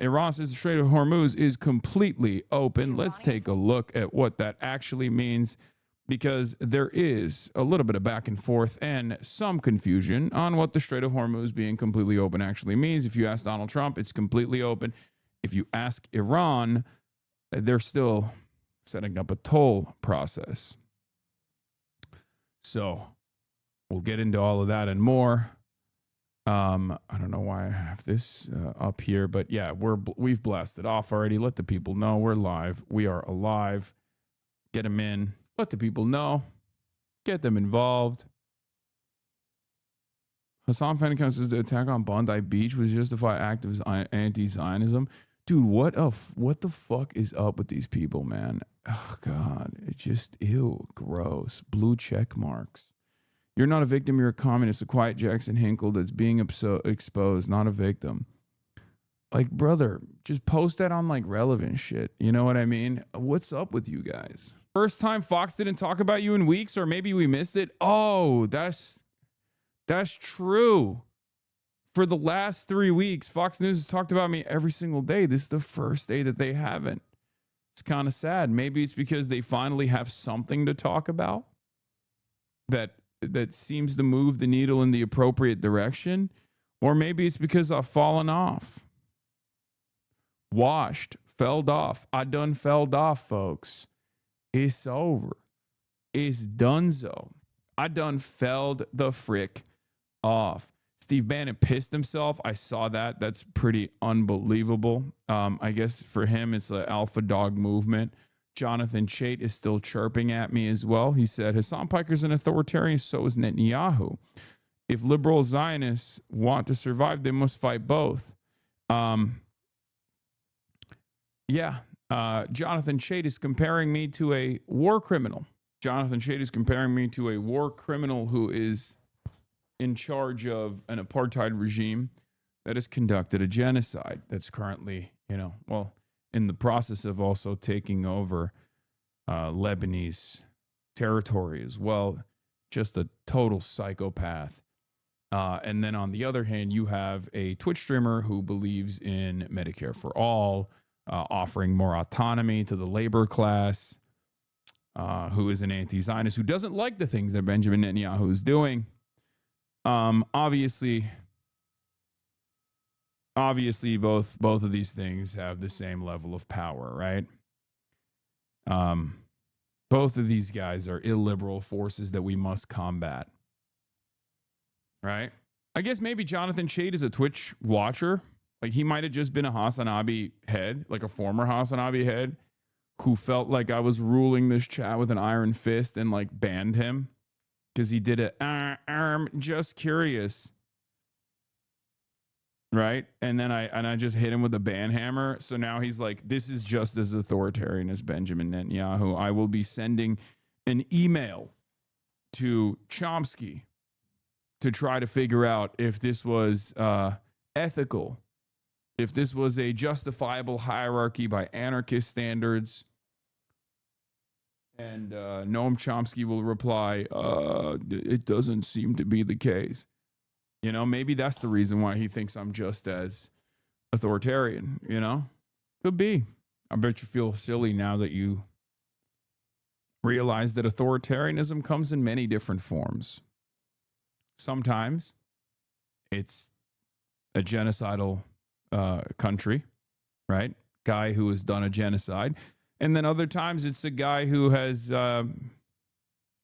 Iran says the Strait of Hormuz is completely open. Let's take a look at what that actually means, because there is a little bit of back and forth and some confusion on what the Strait of Hormuz being completely open actually means. If you ask Donald Trump, it's completely open. If you ask Iran, they're still setting up a toll process. So we'll get into all of that and more. I don't know why I have this up here, but yeah, we've blasted off already. Let the people know we're live. We are alive. Get them in. Let the people know. Get them involved. Hassan Fennican says the attack on Bondi Beach was justified act of anti-Zionism. Dude, what the fuck is up with these people, man? Oh God, it's just ew, gross. Blue check marks. You're not a victim, you're a communist. A quiet Jackson Hinkle that's being exposed, not a victim. Like, brother, just post that on like relevant shit. You know what I mean? What's up with you guys? First time Fox didn't talk about you in weeks, or maybe we missed it. Oh, that's true. For the last 3 weeks, Fox News has talked about me every single day. This is the first day that they haven't. It's kind of sad. Maybe it's because they finally have something to talk about that seems to move the needle in the appropriate direction. Or maybe it's because I've fallen off. Washed, felled off. I done felled off, folks. It's over. It's donezo. I done felled the frick off. Steve Bannon pissed himself. I saw that. That's pretty unbelievable. I guess for him, it's an alpha dog movement. Jonathan Chait is still chirping at me as well. He said, Hassan Piker's an authoritarian, so is Netanyahu. If liberal Zionists want to survive, they must fight both. Jonathan Chait is comparing me to a war criminal. Jonathan Chait is comparing me to a war criminal who is in charge of an apartheid regime that has conducted a genocide that's currently, in the process of also taking over Lebanese territory as well. Just a total psychopath. And then on the other hand, you have a Twitch streamer who believes in Medicare for all, offering more autonomy to the labor class, who is an anti-Zionist, who doesn't like the things that Benjamin Netanyahu is doing. Obviously, both of these things have the same level of power, right? Both of these guys are illiberal forces that we must combat, right? I guess maybe Jonathan Chait is a Twitch watcher. Like, he might have just been a Hasanabi head, like a former Hasanabi head, who felt like I was ruling this chat with an iron fist and like banned him because he did it. Just curious. Right. And then I just hit him with a ban hammer. So now he's like, this is just as authoritarian as Benjamin Netanyahu. I will be sending an email to Chomsky to try to figure out if this was ethical, if this was a justifiable hierarchy by anarchist standards. And Noam Chomsky will reply, it doesn't seem to be the case. Maybe that's the reason why he thinks I'm just as authoritarian, Could be. I bet you feel silly now that you realize that authoritarianism comes in many different forms. Sometimes it's a genocidal country, right? Guy who has done a genocide. And then other times it's a guy who has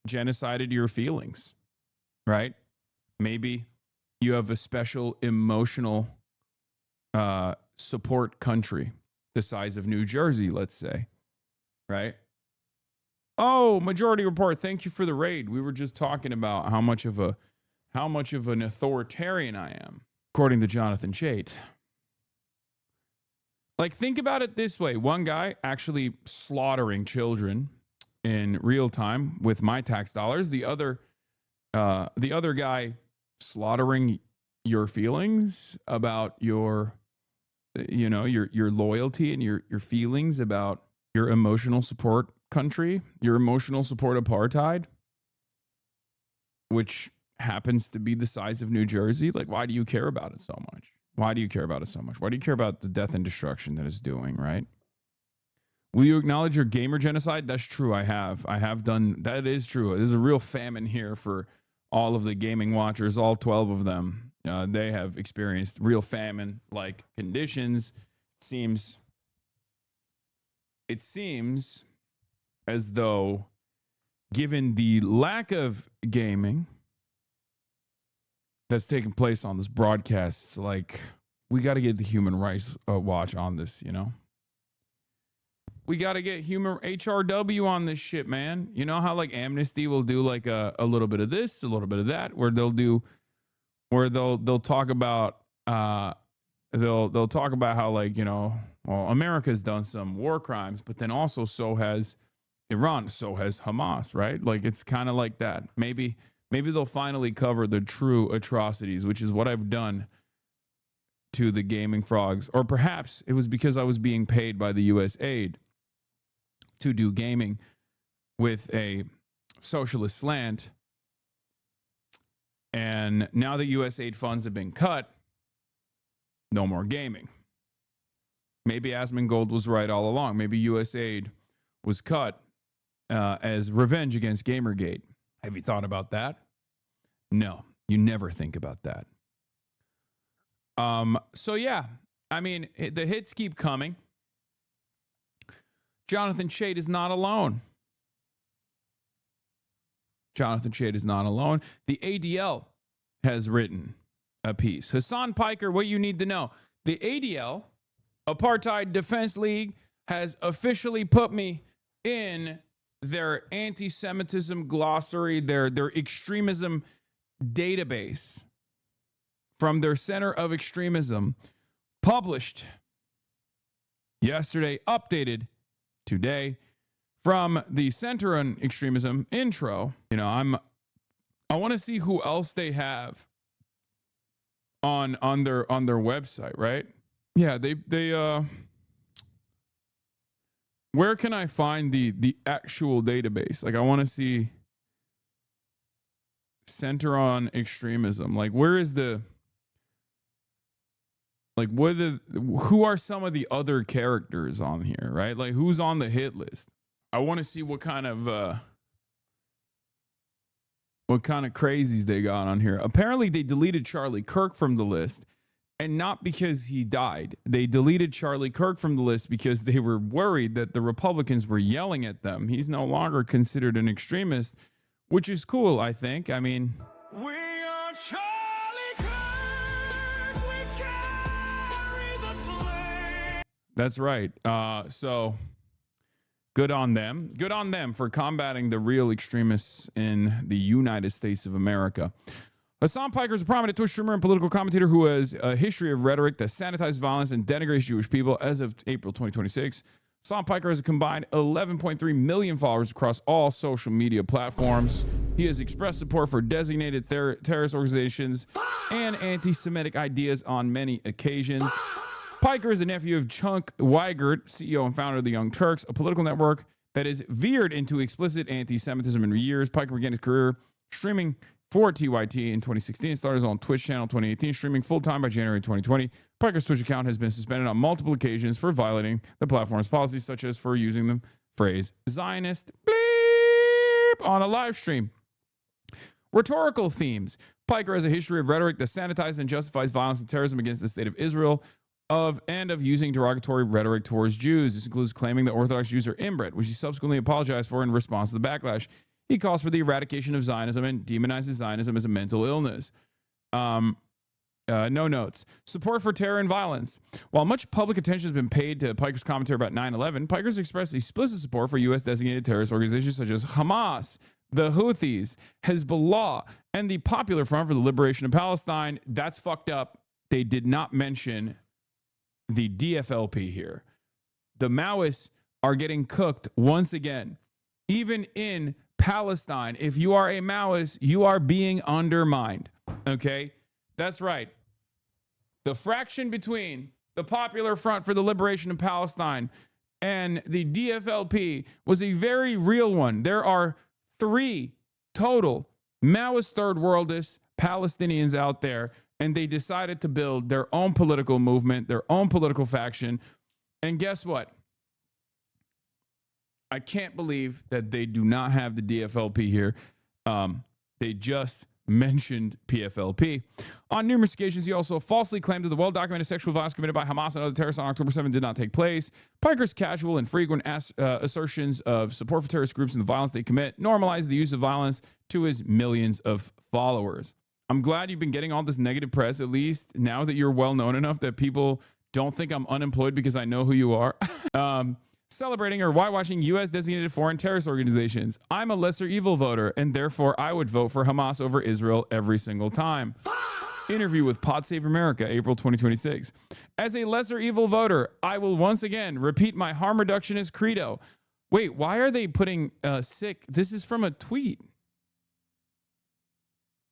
genocided your feelings, right? Maybe you have a special emotional support country, the size of New Jersey, let's say, right? Oh, Majority Report, thank you for the raid. We were just talking about how much of an authoritarian I am, according to Jonathan Chait. Like, think about it this way. One guy actually slaughtering children in real time with my tax dollars. The other guy slaughtering your feelings about your loyalty and your feelings about your emotional support country, your emotional support apartheid, which happens to be the size of New Jersey. Like, why do you care about it so much? Why do you care about it so much? Why do you care about the death and destruction that it's doing, right? Will you acknowledge your gamer genocide? That's true. I have done. That is true. There's a real famine here for all of the gaming watchers, all 12 of them. They have experienced real famine-like conditions. It seems as though, given the lack of gaming that's taking place on this broadcast, it's like we got to get the Human Rights Watch on this, you know? We got to get human HRW on this shit, man. You know how like Amnesty will do like a little bit of this, a little bit of that, where they'll talk about they'll talk about how, like, you know, well, America's done some war crimes, but then also so has Iran, so has Hamas, right? Like, it's kind of like that. Maybe they'll finally cover the true atrocities, which is what I've done to the gaming frogs. Or perhaps it was because I was being paid by the US aid to do gaming with a socialist slant. And now the US aid funds have been cut, no more gaming. Maybe Asmongold was right all along. Maybe US aid was cut as revenge against Gamergate. Have you thought about that? No, you never think about that. So yeah, I mean, the hits keep coming. Jonathan Chait is not alone. Jonathan Chait is not alone. The ADL has written a piece. Hassan Piker, what you need to know. The ADL, Apartheid Defense League, has officially put me in their anti-Semitism glossary, their extremism database from their Center of Extremism, published yesterday, updated today, from the Center on Extremism intro. You know, I want to see who else they have on their website, right? Yeah, they where can I find the actual database? Like, I want to see Center on Extremism. Like, where is the, like, who are some of the other characters on here, right? Like, who's on the hit list? I want to see what kind of crazies they got on here. Apparently, they deleted Charlie Kirk from the list, and not because he died. They deleted Charlie Kirk from the list because they were worried that the Republicans were yelling at them. He's no longer considered an extremist, which is cool, I think. I mean, we are Charlie Kirk. We carry the flame. That's right. So good on them. Good on them for combating the real extremists in the United States of America. Hassan Piker is a prominent Twitch streamer and political commentator who has a history of rhetoric that sanitizes violence and denigrates Jewish people. As of April 2026, Hassan Piker has a combined 11.3 million followers across all social media platforms. He has expressed support for designated terrorist organizations and anti-Semitic ideas on many occasions. Piker is a nephew of Chunk Weigert, CEO and founder of the Young Turks, a political network that has veered into explicit anti-Semitism in years. Piker began his career streaming for TYT in 2016, started his own Twitch channel in 2018, streaming full-time by January 2020. Piker's Twitch account has been suspended on multiple occasions for violating the platform's policies, such as for using the phrase Zionist bleep on a live stream. Rhetorical themes. Piker has a history of rhetoric that sanitizes and justifies violence and terrorism against the state of Israel, of using derogatory rhetoric towards Jews. This includes claiming that Orthodox Jews are inbred, which he subsequently apologized for in response to the backlash. He calls for the eradication of Zionism and demonizes Zionism as a mental illness. No notes. Support for terror and violence. While much public attention has been paid to Piker's commentary about 9/11, Piker's expressed explicit support for U.S. designated terrorist organizations such as Hamas, the Houthis, Hezbollah, and the Popular Front for the Liberation of Palestine. That's fucked up. They did not mention the DFLP here. The Maoists are getting cooked once again. Even in Palestine, if you are a Maoist, you are being undermined. Okay? That's right. The fraction between the Popular Front for the Liberation of Palestine and the DFLP was a very real one. There are 3 total Maoist third worldist Palestinians out there, and they decided to build their own political movement, their own political faction. And guess what? I can't believe that they do not have the DFLP here. They just mentioned PFLP. On numerous occasions, he also falsely claimed that the well-documented sexual violence committed by Hamas and other terrorists on October 7 did not take place. Piker's casual and frequent assertions of support for terrorist groups and the violence they commit normalized the use of violence to his millions of followers. I'm glad you've been getting all this negative press, at least now that you're well-known enough that people don't think I'm unemployed because I know who you are. Celebrating or whitewashing U.S. designated foreign terrorist organizations. I'm a lesser evil voter, and therefore I would vote for Hamas over Israel every single time. Interview with Pod Save America, April 2026. As a lesser evil voter, I will once again repeat my harm reductionist credo. Wait, why are they putting sick? This is from a tweet.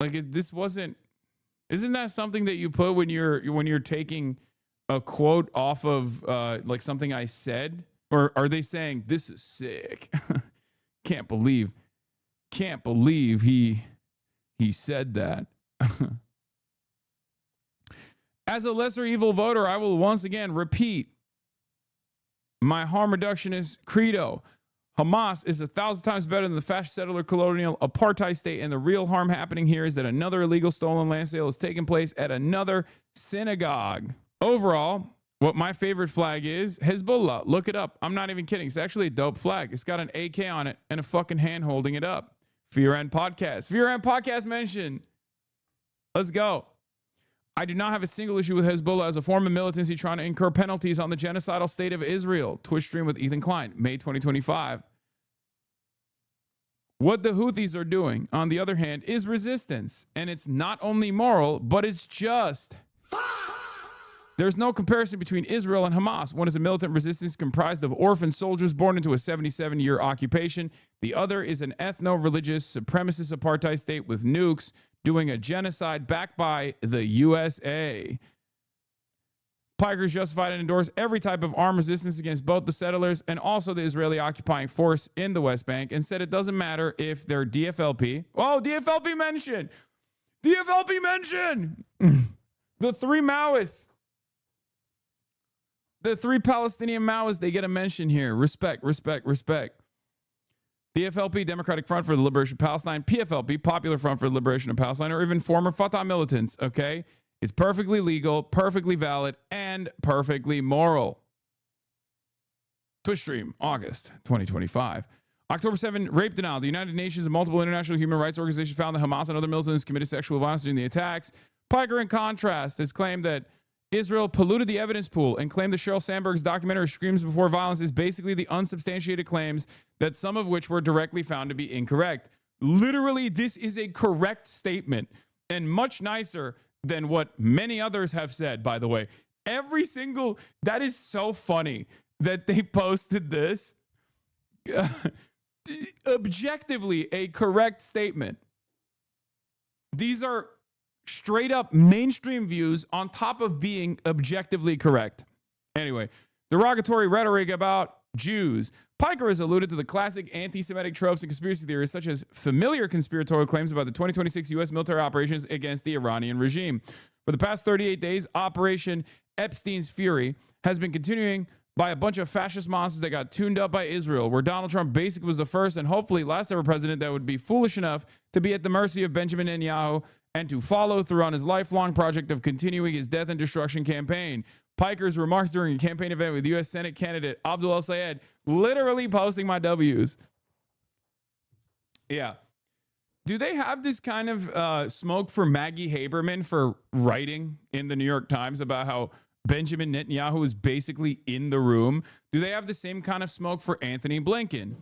Like this wasn't. Isn't that something that you put when you're taking a quote off of like something I said? Or are they saying this is sick? Can't believe he said that. As a lesser evil voter, I will once again repeat my harm reductionist credo. Hamas is 1,000 times better than the fascist settler colonial apartheid state, and the real harm happening here is that another illegal stolen land sale is taking place at another synagogue. Overall, what my favorite flag is, Hezbollah. Look it up. I'm not even kidding. It's actually a dope flag. It's got an AK on it and a fucking hand holding it up. Fear and Podcast. Fear and Podcast mention. Let's go. I do not have a single issue with Hezbollah as a form of militancy trying to incur penalties on the genocidal state of Israel. Twitch stream with Ethan Klein, May 2025. What the Houthis are doing, on the other hand, is resistance. And it's not only moral, but it's just. There's no comparison between Israel and Hamas. One is a militant resistance comprised of orphan soldiers born into a 77-year occupation. The other is an ethno-religious supremacist apartheid state with nukes doing a genocide backed by the USA. Pikers justified and endorsed every type of armed resistance against both the settlers and also the Israeli occupying force in the West Bank, and said it doesn't matter if they're DFLP. Oh, DFLP mention! DFLP mention! The three Maoists. The three Palestinian Maoists, they get a mention here. Respect, respect, respect. DFLP, Democratic Front for the Liberation of Palestine. PFLP, Popular Front for the Liberation of Palestine, or even former Fatah militants, okay? It's perfectly legal, perfectly valid, and perfectly moral. Twitch stream, August 2025. October 7, rape denial. The United Nations and multiple international human rights organizations found that Hamas and other militants committed sexual violence during the attacks. Piker, in contrast, has claimed that Israel polluted the evidence pool and claimed that Sheryl Sandberg's documentary Screams Before Violence is basically the unsubstantiated claims, that some of which were directly found to be incorrect. Literally, this is a correct statement and much nicer than what many others have said, by the way. That is so funny that they posted this. Objectively, a correct statement. These are straight up mainstream views on top of being objectively correct. Anyway, derogatory rhetoric about Jews. Piker has alluded to the classic anti-Semitic tropes and conspiracy theories, such as familiar conspiratorial claims about the 2026 U.S. military operations against the Iranian regime. For the past 38 days, Operation Epstein's Fury has been continuing by a bunch of fascist monsters that got tuned up by Israel, where Donald Trump basically was the first and hopefully last ever president that would be foolish enough to be at the mercy of Benjamin Netanyahu and to follow through on his lifelong project of continuing his death and destruction campaign. Piker's remarks during a campaign event with U.S. Senate candidate Abdul El-Sayed, literally posting my W's. Yeah. Do they have this kind of smoke for Maggie Haberman for writing in the New York Times about how Benjamin Netanyahu is basically in the room? Do they have the same kind of smoke for Anthony Blinken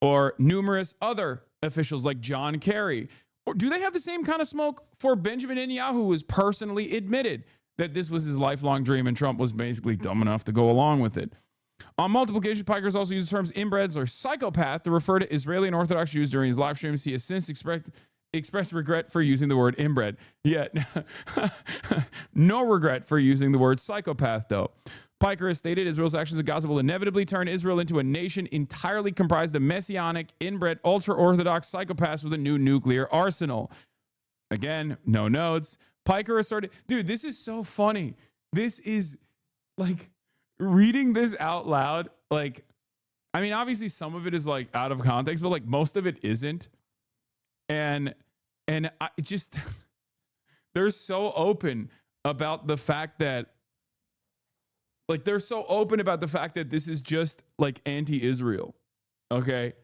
or numerous other officials like John Kerry? Or do they have the same kind of smoke for Benjamin Netanyahu, who has personally admitted that this was his lifelong dream and Trump was basically dumb enough to go along with it? On multiple occasions, Pikers also used the terms inbreds or psychopath to refer to Israeli and Orthodox Jews during his live streams. He has since expressed regret for using the word inbred. Yet, no regret for using the word psychopath, though. Piker has stated Israel's actions in Gaza will inevitably turn Israel into a nation entirely comprised of messianic, inbred, ultra-Orthodox psychopaths with a new nuclear arsenal. Again, no notes. Piker asserted, dude, this is so funny. This is like reading this out loud. Like, I mean, obviously some of it is like out of context, but like most of it isn't. And I just, they're so open about the fact that, like, they're so open about the fact that this is just like anti-Israel. Okay.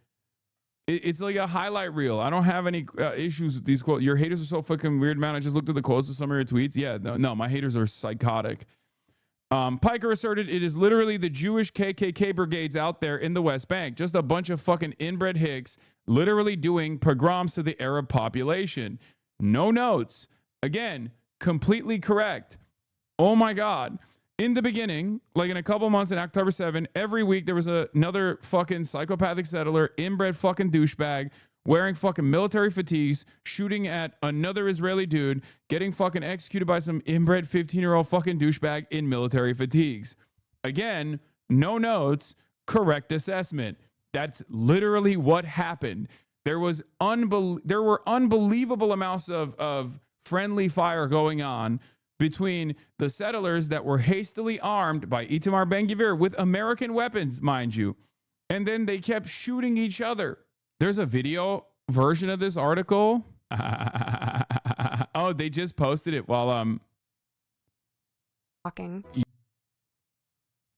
It's like a highlight reel. I don't have any issues with these quotes. Your haters are so fucking weird, man. I just looked at the quotes of some of your tweets. Yeah, no, my haters are psychotic. Piker asserted it is literally the Jewish KKK brigades out there in the West Bank. Just a bunch of fucking inbred hicks literally doing pogroms to the Arab population. No notes. Again, completely correct. Oh my God. In the beginning, like in a couple months in October 7, every week there was another fucking psychopathic settler, inbred fucking douchebag, wearing fucking military fatigues, shooting at another Israeli dude, getting fucking executed by some inbred 15-year-old fucking douchebag in military fatigues. Again, no notes, correct assessment. That's literally what happened. There were unbelievable amounts of friendly fire going on between the settlers that were hastily armed by Itamar Ben-Gvir with American weapons, mind you. And then they kept shooting each other. There's a video version of this article. Oh, they just posted it while talking.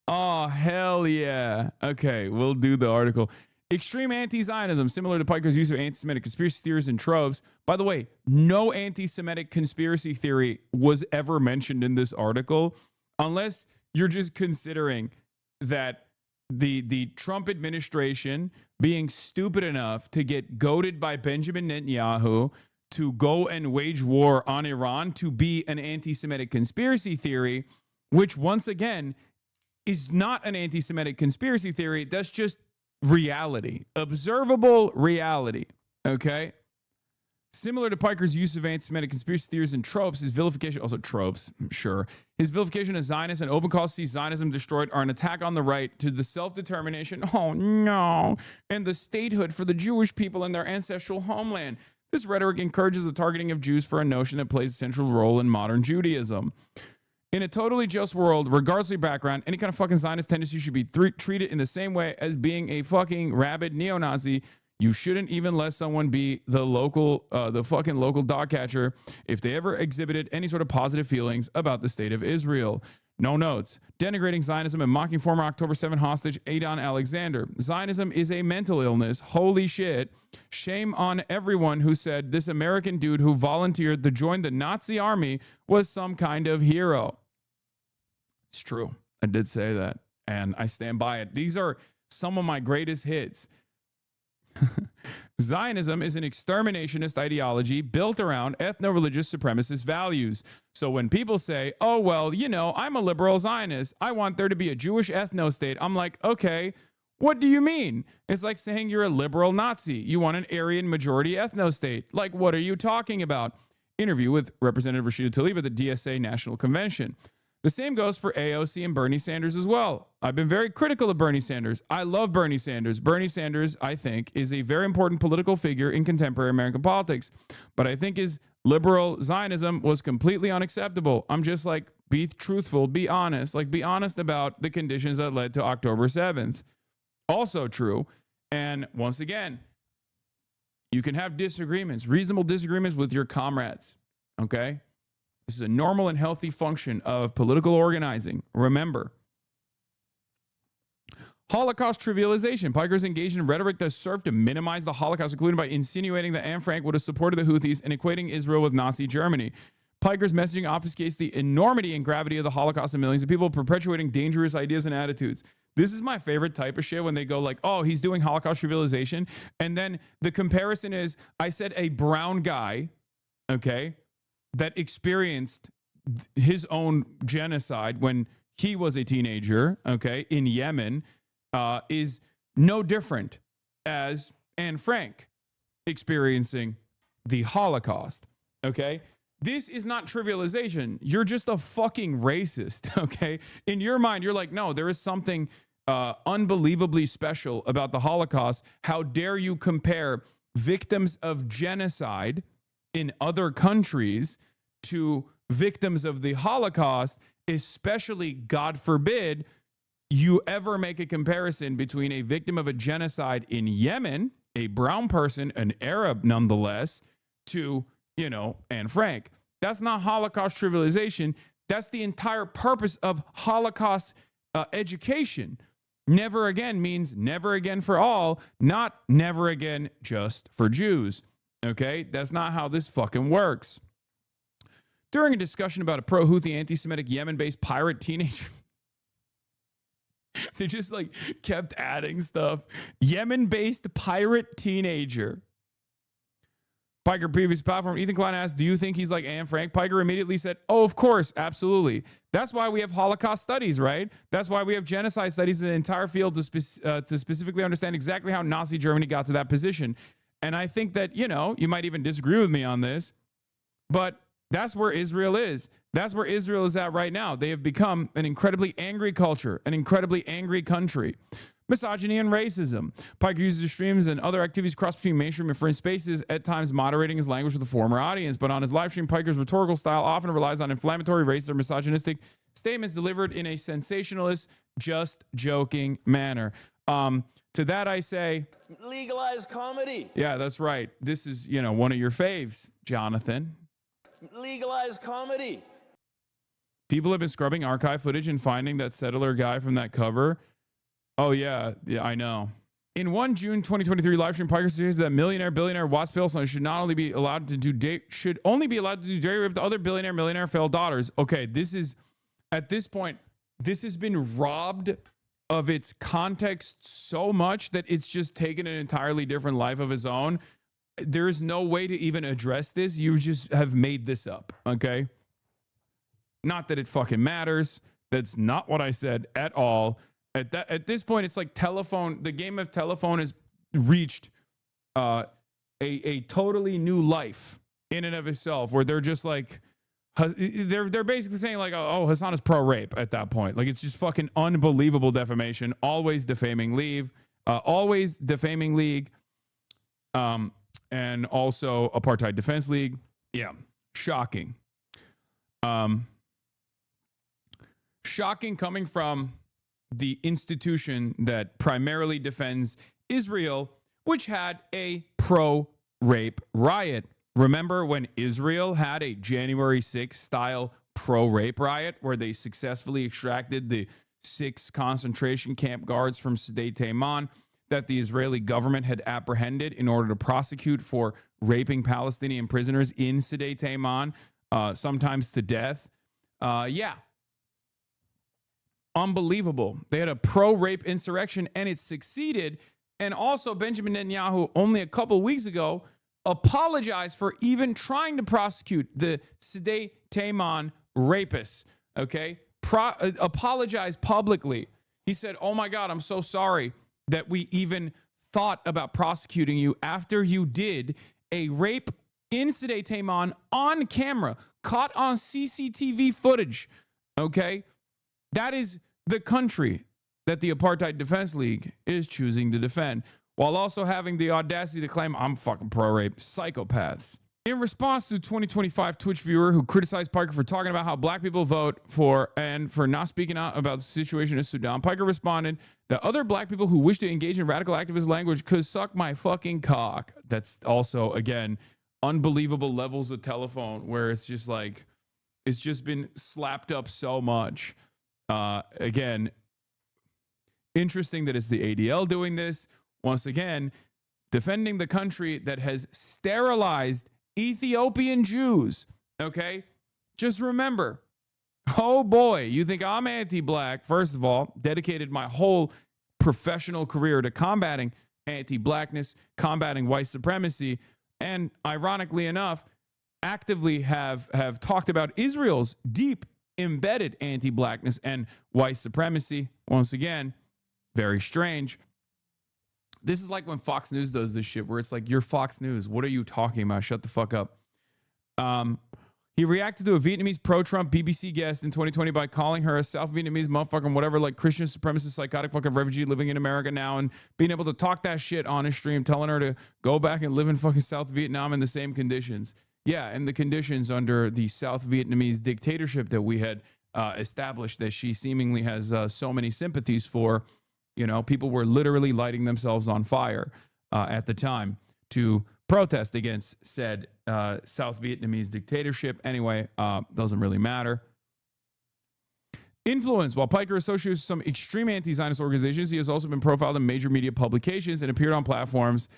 Oh, hell yeah. Okay, we'll do the article. Extreme anti-Zionism, similar to Piker's use of anti-Semitic conspiracy theories and tropes. By the way, no anti-Semitic conspiracy theory was ever mentioned in this article, unless you're just considering that the Trump administration being stupid enough to get goaded by Benjamin Netanyahu to go and wage war on Iran to be an anti-Semitic conspiracy theory, which once again is not an anti-Semitic conspiracy theory. That's just reality, observable reality. Okay. Similar to Piker's use of anti-Semitic conspiracy theories and tropes, his vilification, also tropes, sure. His vilification of Zionists and open calls to see Zionism destroyed are an attack on the right to the self-determination, oh no, and the statehood for the Jewish people and their ancestral homeland. This rhetoric encourages the targeting of Jews for a notion that plays a central role in modern Judaism. In a totally just world, regardless of your background, any kind of fucking Zionist tendency should be treated in the same way as being a fucking rabid neo-Nazi. You shouldn't even let someone be the fucking local dog catcher if they ever exhibited any sort of positive feelings about the state of Israel. No notes. Denigrating Zionism and mocking former October 7 hostage Adon Alexander. Zionism is a mental illness. Holy shit. Shame on everyone who said this American dude who volunteered to join the Nazi army was some kind of hero. It's true. I did say that, and I stand by it. These are some of my greatest hits. Zionism is an exterminationist ideology built around ethno-religious supremacist values. So when people say, oh, well, you know, I'm a liberal Zionist, I want there to be a Jewish ethno-state, I'm like, okay, what do you mean? It's like saying you're a liberal Nazi. You want an Aryan majority ethno-state. Like, what are you talking about? Interview with Representative Rashida Tlaib at the DSA National Convention. The same goes for AOC and Bernie Sanders as well. I've been very critical of Bernie Sanders. I love Bernie Sanders. Bernie Sanders, I think, is a very important political figure in contemporary American politics. But I think his liberal Zionism was completely unacceptable. I'm just like, be truthful, be honest. Like, be honest about the conditions that led to October 7th. Also true. And once again, you can have disagreements, reasonable disagreements with your comrades. Okay? This is a normal and healthy function of political organizing. Remember. Holocaust trivialization. Piker's engaged in rhetoric that served to minimize the Holocaust, including by insinuating that Anne Frank would have supported the Houthis and equating Israel with Nazi Germany. Piker's messaging obfuscates the enormity and gravity of the Holocaust and millions of people perpetuating dangerous ideas and attitudes. This is my favorite type of shit when they go like, oh, he's doing Holocaust trivialization. And then the comparison is, I said a brown guy, okay, that experienced his own genocide when he was a teenager, okay, in Yemen, is no different as Anne Frank experiencing the Holocaust, okay? This is not trivialization. You're just a fucking racist, okay? In your mind, you're like, no, there is something unbelievably special about the Holocaust. How dare you compare victims of genocide in other countries to victims of the Holocaust, especially, God forbid, you ever make a comparison between a victim of a genocide in Yemen, a brown person, an Arab nonetheless, to, Anne Frank. That's not Holocaust trivialization. That's the entire purpose of Holocaust education. Never again means never again for all, not never again just for Jews. Okay? That's not how this fucking works. During a discussion about a pro-Houthi anti-Semitic Yemen-based pirate teenager, they just kept adding stuff. Yemen-based pirate teenager. Piker previous platform, Ethan Klein asked, do you think he's like Anne Frank? Piker immediately said, oh, of course, absolutely. That's why we have Holocaust studies, right? That's why we have genocide studies in the entire field to specifically understand exactly how Nazi Germany got to that position. And I think that, you might even disagree with me on this, but that's where Israel is. That's where Israel is at right now. They have become an incredibly angry culture, an incredibly angry country. Misogyny and racism. Piker uses his streams and other activities cross between mainstream and fringe spaces, at times moderating his language with the former audience. But on his live stream, Piker's rhetorical style often relies on inflammatory, racist, or misogynistic statements delivered in a sensationalist, just joking manner. To that I say, legalize comedy. Yeah, that's right. This is, one of your faves, Jonathan. Legalize comedy. People have been scrubbing archive footage and finding that settler guy from that cover. Oh, yeah, I know. In one June 2023 live stream, Piker says that billionaire Watts Pilson should only be allowed to do date rape to other millionaire failed daughters. Okay, at this point, this has been robbed of its context so much that it's just taken an entirely different life of its own. There is no way to even address this. You just have made this up, okay? Not that it fucking matters. That's not what I said at all. At this point, it's like telephone. The game of telephone has reached a totally new life in and of itself, where they're just they're basically saying oh, Hassan is pro rape at that point. It's just fucking unbelievable defamation. Always defaming league, and also Apartheid Defense League. Yeah, shocking. Shocking coming from the institution that primarily defends Israel, which had a pro-rape riot. Remember when Israel had a January 6th style pro-rape riot where they successfully extracted the 6 concentration camp guards from Sde Tayman that the Israeli government had apprehended in order to prosecute for raping Palestinian prisoners in Sde Tayman, sometimes to death? Yeah. Unbelievable. They had a pro-rape insurrection and it succeeded. And also Benjamin Netanyahu only a couple weeks ago apologized for even trying to prosecute the Sde Tayman rapists. Okay? Apologized publicly. He said, oh my God, I'm so sorry that we even thought about prosecuting you after you did a rape in Sde Tayman on camera, caught on CCTV footage. Okay? That is the country that the Apartheid Defense League is choosing to defend, while also having the audacity to claim I'm fucking pro-rape. Psychopaths. In response to a 2025 Twitch viewer who criticized Piker for talking about how black people vote for and for not speaking out about the situation in Sudan, Piker responded that other black people who wish to engage in radical activist language could suck my fucking cock. That's also, again, unbelievable levels of telephone where it's just it's just been slapped up so much. Again, interesting that it's the ADL doing this. Once again, defending the country that has sterilized Ethiopian Jews. Okay? Just remember, oh boy, you think I'm anti-black. First of all, dedicated my whole professional career to combating anti-blackness, combating white supremacy, and ironically enough, actively have talked about Israel's deep embedded anti-blackness and white supremacy. Once again, very strange. This is like when Fox News does this shit where it's like, you're Fox News. What are you talking about? Shut the fuck up. He reacted to a Vietnamese pro-Trump BBC guest in 2020 by calling her a South Vietnamese motherfucker, whatever, Christian supremacist, psychotic fucking refugee living in America now, and being able to talk that shit on his stream, telling her to go back and live in fucking South Vietnam in the same conditions. Yeah, and the conditions under the South Vietnamese dictatorship that we had established that she seemingly has so many sympathies for. You know, people were literally lighting themselves on fire at the time to protest against said South Vietnamese dictatorship. Anyway, doesn't really matter. Influence. While Piker associates with some extreme anti-Zionist organizations, he has also been profiled in major media publications and appeared on platforms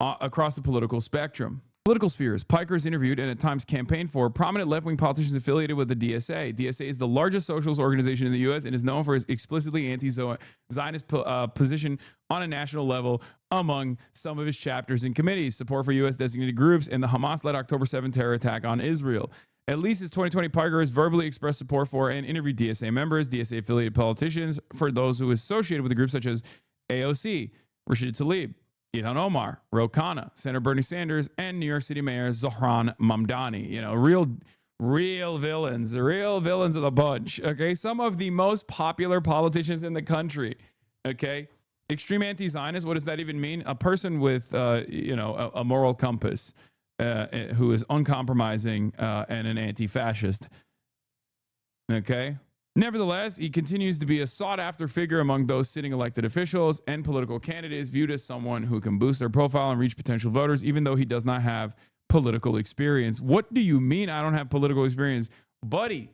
across the political spectrum. Political spheres. Piker is interviewed and at times campaigned for prominent left-wing politicians affiliated with the DSA. DSA is the largest socialist organization in the U.S. and is known for its explicitly anti-Zionist position on a national level among some of its chapters and committees, support for U.S. designated groups, and the Hamas-led October 7 terror attack on Israel. At least since 2020, Piker has verbally expressed support for and interviewed DSA members, DSA-affiliated politicians, for those who are associated with the groups such as AOC, Rashid Tlaib, Ilhan Omar, Ro Khanna, Senator Bernie Sanders, and New York City Mayor Zohran Mamdani. You know, real villains, the real villains of the bunch. Okay, some of the most popular politicians in the country. Okay, extreme anti-Zionist. What does that even mean? A person with, a moral compass, who is uncompromising and an anti-fascist. Okay. Nevertheless, he continues to be a sought-after figure among those sitting elected officials and political candidates, viewed as someone who can boost their profile and reach potential voters, even though he does not have political experience. What do you mean I don't have political experience? Buddy,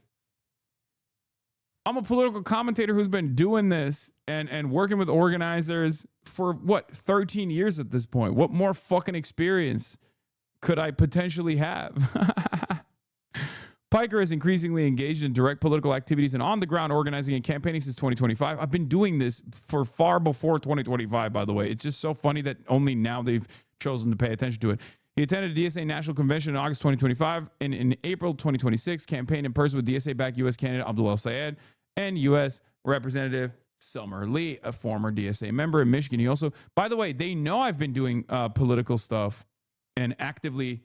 I'm a political commentator who's been doing this and working with organizers for, 13 years at this point. What more fucking experience could I potentially have? Piker is increasingly engaged in direct political activities and on-the-ground organizing and campaigning since 2025. I've been doing this for far before 2025, by the way. It's just so funny that only now they've chosen to pay attention to it. He attended a DSA National Convention in August 2025 and in April 2026 campaigned in person with DSA-backed U.S. candidate Abdul El-Sayed and U.S. Representative Summer Lee, a former DSA member in Michigan. He also, by the way, they know I've been doing political stuff and actively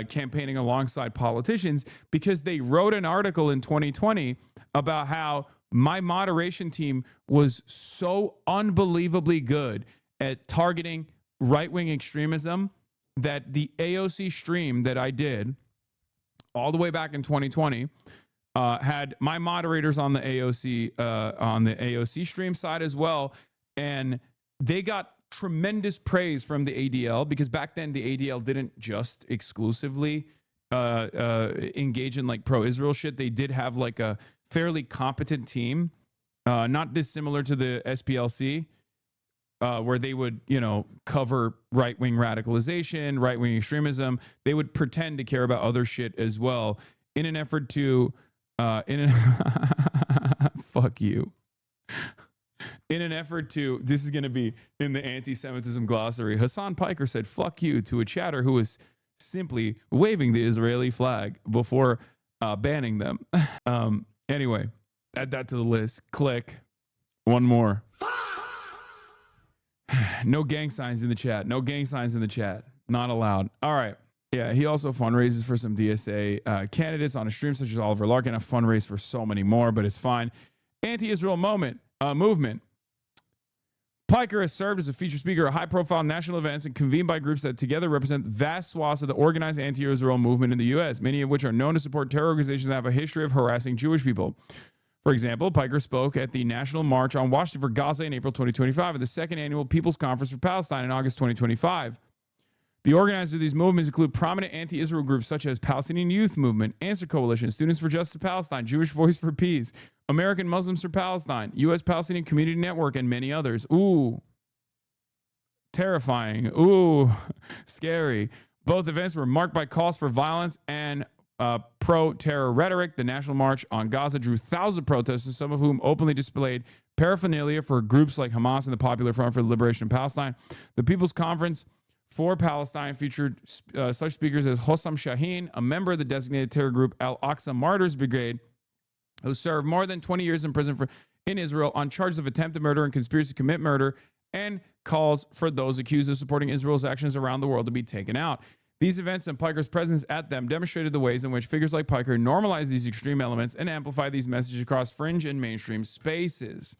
campaigning alongside politicians because they wrote an article in 2020 about how my moderation team was so unbelievably good at targeting right-wing extremism that the AOC stream that I did all the way back in 2020 had my moderators on the AOC stream side as well, and they got tremendous praise from the ADL because back then the ADL didn't just exclusively engage in like pro-Israel shit. They did have like a fairly competent team, not dissimilar to the SPLC, where they would, cover right-wing radicalization, right-wing extremism. They would pretend to care about other shit as well in an effort to, fuck you. In an effort to, this is going to be in the anti-Semitism glossary. Hassan Piker said, fuck you to a chatter who was simply waving the Israeli flag before banning them. Anyway, add that to the list. Click. One more. No gang signs in the chat. No gang signs in the chat. Not allowed. All right. Yeah, he also fundraises for some DSA candidates on a stream such as Oliver Larkin. I fundraise for so many more, but it's fine. Anti-Israel movement. Piker has served as a featured speaker at high-profile national events and convened by groups that together represent vast swaths of the organized anti-Israel movement in the U.S., many of which are known to support terror organizations that have a history of harassing Jewish people. For example, Piker spoke at the National March on Washington for Gaza in April 2025 and the second annual People's Conference for Palestine in August 2025. The organizers of these movements include prominent anti-Israel groups such as Palestinian Youth Movement, Answer Coalition, Students for Justice Palestine, Jewish Voice for Peace, American Muslims for Palestine, U.S. Palestinian Community Network, and many others. Ooh, terrifying. Ooh, scary. Both events were marked by calls for violence and pro-terror rhetoric. The National March on Gaza drew thousands of protesters, some of whom openly displayed paraphernalia for groups like Hamas and the Popular Front for the Liberation of Palestine. The People's Conference for Palestine featured such speakers as Hossam Shaheen, a member of the designated terror group Al-Aqsa Martyrs Brigade, who served more than 20 years in prison in Israel on charges of attempted murder and conspiracy to commit murder, and calls for those accused of supporting Israel's actions around the world to be taken out. These events and Piker's presence at them demonstrated the ways in which figures like Piker normalize these extreme elements and amplify these messages across fringe and mainstream spaces.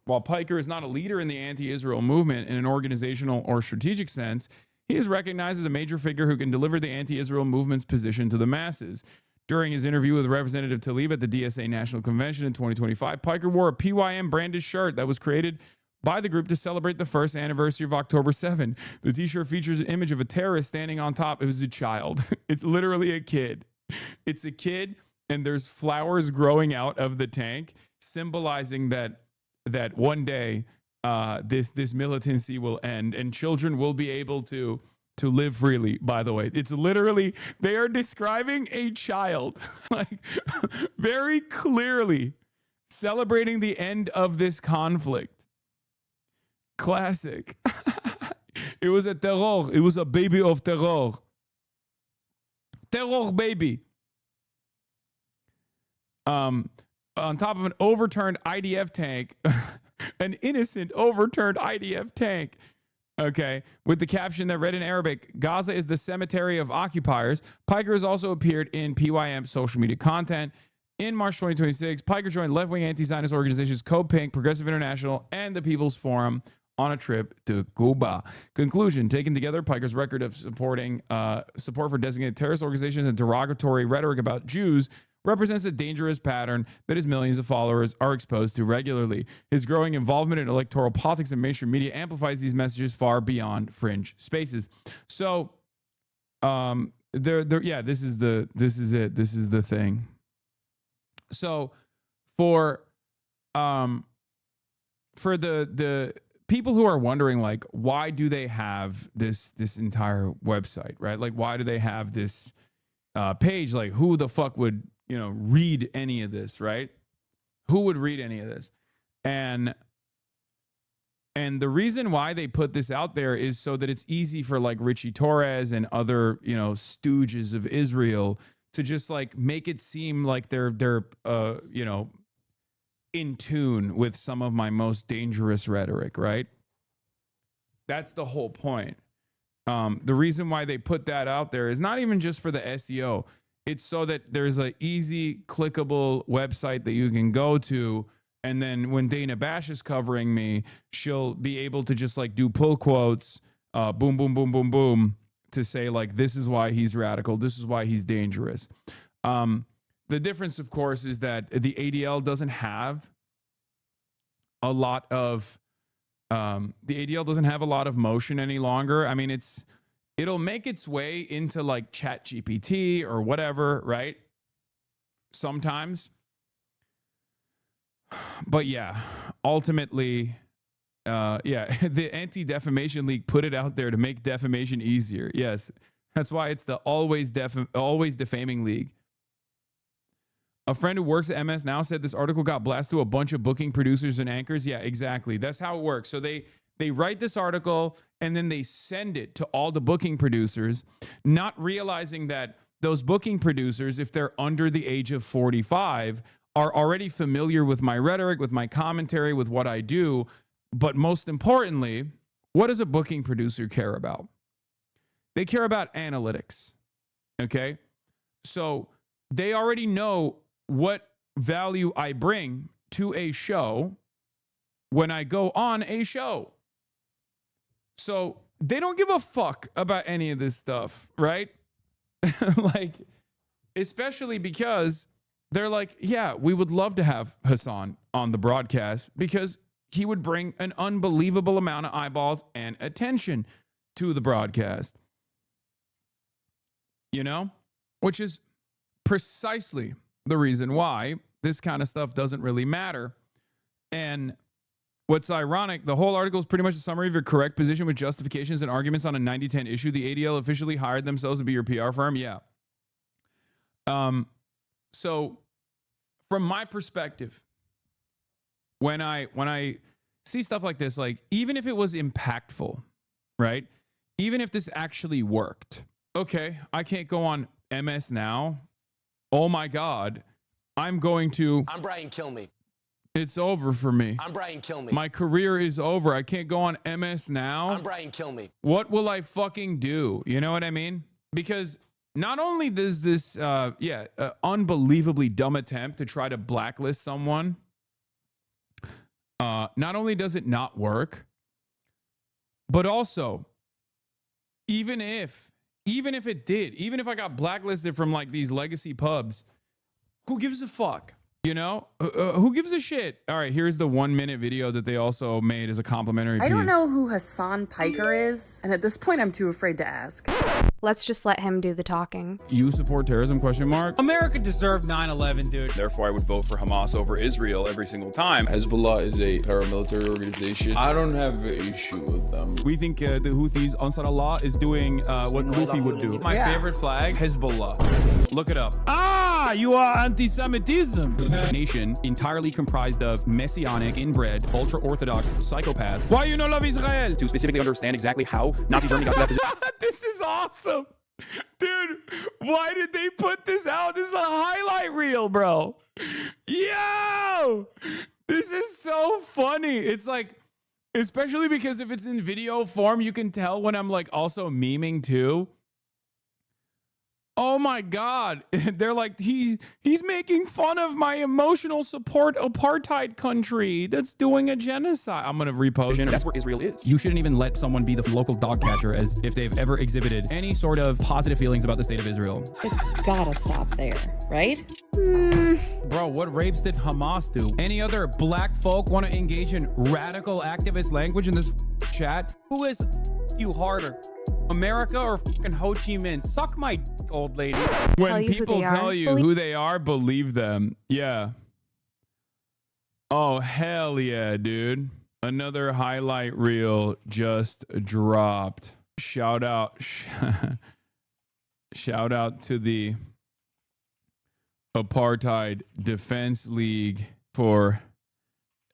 While Piker is not a leader in the anti-Israel movement in an organizational or strategic sense, He is recognized as a major figure who can deliver the anti-Israel movement's position to the masses. During his interview with Representative Tlaib at the DSA National Convention in 2025, Piker wore a PYM branded shirt that was created by the group to celebrate the first anniversary of October 7. The t-shirt features an image of a terrorist standing on top. It was a child. It's literally a kid. It's a kid, and there's flowers growing out of the tank, symbolizing that one day this militancy will end and children will be able to live freely. By the way, it's literally, they are describing a child like very clearly celebrating the end of this conflict. Classic. It was a terror. It was a baby of terror. Terror baby. On top of an overturned IDF tank, an innocent overturned IDF tank. Okay, with the caption that read in Arabic, Gaza is the cemetery of occupiers. Piker has also appeared in PYM social media content. In March 2026, Piker joined left-wing anti-Zionist organizations Code Pink, Progressive International, and the People's Forum on a trip to Cuba. Conclusion, taken together, Piker's record of supporting support for designated terrorist organizations and derogatory rhetoric about Jews represents a dangerous pattern that his millions of followers are exposed to regularly. His growing involvement in electoral politics and mainstream media amplifies these messages far beyond fringe spaces. So, yeah, this is it. This is the thing. So, for the people who are wondering, like, why do they have this entire website, right? Like, why do they have this page? Like, who the fuck would read any of this, right? Who would read any of this? And the reason why they put this out there is so that it's easy for like Richie Torres and other, stooges of Israel to just like make it seem like they're in tune with some of my most dangerous rhetoric, right? That's the whole point. The reason why they put that out there is not even just for the SEO. It's so that there's an easy, clickable website that you can go to. And then when Dana Bash is covering me, she'll be able to just like do pull quotes, boom, boom, boom, boom, boom, to say like, this is why he's radical. This is why he's dangerous. The difference, of course, is that the ADL doesn't have a lot of motion any longer. I mean, it'll make its way into like ChatGPT or whatever, right? Sometimes. But yeah, ultimately, the Anti-Defamation League put it out there to make defamation easier. Yes, that's why it's the always defaming league. A friend who works at MS Now said this article got blasted to a bunch of booking producers and anchors. Yeah, exactly. That's how it works. So they write this article and then they send it to all the booking producers, not realizing that those booking producers, if they're under the age of 45, are already familiar with my rhetoric, with my commentary, with what I do. But most importantly, what does a booking producer care about? They care about analytics. Okay? So they already know what value I bring to a show when I go on a show. So they don't give a fuck about any of this stuff, right? Like, especially because they're like, yeah, we would love to have Hassan on the broadcast because he would bring an unbelievable amount of eyeballs and attention to the broadcast. Which is precisely the reason why this kind of stuff doesn't really matter. And what's ironic, the whole article is pretty much a summary of your correct position with justifications and arguments on a 90-10 issue. The ADL officially hired themselves to be your PR firm. Yeah. So from my perspective, when I see stuff like this, like even if it was impactful, right? Even if this actually worked, okay, I can't go on MS Now. Oh my God, I'm Brian Kilmeade. It's over for me. I'm Brian Kilmeade. My career is over. I can't go on MS Now. I'm Brian Kilmeade. What will I fucking do? You know what I mean? Because not only does this, unbelievably dumb attempt to try to blacklist someone, not only does it not work, but also even if it did, even if I got blacklisted from like these legacy pubs, who gives a fuck? You know, who gives a shit? All right, here's the 1 minute video that they also made as a complimentary piece. I don't know who Hassan Piker is, and at this point I'm too afraid to ask. Let's just let him do the talking. You support terrorism, question mark? America deserved 9/11, dude. Therefore, I would vote for Hamas over Israel every single time. Hezbollah is a paramilitary organization. I don't have an issue with them. We think the Houthis, Ansar Allah, is doing what Houthi would do. My favorite flag, Hezbollah. Look it up. Ah, you are anti-Semitism. Nation entirely comprised of messianic, inbred, ultra-Orthodox psychopaths. Why you not love Israel? To specifically understand exactly how Nazi Germany got to that position. This is awesome. Dude, why did they put this out? This is a highlight reel, bro. Yo! This is so funny. It's like, especially because if it's in video form, you can tell when I'm like also memeing too. Oh my God. They're like, he's making fun of my emotional support apartheid country that's doing a genocide. I'm going to repost it. That's where Israel is. You shouldn't even let someone be the local dog catcher as if they've ever exhibited any sort of positive feelings about the state of Israel. It's gotta stop there, right? Bro, what rapes did Hamas do? Any other black folk want to engage in radical activist language in this chat? Who is you harder? America or fucking Ho Chi Minh? Suck my dick, old lady. When people tell you who they are, believe them. Yeah. Oh, hell yeah, dude. Another highlight reel just dropped. Shout out. Shout out to the Apartheid Defense League for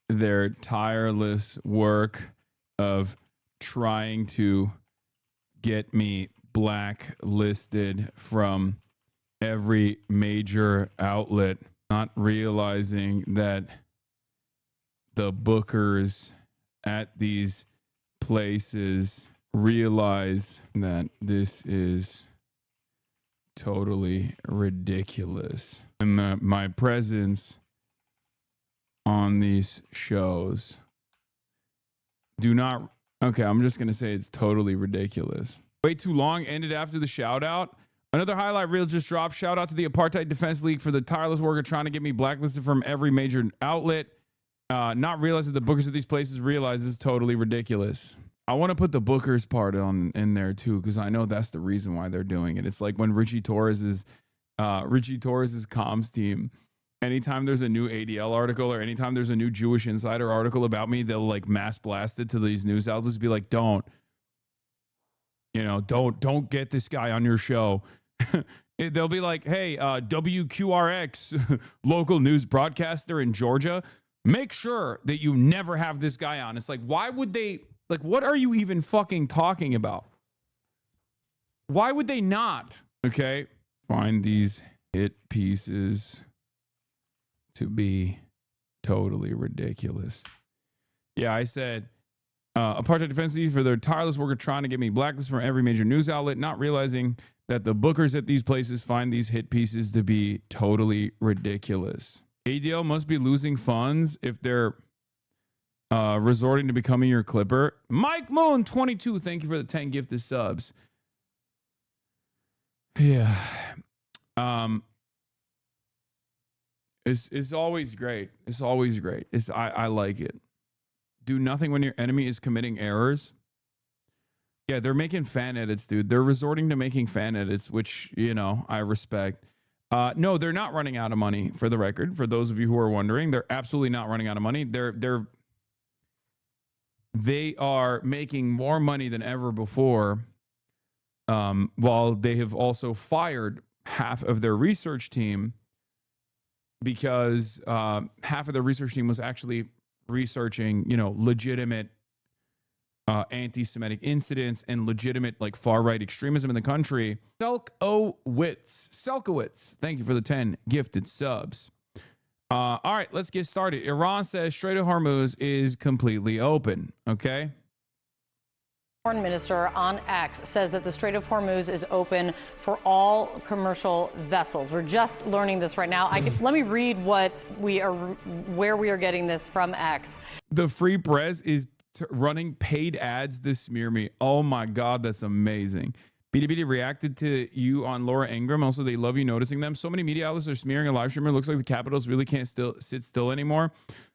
their tireless work of trying to get me blacklisted from every major outlet, not realizing that the bookers at these places realize that this is totally ridiculous. And my presence on these shows do not. Okay, I'm just going to say it's totally ridiculous. Way too long, ended after the shout out. Another highlight reel just dropped. Shout out to the Apartheid Defense League for the tireless work of trying to get me blacklisted from every major outlet. Not realizing the bookers of these places realize it's totally ridiculous. I want to put the bookers part in there too, because I know that's the reason why they're doing it. It's like when Richie Torres's comms team, anytime there's a new ADL article or anytime there's a new Jewish Insider article about me, they'll like mass blast it to these news outlets, be like, don't get this guy on your show. They'll be like, hey, WQRX, local news broadcaster in Georgia, make sure that you never have this guy on. It's like, why would they, like, what are you even fucking talking about? Why would they not? Okay. Find these hit pieces to be totally ridiculous. Yeah, I said, Apartheid Defense League for their tireless work of trying to get me blacklisted from every major news outlet, not realizing that the bookers at these places find these hit pieces to be totally ridiculous. ADL must be losing funds if they're resorting to becoming your clipper. Mike Moon 22, thank you for the 10 gifted subs. Yeah. It's always great. It's always great. I like it. Do nothing when your enemy is committing errors. Yeah, they're making fan edits, dude. They're resorting to making fan edits, which, I respect. No, they're not running out of money, for the record. For those of you who are wondering, they're absolutely not running out of money. They are making more money than ever before, while they have also fired half of their research team because half of the research team was actually researching, legitimate anti-Semitic incidents and legitimate like far-right extremism in the country. Selkowitz, thank you for the 10 gifted subs. All right, let's get started. Iran says Strait of Hormuz is completely open. Okay. Foreign Minister on X says that the Strait of Hormuz is open for all commercial vessels. We're just learning this right now. Let me read where we are getting this from X. The Free Press is running paid ads to smear me. Oh my God, that's amazing. BDBD reacted to you on Laura Ingraham. Also, they love you noticing them. So many media outlets are smearing a live streamer. It looks like the Capitals really can't sit still anymore.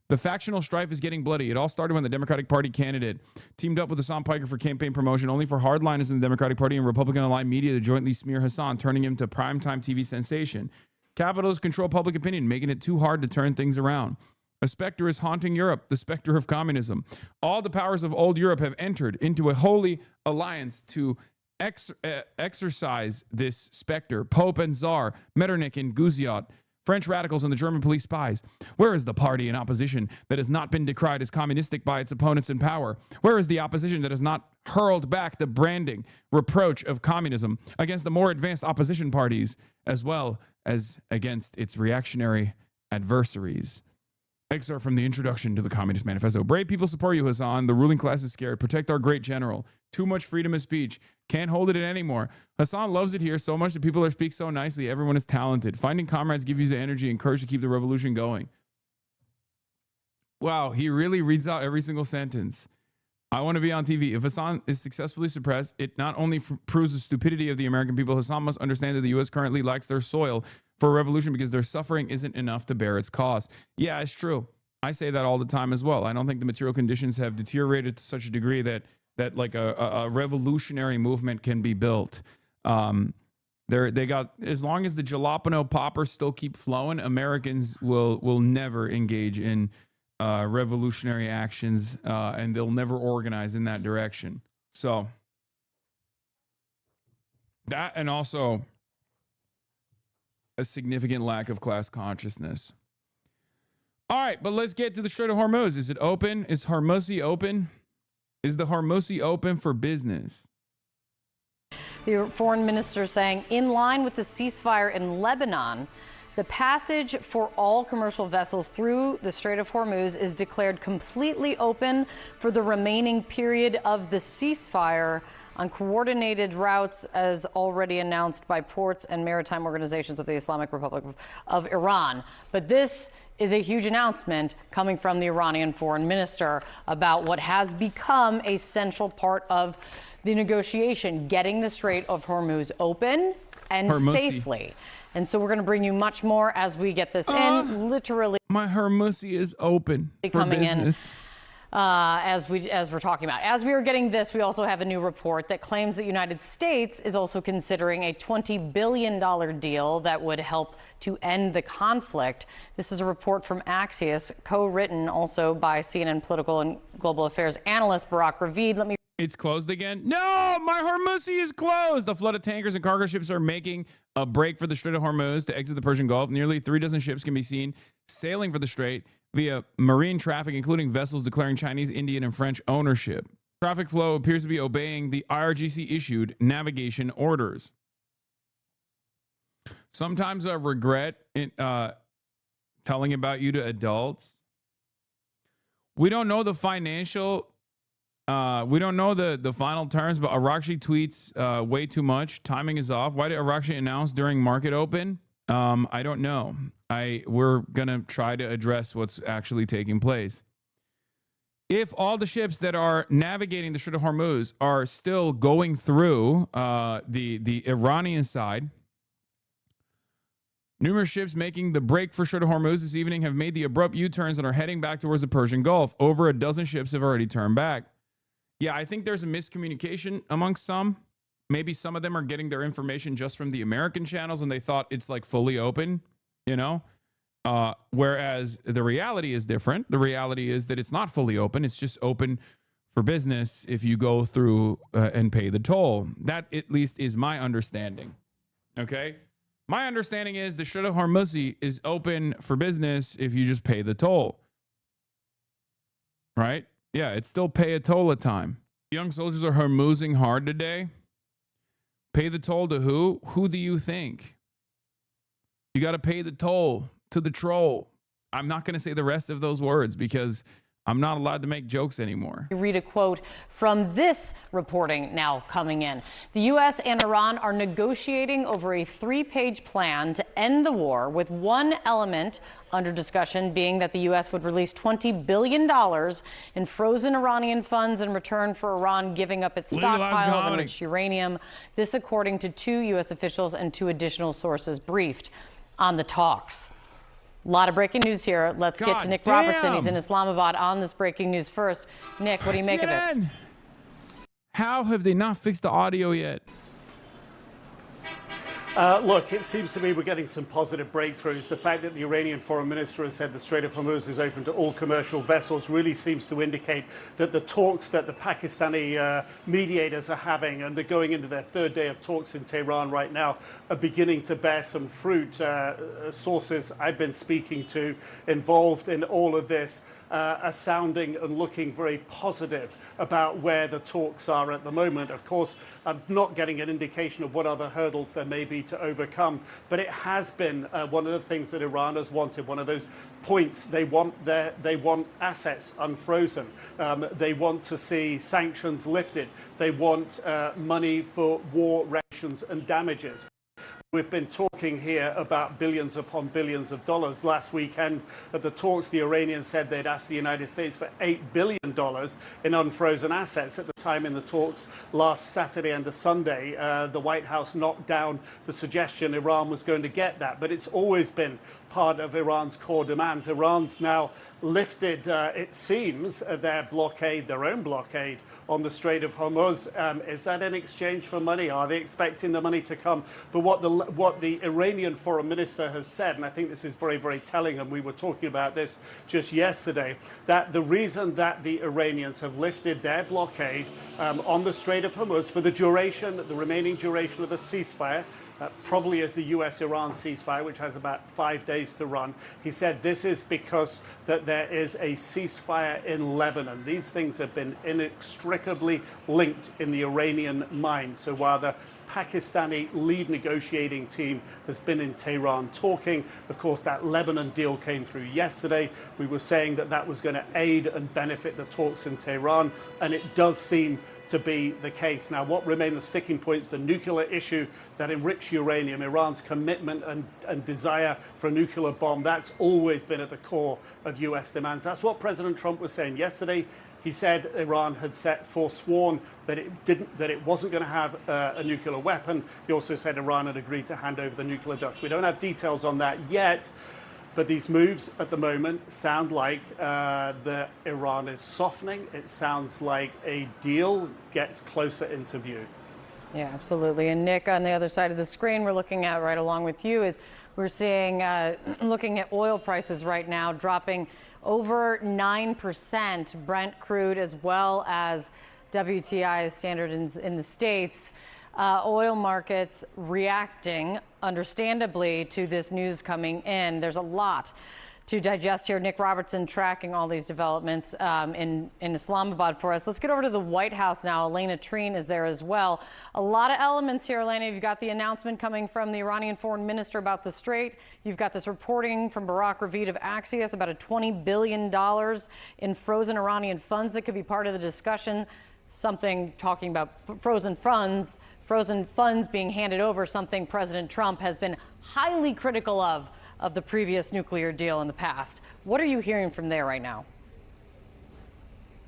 The factional strife is getting bloody. It all started when the Democratic Party candidate teamed up with Hassan Piker for campaign promotion, only for hardliners in the Democratic Party and Republican-aligned media to jointly smear Hassan, turning him to primetime TV sensation. Capitals control public opinion, making it too hard to turn things around. A specter is haunting Europe, the specter of communism. All the powers of old Europe have entered into a holy alliance to exercise this specter. Pope and Tsar, Metternich and Guziot, French radicals and the German police spies. Where is the party in opposition that has not been decried as communistic by its opponents in power? Where is the opposition that has not hurled back the branding, reproach of communism against the more advanced opposition parties, as well as against its reactionary adversaries? Excerpt from the introduction to the Communist Manifesto. Brave people support you, Hassan. The ruling class is scared. Protect our great general. Too much freedom of speech. Can't hold it in anymore. Hassan loves it here so much that people speak so nicely. Everyone is talented. Finding comrades gives you the energy and courage to keep the revolution going. Wow, he really reads out every single sentence. I want to be on TV. If Hassan is successfully suppressed, it not only proves the stupidity of the American people, Hassan must understand that the U.S. currently lacks their soil for a revolution because their suffering isn't enough to bear its cost. Yeah, it's true. I say that all the time as well. I don't think the material conditions have deteriorated to such a degree that like a revolutionary movement can be built. They got, as long as the jalapeno poppers still keep flowing, Americans will never engage in revolutionary actions, and they'll never organize in that direction. So that, and also a significant lack of class consciousness. All right, but let's get to the Strait of Hormuz. Is it open? Is Hormuz open? Is the Hormuz open for business? The foreign minister saying, in line with the ceasefire in Lebanon, the passage for all commercial vessels through the Strait of Hormuz is declared completely open for the remaining period of the ceasefire on coordinated routes as already announced by ports and maritime organizations of the Islamic Republic of Iran. But this is a huge announcement coming from the Iranian foreign minister about what has become a central part of the negotiation, getting the Strait of Hormuz open and safely. And so we're going to bring you much more as we get this in. Literally, my Hormuz is open coming for business. As we're talking about. As we are getting this, we also have a new report that claims that the United States is also considering a $20 billion deal that would help to end the conflict. This is a report from Axios, co-written also by CNN political and global affairs analyst Barack Ravid. It's closed again? No, my Hormuz is closed. The flood of tankers and cargo ships are making a break for the Strait of Hormuz to exit the Persian Gulf. Nearly 36 ships can be seen sailing for the strait via marine traffic, including vessels declaring Chinese, Indian, and French ownership. Traffic flow appears to be obeying the IRGC-issued navigation orders. Sometimes I regret telling about you to adults. We don't know the financial... we don't know the final terms, but Arakshi tweets way too much. Timing is off. Why did Arakshi announce during market open? I don't know. We're going to try to address what's actually taking place. If all the ships that are navigating the Strait of Hormuz are still going through the Iranian side, numerous ships making the break for Strait of Hormuz this evening have made the abrupt U-turns and are heading back towards the Persian Gulf. Over a dozen ships have already turned back. Yeah, I think there's a miscommunication amongst some. Maybe some of them are getting their information just from the American channels and they thought it's like fully open, you know? Whereas the reality is different. The reality is that it's not fully open. It's just open for business if you go through and pay the toll. That at least is my understanding. Okay? My understanding is the Strait of Hormuz is open for business if you just pay the toll. Right? Yeah, it's still pay a toll at time. Young soldiers are Hormuzing hard today. Pay the toll to who? Who do you think? You got to pay the toll to the troll. I'm not going to say the rest of those words because I'm not allowed to make jokes anymore. Read a quote from this reporting now coming in. The U.S. and Iran are negotiating over a 3-page plan to end the war, with one element under discussion being that the U.S. would release $20 billion in frozen Iranian funds in return for Iran giving up its stockpile of enriched uranium. This according to 2 U.S. officials and 2 additional sources briefed on the talks. A lot of breaking news here. Let's get to Nick Robertson. He's in Islamabad on this breaking news first. Nick, what do you make of it? How have they not fixed the audio yet? Look, it seems to me we're getting some positive breakthroughs. The fact that the Iranian foreign minister has said the Strait of Hormuz is open to all commercial vessels really seems to indicate that the talks that the Pakistani mediators are having, and they're going into their 3rd day of talks in Tehran right now, are beginning to bear some fruit. Sources I've been speaking to involved in all of this are sounding and looking very positive about where the talks are at the moment. Of course, I'm not getting an indication of what other hurdles there may be to overcome, but it has been one of the things that Iran has wanted, one of those points. They want assets unfrozen. They want to see sanctions lifted. They want money for war rations and damages. We've been talking here about billions upon billions of dollars. Last weekend at the talks, the Iranians said they'd asked the United States for $8 billion in unfrozen assets. At the time in the talks last Saturday and Sunday, the White House knocked down the suggestion Iran was going to get that. But it's always been part of Iran's core demands. Iran's now lifted, it seems, their blockade, their own blockade on the Strait of Hormuz. Is that in exchange for money? Are they expecting the money to come? But what the Iranian foreign minister has said, and I think this is very, very telling, and we were talking about this just yesterday, that the reason that the Iranians have lifted their blockade on the Strait of Hormuz for the remaining duration of the ceasefire, probably as the US-Iran ceasefire, which has about 5 days to run. He said this is because that there is a ceasefire in Lebanon. These things have been inextricably linked in the Iranian mind. So while the Pakistani lead negotiating team has been in Tehran talking, of course, that Lebanon deal came through yesterday. We were saying that that was going to aid and benefit the talks in Tehran, and it does seem to be the case. Now, what remain the sticking points? The nuclear issue, that enriched uranium, Iran's commitment and desire for a nuclear bomb, that's always been at the core of US demands. That's what President Trump was saying yesterday. He said Iran had forsworn that it wasn't going to have a nuclear weapon. He also said Iran had agreed to hand over the nuclear dust. We don't have details on that yet. But these moves at the moment sound like that Iran is softening. It sounds like a deal gets closer into view. Yeah, absolutely. And Nick, on the other side of the screen, we're looking at right along with you is we're seeing, looking at oil prices right now dropping over 9%, Brent crude as well as WTI standard in the States. Oil markets reacting understandably to this news coming in. There's a lot to digest here. Nick Robertson tracking all these developments in Islamabad for us. Let's get over to the White House now. Elena Treen is there as well. A lot of elements here, Elena. You've got the announcement coming from the Iranian foreign minister about the Strait. You've got this reporting from Barak Ravid of Axios about a $20 billion in frozen Iranian funds that could be part of the discussion. Something talking about frozen funds being handed over, something President Trump has been highly critical of the previous nuclear deal in the past. What are you hearing from there right now?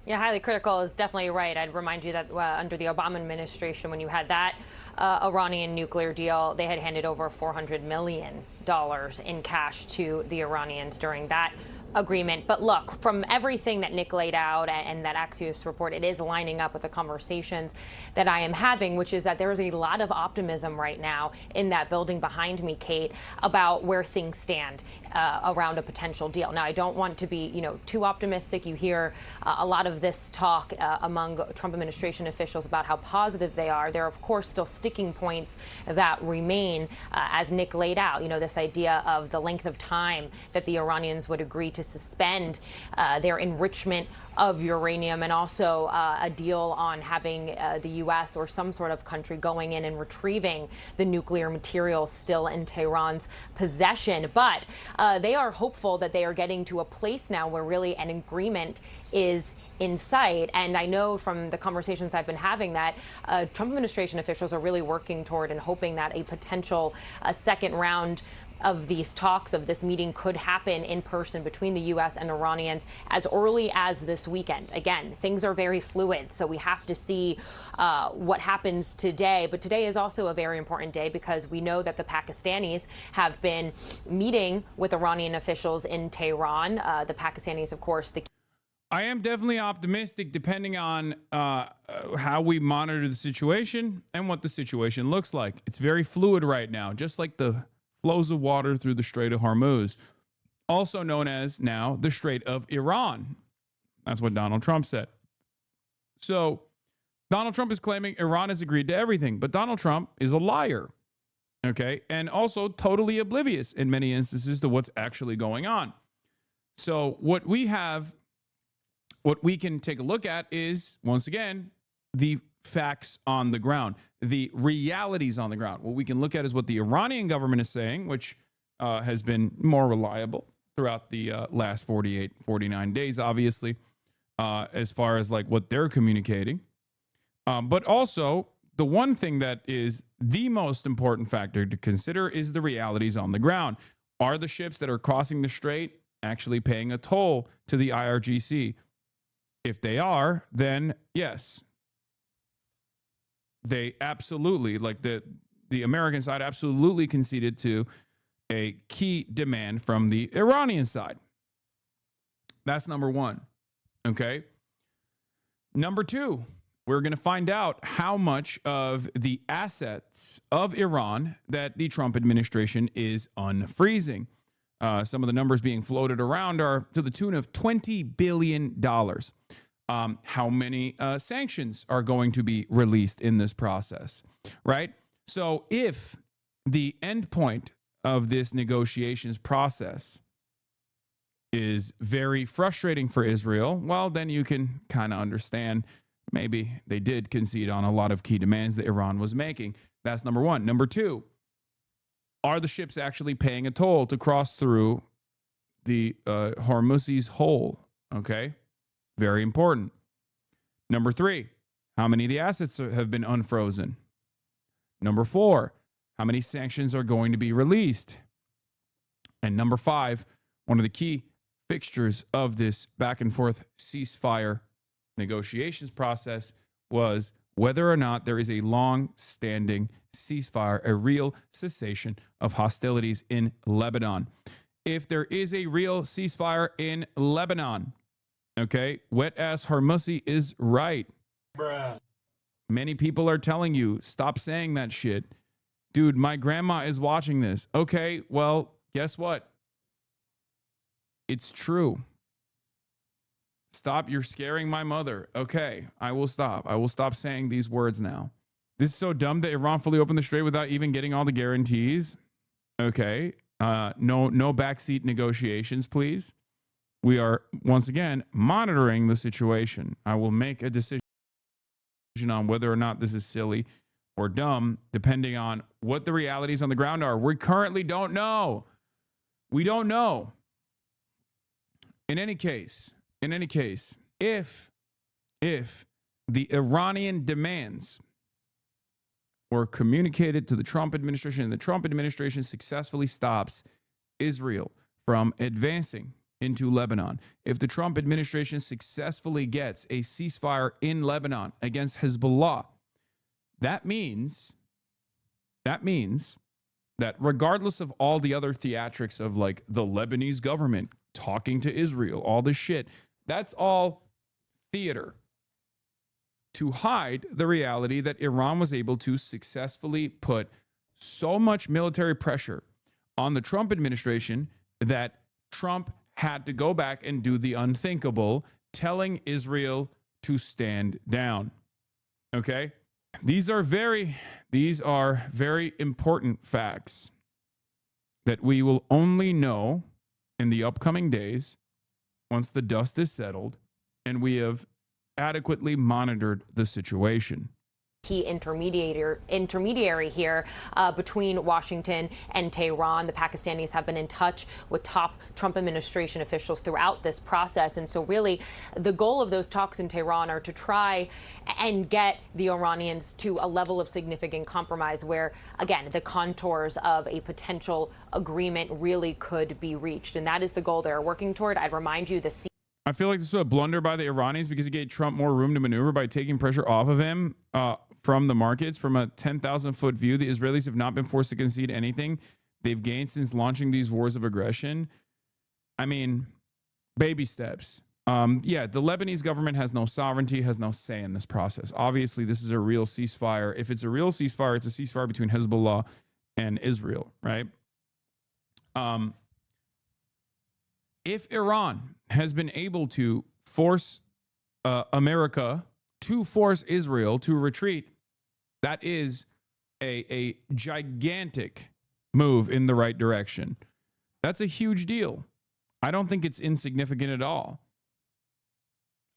Yeah, highly critical is definitely right. I'd remind you that under the Obama administration, when you had that Iranian nuclear deal, they had handed over $400 million in cash to the Iranians during that agreement. But look, from everything that Nick laid out and that Axios report, it is lining up with the conversations that I am having, which is that there is a lot of optimism right now in that building behind me, Kate, about where things stand around a potential deal. Now, I don't want to be, too optimistic. You hear a lot of this talk among Trump administration officials about how positive they are. There are, of course, still sticking points that remain, as Nick laid out. This idea of the length of time that the Iranians would agree to to suspend their enrichment of uranium, and also a deal on having the U.S. or some sort of country going in and retrieving the nuclear material still in Tehran's possession. But they are hopeful that they are getting to a place now where really an agreement is in sight. And I know from the conversations I've been having that Trump administration officials are really working toward and hoping that a potential second round of these talks, of this meeting, could happen in person between the U.S. and Iranians as early as this weekend. Again, things are very fluid, so we have to see what happens today. But today is also a very important day because we know that the Pakistanis have been meeting with Iranian officials in Tehran. The Pakistanis, of course, I am definitely optimistic depending on how we monitor the situation and what the situation looks like. It's very fluid right now, just like the flows of water through the Strait of Hormuz, also known as now the Strait of Iran. That's what Donald Trump said. So Donald Trump is claiming Iran has agreed to everything, but Donald Trump is a liar, okay, and also totally oblivious in many instances to what's actually going on. So what we can take a look at is, once again, the facts on the ground, the realities on the ground. What we can look at is what the Iranian government is saying, which has been more reliable throughout the last 48, 49 days, obviously, as far as like what they're communicating. But also, the one thing that is the most important factor to consider is the realities on the ground. Are the ships that are crossing the strait actually paying a toll to the IRGC? If they are, then yes, they absolutely, like the American side absolutely conceded to a key demand from the Iranian side. That's number one. Okay. Number two, we're going to find out how much of the assets of Iran that the Trump administration is unfreezing. Some of the numbers being floated around are to the tune of $20 billion. How many sanctions are going to be released in this process, right? So if the end point of this negotiations process is very frustrating for Israel, well, then you can kind of understand maybe they did concede on a lot of key demands that Iran was making. That's number one. Number two, are the ships actually paying a toll to cross through the Hormuz's hole? Okay, very important. Number three, how many of the assets have been unfrozen? Number four, how many sanctions are going to be released? And number five, one of the key fixtures of this back and forth ceasefire negotiations process was whether or not there is a long-standing ceasefire, a real cessation of hostilities in Lebanon. If there is a real ceasefire in Lebanon, okay, wet-ass Hormuzzi is right. Bruh. Many people are telling you, stop saying that shit. Dude, my grandma is watching this. Okay, well, guess what? It's true. Stop, you're scaring my mother. Okay, I will stop. I will stop saying these words now. This is so dumb that Iran fully opened the strait without even getting all the guarantees. Okay, no backseat negotiations, please. We are, once again, monitoring the situation. I will make a decision on whether or not this is silly or dumb, depending on what the realities on the ground are. We currently don't know. We don't know. In any case, if the Iranian demands were communicated to the Trump administration and the Trump administration successfully stops Israel from advancing into Lebanon, if the Trump administration successfully gets a ceasefire in Lebanon against Hezbollah, that means that regardless of all the other theatrics of like the Lebanese government talking to Israel, all this shit, that's all theater to hide the reality that Iran was able to successfully put so much military pressure on the Trump administration that Trump had to go back and do the unthinkable, telling Israel to stand down. Okay? These are very important facts that we will only know in the upcoming days once the dust is settled and we have adequately monitored the situation. Key intermediary here between Washington and Tehran. The Pakistanis have been in touch with top Trump administration officials throughout this process. And so really the goal of those talks in Tehran are to try and get the Iranians to a level of significant compromise where, again, the contours of a potential agreement really could be reached. And that is the goal they're working toward. I'd remind you I feel like this was a blunder by the Iranians because it gave Trump more room to maneuver by taking pressure off of him from the markets. From a 10,000-foot view, the Israelis have not been forced to concede anything they've gained since launching these wars of aggression. I mean, baby steps. Yeah, the Lebanese government has no sovereignty, has no say in this process. Obviously, this is a real ceasefire. If it's a real ceasefire, it's a ceasefire between Hezbollah and Israel, right? If Iran has been able to force America to force Israel to retreat, that is a gigantic move in the right direction. That's a huge deal. I don't think it's insignificant at all.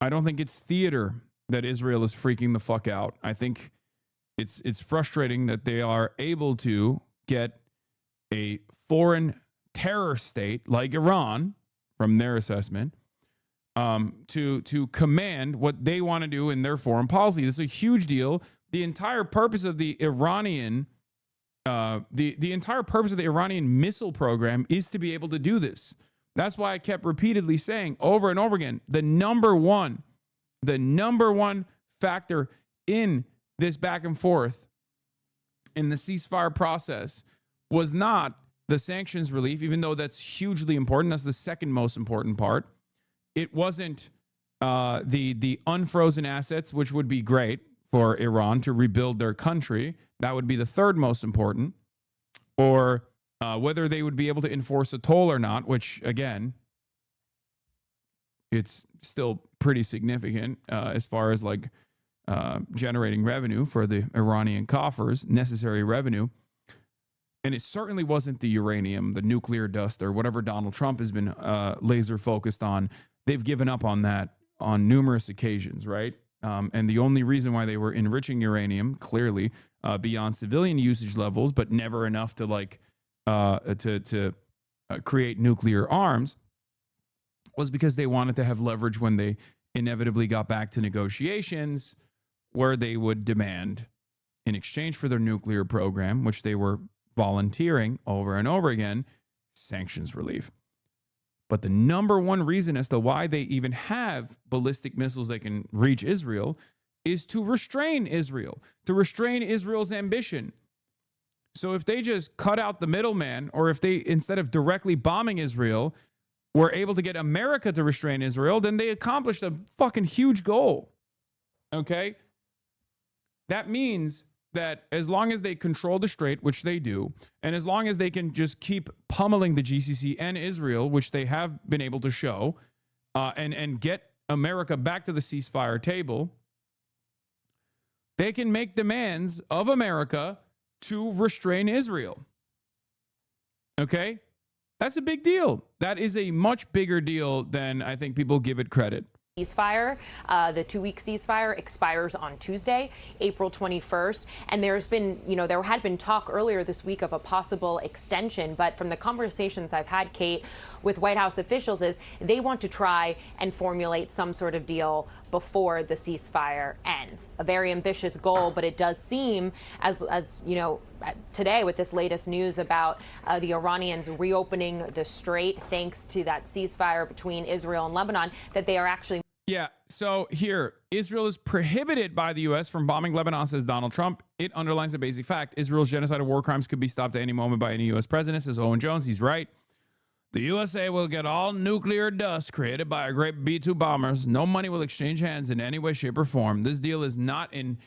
I don't think it's theater that Israel is freaking the fuck out. I think it's frustrating that they are able to get a foreign terror state like Iran, from their assessment, to command what they want to do in their foreign policy. It's a huge deal. The entire purpose of the Iranian the entire purpose of the Iranian missile program is to be able to do this. That's why I kept repeatedly saying over and over again, the number one factor in this back and forth in the ceasefire process was not the sanctions relief, even though that's hugely important. That's the second most important part. It wasn't the unfrozen assets, which would be great for Iran to rebuild their country. That would be the third most important. Or whether they would be able to enforce a toll or not, which, again, it's still pretty significant as far as like generating revenue for the Iranian coffers, necessary revenue. And it certainly wasn't the uranium, the nuclear dust, or whatever Donald Trump has been laser focused on. They've given up on that on numerous occasions, right? And the only reason why they were enriching uranium, clearly, beyond civilian usage levels, but never enough to like to create nuclear arms, was because they wanted to have leverage when they inevitably got back to negotiations, where they would demand, in exchange for their nuclear program, which they were volunteering over and over again, sanctions relief. But the number one reason as to why they even have ballistic missiles that can reach Israel is to restrain Israel, to restrain Israel's ambition. So if they just cut out the middleman, or if they, instead of directly bombing Israel, were able to get America to restrain Israel, then they accomplished a fucking huge goal. Okay? That means that as long as they control the strait, which they do, and as long as they can just keep pummeling the GCC and Israel, which they have been able to show, and get America back to the ceasefire table, they can make demands of America to restrain Israel. Okay? That's a big deal. That is a much bigger deal than I think people give it credit. Ceasefire, the 2-week ceasefire expires on Tuesday, April 21st. And there's been, there had been talk earlier this week of a possible extension. But from the conversations I've had, Kate, with White House officials, is they want to try and formulate some sort of deal before the ceasefire ends. A very ambitious goal, but it does seem, as today with this latest news about the Iranians reopening the strait thanks to that ceasefire between Israel and Lebanon, that they are actually... Yeah, so here, Israel is prohibited by the U.S. from bombing Lebanon, says Donald Trump. It underlines a basic fact. Israel's genocide and war crimes could be stopped at any moment by any U.S. president, says Owen Jones. He's right. The USA will get all nuclear dust created by our great B-2 bombers. No money will exchange hands in any way, shape, or form. This deal is not in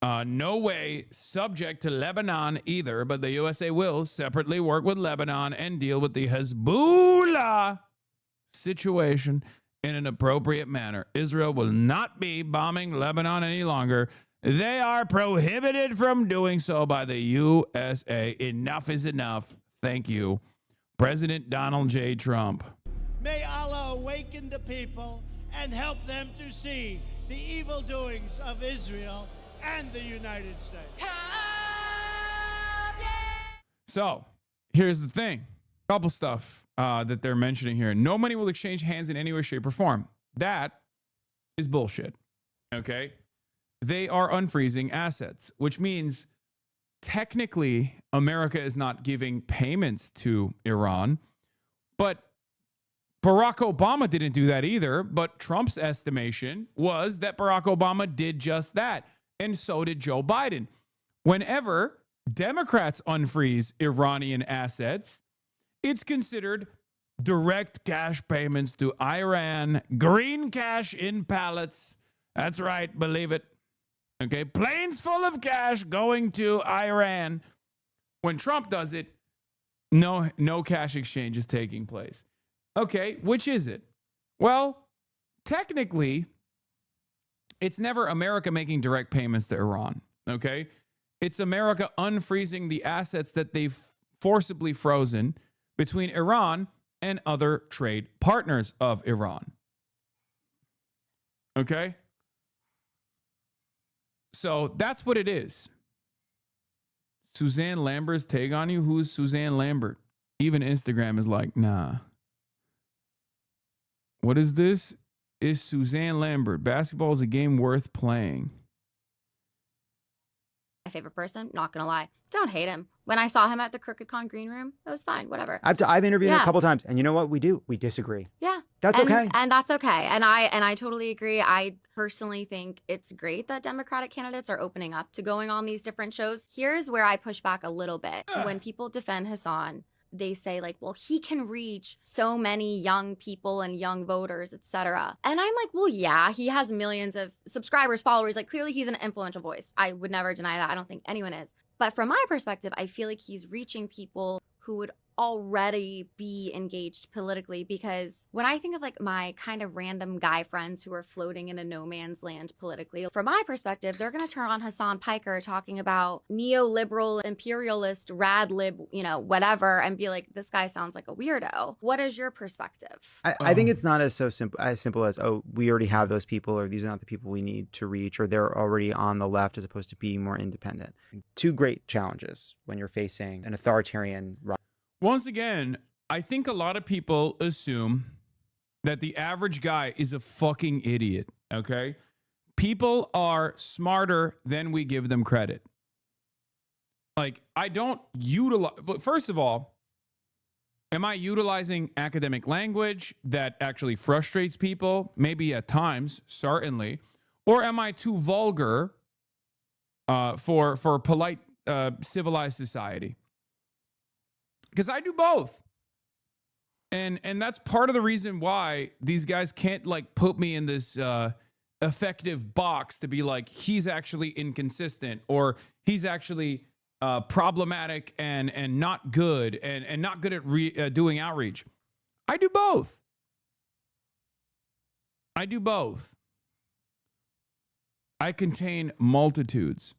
no way subject to Lebanon either, but the USA will separately work with Lebanon and deal with the Hezbollah situation in an appropriate manner. Israel will not be bombing Lebanon any longer. They are prohibited from doing so by the USA. Enough is enough. Thank you, President Donald J. Trump. May Allah awaken the people and help them to see the evil doings of Israel and the United States. So here's the thing. Couple stuff that they're mentioning here. No money will exchange hands in any way, shape, or form. That is bullshit. Okay? They are unfreezing assets, which means technically America is not giving payments to Iran. But Barack Obama didn't do that either. But Trump's estimation was that Barack Obama did just that. And so did Joe Biden. Whenever Democrats unfreeze Iranian assets, it's considered direct cash payments to Iran, green cash in pallets. That's right, believe it. Okay, planes full of cash going to Iran. When Trump does it, no cash exchange is taking place. Okay, which is it? Well, technically, it's never America making direct payments to Iran. Okay, it's America unfreezing the assets that they've forcibly frozen between Iran and other trade partners of Iran. Okay? So that's what it is. Suzanne Lambert's take on you? Who's Suzanne Lambert? Even Instagram is like, nah. What is this? Is Suzanne Lambert. Basketball is a game worth playing. My favorite person, not gonna lie. Don't hate him. When I saw him at the Crooked Con green room, it was fine, whatever. I've interviewed him a couple times, and you know what we do? We disagree. Yeah. That's okay. And that's okay. And I totally agree. I personally think it's great that Democratic candidates are opening up to going on these different shows. Here's where I push back a little bit. When people defend Hassan, they say like, well, he can reach so many young people and young voters, etc. And I'm like, well, yeah, he has millions of subscribers, followers. Like, clearly he's an influential voice. I would never deny that. I don't think anyone is. But from my perspective, I feel like he's reaching people who would already be engaged politically, because when I think of like my kind of random guy friends who are floating in a no man's land politically, from my perspective, they're going to turn on Hassan Piker talking about neoliberal, imperialist, rad lib, you know, whatever, and be like, this guy sounds like a weirdo. What is your perspective? I think it's not as simple as, oh, we already have those people, or these are not the people we need to reach, or they're already on the left, as opposed to being more independent. Two great challenges when you're facing an authoritarian. Once again, I think a lot of people assume that the average guy is a fucking idiot, okay? People are smarter than we give them credit. Like, I don't utilize, but first of all, am I utilizing academic language that actually frustrates people? Maybe at times, certainly. Or am I too vulgar for polite, civilized society? Because I do both. And that's part of the reason why these guys can't like put me in this effective box to be like, he's actually inconsistent, or he's actually problematic and not good and not good at doing outreach. I do both. I do both. I contain multitudes.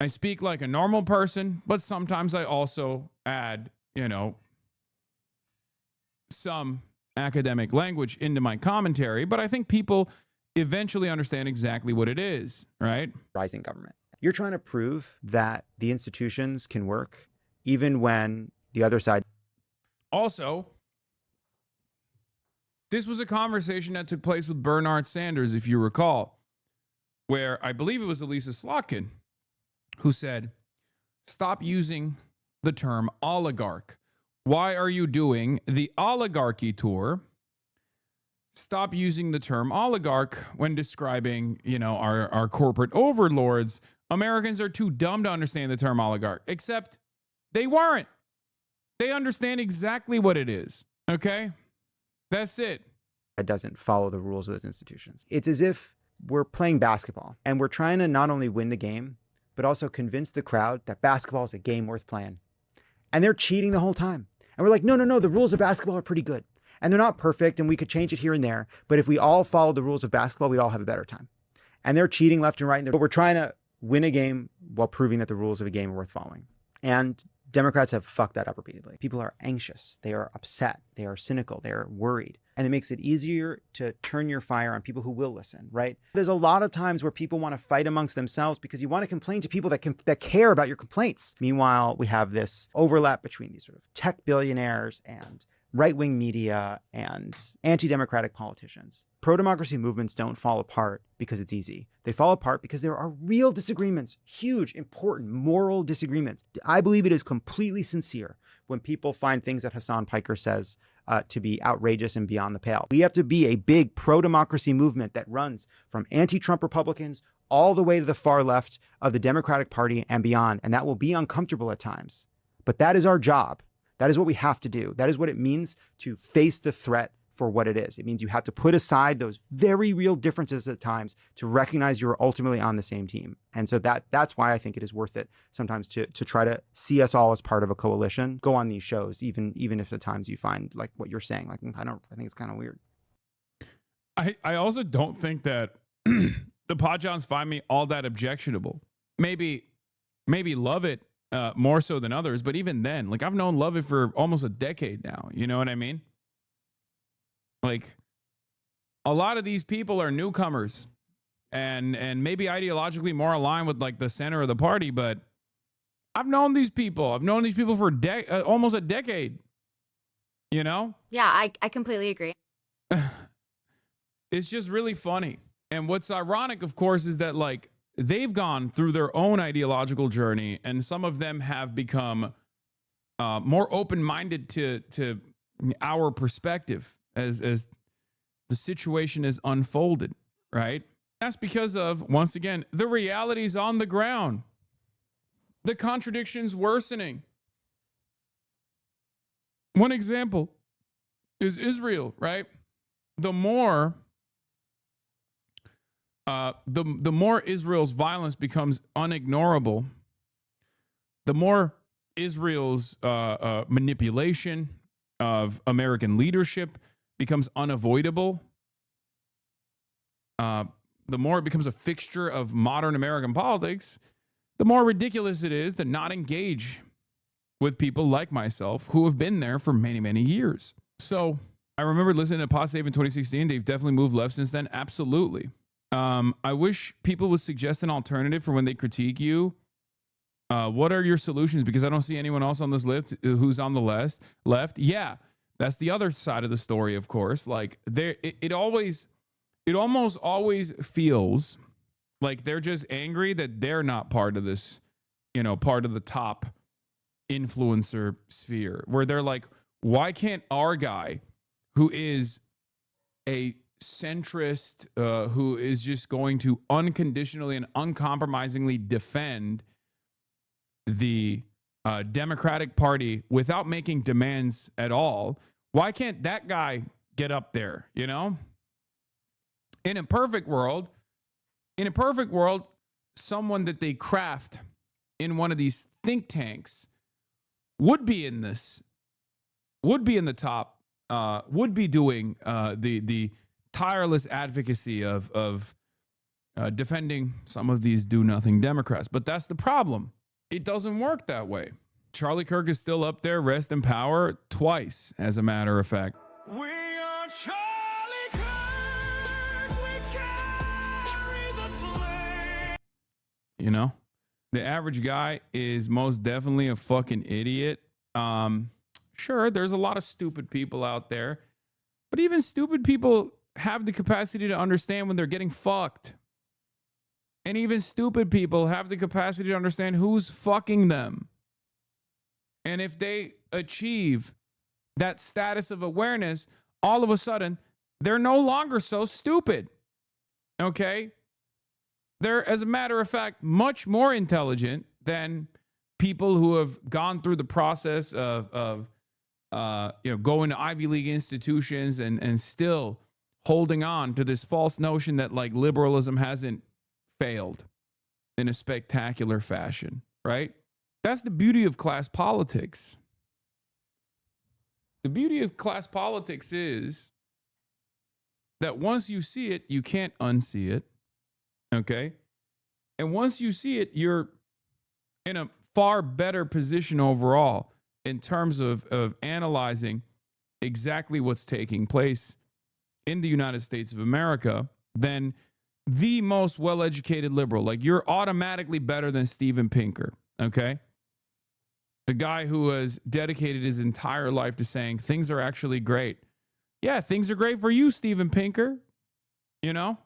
I speak like a normal person, but sometimes I also add, you know, some academic language into my commentary, but I think people eventually understand exactly what it is, right? Rising government. You're trying to prove that the institutions can work even when the other side. Also, this was a conversation that took place with Bernard Sanders, if you recall, where I believe it was Elisa Slotkin who said, stop using the term oligarch. Why are you doing the oligarchy tour? Stop using the term oligarch when describing, you know, our corporate overlords. Americans are too dumb to understand the term oligarch, except they weren't. They understand exactly what it is. Okay? That's it. It doesn't follow the rules of those institutions. It's as if we're playing basketball and we're trying to not only win the game, but also convince the crowd that basketball is a game worth playing. And they're cheating the whole time. And we're like, no, the rules of basketball are pretty good. And they're not perfect, and we could change it here and there. But if we all follow the rules of basketball, we'd all have a better time. And they're cheating left and right. But we're trying to win a game while proving that the rules of a game are worth following. And Democrats have fucked that up repeatedly. People are anxious. They are upset. They are cynical. They are worried. And it makes it easier to turn your fire on people who will listen, right? There's a lot of times where people want to fight amongst themselves because you want to complain to people that care about your complaints. Meanwhile, we have this overlap between these sort of tech billionaires and right-wing media and anti-democratic politicians. Pro-democracy movements don't fall apart because it's easy. They fall apart because there are real disagreements, huge, important, moral disagreements. I believe it is completely sincere when people find things that Hassan Piker says to be outrageous and beyond the pale. We have to be a big pro-democracy movement that runs from anti-Trump Republicans all the way to the far left of the Democratic Party and beyond, and that will be uncomfortable at times. But that is our job. That is what we have to do. That is what it means to face the threat for what it is. It means you have to put aside those very real differences at times to recognize you're ultimately on the same team. And so that's why I think it is worth it sometimes to try to see us all as part of a coalition. Go on these shows, even if at times you find like what you're saying, like I think it's kind of weird. I also don't think that the Podjons find me all that objectionable. Maybe love it more so than others, but even then, like I've known Lovett for almost a decade now. You know what I mean? Like a lot of these people are newcomers and maybe ideologically more aligned with like the center of the party, but I've known these people. I've known these people for almost a decade. You know? Yeah, I completely agree. It's just really funny. And what's ironic, of course, is that like they've gone through their own ideological journey, and some of them have become more open-minded to our perspective as the situation is unfolded, right? That's because of, once again, the realities on the ground, the contradictions worsening. One example is Israel, right? The more Israel's violence becomes unignorable, the more Israel's manipulation of American leadership becomes unavoidable, the more it becomes a fixture of modern American politics, the more ridiculous it is to not engage with people like myself who have been there for many, many years. So I remember listening to Pod Save in 2016. They've definitely moved left since then. Absolutely. I wish people would suggest an alternative for when they critique you. What are your solutions? Because I don't see anyone else on this list who's on the left. Yeah, that's the other side of the story, of course. Like it almost always feels like they're just angry that they're not part of this, part of the top influencer sphere, where they're like, why can't our guy, who is a centrist, who is just going to unconditionally and uncompromisingly defend the Democratic Party without making demands at all, why can't that guy get up there? In a perfect world, someone that they craft in one of these think tanks would be in the top, would be doing the tireless advocacy of defending some of these do-nothing Democrats. But that's the problem. It doesn't work that way. Charlie Kirk is still up there, rest in power, twice, as a matter of fact. We are Charlie Kirk, we carry the flame. The average guy is most definitely a fucking idiot. Sure, there's a lot of stupid people out there, but even stupid people have the capacity to understand when they're getting fucked. And even stupid people have the capacity to understand who's fucking them. And if they achieve that status of awareness, all of a sudden, they're no longer so stupid. Okay? They're, as a matter of fact, much more intelligent than people who have gone through the process of going to Ivy League institutions and still holding on to this false notion that like liberalism hasn't failed in a spectacular fashion, right? That's the beauty of class politics. The beauty of class politics is that once you see it, you can't unsee it, okay? And once you see it, you're in a far better position overall in terms of analyzing exactly what's taking place in the United States of America than the most well-educated liberal. Like, you're automatically better than Steven Pinker, okay? A guy who has dedicated his entire life to saying things are actually great. Yeah, things are great for you, Steven Pinker, you know?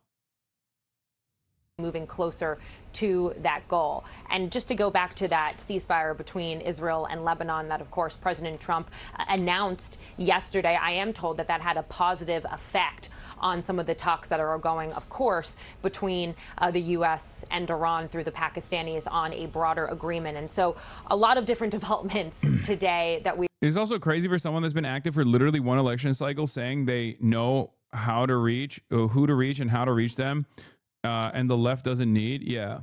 Moving closer to that goal. And just to go back to that ceasefire between Israel and Lebanon that, of course, President Trump announced yesterday, I am told that that had a positive effect on some of the talks that are going, of course, between the U.S. and Iran through the Pakistanis on a broader agreement. And so a lot of different developments today that we... It's also crazy for someone that's been active for literally one election cycle saying they know how to reach, who to reach and how to reach them. And the left doesn't need. Yeah,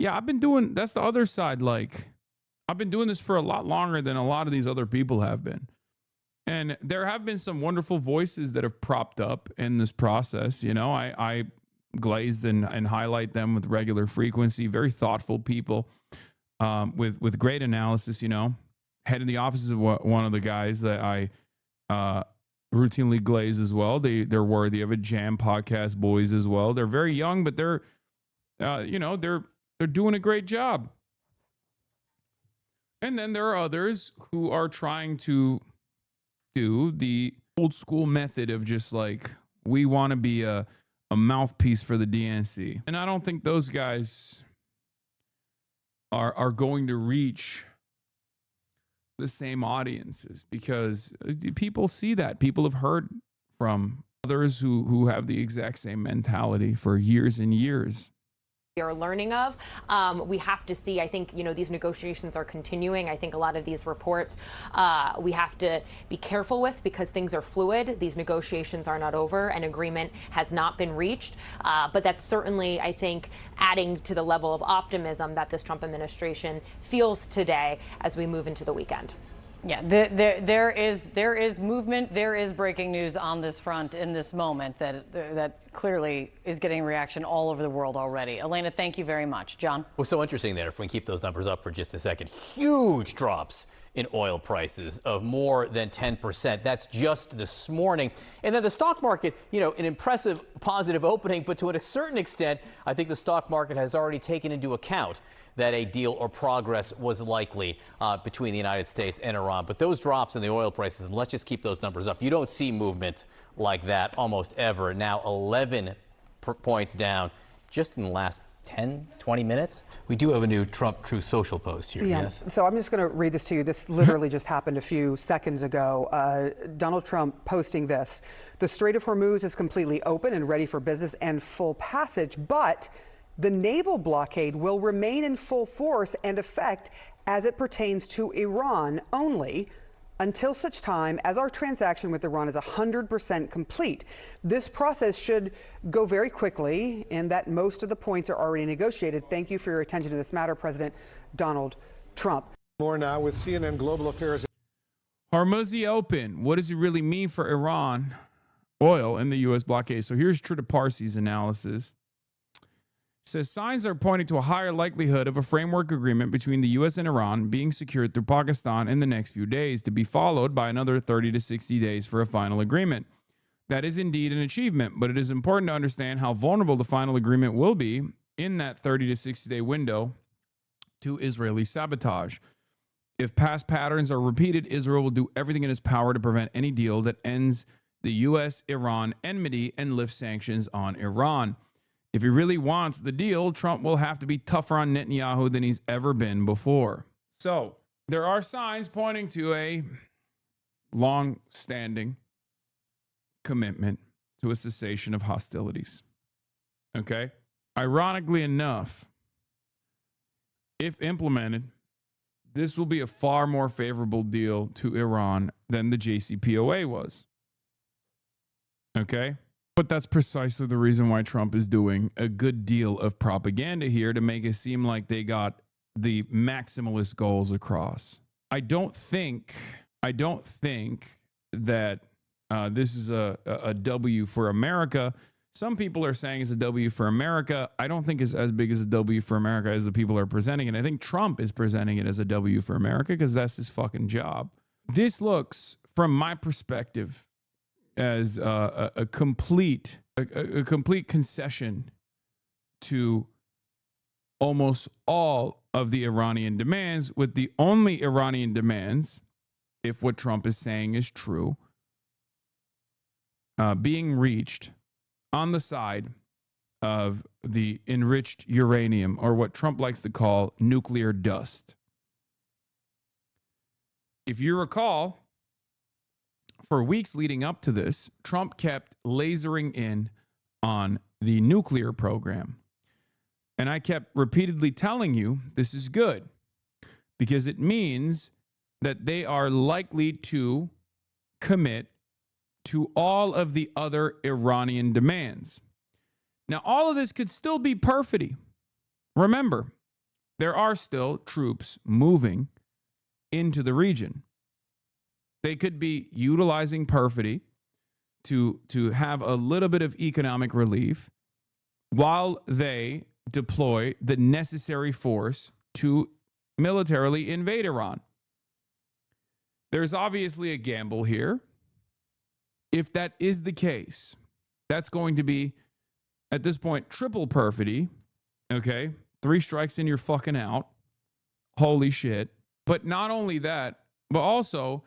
I've been doing, that's the other side. Like, I've been doing this for a lot longer than a lot of these other people have been. And there have been some wonderful voices that have propped up in this process. You know, I glazed and highlight them with regular frequency. Very thoughtful people with great analysis, you know. Head in the office is one of the guys that I routinely glaze as well. They're worthy of a Jam Podcast boys as well. They're very young, but they're they're doing a great job. And then there are others who are trying to do the old school method of just like, we want to be a mouthpiece for the DNC. And I don't think those guys are going to reach the same audiences, because people see that. People have heard from others who have the exact same mentality for years and years. Are learning of. We have to see, I think, you know, these negotiations are continuing. I think a lot of these reports we have to be careful with, because things are fluid. These negotiations are not over. An agreement has not been reached. But that's certainly, I think, adding to the level of optimism that this Trump administration feels today as we move into the weekend. Yeah, there is movement. There is breaking news on this front in this moment that clearly is getting reaction all over the world already. Elena, thank you very much. John? Well, so interesting there, if we can keep those numbers up for just a second. Huge drops in oil prices of more than 10%. That's just this morning. And then the stock market, you know, an impressive positive opening, but to a certain extent, I think the stock market has already taken into account that a deal or progress was likely between the United States and Iran. But those drops in the oil prices, let's just keep those numbers up. You don't see movements like that almost ever. Now 11 points down just in the last 10, 20 minutes. We do have a new Trump Truth Social post here, yes? So I'm just going to read this to you. This literally just happened a few seconds ago. Donald Trump posting this. The Strait of Hormuz is completely open and ready for business and full passage, but the naval blockade will remain in full force and effect as it pertains to Iran only until such time as our transaction with Iran is 100% complete. This process should go very quickly, and that most of the points are already negotiated. Thank you for your attention to this matter, President Donald Trump. More now with CNN Global Affairs. Hormuz open. What does it really mean for Iran oil in the U.S. blockade? So here's Trita Parsi's analysis. Says signs are pointing to a higher likelihood of a framework agreement between the U.S. and Iran being secured through Pakistan in the next few days, to be followed by another 30 to 60 days for a final agreement. That is indeed an achievement, but it is important to understand how vulnerable the final agreement will be in that 30 to 60 day window to Israeli sabotage. If past patterns are repeated, Israel will do everything in its power to prevent any deal that ends the U.S.-Iran enmity and lifts sanctions on Iran. If he really wants the deal, Trump will have to be tougher on Netanyahu than he's ever been before. So there are signs pointing to a long-standing commitment to a cessation of hostilities. Okay? Ironically enough, if implemented, this will be a far more favorable deal to Iran than the JCPOA was. Okay? But that's precisely the reason why Trump is doing a good deal of propaganda here, to make it seem like they got the maximalist goals across. I don't think that this is a W for America, Some people are saying it's a W for America. I don't think it's as big as a W for America as the people are presenting it. I think Trump is presenting it as a W for America because that's his fucking job. This looks, from my perspective, as a complete concession to almost all of the Iranian demands, with the only Iranian demands, if what Trump is saying is true, being reached on the side of the enriched uranium, or what Trump likes to call nuclear dust. If you recall, for weeks leading up to this, Trump kept lasering in on the nuclear program. And I kept repeatedly telling you this is good because it means that they are likely to commit to all of the other Iranian demands. Now, all of this could still be perfidy. Remember, there are still troops moving into the region. They could be utilizing perfidy to have a little bit of economic relief while they deploy the necessary force to militarily invade Iran. There's obviously a gamble here. If that is the case, that's going to be, at this point, triple perfidy. Okay? 3 strikes and you're fucking out. Holy shit. But not only that, but also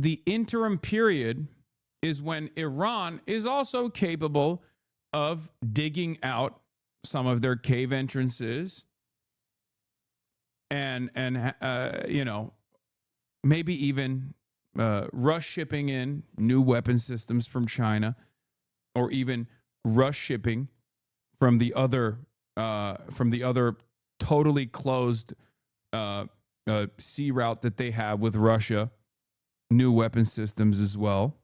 the interim period is when Iran is also capable of digging out some of their cave entrances and you know, maybe even rush shipping in new weapon systems from China, or even rush shipping from the other totally closed sea route that they have with Russia, new weapon systems as well.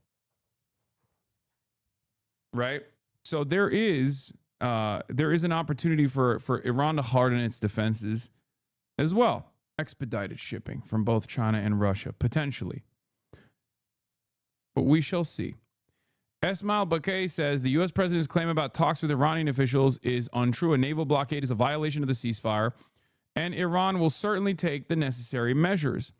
Right? So there is an opportunity for Iran to harden its defenses as well. Expedited shipping from both China and Russia, potentially. But we shall see. Esmail Bakay says the U.S. president's claim about talks with Iranian officials is untrue. A naval blockade is a violation of the ceasefire, and Iran will certainly take the necessary measures.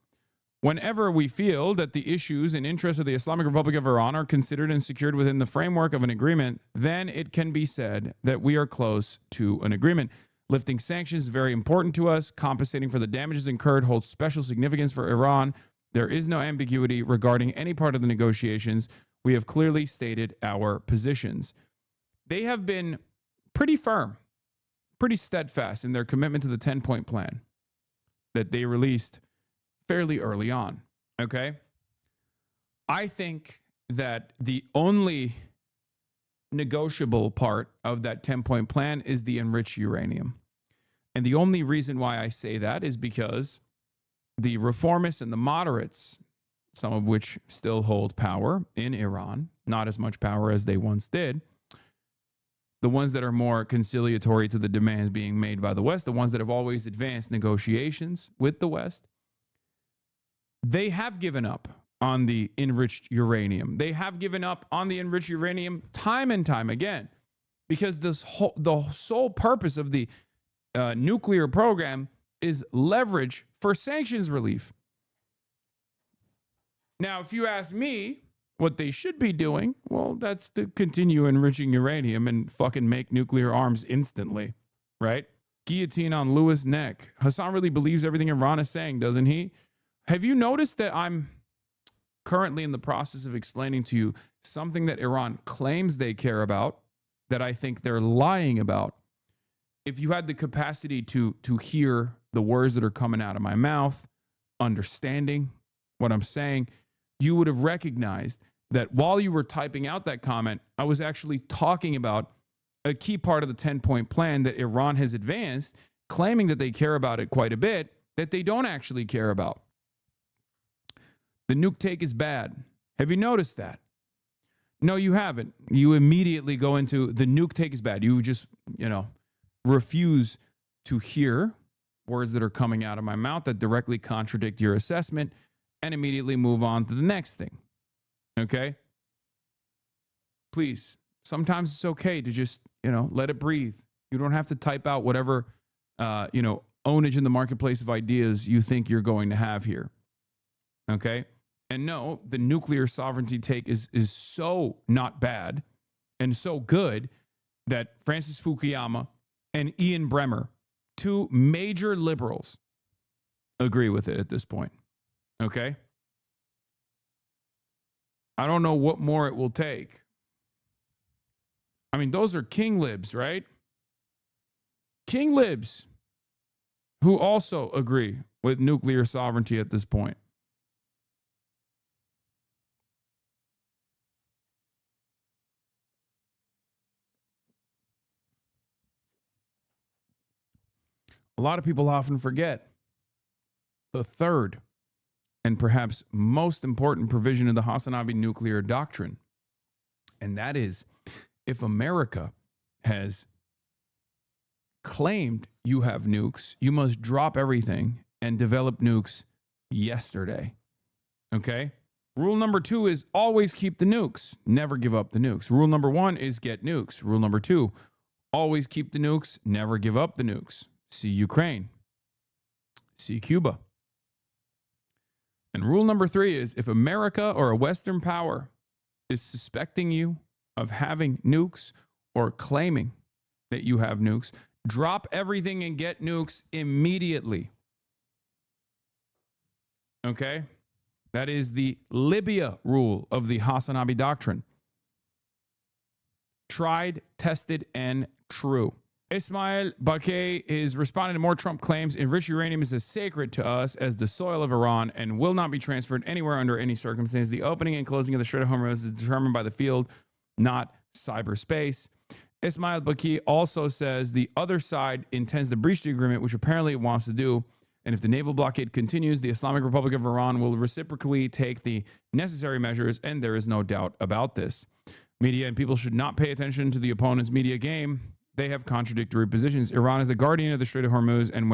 Whenever we feel that the issues and interests of the Islamic Republic of Iran are considered and secured within the framework of an agreement, then it can be said that we are close to an agreement. Lifting sanctions is very important to us. Compensating for the damages incurred holds special significance for Iran. There is no ambiguity regarding any part of the negotiations. We have clearly stated our positions. They have been pretty firm, pretty steadfast in their commitment to the 10-point plan that they released fairly early on, okay? I think that the only negotiable part of that 10-point plan is the enriched uranium. And the only reason why I say that is because the reformists and the moderates, some of which still hold power in Iran, not as much power as they once did, the ones that are more conciliatory to the demands being made by the West, the ones that have always advanced negotiations with the West, they have given up on the enriched uranium. They have given up on the enriched uranium time and time again, because the sole purpose of the nuclear program is leverage for sanctions relief. Now, if you ask me what they should be doing, well, that's to continue enriching uranium and fucking make nuclear arms instantly, right? Guillotine on Lewis' neck. Hassan really believes everything Iran is saying, doesn't he? Have you noticed that I'm currently in the process of explaining to you something that Iran claims they care about, that I think they're lying about? If you had the capacity to hear the words that are coming out of my mouth, understanding what I'm saying, you would have recognized that while you were typing out that comment, I was actually talking about a key part of the 10-point plan that Iran has advanced, claiming that they care about it quite a bit, that they don't actually care about. The nuke take is bad. Have you noticed that? No, you haven't. You immediately go into the nuke take is bad. You just, refuse to hear words that are coming out of my mouth that directly contradict your assessment and immediately move on to the next thing. Okay? Please Sometimes it's okay to just, let it breathe. You don't have to type out whatever, ownage in the marketplace of ideas you think you're going to have here. Okay? And no, the nuclear sovereignty take is so not bad and so good that Francis Fukuyama and Ian Bremmer, two major liberals, agree with it at this point. Okay? I don't know what more it will take. I mean, those are king libs, right? King libs who also agree with nuclear sovereignty at this point. A lot of people often forget the third and perhaps most important provision of the Hasanabi nuclear doctrine. And that is, if America has claimed you have nukes, you must drop everything and develop nukes yesterday. Okay? Rule number 2 is always keep the nukes. Never give up the nukes. Rule number 1 is get nukes. Rule number 2, always keep the nukes. Never give up the nukes. See Ukraine. See Cuba. And rule number 3 is if America or a Western power is suspecting you of having nukes or claiming that you have nukes, drop everything and get nukes immediately. Okay? That is the Libya rule of the Hasanabi doctrine. Tried, tested, and true. Ismail Bakay is responding to more Trump claims. Enriched uranium is as sacred to us as the soil of Iran and will not be transferred anywhere under any circumstance. The opening and closing of the Strait of Hormuz is determined by the field, not cyberspace. Ismail Bakay also says the other side intends to breach the agreement, which apparently it wants to do. And if the naval blockade continues, the Islamic Republic of Iran will reciprocally take the necessary measures, and there is no doubt about this. Media and people should not pay attention to the opponent's media game. They have contradictory positions. Iran is the guardian of the Strait of Hormuz, and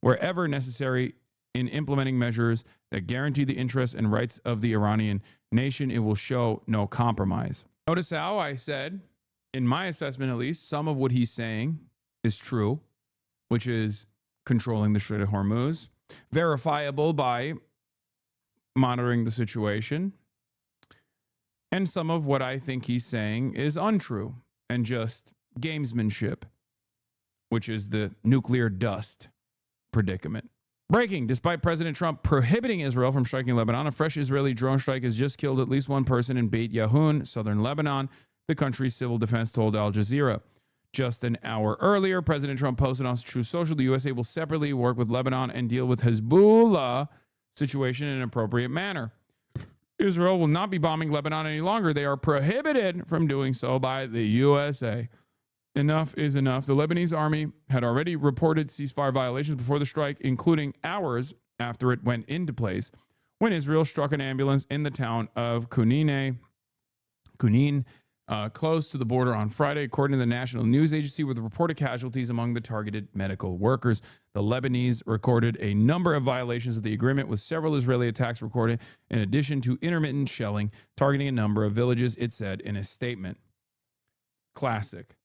wherever necessary in implementing measures that guarantee the interests and rights of the Iranian nation, it will show no compromise. Notice how I said, in my assessment at least, some of what he's saying is true, which is controlling the Strait of Hormuz, verifiable by monitoring the situation. And some of what I think he's saying is untrue and just gamesmanship, which is the nuclear dust predicament. Breaking: despite President Trump prohibiting Israel from striking Lebanon, a fresh Israeli drone strike has just killed at least one person in Beit Yahun, southern Lebanon, the country's civil defense told Al Jazeera. Just an hour earlier, President Trump posted on Truth Social, the USA will separately work with Lebanon and deal with Hezbollah situation in an appropriate manner. Israel will not be bombing Lebanon any longer. They are prohibited from doing so by the USA. Enough is enough. The Lebanese army had already reported ceasefire violations before the strike, including hours after it went into place, when Israel struck an ambulance in the town of Kunin, close to the border on Friday, according to the national news agency, with reported casualties among the targeted medical workers. The Lebanese recorded a number of violations of the agreement, with several Israeli attacks recorded, in addition to intermittent shelling targeting a number of villages, it said in a statement. Classic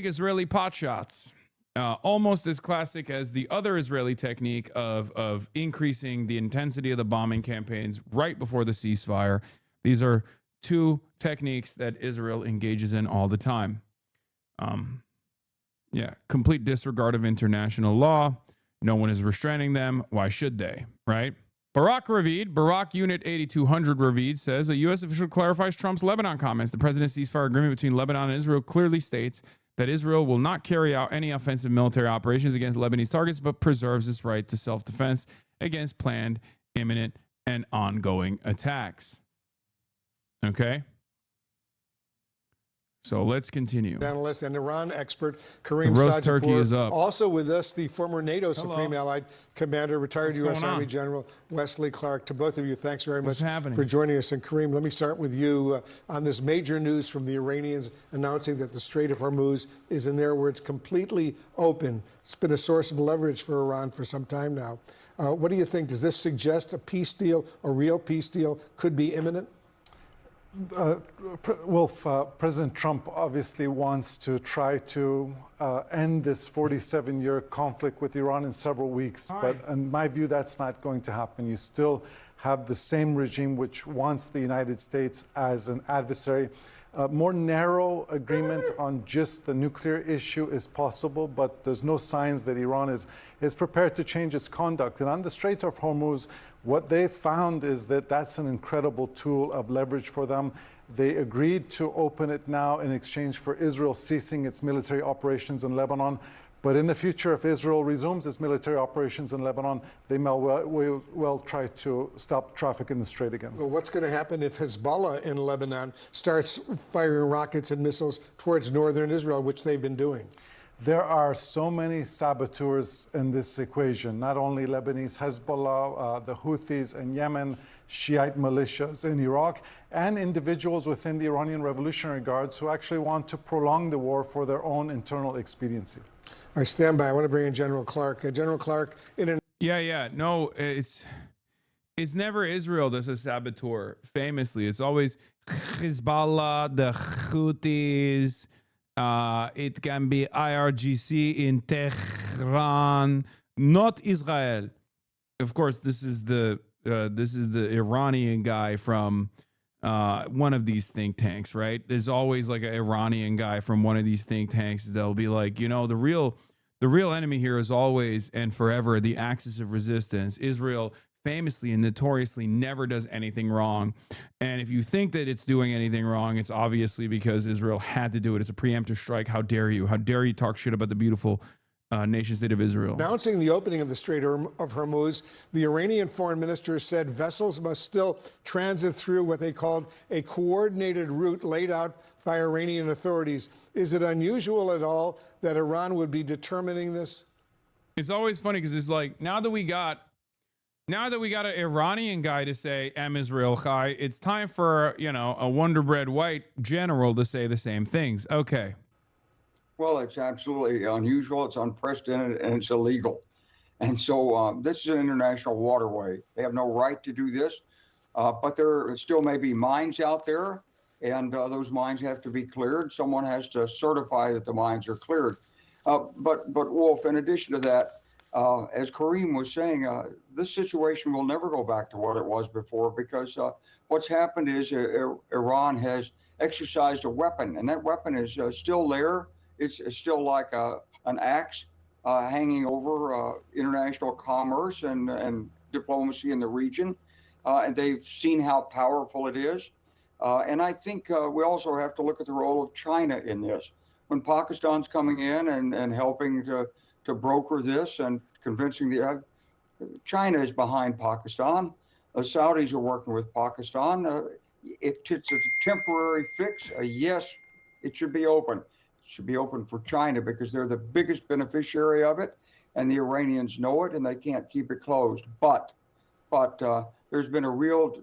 Israeli pot shots. Almost as classic as the other Israeli technique of increasing the intensity of the bombing campaigns right before the ceasefire. These are two techniques that Israel engages in all the time. Complete disregard of international law. No one is restraining them. Why should they, right? Barak Ravid, Barak Unit 8200 Ravid says, a U.S. official clarifies Trump's Lebanon comments. The president's ceasefire agreement between Lebanon and Israel clearly states that Israel will not carry out any offensive military operations against Lebanese targets, but preserves its right to self-defense against planned, imminent, and ongoing attacks. Okay? So let's continue. Analyst and Iran expert Kareem roast turkey is up. Also with us, the former NATO Supreme Allied Commander, retired U.S. Army General Wesley Clark. To both of you, thanks very much for joining us. And Kareem, let me start with you on this major news from the Iranians announcing that the Strait of Hormuz is, in their words, completely open. It's been a source of leverage for Iran for some time now. What do you think? Does this suggest a peace deal, a real peace deal, could be imminent? Wolf, President Trump obviously wants to try to end this 47-year conflict with Iran in several weeks. But in my view, that's not going to happen. You still have the same regime which wants the United States as an adversary. A more narrow agreement on just the nuclear issue is possible, but there's no signs that Iran is prepared to change its conduct. And on the Strait of Hormuz, what they found is that that's an incredible tool of leverage for them. They agreed to open it now in exchange for Israel ceasing its military operations in Lebanon. But in the future, if Israel resumes its military operations in Lebanon, they may well try to stop traffic in the strait again. Well, what's going to happen if Hezbollah in Lebanon starts firing rockets and missiles towards northern Israel, which they've been doing? There are so many saboteurs in this equation, not only Lebanese Hezbollah, the Houthis in Yemen, Shiite militias in Iraq, and individuals within the Iranian Revolutionary Guards who actually want to prolong the war for their own internal expediency. All right, stand by. I want to bring in General Clark. General Clark, No, it's never Israel that's a saboteur. Famously, it's always Hezbollah, the Houthis. It can be IRGC in Tehran, not Israel. Of course, this is the Iranian guy from one of these think tanks, right? There's always like an Iranian guy from one of these think tanks. They'll be like, the real enemy here is always and forever the axis of resistance. Israel famously and notoriously never does anything wrong. And if you think that it's doing anything wrong, it's obviously because Israel had to do it. It's a preemptive strike. How dare you? How dare you talk shit about the beautiful nation state of Israel? Announcing the opening of the Strait of Hormuz, the Iranian foreign minister said vessels must still transit through what they called a coordinated route laid out by Iranian authorities. Is it unusual at all that Iran would be determining this? It's always funny because it's like, now that we got an Iranian guy to say "Am Israel Chai," it's time for a Wonder Bread white general to say the same things. Okay. Well, it's absolutely unusual. It's unprecedented, and it's illegal. And so this is an international waterway. They have no right to do this, but there still may be mines out there, and those mines have to be cleared. Someone has to certify that the mines are cleared. But Wolf, in addition to that, as Kareem was saying, this situation will never go back to what it was before, because what's happened is Iran has exercised a weapon, and that weapon is still there. It's still like an axe hanging over international commerce and diplomacy in the region. And they've seen how powerful it is. And I think we also have to look at the role of China in this. When Pakistan's coming in and helping to broker this and convincing China is behind Pakistan. The Saudis are working with Pakistan. It's a temporary fix. Yes, it should be open. It should be open for China because they're the biggest beneficiary of it, and the Iranians know it, and they can't keep it closed. But there's been a real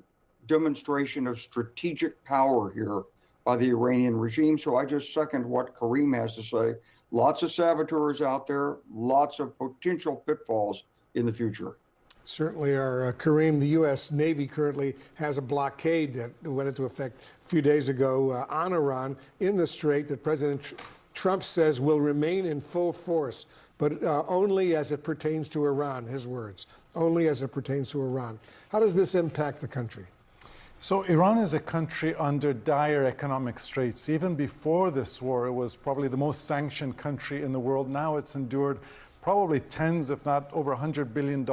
demonstration of strategic power here by the Iranian regime. So I just second what Kareem has to say. Lots of saboteurs out there, lots of potential pitfalls in the future. Certainly are. Kareem, the U.S. Navy currently has a blockade that went into effect a few days ago on Iran in the Strait that President Trump says will remain in full force, but only as it pertains to Iran, his words, only as it pertains to Iran. How does this impact the country? So Iran is a country under dire economic straits. Even before this war, it was probably the most sanctioned country in the world. Now it's endured probably tens, if not over $100 billion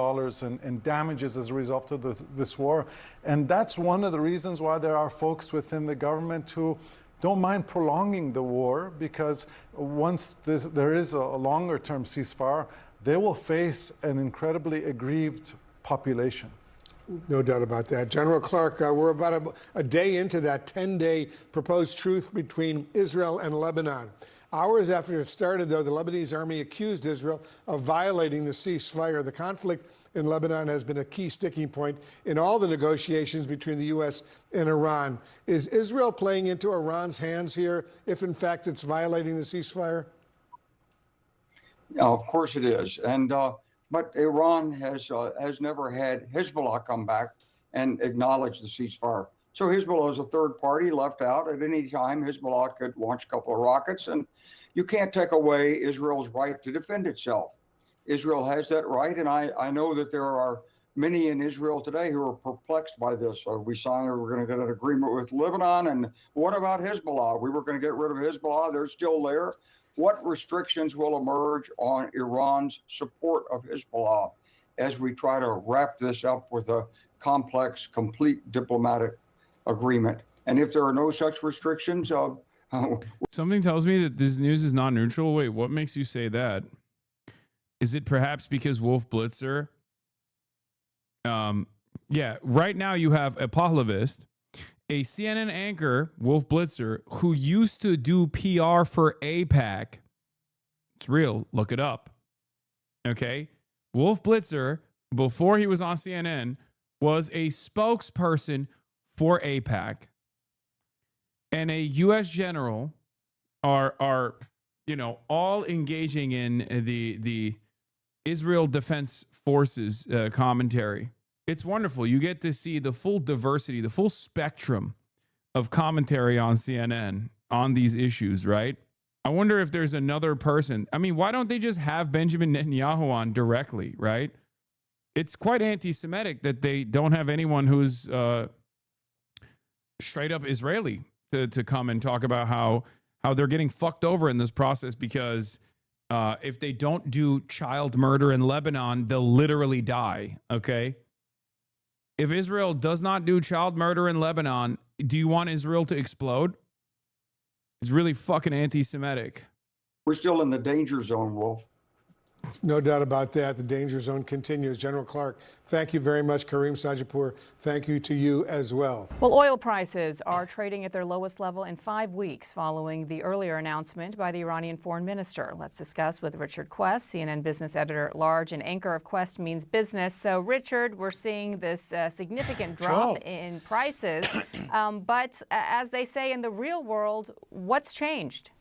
in damages as a result of this war. And that's one of the reasons why there are folks within the government who don't mind prolonging the war, because once there is a longer-term ceasefire, they will face an incredibly aggrieved population. No doubt about that. General Clark, we're about a day into that 10-day proposed truce between Israel and Lebanon. Hours after it started, though, the Lebanese army accused Israel of violating the ceasefire. The conflict in Lebanon has been a key sticking point in all the negotiations between the U.S. and Iran. Is Israel playing into Iran's hands here if, in fact, it's violating the ceasefire? Of course it is. And but Iran has never had Hezbollah come back and acknowledge the ceasefire. So Hezbollah is a third party left out. At any time, Hezbollah could launch a couple of rockets, and you can't take away Israel's right to defend itself. Israel has that right, and I know that there are many in Israel today who are perplexed by this. We're going to get an agreement with Lebanon, and what about Hezbollah? We were going to get rid of Hezbollah. They're still there. What restrictions will emerge on Iran's support of Hezbollah as we try to wrap this up with a complex, complete diplomatic agreement? And if there are no such restrictions, something tells me that this news is not neutral. Wait, what makes you say that? Is it perhaps because Wolf Blitzer? Yeah, right now you have a Pahlavist, a CNN anchor, Wolf Blitzer, who used to do PR for AIPAC. It's real. Look it up. Okay. Wolf Blitzer, before he was on CNN, was a spokesperson for AIPAC. And a U.S. general are all engaging in the Israel Defense Forces commentary. It's wonderful. You get to see the full diversity, the full spectrum of commentary on CNN on these issues, right? I wonder if there's another person. I mean, why don't they just have Benjamin Netanyahu on directly, right? It's quite anti-Semitic that they don't have anyone who's straight up Israeli to come and talk about how they're getting fucked over in this process because if they don't do child murder in Lebanon, they'll literally die, okay? If Israel does not do child murder in Lebanon, do you want Israel to explode? It's really fucking anti-Semitic. We're still in the danger zone, Wolf. No doubt about that. The danger zone continues. General Clark, thank you very much. Kareem Sajapur, thank you to you as well. Well, oil prices are trading at their lowest level in 5 weeks following the earlier announcement by the Iranian foreign minister. Let's discuss with Richard Quest, CNN business editor at large and anchor of Quest Means Business. So, Richard, we're seeing this significant drop in prices. But as they say in the real world, what's changed?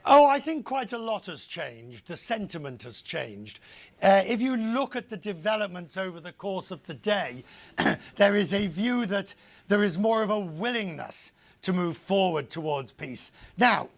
Oh, I think quite a lot has changed. The sentiment has changed. If you look at the developments over the course of the day, there is a view that there is more of a willingness to move forward towards peace. Now,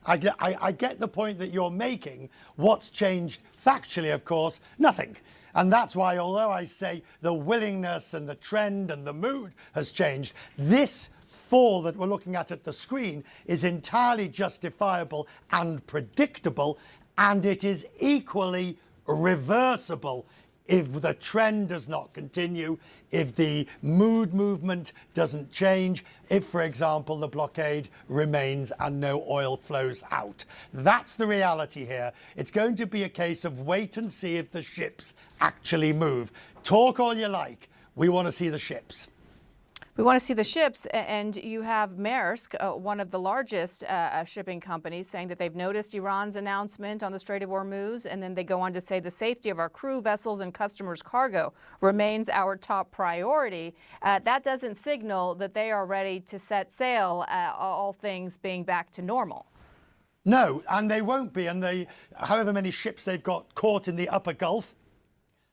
I get the point that you're making. What's changed factually, of course? Nothing. And that's why, although I say the willingness and the trend and the mood has changed, this fall that we're looking at the screen is entirely justifiable and predictable, and it is equally reversible if the trend does not continue, if the mood movement doesn't change, if, for example, the blockade remains and no oil flows out. That's the reality here. It's going to be a case of wait and see if the ships actually move. Talk all you like. We want to see the ships. We want to see the ships, and you have Maersk, one of the largest shipping companies, saying that they've noticed Iran's announcement on the Strait of Hormuz, and then they go on to say the safety of our crew, vessels, and customers' cargo remains our top priority. That doesn't signal that they are ready to set sail, all things being back to normal. No, and they won't be, and however many ships they've got caught in the upper Gulf,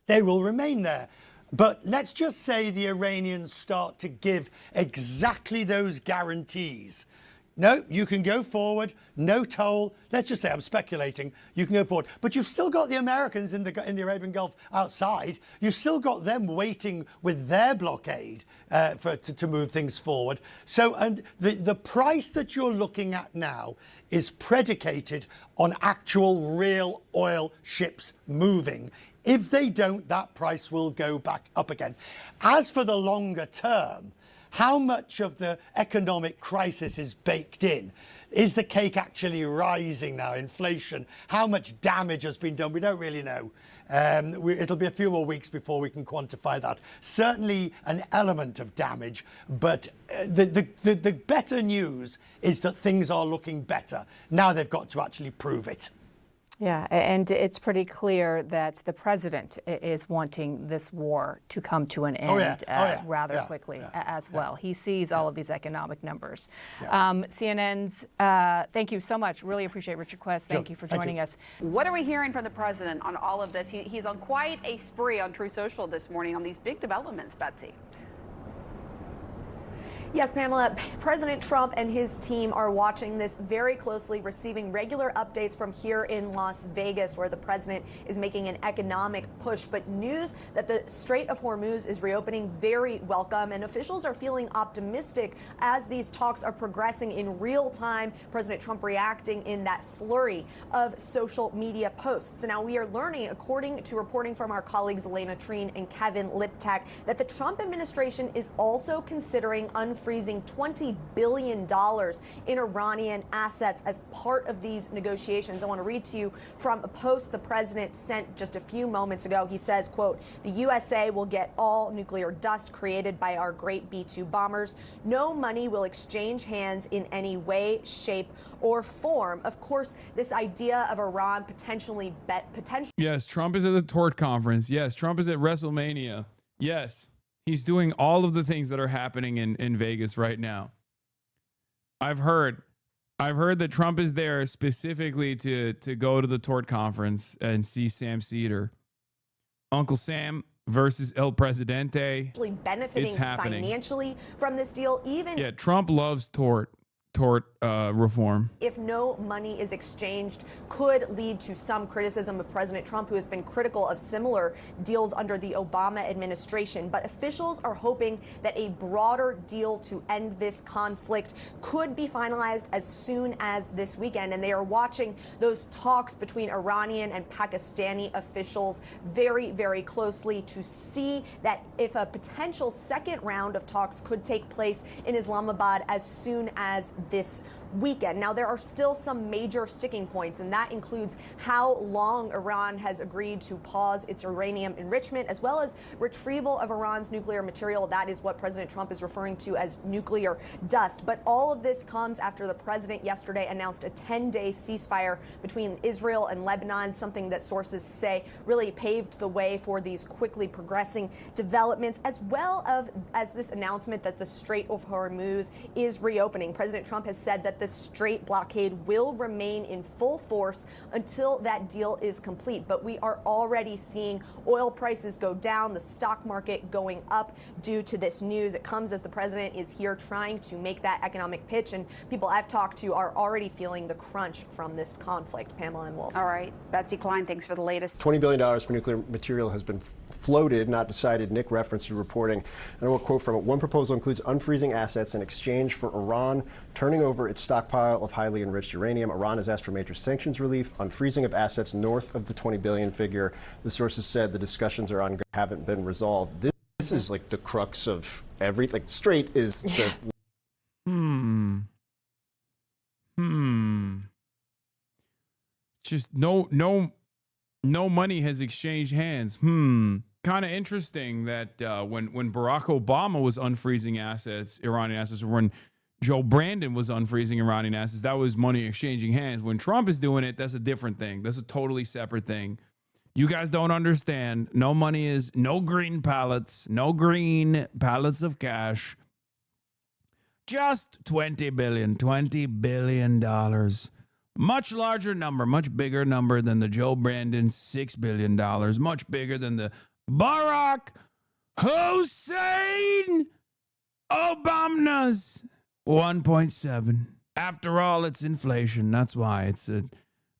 they will remain there. But let's just say the Iranians start to give exactly those guarantees. No, you can go forward, no toll. Let's just say, I'm speculating, you can go forward. But you've still got the Americans in the Arabian Gulf outside. You've still got them waiting with their blockade to move things forward. So, and the price that you're looking at now is predicated on actual real oil ships moving. If they don't, that price will go back up again. As for the longer term, how much of the economic crisis is baked in? Is the cake actually rising now? Inflation, how much damage has been done? We don't really know. It'll be a few more weeks before we can quantify that. Certainly an element of damage, but the better news is that things are looking better. Now they've got to actually prove it. Yeah, and it's pretty clear that the president is wanting this war to come to an end rather quickly as well. He sees all of these economic numbers. CNN's, thank you so much. Really appreciate Richard Quest. Thank you for joining us. What are we hearing from the president on all of this? He's on quite a spree on True Social this morning on these big developments, Betsy. Yes, Pamela, President Trump and his team are watching this very closely, receiving regular updates from here in Las Vegas, where the president is making an economic push. But news that the Strait of Hormuz is reopening, very welcome, and officials are feeling optimistic as these talks are progressing in real time. President Trump reacting in that flurry of social media posts. Now, we are learning, according to reporting from our colleagues Elena Treen and Kevin Liptak, that the Trump administration is also considering unfreezing $20 billion in Iranian assets as part of these negotiations. I want to read to you from a post the president sent just a few moments ago. He says, quote, "The USA will get all nuclear dust created by our great B-2 bombers. No money will exchange hands in any way, shape, or form." Of course, this idea of Iran potentially Yes, Trump is at the Tort Conference. Yes, Trump is at WrestleMania. Yes, he's doing all of the things that are happening in Vegas right now. I've heard that Trump is there specifically to go to the Tort Conference and see Sam Cedar. Uncle Sam versus El Presidente. Benefiting financially from this deal, even Yeah, Trump loves tort reform. if no money is exchanged, could lead to some criticism of President Trump, who has been critical of similar deals under the Obama administration. But officials are hoping that a broader deal to end this conflict could be finalized as soon as this weekend. And they are watching those talks between Iranian and Pakistani officials very, very closely to see that if a potential second round of talks could take place in Islamabad as soon as this weekend. Now, there are still some major sticking points, and that includes how long Iran has agreed to pause its uranium enrichment, as well as retrieval of Iran's nuclear material. That is what President Trump is referring to as nuclear dust. But all of this comes after the president yesterday announced a 10-day ceasefire between Israel and Lebanon, something that sources say really paved the way for these quickly progressing developments, as well as this announcement that the Strait of Hormuz is reopening. President Trump has said that the Strait blockade will remain in full force until that deal is complete. But we are already seeing oil prices go down, the stock market going up due to this news. It comes as the president is here trying to make that economic pitch, and people I've talked to are already feeling the crunch from this conflict. Pamela and Wolf. All right. Betsy Klein, thanks for the latest. $20 billion for nuclear material has been floated, not decided. Nick referenced your reporting. And I will quote from it. One proposal includes unfreezing assets in exchange for Iran turning over its stockpile of highly enriched uranium. Iran has asked for major sanctions relief on freezing of assets north of the 20 billion figure. The sources said the discussions are ongoing, haven't been resolved. This is like the crux of everything. Like, Strait is the... Just no money has exchanged hands. Kind of interesting that when Barack Obama was unfreezing assets, Iranian assets, or when Joe Brandon was unfreezing Iranian assets, that was money exchanging hands. When Trump is doing it, that's a different thing. That's a totally separate thing. You guys don't understand. No money is, no green pallets of cash. Just $20 billion. Much larger number, much bigger number than the Joe Brandon $6 billion. Much bigger than the Barack Hussein Obama's 1.7. After all, it's inflation. That's why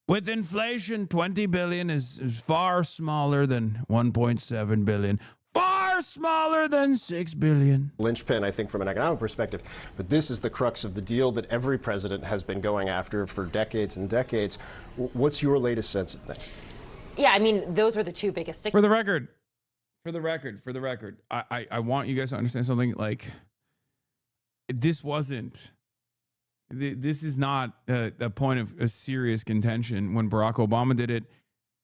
with inflation, 20 billion is far smaller than 1.7 billion. Far smaller than 6 billion. Linchpin, I think, from an economic perspective. But this is the crux of the deal that every president has been going after for decades and decades. What's your latest sense of things? Yeah, I mean, those were the two biggest For the record, I want you guys to understand something. Like, this is not a point of a serious contention. When Barack Obama did it,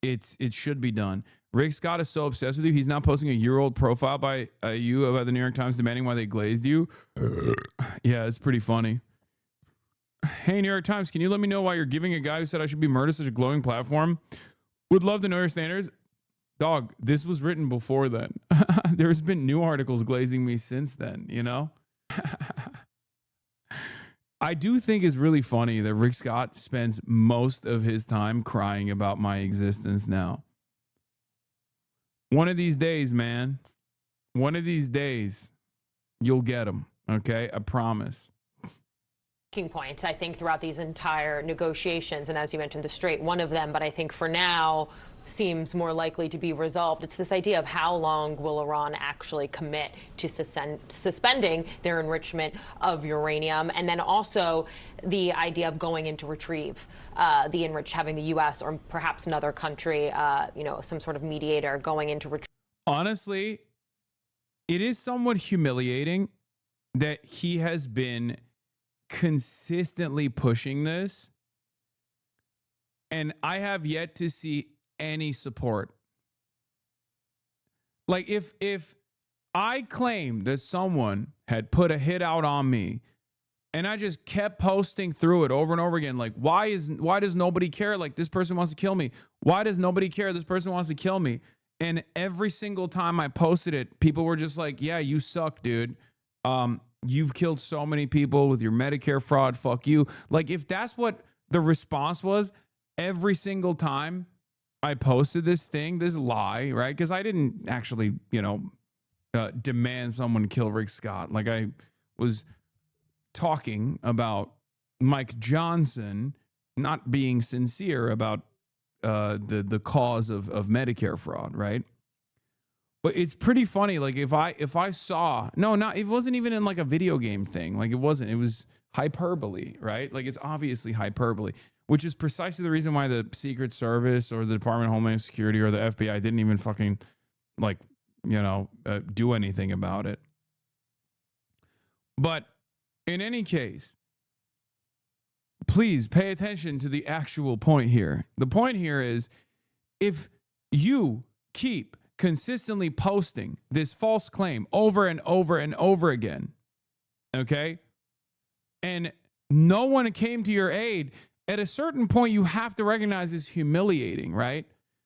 it should be done. Rick Scott is so obsessed with you, he's now posting a year-old profile by you about the New York Times demanding why they glazed you. Yeah, it's pretty funny. Hey, New York Times, can you let me know why you're giving a guy who said I should be murdered such a glowing platform? Would love to know your standards. Dog, this was written before then. There's been new articles glazing me since then, you know? I do think it's really funny that Rick Scott spends most of his time crying about my existence now. One of these days, man, one of these days, you'll get him. Okay, I promise. Points, I think, throughout these entire negotiations, and as you mentioned, the Strait, one of them, but I think for now seems more likely to be resolved. It's this idea of how long will Iran actually commit to suspending their enrichment of uranium, and then also the idea of going in to retrieve the enriched, having the U.S. or perhaps another country, some sort of mediator going in to retrieve. Honestly, it is somewhat humiliating that he has been consistently pushing this, and I have yet to see any support. Like, if I claimed that someone had put a hit out on me and I just kept posting through it over and over again, like, why does nobody care? Like, this person wants to kill me. Why does nobody care? This person wants to kill me. And every single time I posted it, people were just like, yeah, you suck, dude. You've killed so many people with your Medicare fraud. Fuck you. Like, if that's what the response was every single time I posted this lie, right? Because I didn't actually, demand someone kill Rick Scott. Like, I was talking about Mike Johnson not being sincere about the cause of Medicare fraud, right? But it's pretty funny. Like, if I saw, it wasn't even in like a video game thing. Like, it was hyperbole, right? Like, it's obviously hyperbole, which is precisely the reason why the Secret Service or the Department of Homeland Security or the FBI didn't even fucking do anything about it. But in any case, please pay attention to the actual point here. The point here is, if you keep consistently posting this false claim over and over and over again, okay, and no one came to your aid, at a certain point you have to recognize it's humiliating, right?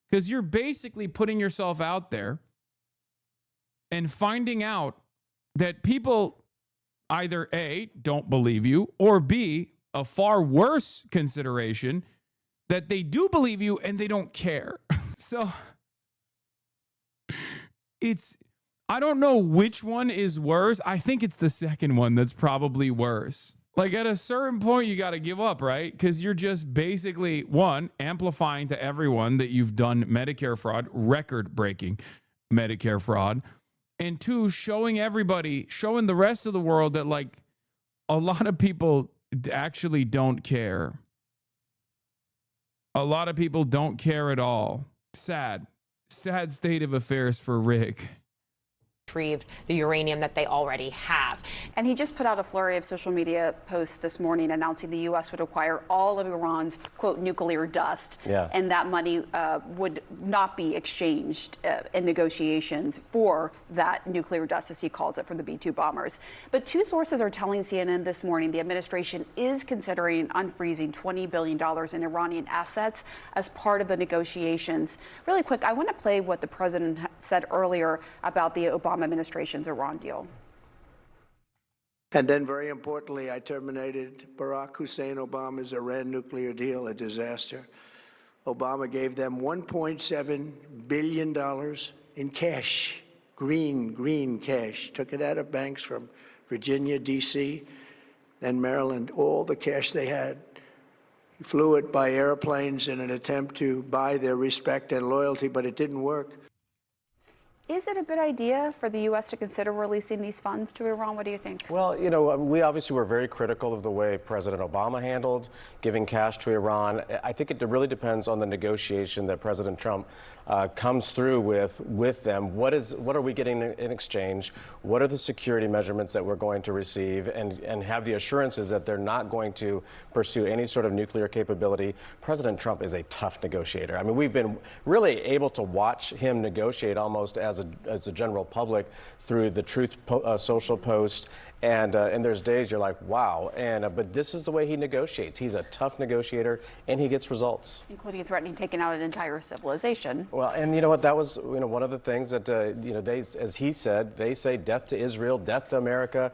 Because you're basically putting yourself out there and finding out that people either A, don't believe you, or B, a far worse consideration, that they do believe you and they don't care. So I don't know which one is worse. I think it's the second one that's probably worse. Like, at a certain point, you got to give up, right? Because you're just basically, one, amplifying to everyone that you've done Medicare fraud, record-breaking Medicare fraud, and two, showing the rest of the world that, like, a lot of people actually don't care. A lot of people don't care at all. Sad state of affairs for Rick. Retrieved the uranium that they already have. And he just put out a flurry of social media posts this morning announcing the U.S. would acquire all of Iran's, quote, nuclear dust. Yeah. And that money would not be exchanged in negotiations for that nuclear dust, as he calls it, from the B-2 bombers. But two sources are telling CNN this morning the administration is considering unfreezing $20 billion in Iranian assets as part of the negotiations. Really quick, I want to play what the president said earlier about the Obama administration's Iran deal. And then, very importantly, I terminated Barack Hussein Obama's Iran nuclear deal, a disaster. Obama gave them $1.7 billion in cash, green cash, took it out of banks from Virginia, D.C., and Maryland, all the cash they had. He flew it by airplanes in an attempt to buy their respect and loyalty, but it didn't work. Is it a good idea for the U.S. to consider releasing these funds to Iran? What do you think? Well, we obviously were very critical of the way President Obama handled giving cash to Iran. I think it really depends on the negotiation that President Trump comes through with them. What are we getting in exchange? What are the security measurements that we're going to receive, and have the assurances that they're not going to pursue any sort of nuclear capability? President Trump is a tough negotiator. I mean, we've been really able to watch him negotiate almost as a general public through the Truth Social post. And there's days you're like, wow. But this is the way he negotiates. He's a tough negotiator, and he gets results. Including threatening taking out an entire civilization. Well, and you know what? That was one of the things that, they, as he said, they say death to Israel, death to America.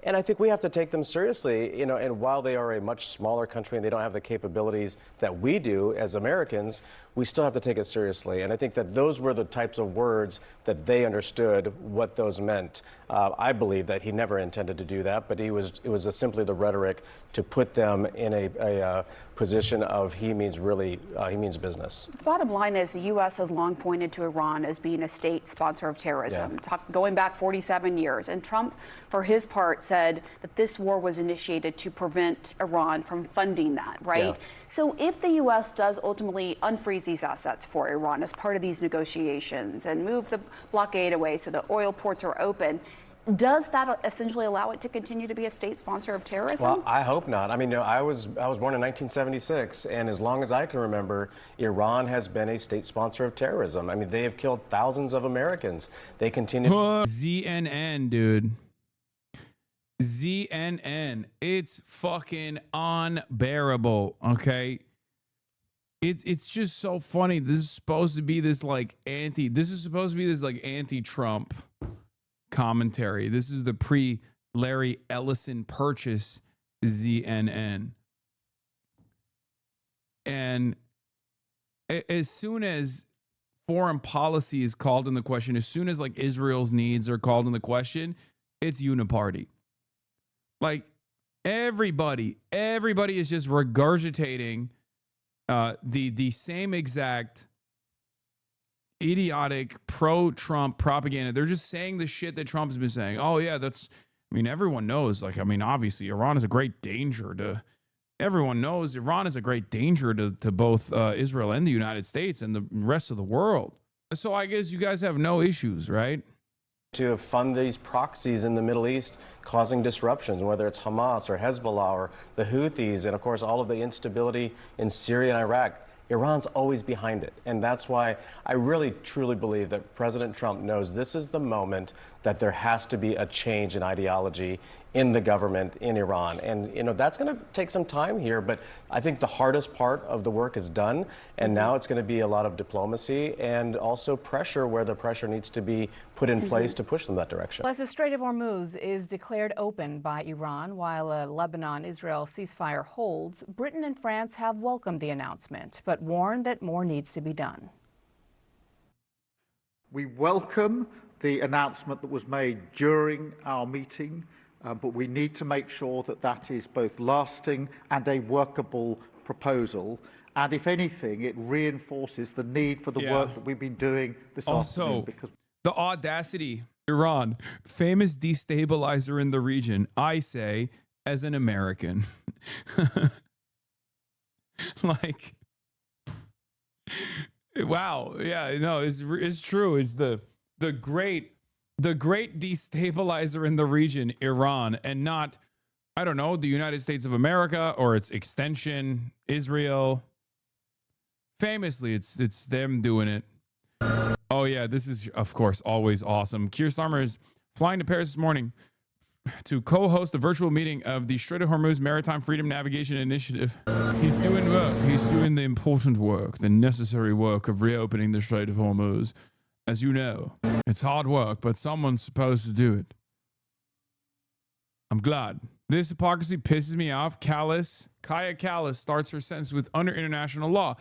And I think we have to take them seriously, and while they are a much smaller country and they don't have the capabilities that we do as Americans, we still have to take it seriously. And I think that those were the types of words that they understood what those meant. I believe that he never intended to do that, but it was simply the rhetoric to put them in a position of he means business. The bottom line is the U.S. has long pointed to Iran as being a state sponsor of terrorism, going back 47 years. And Trump, for his part, said that this war was initiated to prevent Iran from funding that, right? Yeah. So if the U.S. does ultimately unfreeze these assets for Iran as part of these negotiations and move the blockade away so the oil ports are open, does that essentially allow it to continue to be a state sponsor of terrorism? Well, I hope not. I mean, I was born in 1976, and as long as I can remember, Iran has been a state sponsor of terrorism. I mean, they have killed thousands of Americans. They continue. ZNN, dude. ZNN. It's fucking unbearable. Okay. It's just so funny. This is supposed to be this anti-Trump commentary. This is the pre-Larry Ellison purchase ZNN. And as soon as foreign policy is called into question, as soon as like Israel's needs are called into question, it's uniparty. Like everybody is just regurgitating the same exact idiotic pro-Trump propaganda. They're just saying the shit that Trump's been saying. Oh yeah, everyone knows. Like, obviously Iran is a great danger to. Everyone knows Iran is a great danger to both Israel and the United States and the rest of the world. So I guess you guys have no issues, right? To fund these proxies in the Middle East causing disruptions, whether it's Hamas or Hezbollah or the Houthis, and of course all of the instability in Syria and Iraq. Iran's always behind it. And that's why I really, truly believe that President Trump knows this is the moment that there has to be a change in ideology in the government in Iran. And, that's going to take some time here, but I think the hardest part of the work is done. And now it's going to be a lot of diplomacy and also pressure where the pressure needs to be put in place to push them that direction. Plus, the Strait of Hormuz is declared open by Iran while a Lebanon-Israel ceasefire holds. Britain and France have welcomed the announcement, but warned that more needs to be done. We welcome the announcement that was made during our meeting, but we need to make sure that that is both lasting and a workable proposal. And if anything, it reinforces the need for the work that we've been doing this afternoon. Because the audacity, Iran, famous destabilizer in the region, I say, as an American. Like, wow, yeah, no, it's true. It's the great destabilizer in the region, Iran, and not, I don't know, the United States of America or its extension, Israel. Famously, it's them doing it. Oh yeah, this is of course always awesome. Keir Starmer is flying to Paris this morning to co-host a virtual meeting of the Strait of Hormuz Maritime Freedom Navigation Initiative. He's doing work. He's doing the important work, the necessary work of reopening the Strait of Hormuz. As you know, it's hard work, but someone's supposed to do it. I'm glad. This hypocrisy pisses me off. Kaya Kallas starts her sentence with under international law.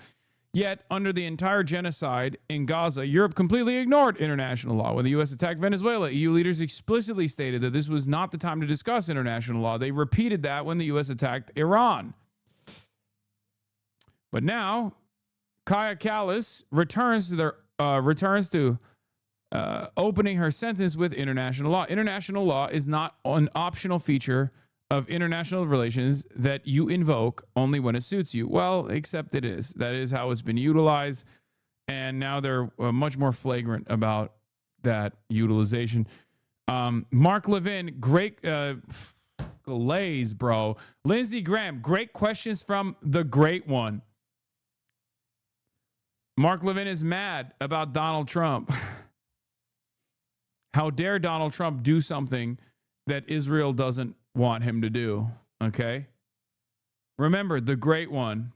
Yet, under the entire genocide in Gaza, Europe completely ignored international law. When the U.S. attacked Venezuela, EU leaders explicitly stated that this was not the time to discuss international law. They repeated that when the U.S. attacked Iran. But now, Kaya Kallas returns to opening her sentence with international law. International law is not an optional feature of international relations that you invoke only when it suits you. Well, except it is. That is how it's been utilized. And now they're much more flagrant about that utilization. Mark Levin, great glaze, bro. Lindsey Graham, great questions from the great one. Mark Levin is mad about Donald Trump. How dare Donald Trump do something that Israel doesn't want him to do? Okay. Remember the great one.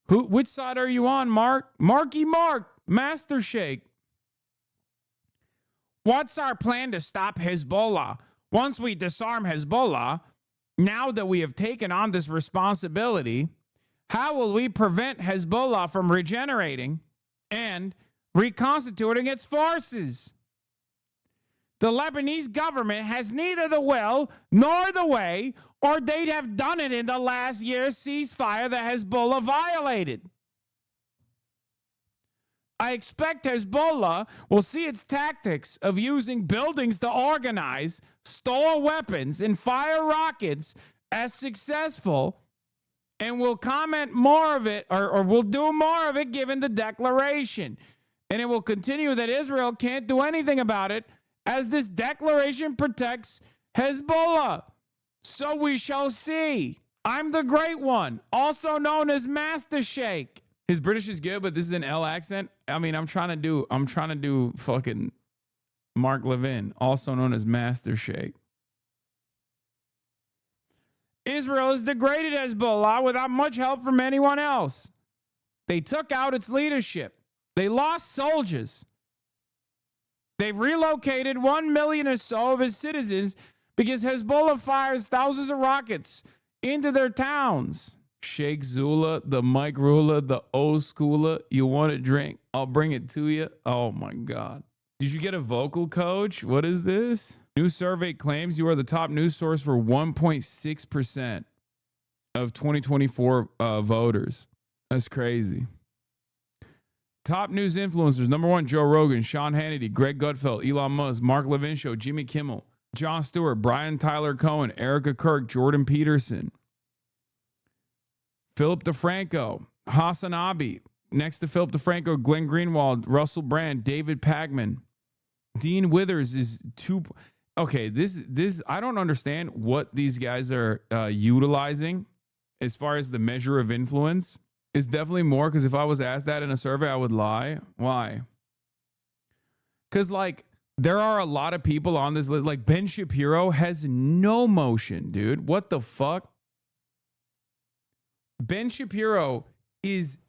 Which side are you on, Mark? Marky Mark, Master Shake. What's our plan to stop Hezbollah? once we disarm Hezbollah, now that we have taken on this responsibility, how will we prevent Hezbollah from regenerating and reconstituting its forces? The Lebanese government has neither the will nor the way, or they'd have done it in the last year's ceasefire that Hezbollah violated. I expect Hezbollah will see its tactics of using buildings to organize, store weapons, and fire rockets as successful, and will comment more of it, or will do more of it given the declaration. And it will continue that Israel can't do anything about it, as this declaration protects Hezbollah. So we shall see. I'm the Great One, also known as Master Shake. His British is good, but this is an L accent. I mean, I'm trying to do fucking Mark Levin, also known as Master Shake. Israel has degraded Hezbollah without much help from anyone else. They took out its leadership. They lost soldiers. They've relocated 1 million or so of its citizens because Hezbollah fires thousands of rockets into their towns. Sheikh Zula, the Mike Ruler, the old schooler. You want a drink? I'll bring it to you. Oh my God. Did you get a vocal coach? What is this? New survey claims you are the top news source for 1.6% of 2024 voters. That's crazy. Top news influencers. Number 1, Joe Rogan, Sean Hannity, Greg Gutfeld, Elon Musk, Mark Levin Show, Jimmy Kimmel, Jon Stewart, Brian Tyler Cohen, Erica Kirk, Jordan Peterson, Philip DeFranco, Hasanabi. Next to Philip DeFranco, Glenn Greenwald, Russell Brand, David Pagman. Dean Withers is two. Okay, this I don't understand what these guys are utilizing as far as the measure of influence. It's definitely more, because if I was asked that in a survey, I would lie. Why? Because, like, there are a lot of people on this list. Like, Ben Shapiro has no motion, dude. What the fuck? Ben Shapiro is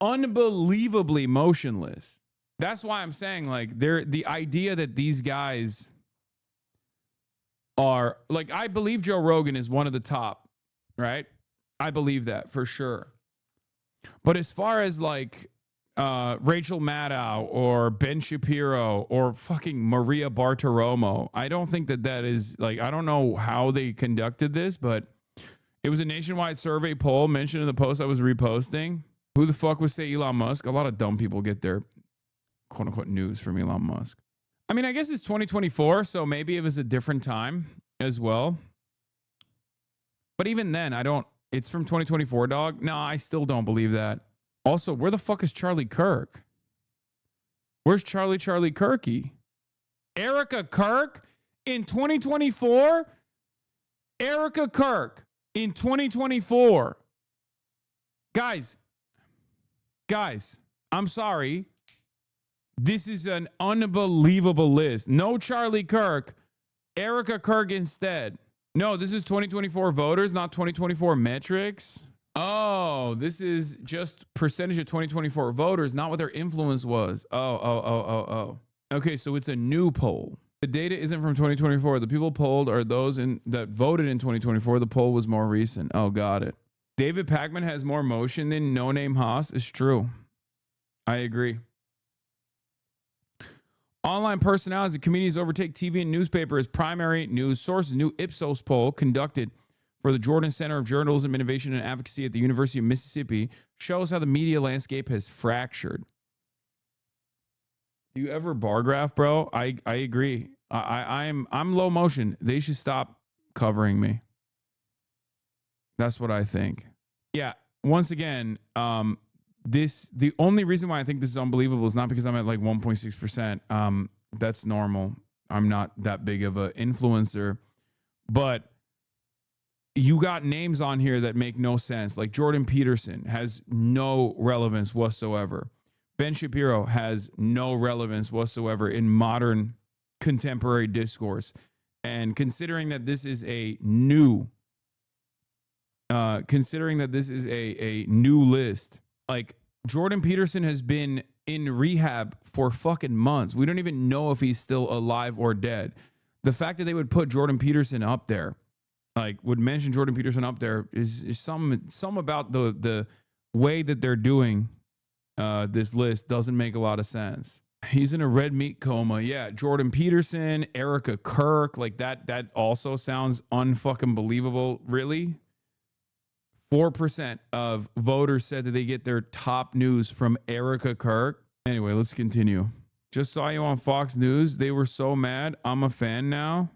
unbelievably motionless. That's why I'm saying, like, the idea that these guys are, like, I believe Joe Rogan is one of the top, right? I believe that for sure. But as far as, like, Rachel Maddow or Ben Shapiro or fucking Maria Bartiromo, I don't think that is, like, I don't know how they conducted this, but it was a nationwide survey poll mentioned in the post I was reposting. Who the fuck would say Elon Musk? A lot of dumb people get their quote unquote news from Elon Musk. I mean, I guess it's 2024, so maybe it was a different time as well. But even then, it's from 2024, dog. No, I still don't believe that. Also, where the fuck is Charlie Kirk? Where's Charlie Kirky? Erica Kirk in 2024? Erica Kirk in 2024. Guys, I'm sorry. This is an unbelievable list. No Charlie Kirk, Erica Kirk instead. No, this is 2024 voters, not 2024 metrics. Oh, this is just percentage of 2024 voters, not what their influence was. Oh. Okay, so it's a new poll. The data isn't from 2024. The people polled are those that voted in 2024. The poll was more recent. Oh, got it. David Pagman has more motion than No Name Haas. It's true. I agree. Online personalities and comedians overtake TV and newspaper as primary news source. A new Ipsos poll conducted for the Jordan Center of Journalism, Innovation, and Advocacy at the University of Mississippi shows how the media landscape has fractured. Do you ever bar graph, bro? I agree. I'm low motion. They should stop covering me. That's what I think. Yeah. Once again, the only reason why I think this is unbelievable is not because I'm at like 1.6%. That's normal. I'm not that big of an influencer, but you got names on here that make no sense. Like Jordan Peterson has no relevance whatsoever. Ben Shapiro has no relevance whatsoever in modern contemporary discourse. And considering that this is a new list, like Jordan Peterson has been in rehab for fucking months. We don't even know if he's still alive or dead. the fact that they would put Jordan Peterson up there, like would mention Jordan Peterson up there, is some about the way that they're doing this list doesn't make a lot of sense. He's in a red meat coma. Yeah, Jordan Peterson, Erica Kirk, like that also sounds unfucking believable. Really? 4% of voters said that they get their top news from Erica Kirk. Anyway, let's continue. Just saw you on Fox News. They were so mad. I'm a fan now.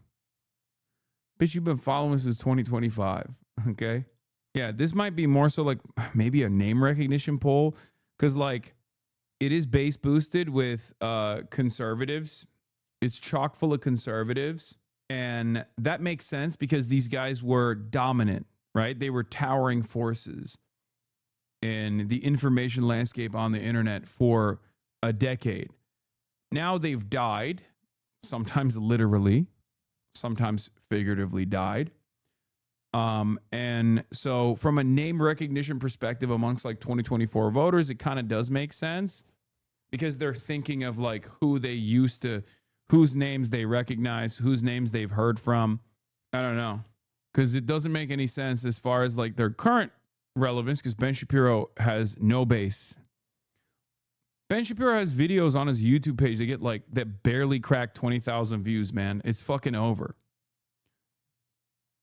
Bitch, you've been following since 2025. Okay? Yeah, this might be more so like maybe a name recognition poll, because like it is base boosted with conservatives. It's chock full of conservatives. And that makes sense because these guys were dominant, right? They were towering forces in the information landscape on the internet for a decade. Now they've died, sometimes literally, sometimes figuratively died. And so from a name recognition perspective amongst like 2024 voters, it kind of does make sense because they're thinking of like who they used to, whose names they recognize, whose names they've heard from. I don't know. Because it doesn't make any sense as far as like their current relevance, because Ben Shapiro has no base. Ben Shapiro has videos on his YouTube page that barely crack 20,000 views, man. It's fucking over.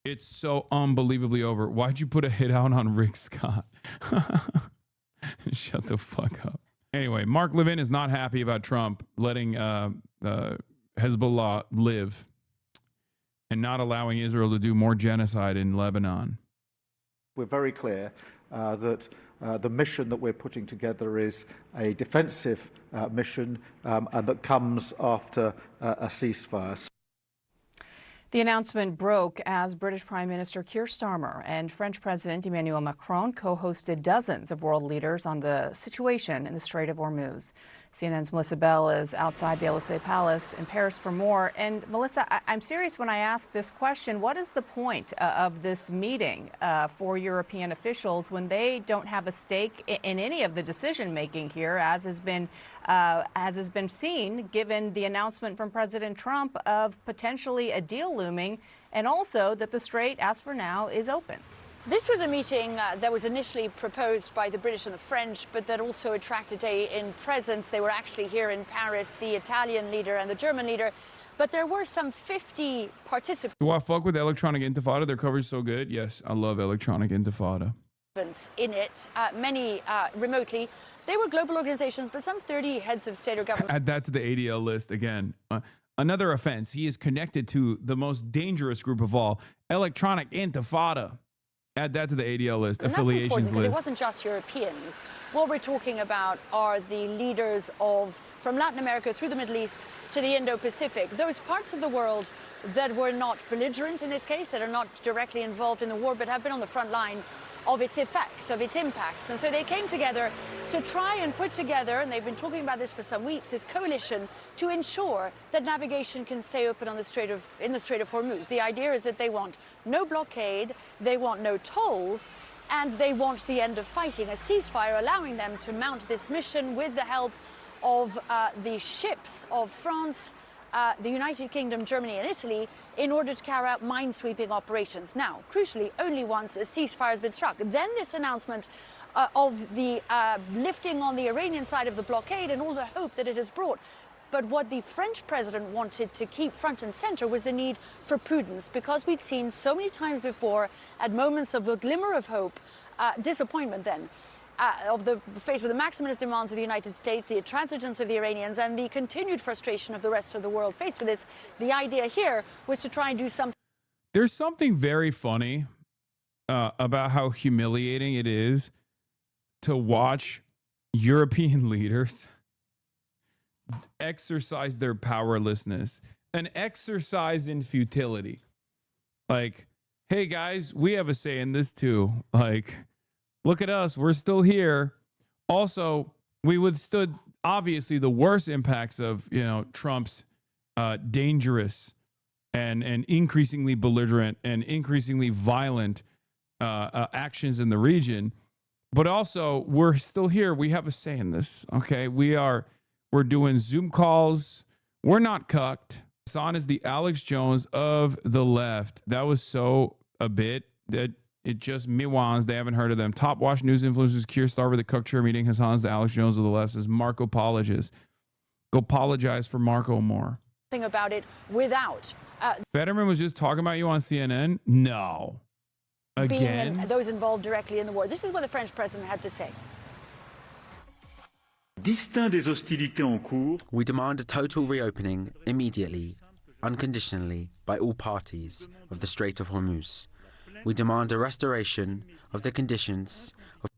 It's so unbelievably over. Why'd you put a hit out on Rick Scott? Shut the fuck up. Anyway, Mark Levin is not happy about Trump letting Hezbollah live and not allowing Israel to do more genocide in Lebanon. We're very clear that the mission that we're putting together is a defensive mission and that comes after a ceasefire. The announcement broke as British Prime Minister Keir Starmer and French President Emmanuel Macron co-hosted dozens of world leaders on the situation in the Strait of Hormuz. CNN's Melissa Bell is outside the Élysée Palace in Paris for more. And Melissa, I'm serious when I ask this question. What is the point of this meeting for European officials when they don't have a stake in any of the decision making here, as has been seen given the announcement from President Trump of potentially a deal looming, and also that the strait, as for now, is open? This was a meeting that was initially proposed by the British and the French, but that also attracted in presence. They were actually here in Paris, the Italian leader and the German leader. But there were some 50 participants. Do I fuck with Electronic Intifada? Their coverage is so good. Yes, I love Electronic Intifada. In it, many remotely. They were global organizations, but some 30 heads of state or government. Add that to the ADL list again. Another offense. He is connected to the most dangerous group of all, Electronic Intifada. Add that to the ADL list, and affiliations that's important, list. It wasn't just Europeans. What we're talking about are the leaders from Latin America through the Middle East to the Indo-Pacific, those parts of the world that were not belligerent in this case, that are not directly involved in the war, but have been on the front line of its effects, of its impacts. And so they came together to try and put together, and they've been talking about this for some weeks, this coalition to ensure that navigation can stay open in the Strait of Hormuz. The idea is that they want no blockade, they want no tolls, and they want the end of fighting, a ceasefire allowing them to mount this mission with the help of the ships of France, the United Kingdom, Germany and Italy in order to carry out minesweeping operations. Now, crucially, only once a ceasefire has been struck. Then this announcement of the lifting on the Iranian side of the blockade and all the hope that it has brought. But what the French president wanted to keep front and center was the need for prudence, because we'd seen so many times before, at moments of a glimmer of hope, disappointment then. Faced with the maximalist demands of the United States, the intransigence of the Iranians, and the continued frustration of the rest of the world faced with this, the idea here was to try and do something. There's something very funny about how humiliating it is to watch European leaders exercise their powerlessness, an exercise in futility. Like, hey guys, we have a say in this too. Like, look at us, we're still here. Also, we withstood obviously the worst impacts of, Trump's dangerous and increasingly belligerent and increasingly violent actions in the region. But also, we're still here. We have a say in this. Okay, we're doing Zoom calls. We're not cucked. Hassan is the Alex Jones of the left. That was so a bit that it just miwans. They haven't heard of them. Top watch news influencers Keir Starmer, the Cook Chair meeting. Hassan's the Alex Jones of the left. Says Marco apologizes. Go apologize for Marco more. Thing about it without Fetterman was just talking about you on CNN. No. Again? being those involved directly in the war. This is what the French president had to say. We demand a total reopening immediately, unconditionally, by all parties of the Strait of Hormuz. We demand a restoration of the conditions of...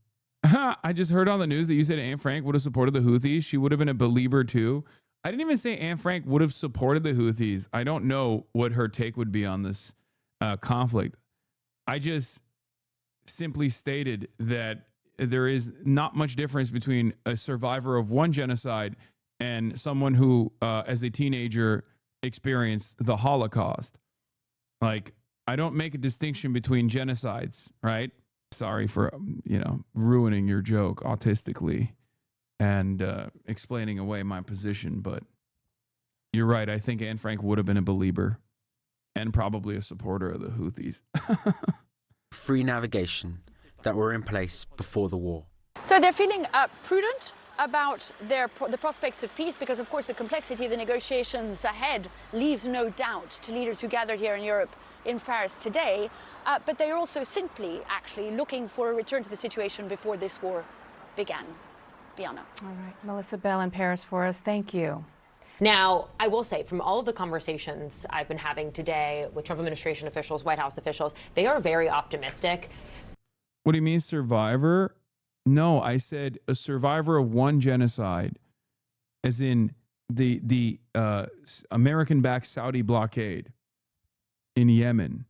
I just heard on the news that you said Anne Frank would have supported the Houthis. She would have been a believer too. I didn't even say Anne Frank would have supported the Houthis. I don't know what her take would be on this conflict. I just simply stated that there is not much difference between a survivor of one genocide and someone who, as a teenager, experienced the Holocaust. Like, I don't make a distinction between genocides, right? Sorry for, ruining your joke autistically and explaining away my position, but you're right. I think Anne Frank would have been a believer and probably a supporter of the Houthis. free navigation that were in place before the war. So they're feeling prudent about the prospects of peace because, of course, the complexity of the negotiations ahead leaves no doubt to leaders who gathered here in Europe in Paris today. But they're also simply actually looking for a return to the situation before this war began. Bianna. All right. Melissa Bell in Paris for us. Thank you. Now, I will say, from all of the conversations I've been having today with Trump administration officials, White House officials, they are very optimistic. What do you mean, survivor? No, I said a survivor of one genocide, as in the American-backed Saudi blockade in Yemen.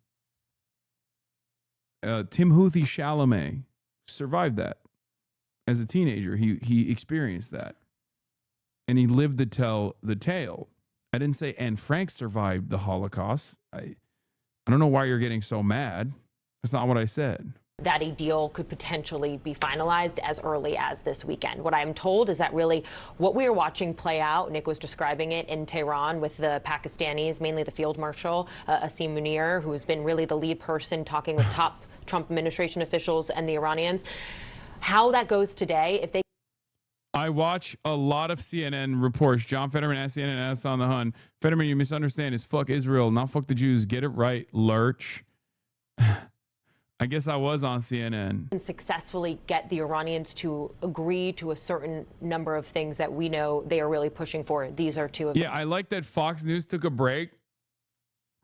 Timothy Chalamet survived that as a teenager. He experienced that, and he lived to tell the tale. I didn't say Anne Frank survived the Holocaust. I don't know why you're getting so mad. That's not what I said. That a deal could potentially be finalized as early as this weekend. What I'm told is that really what we are watching play out, Nick was describing it in Tehran with the Pakistanis, mainly the Field Marshal, Asim Munir, who has been really the lead person talking with top Trump administration officials and the Iranians. How that goes today, if they... I watch a lot of CNN reports. John Fetterman at CNN asks on the Hun. Fetterman, you misunderstand. It's fuck Israel, not fuck the Jews. Get it right, lurch. I guess I was on CNN. And successfully get the Iranians to agree to a certain number of things that we know they are really pushing for. These are two of them. Yeah, I like that Fox News took a break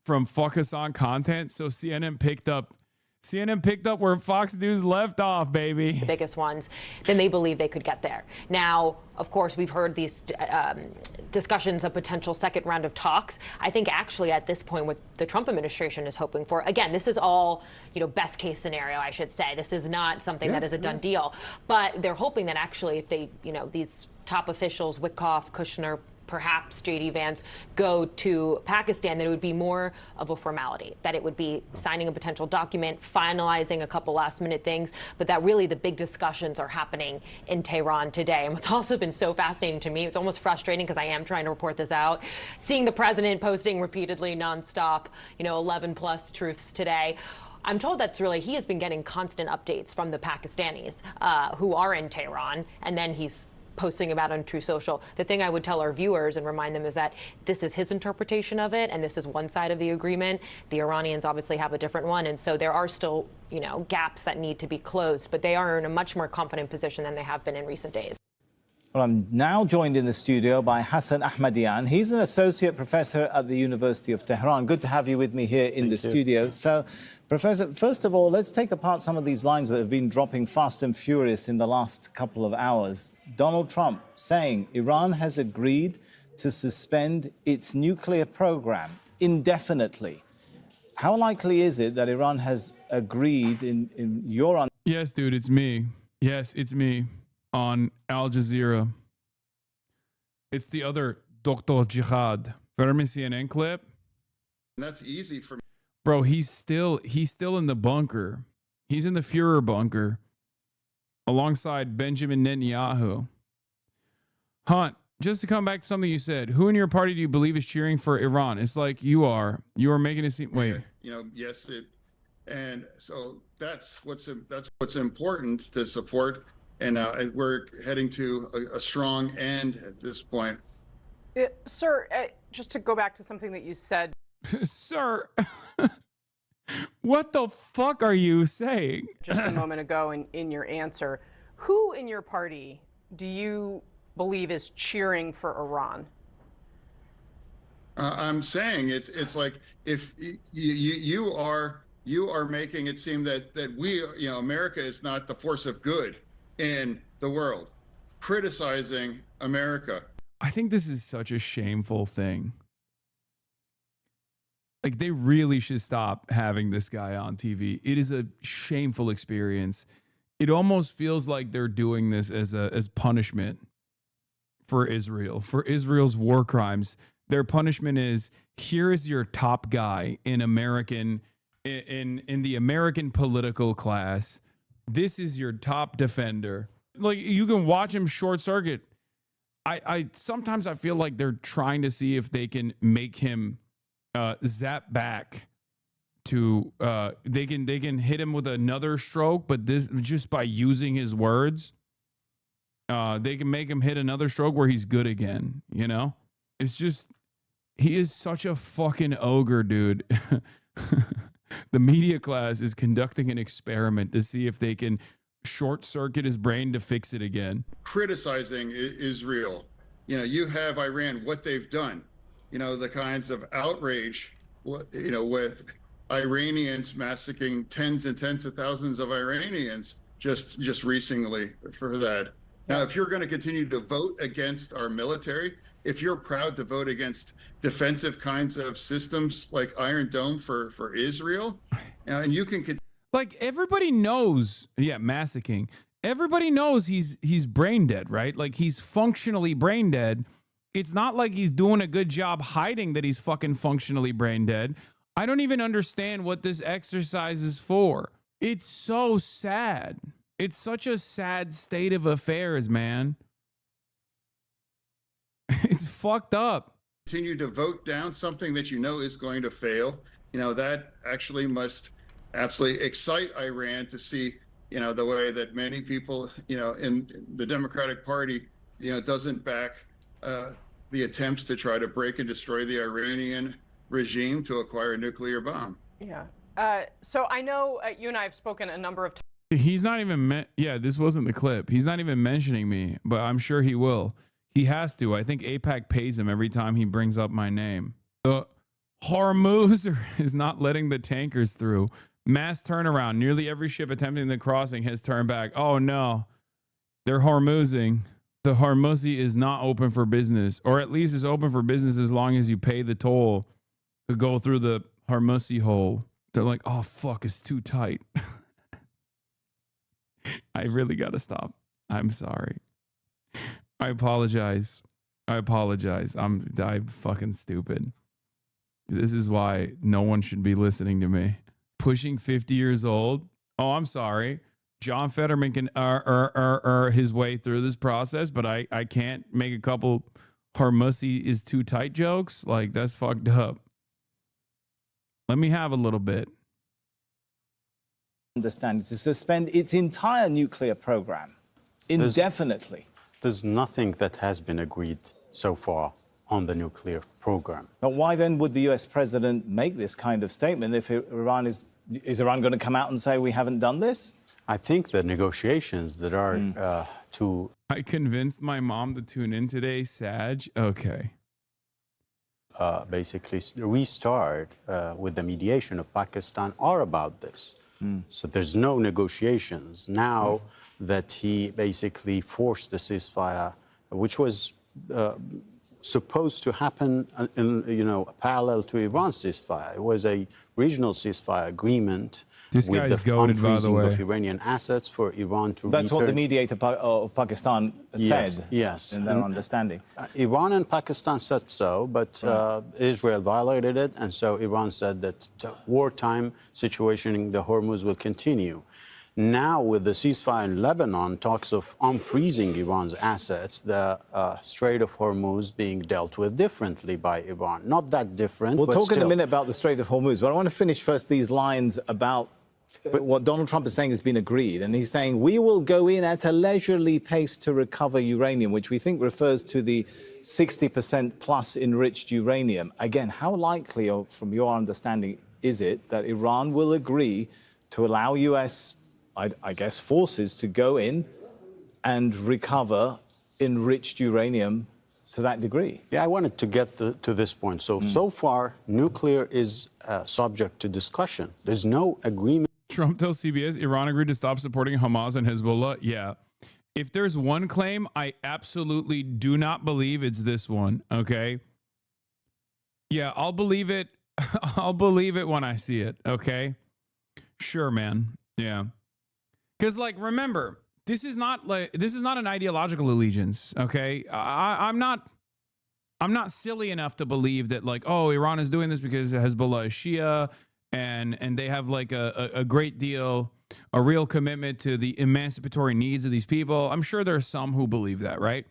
from focus on content, so CNN picked up where Fox News left off, baby. The biggest ones, then they believe they could get there. Now, of course, we've heard these discussions of potential second round of talks. I think actually at this point what the Trump administration is hoping for, again, this is all, best case scenario, I should say. This is not something that is a done deal. But they're hoping that actually if they, these top officials, Witkoff, Kushner, perhaps J.D. Vance, go to Pakistan, that it would be more of a formality, that it would be signing a potential document, finalizing a couple last-minute things, but that really the big discussions are happening in Tehran today. And what's also been so fascinating to me, it's almost frustrating because I am trying to report this out, seeing the president posting repeatedly nonstop, 11-plus truths today. I'm told that's really, he has been getting constant updates from the Pakistanis who are in Tehran, and then he's posting about on True Social. The thing I would tell our viewers and remind them is that this is his interpretation of it, and this is one side of the agreement. The Iranians obviously have a different one, and so there are still, gaps that need to be closed, but they are in a much more confident position than they have been in recent days. Well, I'm now joined in the studio by Hassan Ahmadian. He's an associate professor at the University of Tehran. Good to have you with me here in the studio. So, Professor, first of all, let's take apart some of these lines that have been dropping fast and furious in the last couple of hours. Donald Trump saying Iran has agreed to suspend its nuclear program indefinitely. How likely is it that Iran has agreed in your... Yes, dude, it's me. Yes, it's me. On Al Jazeera. It's the other Dr. Jihad. Fetterman CNN clip. That's easy for me. Bro, he's still in the bunker. He's in the Führer bunker alongside Benjamin Netanyahu. Hunt, just to come back to something you said, who in your party do you believe is cheering for Iran? It's like you are making it seem, wait. Yes, and so that's what's important to support. And we're heading to a strong end at this point. Sir, just to go back to something that you said. Sir, what the fuck are you saying? Just a moment ago in your answer, who in your party do you believe is cheering for Iran? I'm saying it's like if you are making it seem that we, America is not the force of good in the world, criticizing America. I think this is such a shameful thing. Like, they really should stop having this guy on TV. It is a shameful experience. It almost feels like they're doing this as punishment for Israel, for Israel's war crimes. Their punishment is, here is your top guy in the American political class. This is your top defender. Like, you can watch him short circuit. I sometimes I feel like they're trying to see if they can make him zap back to they can hit him with another stroke, but this just by using his words, they can make him hit another stroke where he's good again. It's just, he is such a fucking ogre, dude. The media class is conducting an experiment to see if they can short circuit his brain to fix it again. Criticizing Israel. You have Iran, what they've done, the kinds of outrage, with Iranians massacring tens and tens of thousands of Iranians just recently for that. Now, if you're going to continue to vote against our military, if you're proud to vote against defensive kinds of systems like Iron Dome for Israel, and you can like, everybody knows, massacring. Everybody knows he's brain dead, right? Like, he's functionally brain dead. It's not like he's doing a good job hiding that he's fucking functionally brain dead. I don't even understand what this exercise is for. It's so sad. It's such a sad state of affairs, man. It's fucked up. Continue to vote down something that is going to fail. That actually must absolutely excite Iran to see, the way that many people, in the Democratic Party, doesn't back the attempts to try to break and destroy the Iranian regime to acquire a nuclear bomb. Yeah. So I know you and I have spoken a number of times. He's not even, this wasn't the clip. He's not even mentioning me, but I'm sure he will. He has to. I think AIPAC pays him every time he brings up my name. The Hormuz is not letting the tankers through. Mass turnaround. Nearly every ship attempting the crossing has turned back. Oh no, they're Hormuzing. The Hormuzi is not open for business, or at least is open for business as long as you pay the toll to go through the Hormuzi hole. They're like, oh fuck, it's too tight. I really gotta stop. I'm sorry. I apologize. I'm fucking stupid. This is why no one should be listening to me. Pushing 50 years old. Oh, I'm sorry. John Fetterman can his way through this process, but I can't make a couple Hormuzi is too tight jokes. Like, that's fucked up. Let me have a little bit. Understand to suspend its entire nuclear program indefinitely. There's nothing that has been agreed so far on the nuclear program. But why then would the US president make this kind of statement if Iran is Iran going to come out and say we haven't done this? I think the negotiations that are to... I convinced my mom to tune in today, Sag. Okay. Basically restart with the mediation of Pakistan are about this. So there's no negotiations. Now that he basically forced the ceasefire, which was supposed to happen in, parallel to Iran's ceasefire. It was a regional ceasefire agreement This with guy's the goated, by the unfreezing way. of Iranian assets for Iran to That's what the return. mediator of Pakistan said. Yes. In their understanding. Iran and Pakistan said so, but Israel violated it, and so Iran said that wartime situation in the Hormuz will continue. Now, with the ceasefire in Lebanon, talks of unfreezing Iran's assets, the Strait of Hormuz being dealt with differently by Iran. Not that different. We'll but talk in a still. minute about the Strait of Hormuz, but I want to finish first these lines about what Donald Trump is saying has been agreed. And he's saying, we will go in at a leisurely pace to recover uranium, which we think refers to the 60% plus enriched uranium. Again, how likely, or from your understanding, is it that Iran will agree to allow U.S., I guess, forces to go in and recover enriched uranium to that degree? Yeah, I wanted to get to this point. So far, nuclear is subject to discussion. There's no agreement. Trump tells CBS Iran agreed to stop supporting Hamas and Hezbollah. Yeah. If there's one claim I absolutely do not believe, it's this one, okay? Yeah, I'll believe it. I'll believe it when I see it, okay? Sure, man. Yeah. Because, like, remember, this is not an ideological allegiance, okay? I'm not silly enough to believe that, like, oh, Iran is doing this because Hezbollah is Shia and they have like a great deal, a real commitment to the emancipatory needs of these people. I'm sure there are some who believe that, right?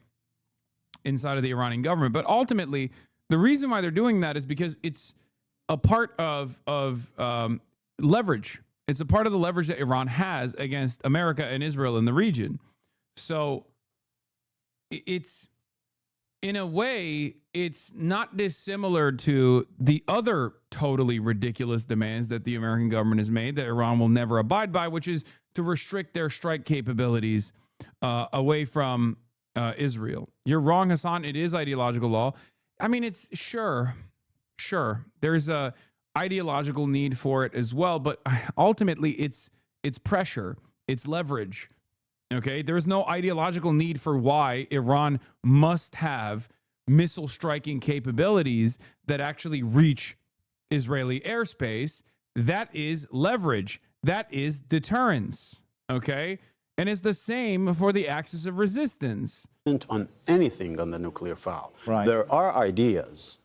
Inside of the Iranian government. But ultimately, the reason why they're doing that is because it's a part of leverage. It's a part of the leverage that Iran has against America and Israel in the region. So it's, in a way, it's not dissimilar to the other totally ridiculous demands that the American government has made that Iran will never abide by, which is to restrict their strike capabilities away from Israel. You're wrong, Hassan. It is ideological law. I mean, it's sure. There's a ideological need for it as well, but ultimately it's pressure, it's leverage. Okay, there's no ideological need for why Iran must have missile striking capabilities that actually reach Israeli airspace. That is leverage. That is deterrence. Okay, and it's the same for the axis of resistance. On anything on the nuclear file. Right. There are ideas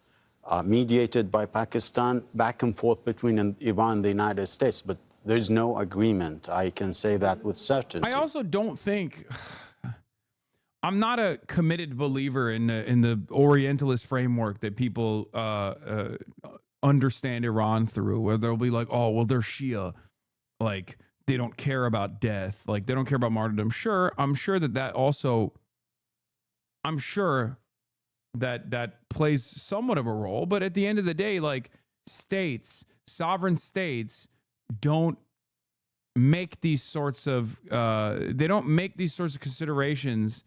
mediated by Pakistan back and forth between Iran and the United States, but there's no agreement. I can say that with certainty. I also don't think, I'm not a committed believer in the Orientalist framework that people understand Iran through, where they'll be like, oh, well, they're Shia. Like, they don't care about death. Like, they don't care about martyrdom. Sure, I'm sure that also, that plays somewhat of a role. But at the end of the day, like, sovereign states don't make these sorts of considerations.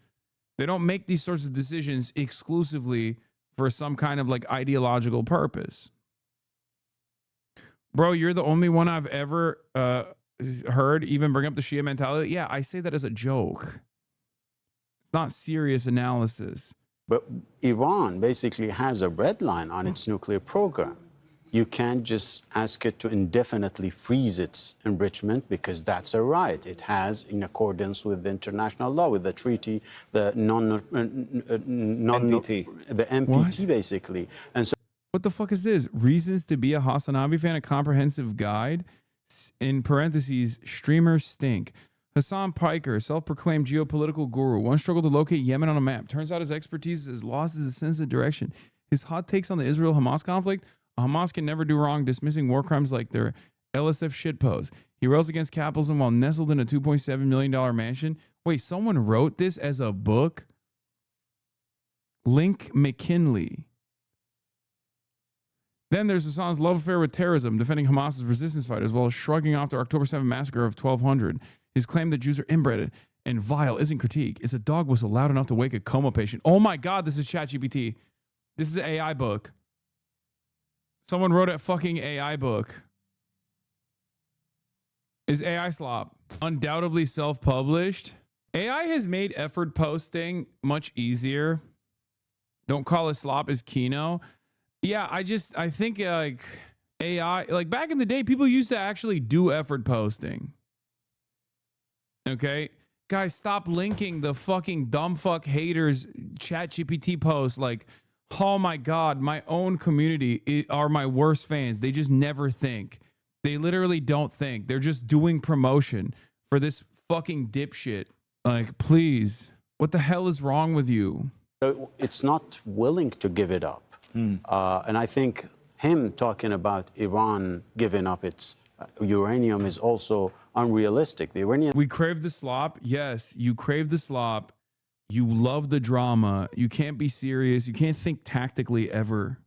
They don't make these sorts of decisions exclusively for some kind of like ideological purpose. Bro, you're the only one I've ever heard even bring up the Shia mentality. Yeah, I say that as a joke. It's not serious analysis. But Iran basically has a red line on its nuclear program. You can't just ask it to indefinitely freeze its enrichment because that's a right. It has, in accordance with the international law, with the treaty, the NPT, the NPT, what? Basically. And so, what the fuck is this? Reasons to be a Hasanabi fan, a comprehensive guide. In parentheses, streamers stink. Hassan Piker, self-proclaimed geopolitical guru, once struggled to locate Yemen on a map. Turns out his expertise has lost his sense of direction. His hot takes on the Israel-Hamas conflict. Hamas can never do wrong, dismissing war crimes like their LSF shitpose. He rails against capitalism while nestled in a $2.7 million mansion. Wait, someone wrote this as a book? Link McKinley. Then there's Hassan's love affair with terrorism, defending Hamas's resistance fighters while shrugging off the October 7th massacre of 1200. His claim that Jews are inbred and vile isn't critique. It's a dog whistle loud enough to wake a coma patient. Oh my God, this is ChatGPT. This is an AI book. Someone wrote a fucking AI book. Is AI slop? Undoubtedly self-published. AI has made effort posting much easier. Don't call it slop, is Kino. Yeah, I think like AI, like back in the day, people used to actually do effort posting. Okay? Guys, stop linking the fucking dumb fuck haters ChatGPT posts like, oh my God, my own community are my worst fans. They just never think. They literally don't think. They're just doing promotion for this fucking dipshit. Like, please, what the hell is wrong with you? It's not willing to give it up. And I think him talking about Iran giving up its uranium is also unrealistic. The Iranian We crave the slop. Yes, you crave the slop. You love the drama. You can't be serious. You can't think tactically ever.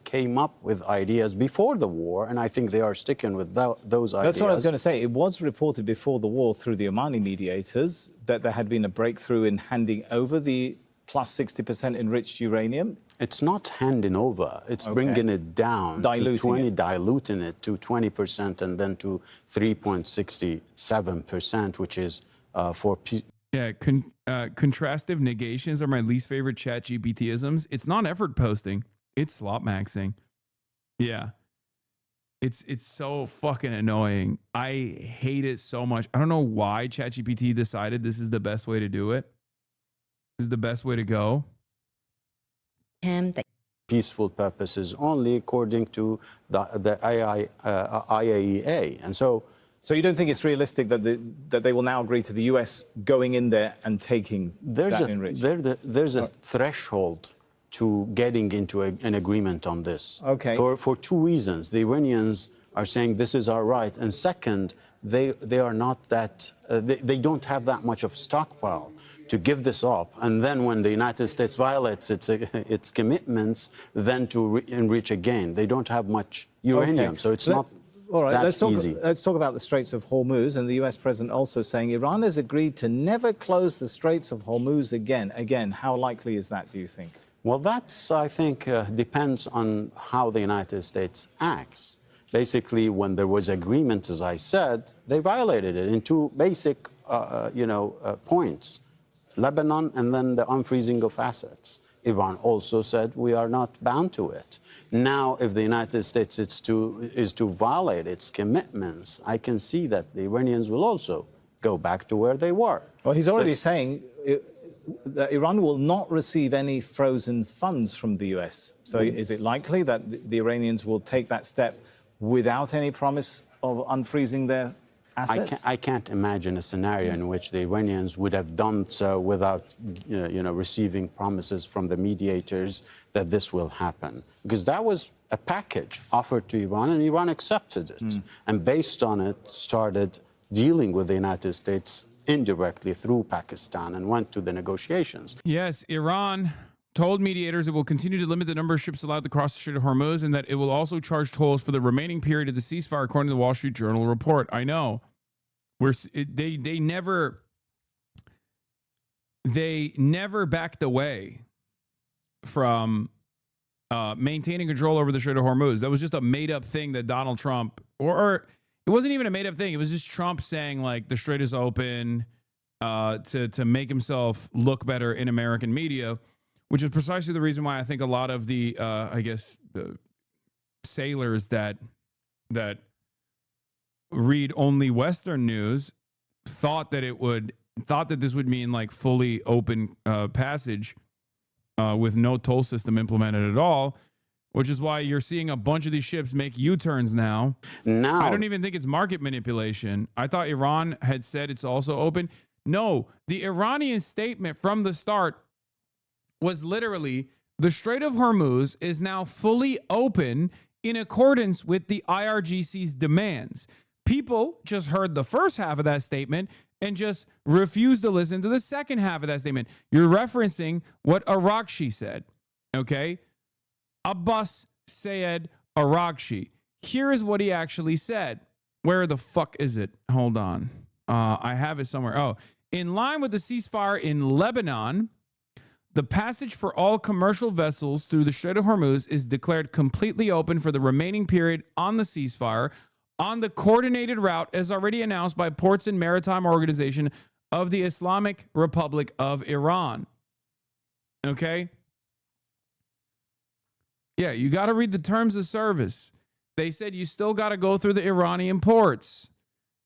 came up with ideas before the war, and I think they are sticking with those ideas. That's what I was going to say. It was reported before the war through the Omani mediators that there had been a breakthrough in handing over the plus 60% enriched uranium. It's not handing over. It's bringing it down to 20, diluting it to 20% and then to 3.67%, which is for... Yeah, contrastive negations are my least favorite chat GPT-isms. It's not effort posting. It's slop maxing. Yeah. It's so fucking annoying. I hate it so much. I don't know why ChatGPT decided this is the best way to do it. This is the best way to go. Peaceful purposes only according to the IAEA. And so you don't think it's realistic that they will now agree to the US going in there and taking that enriched? There's a threshold to getting into an agreement on this. Okay. For two reasons. The Iranians are saying this is our right, and second, they are not that, they don't have that much of stockpile to give this up, and then when the United States violates its commitments, then to enrich again. They don't have much uranium, so it's not all right, that easy. Let's talk about the Straits of Hormuz, and the US president also saying Iran has agreed to never close the Straits of Hormuz again. Again, how likely is that, do you think? Well, that's, I think, depends on how the United States acts. Basically, when there was agreement, as I said, they violated it in two basic, points. Lebanon and then the unfreezing of assets. Iran also said we are not bound to it. Now, if the United States is to violate its commitments, I can see that the Iranians will also go back to where they were. Well, he's already saying that Iran will not receive any frozen funds from the US. So is it likely that the Iranians will take that step without any promise of unfreezing their assets? I can't imagine a scenario in which the Iranians would have done so without, receiving promises from the mediators that this will happen. Because that was a package offered to Iran, and Iran accepted it. And based on it, started dealing with the United States indirectly through Pakistan and went to the negotiations. Yes, Iran told mediators it will continue to limit the number of ships allowed to cross the Strait of Hormuz, and that it will also charge tolls for the remaining period of the ceasefire, according to the Wall Street Journal report. I know. They never backed away from maintaining control over the Strait of Hormuz. That was just a made-up thing that Donald Trump, or it wasn't even a made-up thing. It was just Trump saying, like, the strait is open to make himself look better in American media, which is precisely the reason why I think a lot of the, the sailors that read only Western news thought that this would mean like fully open passage with no toll system implemented at all, which is why you're seeing a bunch of these ships make U-turns now. I don't even think it's market manipulation. I thought Iran had said it's also open. No, the Iranian statement from the start was literally the Strait of Hormuz is now fully open in accordance with the IRGC's demands. People just heard the first half of that statement and just refused to listen to the second half of that statement. You're referencing what Arakshi said, okay? Abbas Sayed Arakshi. Here is what he actually said. Where the fuck is it? Hold on. I have it somewhere. Oh, in line with the ceasefire in Lebanon, the passage for all commercial vessels through the Strait of Hormuz is declared completely open for the remaining period on the ceasefire on the coordinated route as already announced by Ports and Maritime Organization of the Islamic Republic of Iran. Okay? Yeah, you got to read the terms of service. They said you still got to go through the Iranian ports.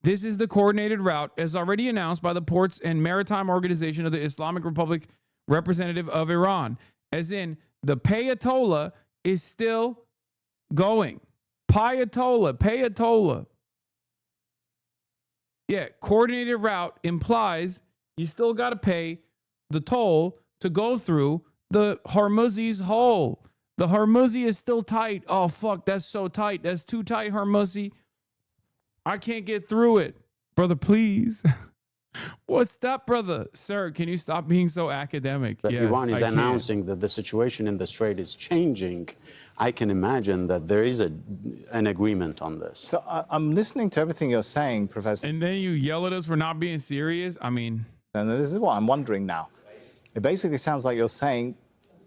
This is the coordinated route as already announced by the Ports and Maritime Organization of the Islamic Republic representative of Iran. As in, the Payatollah is still going. Payatollah. Yeah, coordinated route implies you still got to pay the toll to go through the Hormuz's hole. The Hormuzi is still tight. Oh, fuck, that's so tight. That's too tight, Hormuzi. I can't get through it. Brother, please. What's that, brother? Sir, can you stop being so academic? That Yes, Iran is I can. announcing that the situation in the Strait is changing. I can imagine that there is an agreement on this. So I'm listening to everything you're saying, Professor. And then you yell at us for not being serious? I mean... And this is what I'm wondering now. It basically sounds like you're saying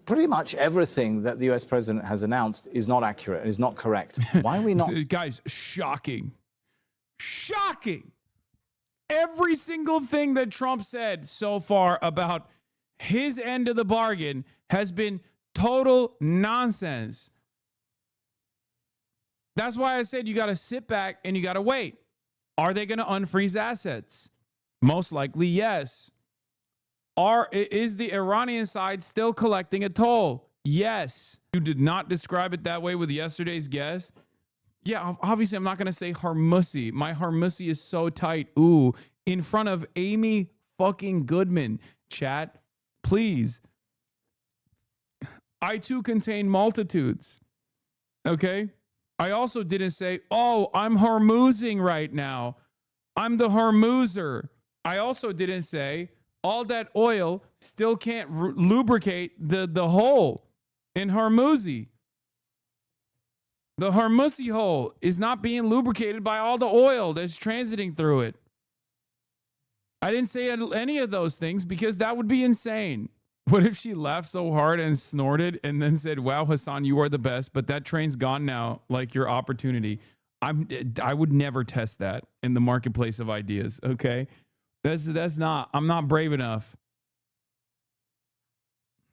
pretty much everything that the US president has announced is not accurate, is not correct. Why are we not? Guys, shocking. Shocking. Every single thing that Trump said so far about his end of the bargain has been total nonsense. That's why I said you got to sit back and you got to wait. Are they going to unfreeze assets? Most likely, yes. Is the Iranian side still collecting a toll? Yes. You did not describe it that way with yesterday's guest. Yeah, obviously, I'm not going to say Hormuzi. My Hormuzi is so tight. Ooh, in front of Amy fucking Goodman. Chat, please. I too contain multitudes. Okay? I also didn't say, oh, I'm Hormuzing right now. I'm the Hormuzer. I also didn't say all that oil still can't lubricate the hole in Hormuzi. The Hormuzi hole is not being lubricated by all the oil that's transiting through it. I didn't say any of those things because that would be insane. What if she laughed so hard and snorted and then said, wow, Hassan, you are the best, but that train's gone now, like your opportunity. I would never test that in the marketplace of ideas, okay? That's not, I'm not brave enough.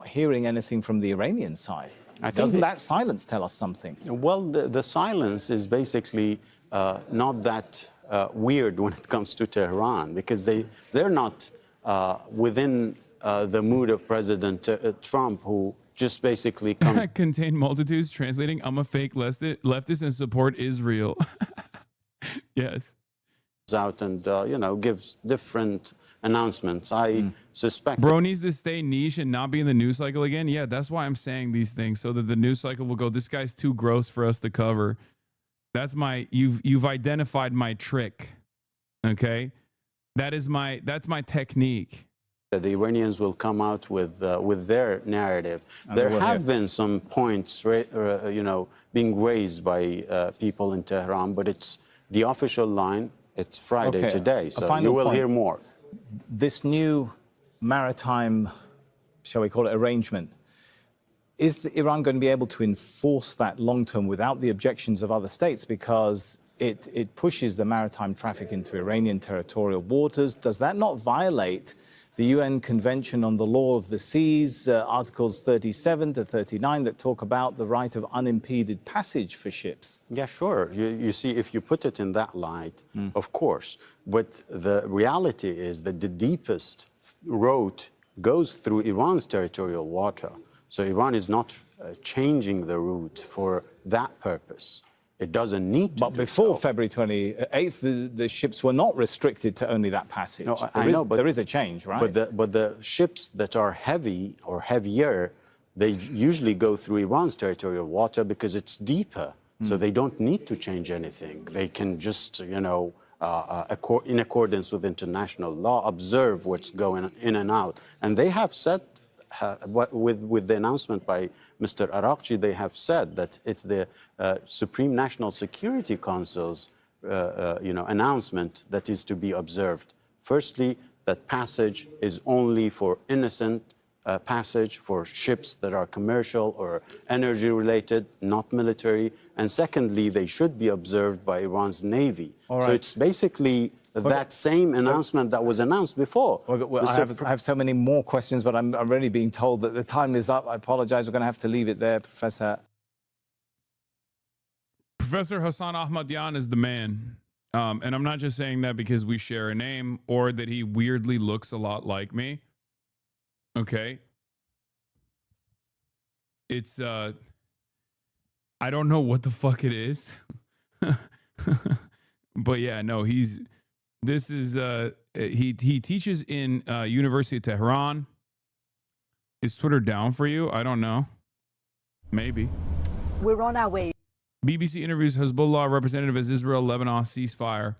Hearing anything from the Iranian side. Doesn't that silence tell us something? Well, the silence is basically not that weird when it comes to Tehran, because they're not within the mood of President Trump, who just basically comes... Contain multitudes, translating, I'm a fake leftist and support Israel. Yes. Out and, gives different announcements. I suspect... Bro needs to stay niche and not be in the news cycle again. Yeah, that's why I'm saying these things, so that the news cycle will go, this guy's too gross for us to cover. That's you've identified my trick. Okay? That's my technique. The Iranians will come out with their narrative. There have been some points, being raised by people in Tehran, but it's the official line. It's Friday today, so you will hear more. This new maritime, shall we call it, arrangement, is Iran going to be able to enforce that long-term without the objections of other states? Because it pushes the maritime traffic into Iranian territorial waters. Does that not violate the UN Convention on the Law of the Seas, Articles 37 to 39, that talk about the right of unimpeded passage for ships? Yeah, sure. You see, if you put it in that light, of course. But the reality is that the deepest route goes through Iran's territorial water. So Iran is not changing the route for that purpose. It doesn't need to. But before February 28th, the ships were not restricted to only that passage. No, I know, but there is a change, right? But the ships that are heavy or heavier, they usually go through Iran's territorial water because it's deeper. So they don't need to change anything. They can just, in accordance with international law, observe what's going in and out. And they have said, with the announcement by Mr. Arakchi, they have said that it's the Supreme National Security Council's, announcement that is to be observed. Firstly, that passage is only for innocent passage for ships that are commercial or energy-related, not military. And secondly, they should be observed by Iran's Navy. So it's basically that same announcement that was announced before. Well, I have so many more questions, but I'm already being told that the time is up. I apologize. We're going to have to leave it there, Professor. Professor Hassan Ahmadian is the man. And I'm not just saying that because we share a name or that he weirdly looks a lot like me. Okay. It's, I don't know what the fuck it is. But yeah, no, he's This is he teaches in University of Tehran. Is Twitter down for you? I don't know. Maybe. We're on our way. BBC interviews Hezbollah representative as Israel-Lebanon ceasefire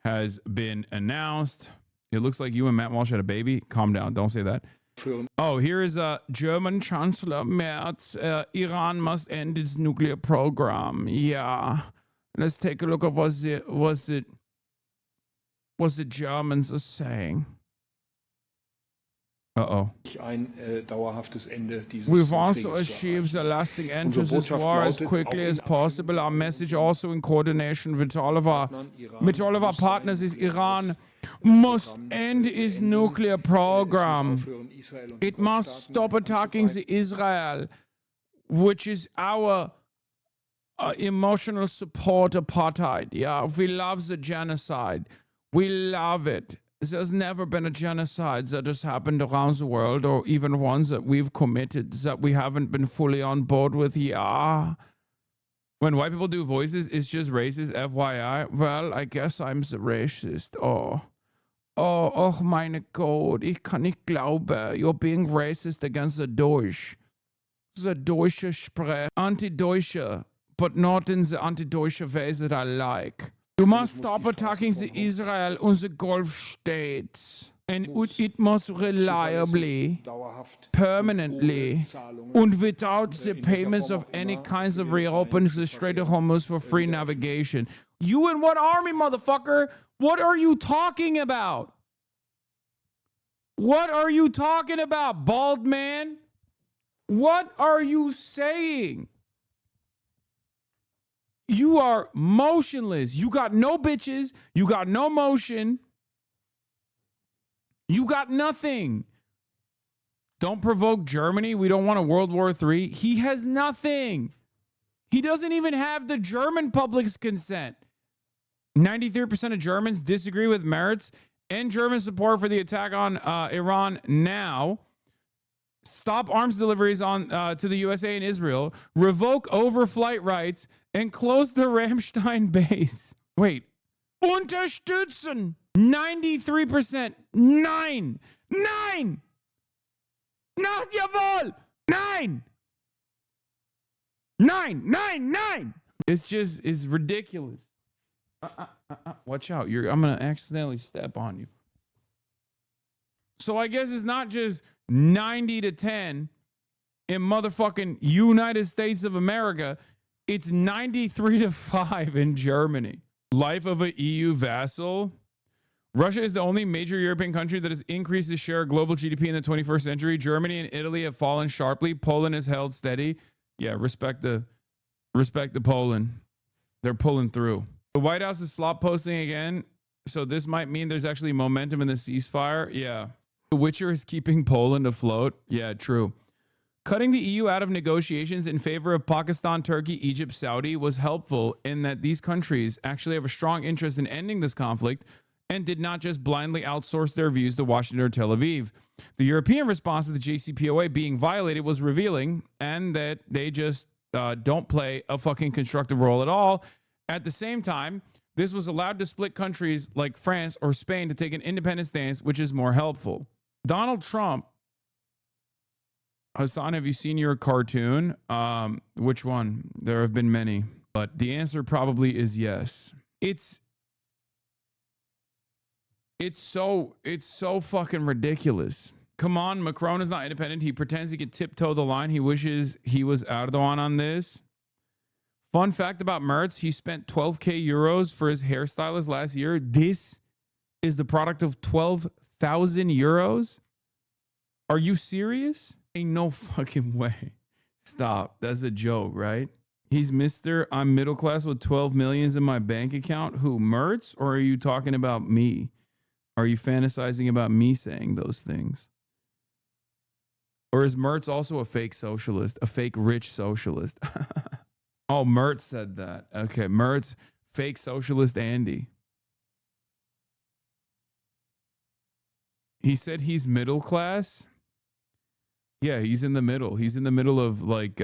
has been announced. It looks like you and Matt Walsh had a baby. Calm down. Don't say that. Oh, here is German Chancellor Merz. Iran must end its nuclear program. Yeah. Let's take a look at what the Germans are saying. Uh-oh. We want to achieve the lasting end to this war as quickly as possible. Our message also in coordination with all of our partners is Iran must end its nuclear program. It must stop attacking the Israel, which is our emotional support apartheid. Yeah, we love the genocide. We love it. There's never been a genocide that has happened around the world, or even ones that we've committed that we haven't been fully on board with. Yeah. When white people do voices, it's just racist, FYI. Well, I guess I'm the racist. Oh, meine Gott, ich kann nicht glauben. You're being racist against the Deutsch. The Deutsche Sprech. Anti-Deutsche, but not in the anti-Deutsche way that I like. You must stop attacking the Israel and the Gulf states. And it must reliably, permanently, and without the payments of any kinds of reopen the Strait of Hormuz for free navigation. You in what army, motherfucker? What are you talking about? What are you talking about, bald man? What are you saying? You are motionless. You got no bitches. You got no motion. You got nothing. Don't provoke Germany. We don't want a World War III. He has nothing. He doesn't even have the German public's consent. 93% of Germans disagree with Merz and German support for the attack on Iran now. Stop arms deliveries to the USA and Israel. Revoke overflight rights and close the Ramstein base. Wait. Unterstützen. 93%. Nein. Not jawohl. Nein. Nine. It's ridiculous. Watch out. I'm going to accidentally step on you. So I guess it's not just 90-10 in motherfucking United States of America. It's 93-5 in Germany. Life of an EU vassal. Russia is the only major European country that has increased its share of global GDP in the 21st century. Germany and Italy have fallen sharply. Poland has held steady. Yeah, respect the Poland. They're pulling through. The White House is slop posting again, so this might mean there's actually momentum in the ceasefire. Yeah. The Witcher is keeping Poland afloat. Yeah, true. Cutting the EU out of negotiations in favor of Pakistan, Turkey, Egypt, Saudi was helpful in that these countries actually have a strong interest in ending this conflict and did not just blindly outsource their views to Washington or Tel Aviv. The European response to the JCPOA being violated was revealing, and that they just don't play a fucking constructive role at all. At the same time, this was allowed to split countries like France or Spain to take an independent stance, which is more helpful. Donald Trump, Hassan, have you seen your cartoon? Which one? There have been many, but the answer probably is yes. It's so fucking ridiculous. Come on, Macron is not independent. He pretends he could tiptoe the line. He wishes he was Erdogan on this. Fun fact about Merz, he spent 12k euros for his hairstylist last year. This is the product of 12,000 euros? Are you serious? Ain't no fucking way. Stop. That's a joke, right? He's Mr. I'm middle class with 12 millions in my bank account. Who, Merz? Or are you talking about me? Are you fantasizing about me saying those things? Or is Merz also a fake socialist? A fake rich socialist? Oh, Merz said that. Okay, Merz, fake socialist Andy. He said he's middle class. Yeah, he's in the middle. He's in the middle of like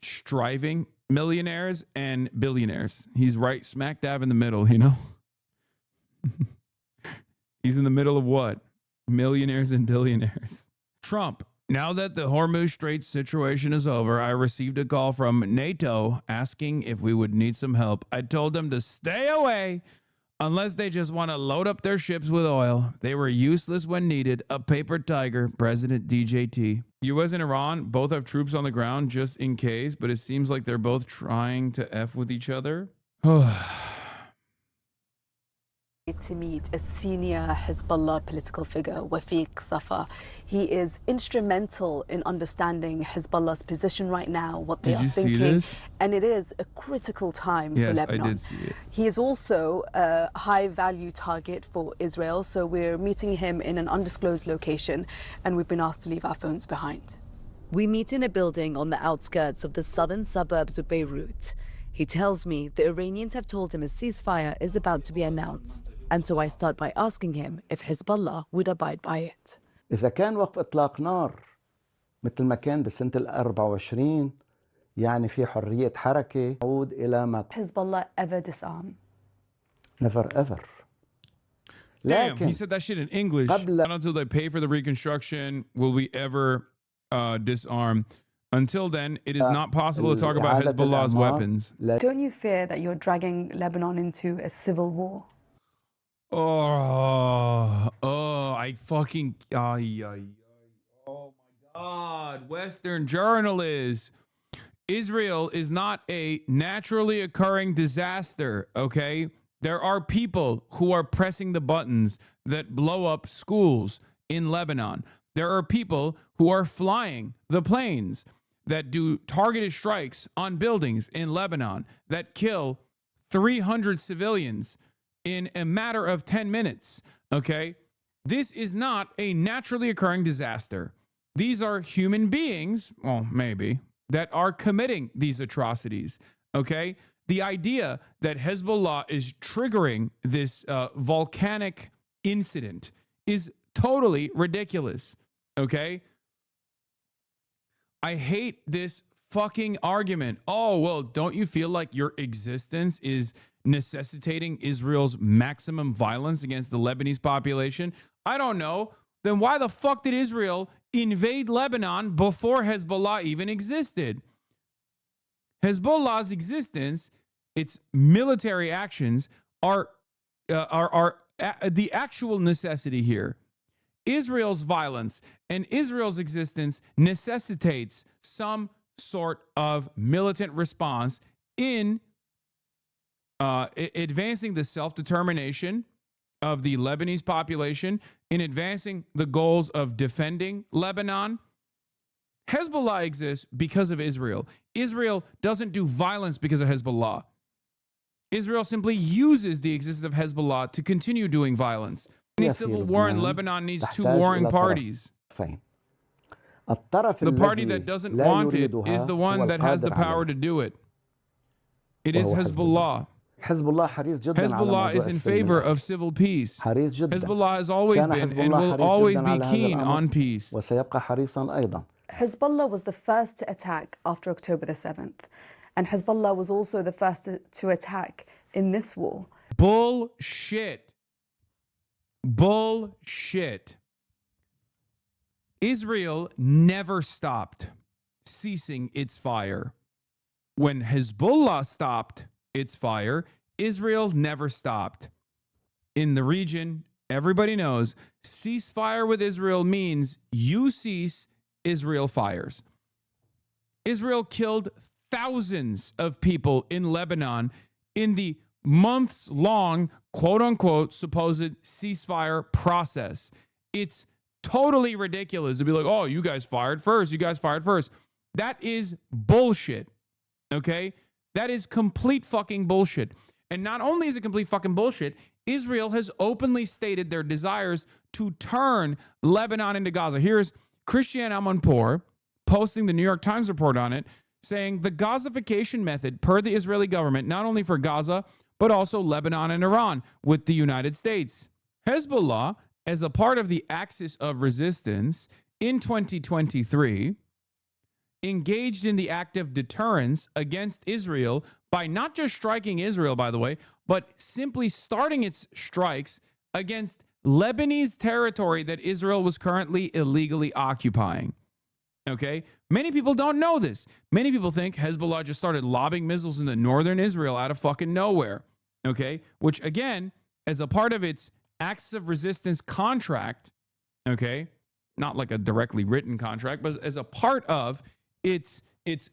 striving millionaires and billionaires. He's right smack dab in the middle, you know? He's in the middle of what? Millionaires and billionaires. Trump. Now that the Hormuz Strait situation is over, I received a call from NATO asking if we would need some help. I told them to stay away unless they just want to load up their ships with oil. They were useless when needed. A paper tiger, President DJT. U.S. and Iran both have troops on the ground just in case, but it seems like they're both trying to F with each other. To meet a senior Hezbollah political figure, Wafiq Safa. He is instrumental in understanding Hezbollah's position right now, what they are thinking, and it is a critical time for Lebanon. I did see it. He is also a high-value target for Israel, so we're meeting him in an undisclosed location, and we've been asked to leave our phones behind. We meet in a building on the outskirts of the southern suburbs of Beirut. He tells me the Iranians have told him a ceasefire is about to be announced. And so I start by asking him if Hezbollah would abide by it. إذا كان وقف إطلاق نار مثل ما كان بسنة 24 يعني في حرية حركة تعود إلى ما Hezbollah ever disarm? Never ever. Damn, he said that shit in English. Not until they pay for the reconstruction will we ever disarm. Until then, it is not possible to talk about Hezbollah's weapons. Don't you fear that you're dragging Lebanon into a civil war? I fucking, oh my God, Western journalists. Israel is not a naturally occurring disaster, okay? There are people who are pressing the buttons that blow up schools in Lebanon. There are people who are flying the planes that do targeted strikes on buildings in Lebanon that kill 300 civilians in a matter of 10 minutes, okay? This is not a naturally occurring disaster. These are human beings, well, maybe, that are committing these atrocities, okay? The idea that Hezbollah is triggering this volcanic incident is totally ridiculous, okay? I hate this fucking argument. Oh, well, don't you feel like your existence is necessitating Israel's maximum violence against the Lebanese population? I don't know. Then why the fuck did Israel invade Lebanon before Hezbollah even existed? Hezbollah's existence, its military actions are the actual necessity here. Israel's violence and Israel's existence necessitates some sort of militant response in advancing the self-determination of the Lebanese population, in advancing the goals of defending Lebanon. Hezbollah exists because of Israel. Israel doesn't do violence because of Hezbollah. Israel simply uses the existence of Hezbollah to continue doing violence. Any civil war in Lebanon needs two warring parties. The party that doesn't want it is the one that has the power to do it. It is Hezbollah. Hezbollah is in favor of civil peace. Hezbollah has always been and will always be keen on peace. Hezbollah was the first to attack after October the 7th. And Hezbollah was also the first to attack in this war. Bullshit. Bullshit. Israel never stopped ceasing its fire. When Hezbollah stopped its fire, Israel never stopped. In the region, everybody knows, ceasefire with Israel means you cease, Israel fires. Israel killed thousands of people in Lebanon in the months-long, quote-unquote, supposed ceasefire process. It's totally ridiculous to be like, oh, you guys fired first. You guys fired first. That is bullshit, okay? That is complete fucking bullshit. And not only is it complete fucking bullshit, Israel has openly stated their desires to turn Lebanon into Gaza. Here's Christiane Amanpour posting the New York Times report on it, saying the Gazification method per the Israeli government, not only for Gaza, but also Lebanon and Iran with the United States. Hezbollah, as a part of the axis of resistance in 2023, engaged in the act of deterrence against Israel by not just striking Israel, by the way, but simply starting its strikes against Lebanese territory that Israel was currently illegally occupying. Okay? Many people don't know this. Many people think Hezbollah just started lobbing missiles into northern Israel out of fucking nowhere. Okay? Which, again, as a part of its Acts of Resistance contract, okay, not like a directly written contract, but as a part of its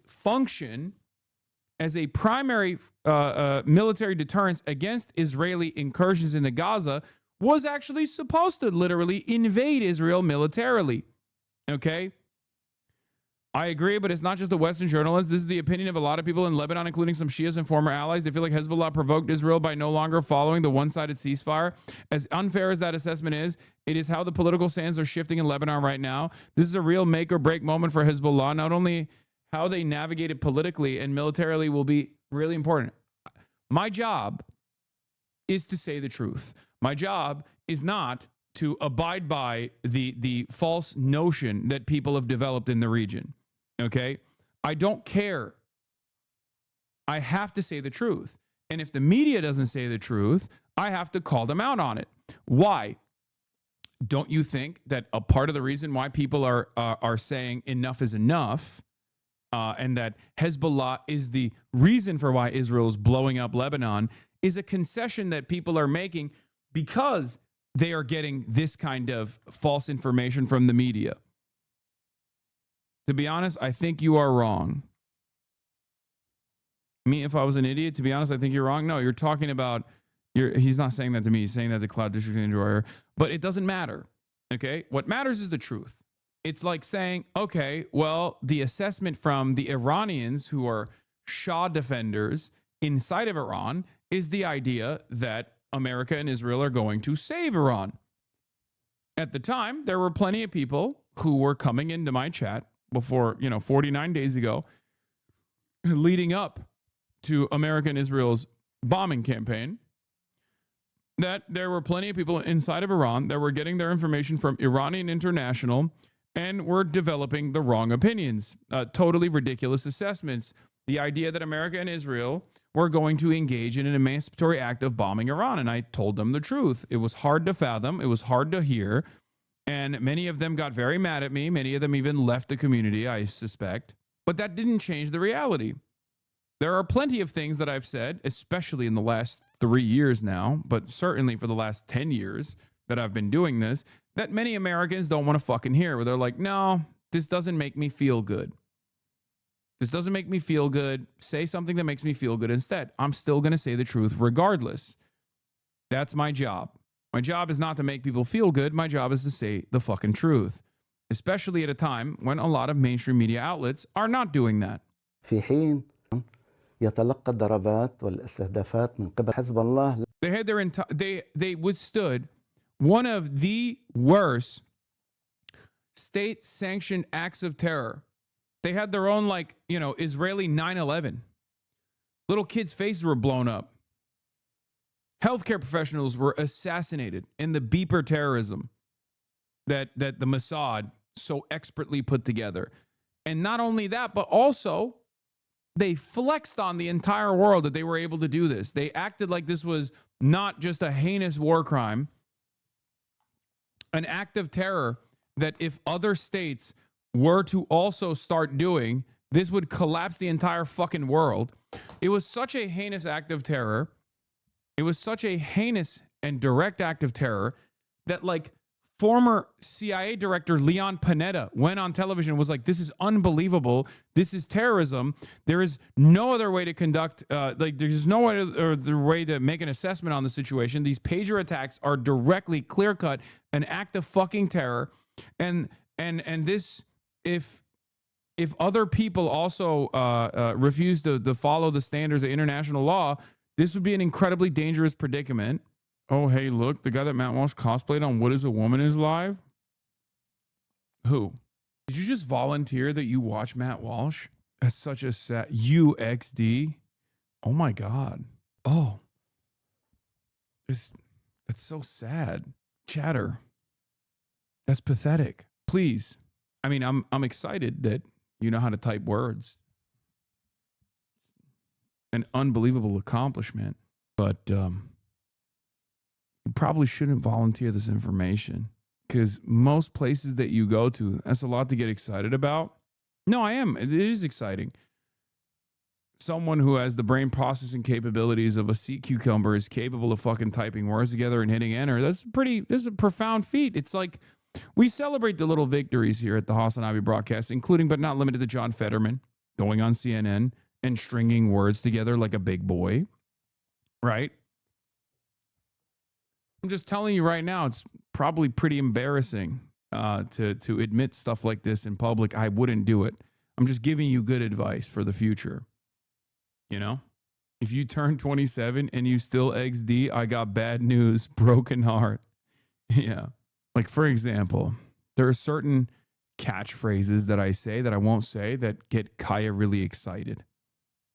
function as a primary military deterrence against Israeli incursions into Gaza, was actually supposed to literally invade Israel militarily. Okay? I agree, but it's not just the Western journalists. This is the opinion of a lot of people in Lebanon, including some Shias and former allies. They feel like Hezbollah provoked Israel by no longer following the one-sided ceasefire. As unfair as that assessment is, it is how the political sands are shifting in Lebanon right now. This is a real make or break moment for Hezbollah. Not only how they navigate it politically and militarily will be really important. My job is to say the truth. My job is not to abide by the false notion that people have developed in the region. Okay? I don't care. I have to say the truth. And if the media doesn't say the truth, I have to call them out on it. Why? Don't you think that a part of the reason why people are saying enough is enough, and that Hezbollah is the reason for why Israel is blowing up Lebanon, is a concession that people are making because they are getting this kind of false information from the media? To be honest, I think you are wrong. Me, if I was an idiot, to be honest, I think you're wrong. No, you're talking about, he's not saying that to me. He's saying that to Cloud District Enjoyer. But it doesn't matter, okay? What matters is the truth. It's like saying, okay, well, the assessment from the Iranians who are Shah defenders inside of Iran is the idea that America and Israel are going to save Iran. At the time, there were plenty of people who were coming into my chat before, 49 days ago, leading up to America and Israel's bombing campaign, that there were plenty of people inside of Iran that were getting their information from Iranian International and were developing the wrong opinions, totally ridiculous assessments. The idea that America and Israel were going to engage in an emancipatory act of bombing Iran. And I told them the truth. It was hard to fathom. It was hard to hear. And many of them got very mad at me. Many of them even left the community, I suspect. But that didn't change the reality. There are plenty of things that I've said, especially in the last 3 years now, but certainly for the last 10 years that I've been doing this, that many Americans don't want to fucking hear, where they're like, no, this doesn't make me feel good. This doesn't make me feel good. Say something that makes me feel good instead. I'm still going to say the truth regardless. That's my job. My job is not to make people feel good. My job is to say the fucking truth, especially at a time when a lot of mainstream media outlets are not doing that. في حين يتلقى الضربات والاستهدافات من قبل حزب الله. They had they withstood one of the worst state-sanctioned acts of terror. They had their own, Israeli 9/11. Little kids' faces were blown up. Healthcare professionals were assassinated in the beeper terrorism that the Mossad so expertly put together. And not only that, but also they flexed on the entire world that they were able to do this. They acted like this was not just a heinous war crime, an act of terror that if other states were to also start doing, this would collapse the entire fucking world. It was such a heinous act of terror. It was such a heinous and direct act of terror that, former CIA director Leon Panetta went on television and was like, this is unbelievable. This is terrorism. There is no other way to conduct, there's no other way to make an assessment on the situation. These pager attacks are directly clear-cut an act of fucking terror. And this, if other people also refuse to follow the standards of international law, this would be an incredibly dangerous predicament. Oh, hey, look, the guy that Matt Walsh cosplayed on What is a Woman is live? Who? Did you just volunteer that you watch Matt Walsh? That's such a sad... UXD? Oh, my God. Oh. That's so sad. Chatter. That's pathetic. Please. I mean, I'm excited that you know how to type words. An unbelievable accomplishment. But you probably shouldn't volunteer this information, because most places that you go to, that's a lot to get excited about. No, I am. It is exciting. Someone who has the brain processing capabilities of a sea cucumber is capable of fucking typing words together and hitting enter. That's a profound feat. It's like we celebrate the little victories here at the Hasanabi broadcast, including but not limited to John Fetterman going on CNN and stringing words together like a big boy, right? I'm just telling you right now, it's probably pretty embarrassing to admit stuff like this in public. I wouldn't do it. I'm just giving you good advice for the future. You know, if you turn 27 and you still XD, I got bad news, broken heart. Yeah. Like, for example, there are certain catchphrases that I say that I won't say that get Kaya really excited.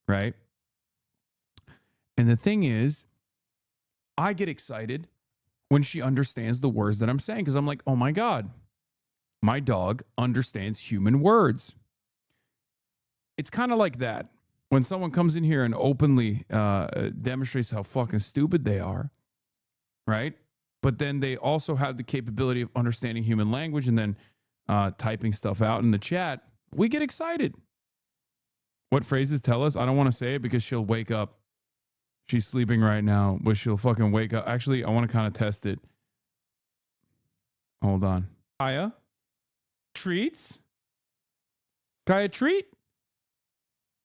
Right. And the thing is, I get excited when she understands the words that I'm saying, because I'm like, oh my God, my dog understands human words. It's kind of like that. When someone comes in here and openly demonstrates how fucking stupid they are, right? But then they also have the capability of understanding human language and then typing stuff out in the chat, we get excited. What phrases tell us? I don't want to say it because she'll wake up. She's sleeping right now, but she'll fucking wake up. Actually, I want to kind of test it. Hold on. Kaya? Treats? Kaya, treat?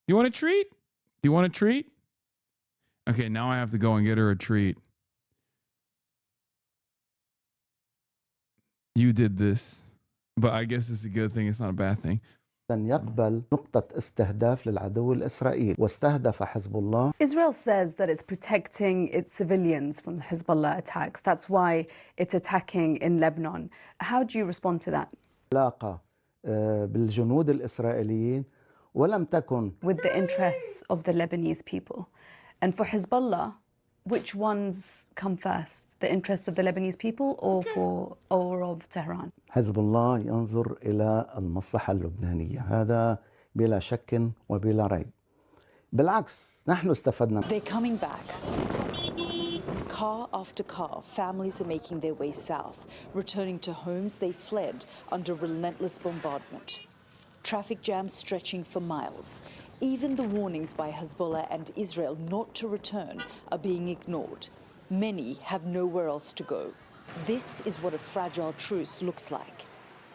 You want a treat? Do you want a treat? Okay, now I have to go and get her a treat. You did this, but I guess it's a good thing. It's not a bad thing. يقبل نقطة استهداف للعدو الإسرائيلي واستهدف حزب الله. Israel says that it's protecting its civilians from the Hezbollah attacks. That's why it's attacking in Lebanon. How do you respond to that? علاقة بالجنود الإسرائيليين ولم تكن. With the interests of the Lebanese people. And for Hezbollah, which ones come first? The interests of the Lebanese people or of Tehran? حزب الله ينظر إلى المصلحة اللبنانية هذا بلا شك وبلا ريب. بالعكس نحن استفدنا. They're coming back. Car after car, families are making their way south, returning to homes they fled under relentless bombardment. Traffic jams stretching for miles. Even the warnings by Hezbollah and Israel not to return are being ignored. Many have nowhere else to go. This is what a fragile truce looks like.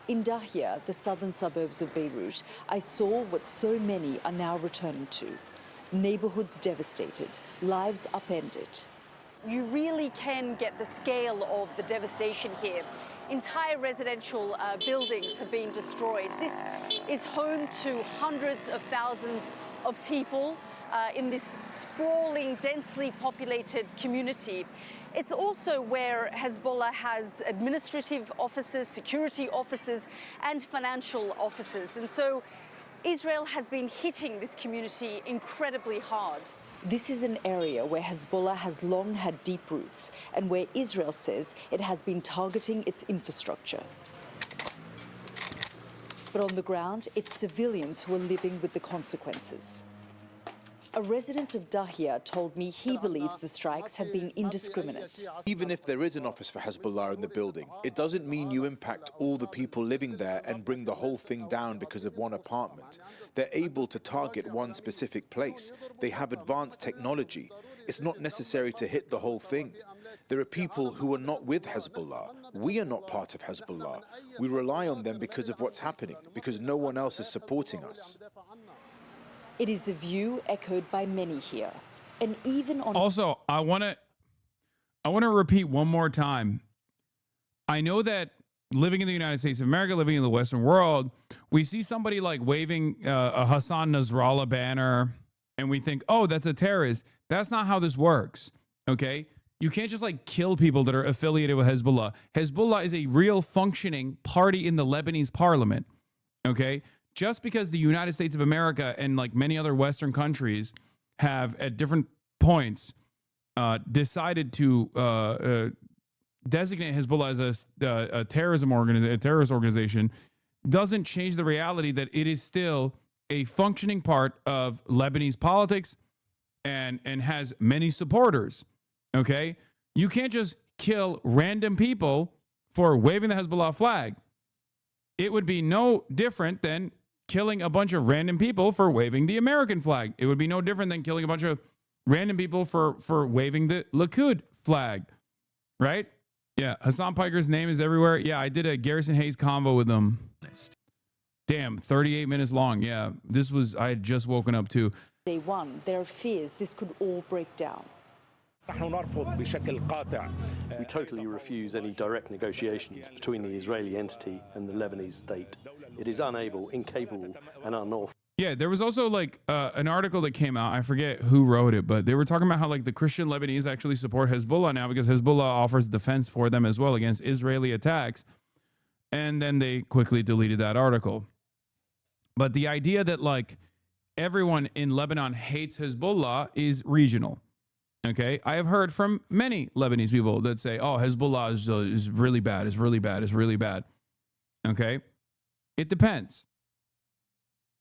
In Dahia, the southern suburbs of Beirut, I saw what so many are now returning to. Neighborhoods devastated, lives upended. You really can get the scale of the devastation here. Entire residential buildings have been destroyed. This is home to hundreds of thousands of people in this sprawling, densely populated community. It's also where Hezbollah has administrative offices, security offices, and financial offices. And so Israel has been hitting this community incredibly hard. This is an area where Hezbollah has long had deep roots and where Israel says it has been targeting its infrastructure. But on the ground, it's civilians who are living with the consequences. A resident of Dahia told me he believes the strikes have been indiscriminate. Even if there is an office for Hezbollah in the building, it doesn't mean you impact all the people living there and bring the whole thing down because of one apartment. They're able to target one specific place. They have advanced technology. It's not necessary to hit the whole thing. There are people who are not with Hezbollah. We are not part of Hezbollah. We rely on them because of what's happening, because no one else is supporting us. It is a view echoed by many here. And even on... Also, I want to repeat one more time. I know that living in the United States of America, living in the Western world, we see somebody like waving a Hassan Nasrallah banner and we think, oh, that's a terrorist. That's not how this works. Okay. You can't just like kill people that are affiliated with Hezbollah. Hezbollah is a real functioning party in the Lebanese parliament. Okay. Just because the United States of America and like many other Western countries have at different points decided to designate Hezbollah as a terrorist organization doesn't change the reality that it is still a functioning part of Lebanese politics and has many supporters. Okay? You can't just kill random people for waving the Hezbollah flag. It would be no different than killing a bunch of random people for waving the American flag. It would be no different than killing a bunch of random people for waving the Likud flag, right? Yeah, Hassan Piker's name is everywhere. Yeah, I did a Garrison Hayes convo with him. Damn, 38 minutes long. Yeah, I had just woken up too. Day one, there are fears this could all break down. We totally refuse any direct negotiations between the Israeli entity and the Lebanese state. It is unable, incapable, and unauthorized. Yeah, there was also like an article that came out. I forget who wrote it, but they were talking about how like the Christian Lebanese actually support Hezbollah now because Hezbollah offers defense for them as well against Israeli attacks. And then they quickly deleted that article. But the idea that like everyone in Lebanon hates Hezbollah is regional. Okay, I have heard from many Lebanese people that say, "Oh, Hezbollah is really bad. It's really bad. It's really bad." Okay, it depends.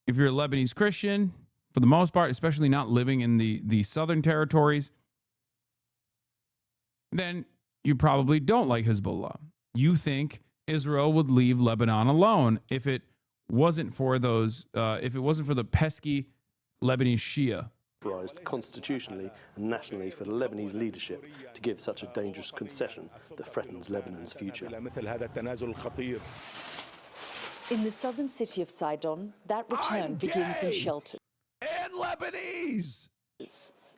If you're a Lebanese Christian, for the most part, especially not living in the southern territories, then you probably don't like Hezbollah. You think Israel would leave Lebanon alone if it wasn't for those, if it wasn't for the pesky Lebanese Shia. Constitutionally and nationally for the Lebanese leadership to give such a dangerous concession that threatens Lebanon's future. In the southern city of Sidon, that return begins in shelters. And Lebanese!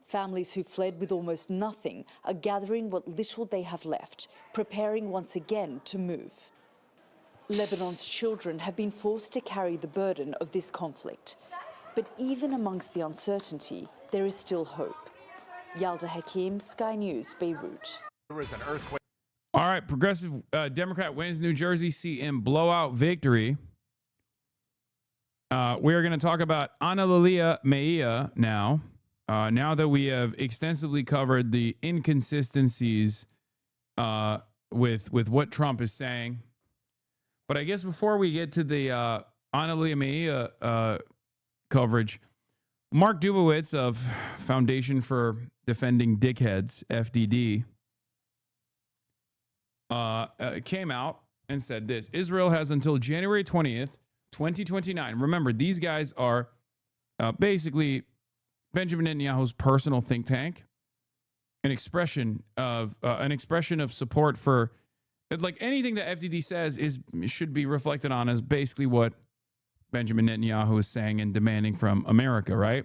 Families who fled with almost nothing are gathering what little they have left, preparing once again to move. Lebanon's children have been forced to carry the burden of this conflict. But even amongst the uncertainty, there is still hope. Yalda Hakim, Sky News, Beirut. There was an earthquake. All right, progressive Democrat wins New Jersey seat in blowout victory. We are going to talk about Analia Mejia now. Now that we have extensively covered the inconsistencies with what Trump is saying. But I guess before we get to the Analia Mejia coverage, Mark Dubowitz of Foundation for Defending Dickheads, FDD, came out and said this: Israel has until January 20th, 2029. Remember, these guys are basically Benjamin Netanyahu's personal think tank, an expression of support for, like, anything that FDD says should be reflected on as basically what Benjamin Netanyahu is saying and demanding from America, right?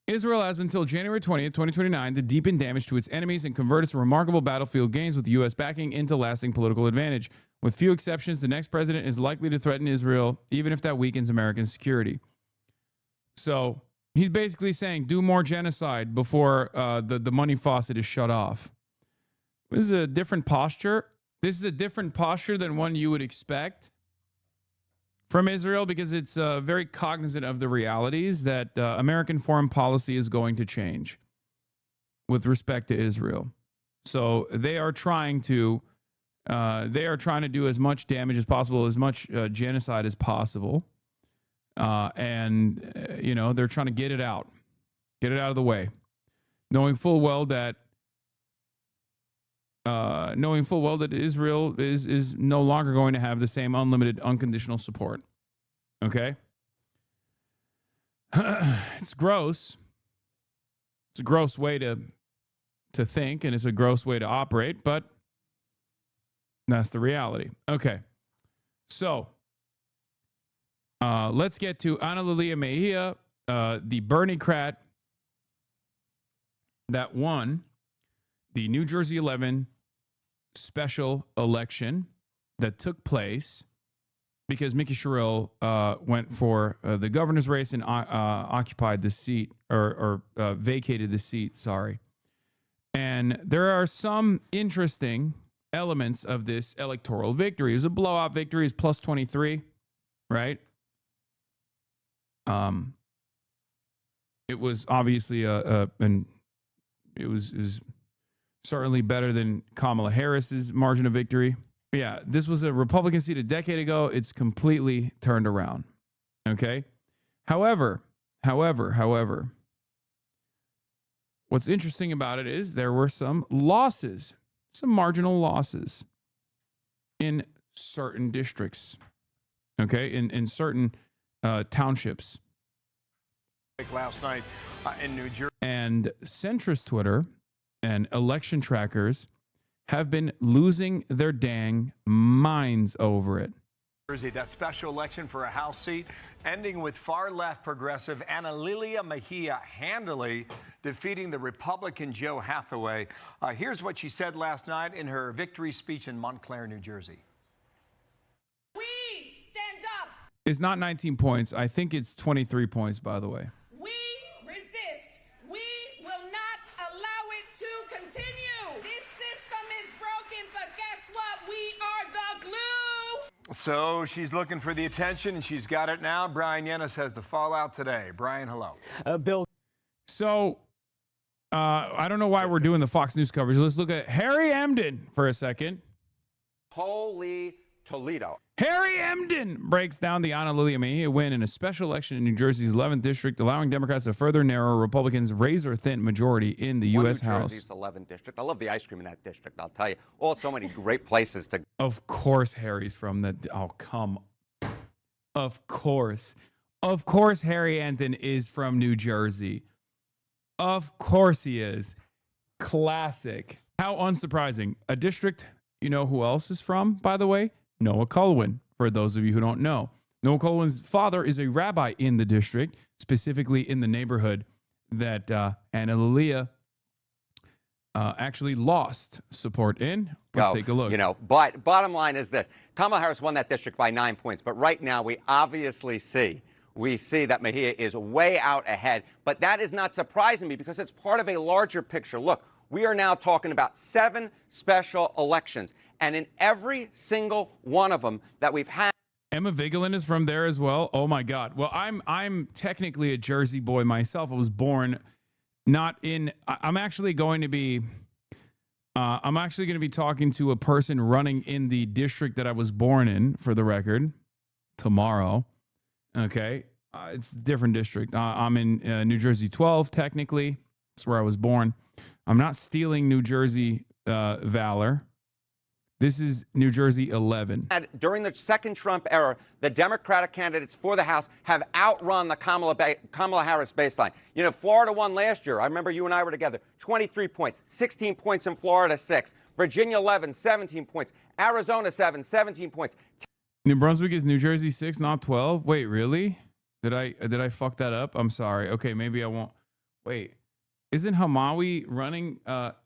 Israel has until January 20th, 2029 to deepen damage to its enemies and convert its remarkable battlefield gains with U.S. backing into lasting political advantage. With few exceptions, the next president is likely to threaten Israel, even if that weakens American security. So he's basically saying do more genocide before the money faucet is shut off. This is a different posture. This is a different posture than one you would expect from Israel, because it's very cognizant of the realities that American foreign policy is going to change with respect to Israel. So they are trying to do as much damage as possible, as much genocide as possible, and they're trying to get it out of the way, knowing full well that Israel is no longer going to have the same unlimited, unconditional support. Okay? It's gross. It's a gross way to think, and it's a gross way to operate, but that's the reality. Okay. So, let's get to Analia Mejia, the Bernie-crat that won the New Jersey 11 special election that took place because Mickey Sherrill went for the governor's race and occupied the seat, or vacated the seat, sorry. And there are some interesting elements of this electoral victory. It was a blowout victory. It's plus 23, right? It was obviously it was certainly better than Kamala Harris's margin of victory. But yeah, this was a Republican seat a decade ago. It's completely turned around. Okay. However, what's interesting about it is there were some losses, some marginal losses in certain districts, okay, in certain townships. Last night in New Jersey. And centrist Twitter and election trackers have been losing their dang minds over it. That special election for a House seat ending with far-left progressive Ana Lilia Mejia handily defeating the Republican Joe Hathaway. Here's what she said last night in her victory speech in Montclair, New Jersey. We stand up. It's not 19 points. I think it's 23 points, by the way. We resist. We will not allow it to continue. This system is broken, but guess what? We are the glue. So she's looking for the attention, and she's got it now. Brian Yennis has the fallout today. Brian, hello. Bill. So I don't know why we're doing the Fox News coverage. Let's look at Harry Emden for a second. Holy Toledo. Harry Emden breaks down the Ana Lilia Mejia win in a special election in New Jersey's 11th district, allowing Democrats to further narrow Republicans' razor-thin majority in the U.S. House. New Jersey's 11th district. I love the ice cream in that district, I'll tell you. Oh, so many great places to. Of course Harry's from the. Oh, come. Of course. Of course Harry Emden is from New Jersey. Of course he is. Classic. How unsurprising. A district, you know who else is from, by the way? Noah Culwin, for those of you who don't know. Noah Culwin's father is a rabbi in the district, specifically in the neighborhood that Ana Lilia actually lost support in. Let's take a look. You know, but bottom line is this. Kamala Harris won that district by 9 points, but right now we obviously see that Mejia is way out ahead, but that is not surprising me because it's part of a larger picture. Look, we are now talking about 7 special elections, and in every single one of them that we've had. Emma Vigeland is from there as well. Oh my God. Well, I'm technically a Jersey boy myself. I was born not in. I'm actually going to be talking to a person running in the district that I was born in, for the record, tomorrow. Okay, it's a different district. I'm in New Jersey 12. Technically, that's where I was born. I'm not stealing New Jersey valor. This is New Jersey 11. During the second Trump era, the Democratic candidates for the House have outrun the Kamala Harris baseline. You know, Florida won last year. I remember you and I were together. 23 points, 16 points in Florida, 6. Virginia 11, 17 points. Arizona 7, 17 points. New Brunswick is New Jersey 6, not 12. Wait, really? Did I fuck that up? I'm sorry. Okay, maybe I won't. Wait, isn't Hamawi running?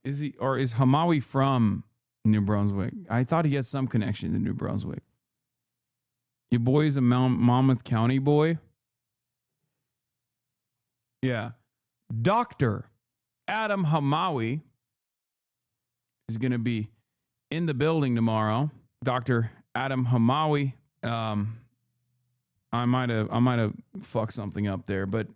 Is Hamawi from New Brunswick? I thought he had some connection to New Brunswick. Your boy is a Monmouth County boy. Yeah. Dr. Adam Hamawi is going to be in the building tomorrow. Dr. Adam Hamawi. I might have fucked something up there, but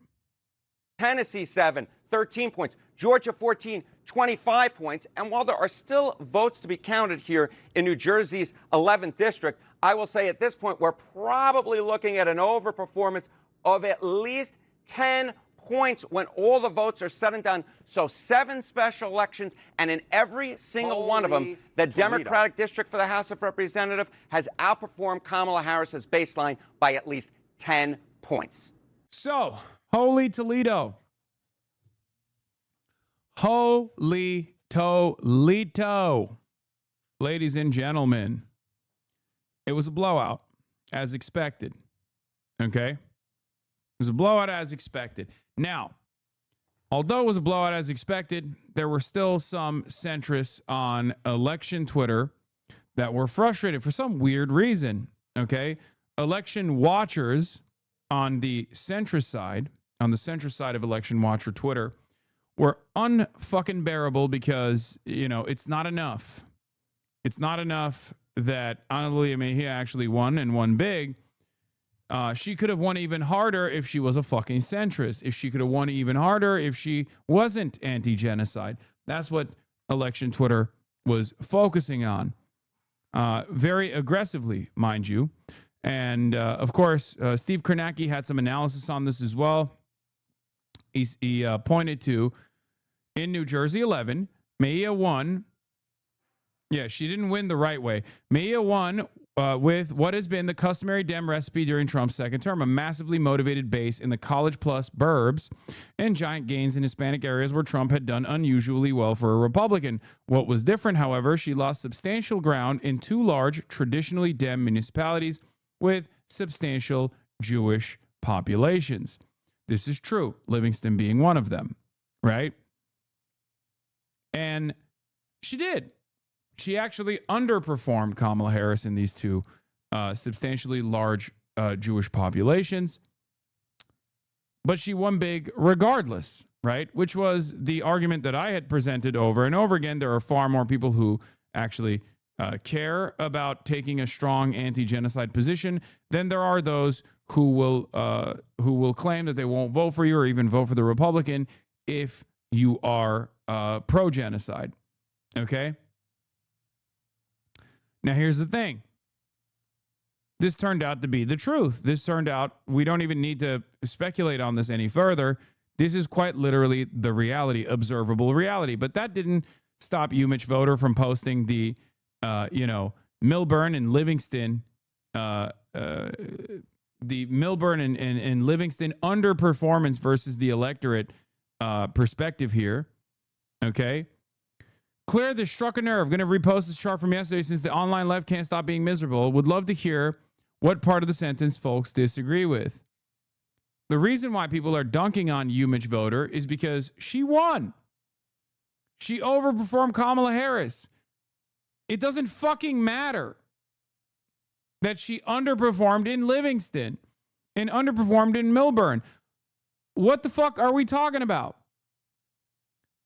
Tennessee 7, 13 points. Georgia 14, 25 points. And while there are still votes to be counted here in New Jersey's 11th district, I will say at this point we're probably looking at an overperformance of at least 10 points when all the votes are said and done. So 7 special elections, and in every single one of them, the Democratic district for the House of Representatives has outperformed Kamala Harris's baseline by at least 10 points. So, holy Toledo. Holy Toledo. Ladies and gentlemen, it was a blowout, as expected. Okay? It was a blowout as expected. Now, although it was a blowout as expected, there were still some centrists on election Twitter that were frustrated for some weird reason. Okay? Election watchers on the centrist side, of Election Watcher Twitter, were unfucking bearable because, you know, it's not enough. It's not enough that Ana Lilia Mejia actually won and won big. She could have won even harder if she was a fucking centrist. If she could have won even harder if she wasn't anti-genocide. That's what election Twitter was focusing on. Very aggressively, mind you. And, of course, Steve Kornacki had some analysis on this as well. He pointed to in New Jersey 11. Mejia won. Yeah, she didn't win the right way. Mejia won with what has been the customary Dem recipe during Trump's second term, a massively motivated base in the college plus burbs and giant gains in Hispanic areas where Trump had done unusually well for a Republican. What was different, however, she lost substantial ground in two large, traditionally Dem municipalities with substantial Jewish populations. This is true, Livingston being one of them, right? And she did. She actually underperformed Kamala Harris in these two substantially large Jewish populations. But she won big regardless, right? Which was the argument that I had presented over and over again. There are far more people who actually care about taking a strong anti-genocide position than there are those who will claim that they won't vote for you or even vote for the Republican if you are pro-genocide. Okay? Now, here's the thing. This turned out to be the truth. This turned out, we don't even need to speculate on this any further. This is quite literally the reality, observable reality. But that didn't stop Mitch Voter from posting the, Milburn and Livingston, the Milburn and Livingston underperformance versus the electorate perspective here. Okay? Claire, this struck a nerve. Going to repost this chart from yesterday since the online left can't stop being miserable. Would love to hear what part of the sentence folks disagree with. The reason why people are dunking on Mitch Voter is because she won. She overperformed Kamala Harris. It doesn't fucking matter that she underperformed in Livingston and underperformed in Milburn. What the fuck are we talking about?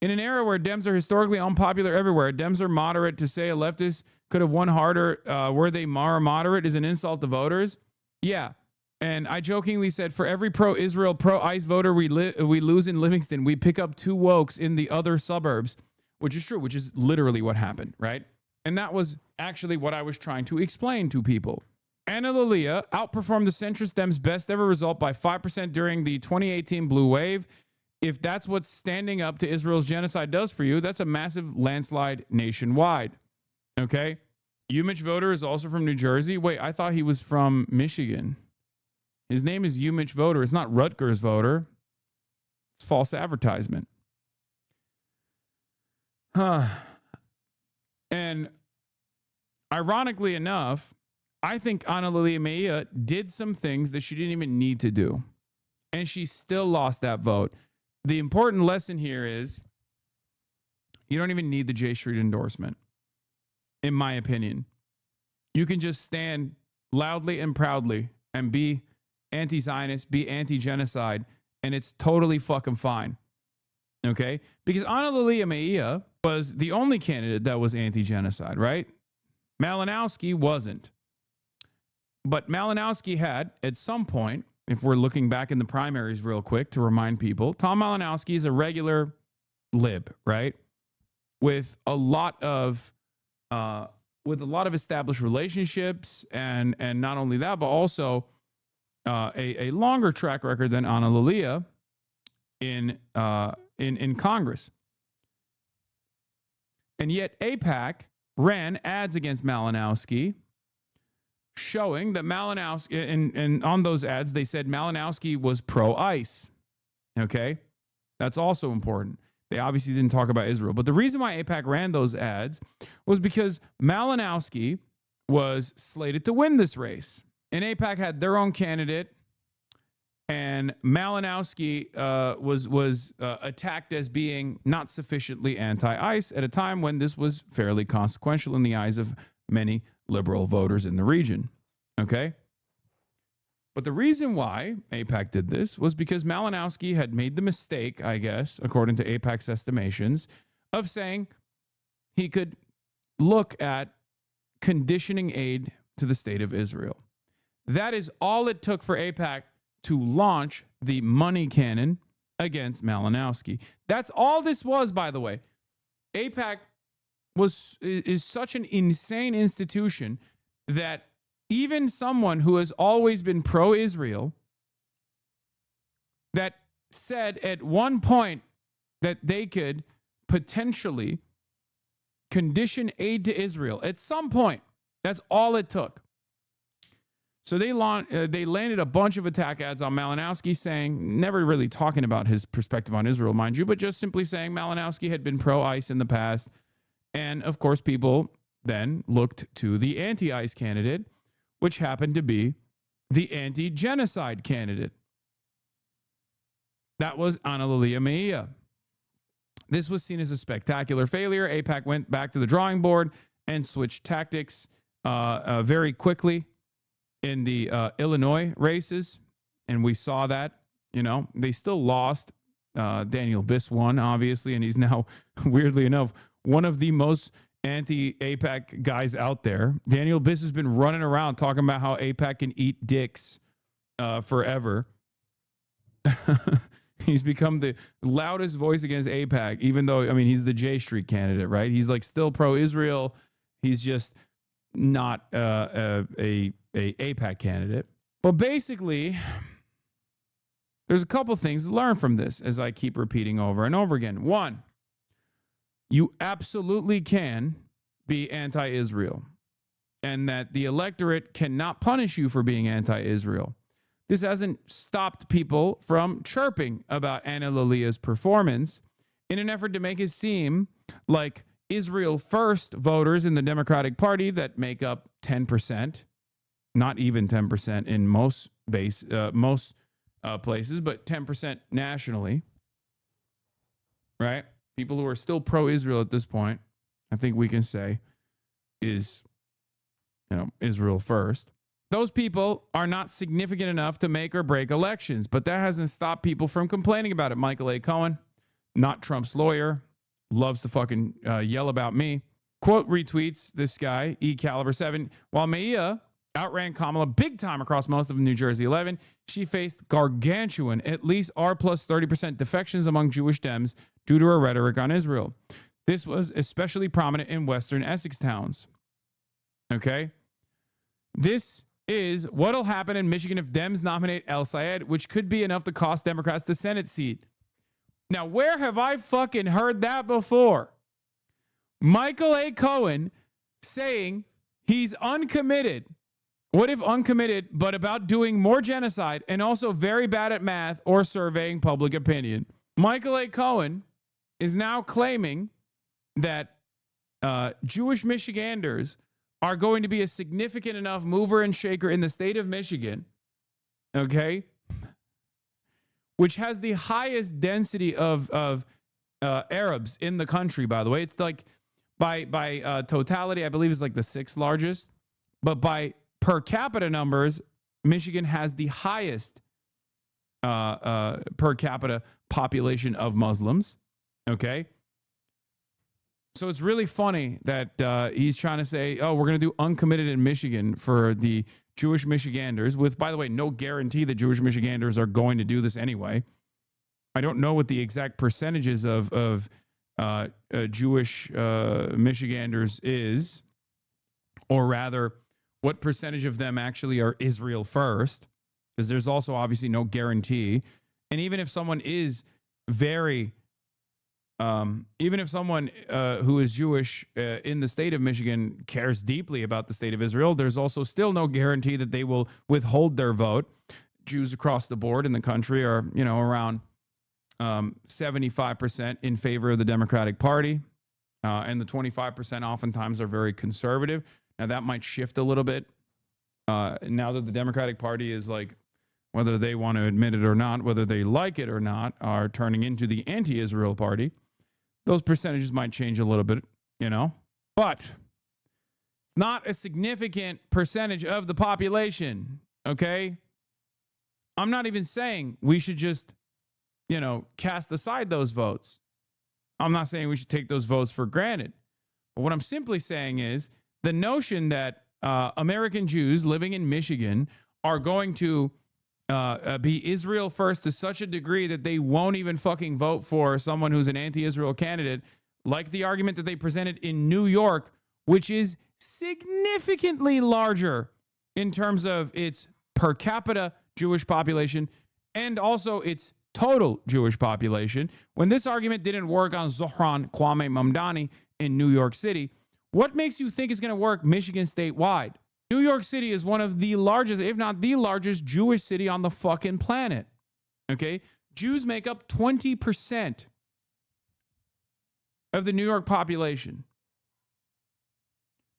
In an era where Dems are historically unpopular everywhere, Dems are moderate. To say a leftist could have won harder were they more moderate is an insult to voters. Yeah. And I jokingly said, for every pro-Israel, pro-ICE voter we lose in Livingston, we pick up two wokes in the other suburbs, which is true, which is literally what happened, right? And that was actually what I was trying to explain to people. Anna Lilia outperformed the centrist Dems' best ever result by 5% during the 2018 blue wave. If that's what standing up to Israel's genocide does for you, that's a massive landslide nationwide. Okay? Mitch Voter is also from New Jersey. Wait, I thought he was from Michigan. His name is Mitch Voter. It's not Rutgers Voter. It's false advertisement. And ironically enough, I think Ana Lilia Mejia did some things that she didn't even need to do. And she still lost that vote. The important lesson here is you don't even need the J Street endorsement, in my opinion. You can just stand loudly and proudly and be anti-Zionist, be anti-genocide, and it's totally fucking fine. Okay? Because Ana Lilia Mejia was the only candidate that was anti-genocide, right? Malinowski wasn't. But Malinowski had, at some point, if we're looking back in the primaries real quick to remind people, Tom Malinowski is a regular lib, right? With a lot of established relationships, and not only that, but also a longer track record than Ana Lilia in Congress. And yet AIPAC ran ads against Malinowski, showing that Malinowski, and on those ads, they said Malinowski was pro-ICE. Okay? That's also important. They obviously didn't talk about Israel. But the reason why AIPAC ran those ads was because Malinowski was slated to win this race. And AIPAC had their own candidate, and Malinowski was attacked as being not sufficiently anti-ICE at a time when this was fairly consequential in the eyes of many liberal voters in the region. Okay? But the reason why AIPAC did this was because Malinowski had made the mistake, I guess, according to AIPAC's estimations, of saying he could look at conditioning aid to the state of Israel. That is all it took for AIPAC to launch the money cannon against Malinowski. That's all this was, by the way. AIPAC is such an insane institution that even someone who has always been pro-Israel, that said at one point that they could potentially condition aid to Israel at some point. That's all it took. So they landed a bunch of attack ads on Malinowski saying, never really talking about his perspective on Israel, mind you, but just simply saying Malinowski had been pro-ICE in the past. And of course, people then looked to the anti-ICE candidate, which happened to be the anti-genocide candidate. That was Analilia Mejia. This was seen as a spectacular failure. AIPAC went back to the drawing board and switched tactics very quickly in the Illinois races. And we saw that, they still lost. Daniel Biss won, obviously, and he's now, weirdly enough, one of the most anti-AIPAC guys out there. Daniel Biss has been running around talking about how AIPAC can eat dicks forever. He's become the loudest voice against AIPAC, even though, he's the J Street candidate, right? He's like still pro-Israel. He's just not a AIPAC candidate. But basically, there's a couple things to learn from this, as I keep repeating over and over again. One, you absolutely can be anti-Israel, and that the electorate cannot punish you for being anti-Israel. This hasn't stopped people from chirping about Analilia's performance in an effort to make it seem like Israel first voters in the Democratic Party that make up 10%, not even 10% in most places, but 10% nationally, right? People who are still pro-Israel at this point, I think we can say, is, Israel first. Those people are not significant enough to make or break elections, but that hasn't stopped people from complaining about it. Michael A. Cohen, not Trump's lawyer, loves to fucking yell about me. Quote retweets this guy, eCaliber7. While Mejia outran Kamala big time across most of New Jersey 11, she faced gargantuan, at least R plus 30% defections among Jewish Dems due to her rhetoric on Israel. This was especially prominent in Western Essex towns. Okay? This is what'll happen in Michigan if Dems nominate El Sayed, which could be enough to cost Democrats the Senate seat. Now, where have I fucking heard that before? Michael A. Cohen saying he's uncommitted. What if uncommitted, but about doing more genocide and also very bad at math or surveying public opinion? Michael A. Cohen is now claiming that Jewish Michiganders are going to be a significant enough mover and shaker in the state of Michigan, okay, which has the highest density of Arabs in the country, by the way. It's like by totality, I believe it's like the 6th largest, but by per capita numbers, Michigan has the highest per capita population of Muslims, okay? So it's really funny that he's trying to say, oh, we're going to do uncommitted in Michigan for the Jewish Michiganders, with, by the way, no guarantee that Jewish Michiganders are going to do this anyway. I don't know what the exact percentages of Jewish Michiganders is, or rather, what percentage of them actually are Israel first, because there's also obviously no guarantee. And even if someone is even if someone who is Jewish in the state of Michigan cares deeply about the state of Israel, there's also still no guarantee that they will withhold their vote. Jews across the board in the country are, around 75% in favor of the Democratic Party, and the 25% oftentimes are very conservative. Now, that might shift a little bit now that the Democratic Party is like, whether they want to admit it or not, whether they like it or not, are turning into the anti-Israel party. Those percentages might change a little bit, but it's not a significant percentage of the population, okay? I'm not even saying we should just, cast aside those votes. I'm not saying we should take those votes for granted. But what I'm simply saying is the notion that American Jews living in Michigan are going to be Israel first to such a degree that they won't even fucking vote for someone who's an anti-Israel candidate, like the argument that they presented in New York, which is significantly larger in terms of its per capita Jewish population and also its total Jewish population. When this argument didn't work on Zohran Kwame Mamdani in New York City, what makes you think it's going to work Michigan statewide? New York City is one of the largest, if not the largest, Jewish city on the fucking planet. Okay? Jews make up 20% of the New York population.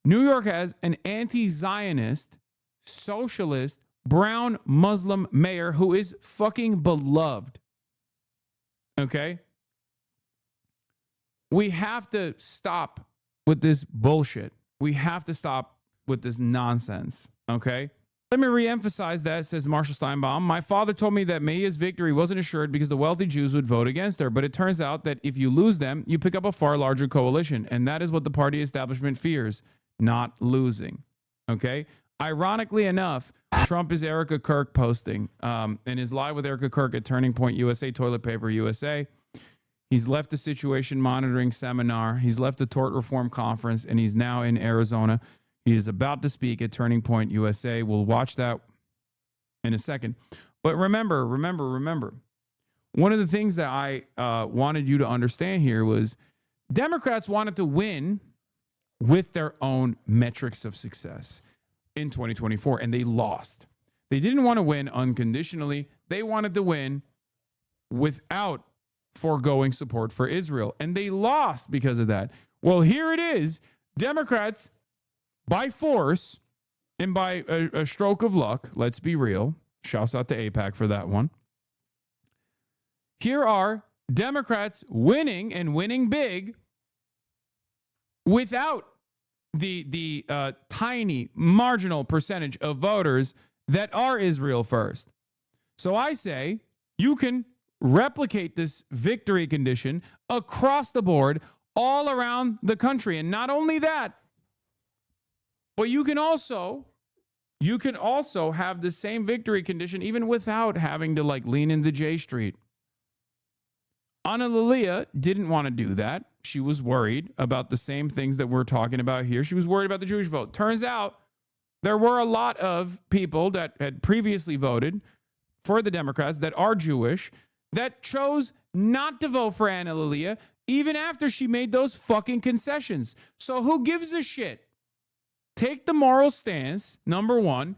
New York has an anti-Zionist, socialist, brown Muslim mayor who is fucking beloved. Okay? We have to stop with this bullshit. We have to stop with this nonsense. Okay? Let me reemphasize that, says Marshall Steinbaum. My father told me that Maya's victory wasn't assured because the wealthy Jews would vote against her. But it turns out that if you lose them, you pick up a far larger coalition. And that is what the party establishment fears, not losing. Okay? Ironically enough, Trump is Erica Kirk posting in his live with Erica Kirk at Turning Point USA, Toilet Paper USA. He's left the situation monitoring seminar. He's left the tort reform conference, and he's now in Arizona. He is about to speak at Turning Point USA. We'll watch that in a second. But remember, one of the things that I wanted you to understand here was Democrats wanted to win with their own metrics of success in 2024, and they lost. They didn't want to win unconditionally. They wanted to win without foregoing support for Israel, and they lost because of that. Well, here it is. Democrats, by force and by a stroke of luck, let's be real. Shouts out to AIPAC for that one. Here are Democrats winning and winning big without the tiny marginal percentage of voters that are Israel first. So I say you can replicate this victory condition across the board all around the country. And not only that, but you can also have the same victory condition even without having to lean into J Street. Ana Lilia didn't want to do that. She was worried about the same things that we're talking about here. She was worried about the Jewish vote. Turns out there were a lot of people that had previously voted for the Democrats that are Jewish that chose not to vote for Ana Lilia even after she made those fucking concessions. So who gives a shit? Take the moral stance, number one,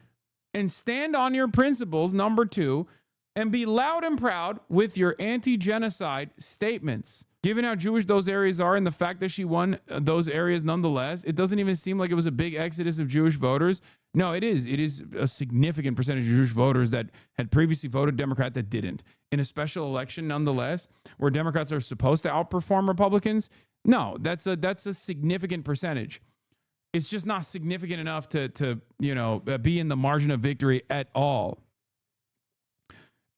and stand on your principles, number two, and be loud and proud with your anti-genocide statements. Given how Jewish those areas are and the fact that she won those areas nonetheless, it doesn't even seem like it was a big exodus of Jewish voters. No, it is. It is a significant percentage of Jewish voters that had previously voted Democrat that didn't. In a special election, nonetheless, where Democrats are supposed to outperform Republicans, no, that's a significant percentage. It's just not significant enough to be in the margin of victory at all.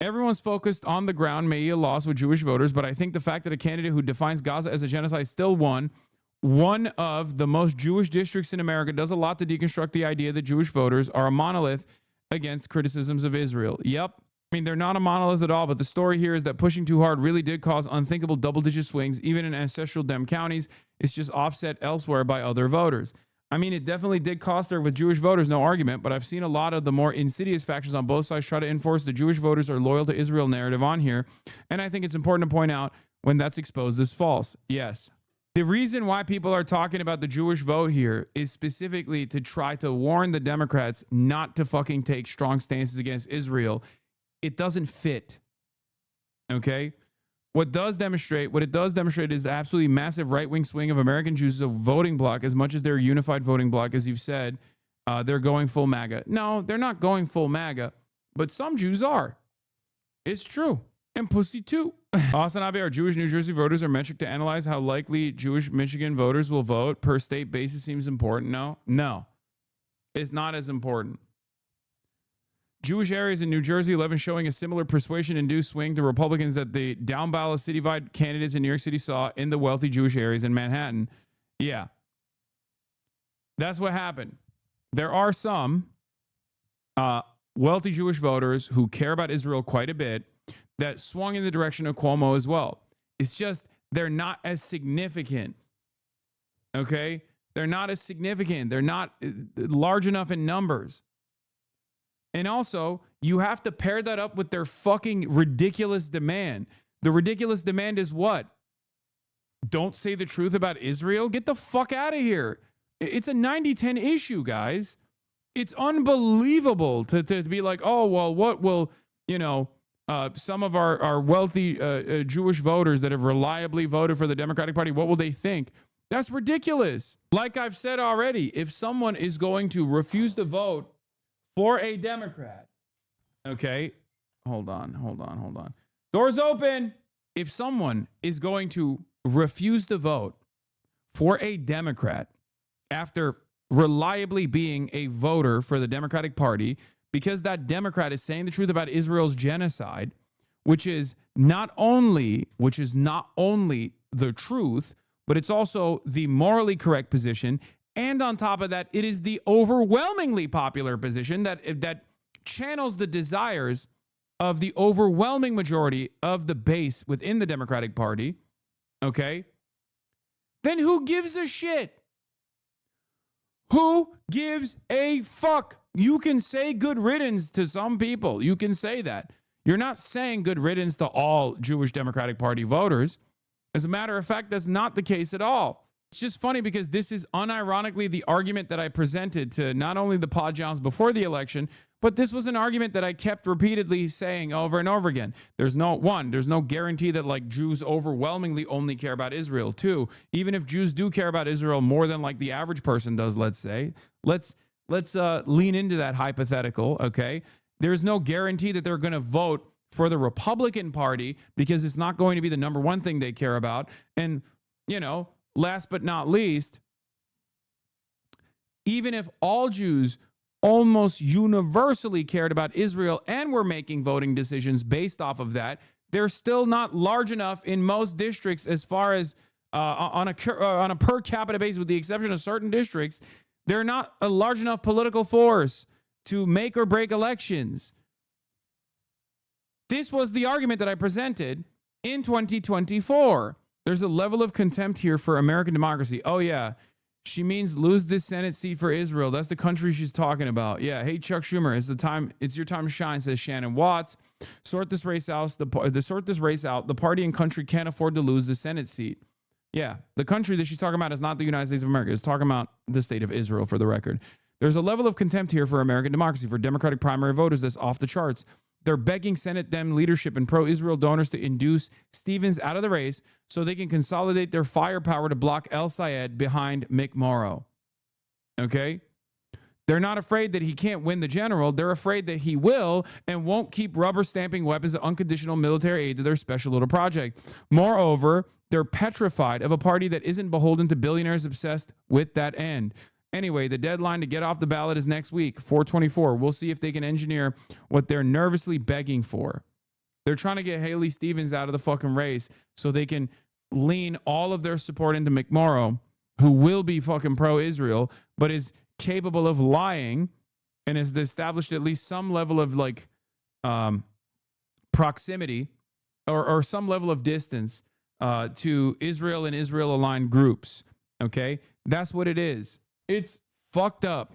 Everyone's focused on the ground. Meia lost with Jewish voters, but I think the fact that a candidate who defines Gaza as a genocide still won one of the most Jewish districts in America does a lot to deconstruct the idea that Jewish voters are a monolith against criticisms of Israel. Yep. I mean, they're not a monolith at all, but the story here is that pushing too hard really did cause unthinkable double-digit swings, even in ancestral Dem counties. It's just offset elsewhere by other voters. I mean, it definitely did cost her with Jewish voters, no argument, but I've seen a lot of the more insidious factions on both sides try to enforce the Jewish voters are loyal to Israel narrative on here, and I think it's important to point out when that's exposed as false. Yes. The reason why people are talking about the Jewish vote here is specifically to try to warn the Democrats not to fucking take strong stances against Israel. It doesn't fit. Okay? What it does demonstrate is the absolutely massive right-wing swing of American Jews as a voting bloc, as much as they're a unified voting bloc, as you've said, they're going full MAGA. No, they're not going full MAGA, but some Jews are. It's true. And pussy too. Hasanabi, our Jewish New Jersey voters are metric to analyze how likely Jewish Michigan voters will vote per state basis seems important. No, it's not as important. Jewish areas in New Jersey, 11 showing a similar persuasion-induced swing to Republicans that the down-ballot citywide candidates in New York City saw in the wealthy Jewish areas in Manhattan. Yeah. That's what happened. There are some wealthy Jewish voters who care about Israel quite a bit that swung in the direction of Cuomo as well. It's just they're not as significant. Okay? They're not as significant. They're not large enough in numbers. And also, you have to pair that up with their fucking ridiculous demand. The ridiculous demand is what? Don't say the truth about Israel? Get the fuck out of here. It's a 90-10 issue, guys. It's unbelievable to be like, oh, well, what will, some of our wealthy Jewish voters that have reliably voted for the Democratic Party, what will they think? That's ridiculous. Like I've said already, if someone is going to refuse to vote for a Democrat, okay, hold on. Doors open. If someone is going to refuse to vote for a Democrat after reliably being a voter for the Democratic Party because that Democrat is saying the truth about Israel's genocide, which is not only the truth, but it's also the morally correct position. And on top of that, it is the overwhelmingly popular position that channels the desires of the overwhelming majority of the base within the Democratic Party. Okay? Then who gives a shit? Who gives a fuck? You can say good riddance to some people. You can say that. You're not saying good riddance to all Jewish Democratic Party voters. As a matter of fact, that's not the case at all. It's just funny because this is unironically the argument that I presented to not only the Podjams before the election, but this was an argument that I kept repeatedly saying over and over again. There's no guarantee that like Jews overwhelmingly only care about Israel. Two, even if Jews do care about Israel more than like the average person does, let's say, let's lean into that hypothetical. Okay. There's no guarantee that they're going to vote for the Republican Party because it's not going to be the number one thing they care about. And, last but not least, even if all Jews almost universally cared about Israel and were making voting decisions based off of that, they're still not large enough in most districts as far as on a per capita basis, with the exception of certain districts. They're not a large enough political force to make or break elections. This was the argument that I presented in 2024. There's a level of contempt here for American democracy. Oh, yeah. She means lose this Senate seat for Israel. That's the country she's talking about. Yeah. Hey, Chuck Schumer, it's your time to shine, says Shannon Watts. Sort this race out. The party and country can't afford to lose the Senate seat. Yeah. The country that she's talking about is not the United States of America. It's talking about the state of Israel, for the record. There's a level of contempt here for American democracy, for Democratic primary voters that's off the charts. They're begging Senate Dem leadership and pro-Israel donors to induce Stevens out of the race so they can consolidate their firepower to block El Sayed behind Mick Morrow. Okay? They're not afraid that he can't win the general. They're afraid that he will and won't keep rubber stamping weapons of unconditional military aid to their special little project. Moreover, they're petrified of a party that isn't beholden to billionaires obsessed with that end. Anyway, the deadline to get off the ballot is next week, 4/24. We'll see if they can engineer what they're nervously begging for. They're trying to get Haley Stevens out of the fucking race so they can lean all of their support into McMorrow, who will be fucking pro-Israel, but is capable of lying and has established at least some level of like proximity or some level of distance to Israel and Israel-aligned groups. Okay? That's what it is. It's fucked up.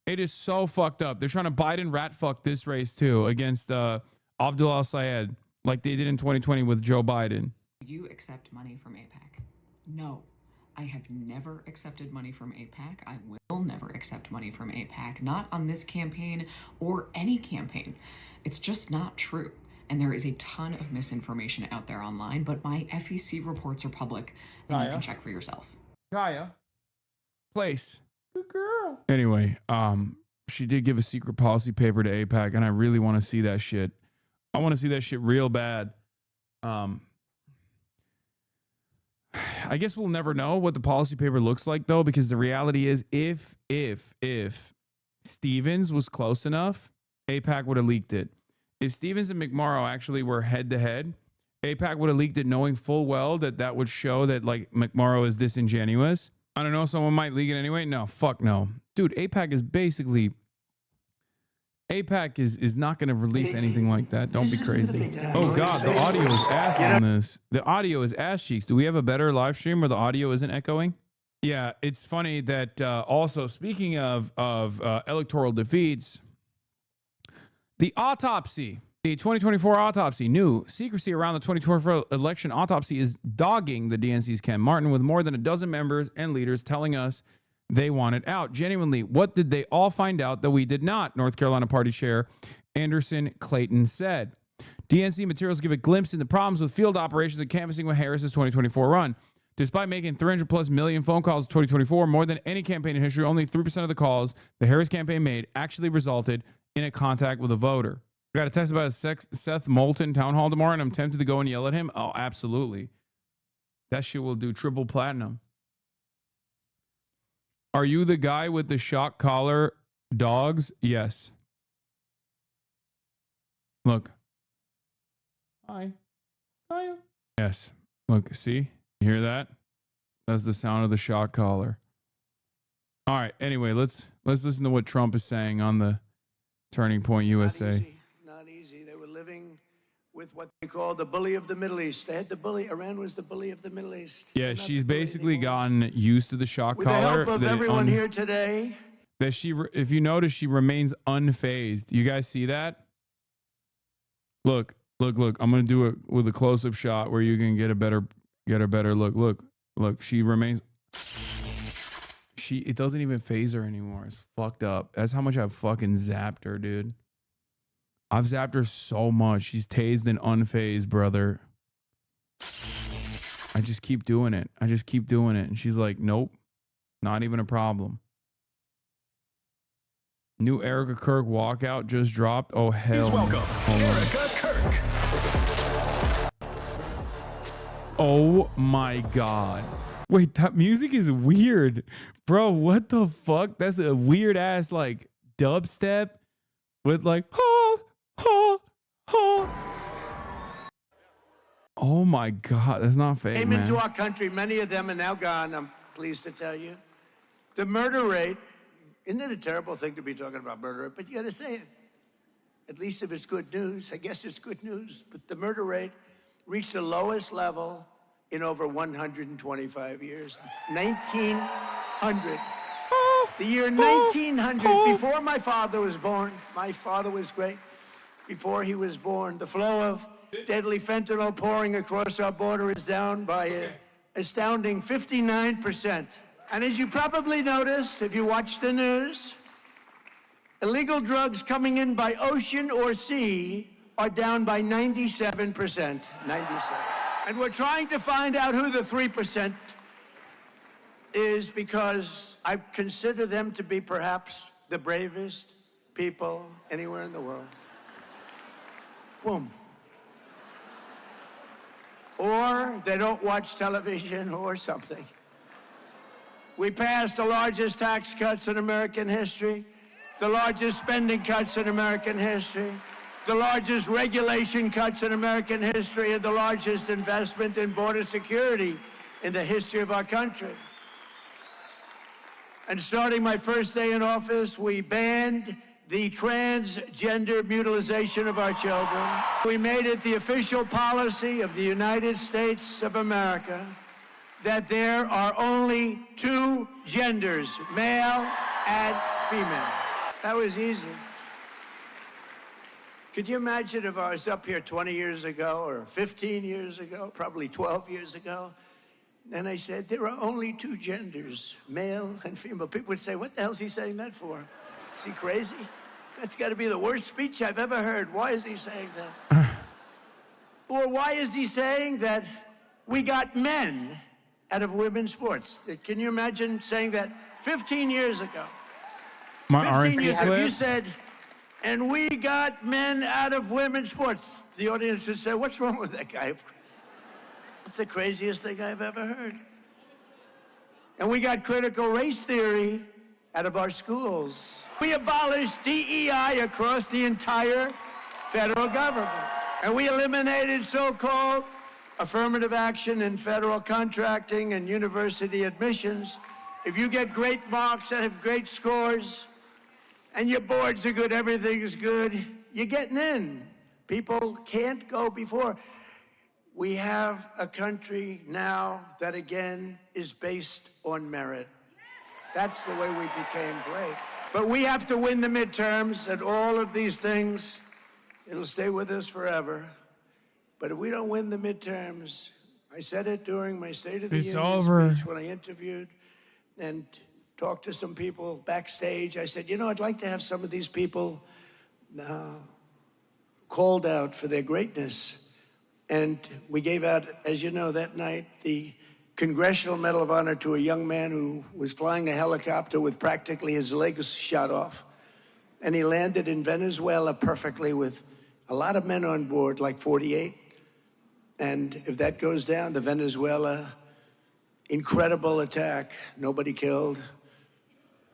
It is so fucked up. They're trying to Biden rat fuck this race too against Abdul al-Sayed like they did in 2020 with Joe Biden. You accept money from AIPAC? No, I have never accepted money from AIPAC. I will never accept money from AIPAC, not on this campaign or any campaign. It's just not true. And there is a ton of misinformation out there online, but my FEC reports are public and you can check for yourself. Kaya, place. Good girl. Anyway, she did give a secret policy paper to AIPAC, and I really want to see that shit. I want to see that shit real bad. I guess we'll never know what the policy paper looks like, though, because the reality is if Stevens was close enough, AIPAC would have leaked it. If Stevens and McMorrow actually were head-to-head, AIPAC would have leaked it knowing full well that would show that, like, McMorrow is disingenuous. I don't know, someone might leak it anyway. No, fuck no. Dude, AIPAC is basically... AIPAC is not going to release anything like that. Don't be crazy. Oh, God, the audio is ass on this. The audio is ass cheeks. Do we have a better live stream where the audio isn't echoing? Yeah, it's funny that also, speaking of electoral defeats, The autopsy, the 2024 autopsy, new secrecy around the 2024 election autopsy is dogging the DNC's Ken Martin, with more than a dozen members and leaders telling us they want it out. Genuinely, what did they all find out that we did not? North Carolina Party Chair Anderson Clayton said. DNC materials give a glimpse into problems with field operations and canvassing with Harris's 2024 run. Despite making 300+ million phone calls in 2024, more than any campaign in history, only 3% of the calls the Harris campaign made actually resulted in a contact with a voter. I got a text about a Seth Moulton town hall tomorrow, and I'm tempted to go and yell at him. Oh, absolutely. That shit will do triple platinum. Are you the guy with the shock collar dogs? Yes. Look. Hi. Hi. Yes. Look, see? You hear that? That's the sound of the shock collar. All right. Anyway, let's listen to what Trump is saying on the Turning Point USA. Not easy. They were living with what they call the bully of the Middle East. They had the bully. Iran was the bully of the Middle East. Yeah, she's basically gotten used to the shock With collar. the help of everyone here today. That she, if you notice, she remains unfazed. You guys see that? Look. I'm gonna do it with a close-up shot where you can get a better look. Look. She remains. It doesn't even phase her anymore. It's fucked up. That's how much I've fucking zapped her, dude. I've zapped her so much. She's tased and unfazed, brother. I just keep doing it. And she's like, nope, not even a problem. New Erica Kirk walkout just dropped. Oh, hell. Please welcome Erica Kirk. Oh, my God. Wait, that music is weird. Bro, what the fuck? That's a weird ass, like, dubstep with, like, ha. Oh, my God. That's not fake, Came man. into our country. Many of them are now gone, I'm pleased to tell you. The murder rate, isn't it a terrible thing to be talking about murder rate? But you got to say it. At least if it's good news. I guess it's good news. But the murder rate reached the lowest level in over 125 years. 1900. The year 1900, before my father was born. My father was great. Before he was born, the flow of deadly fentanyl pouring across our border is down by an astounding 59%. And as you probably noticed, if you watch the news, illegal drugs coming in by ocean or sea are down by 97%. 97. And we're trying to find out who the 3% is, because I consider them to be perhaps the bravest people anywhere in the world. Boom. Or they don't watch television or something. We passed the largest tax cuts in American history, the largest spending cuts in American history, the largest regulation cuts in American history, and the largest investment in border security in the history of our country. And starting my first day in office, we banned the transgender mutilization of our children. We made it the official policy of the United States of America that there are only two genders, male and female. That was easy. Could you imagine if I was up here 20 years ago or 15 years ago, probably 12 years ago, and I said, there are only two genders, male and female. People would say, what the hell is he saying that for? Is he crazy? That's got to be the worst speech I've ever heard. Why is he saying that? Or why is he saying that we got men out of women's sports? Can you imagine saying that 15 years ago? My 15 years RNC ago, clip? you said, and we got men out of women's sports. The audience would say, what's wrong with that guy? That's the craziest thing I've ever heard. And we got critical race theory out of our schools. We abolished DEI across the entire federal government. And we eliminated so-called affirmative action in federal contracting and university admissions. If you get great marks and have great scores, and your boards are good, everything's good, you're getting in. People can't go before. We have a country now that, again, is based on merit. That's the way we became great. But we have to win the midterms, and all of these things It'll stay with us forever. But if we don't win the midterms, I said it during my State of the Union speech when I interviewed and talked to some people backstage. I said, you know, I'd like to have some of these people called out for their greatness. And we gave out, as you know, that night, the Congressional Medal of Honor to a young man who was flying a helicopter with practically his legs shot off. And he landed in Venezuela perfectly with a lot of men on board, like 48. And if that goes down, the Venezuela incredible attack, nobody killed,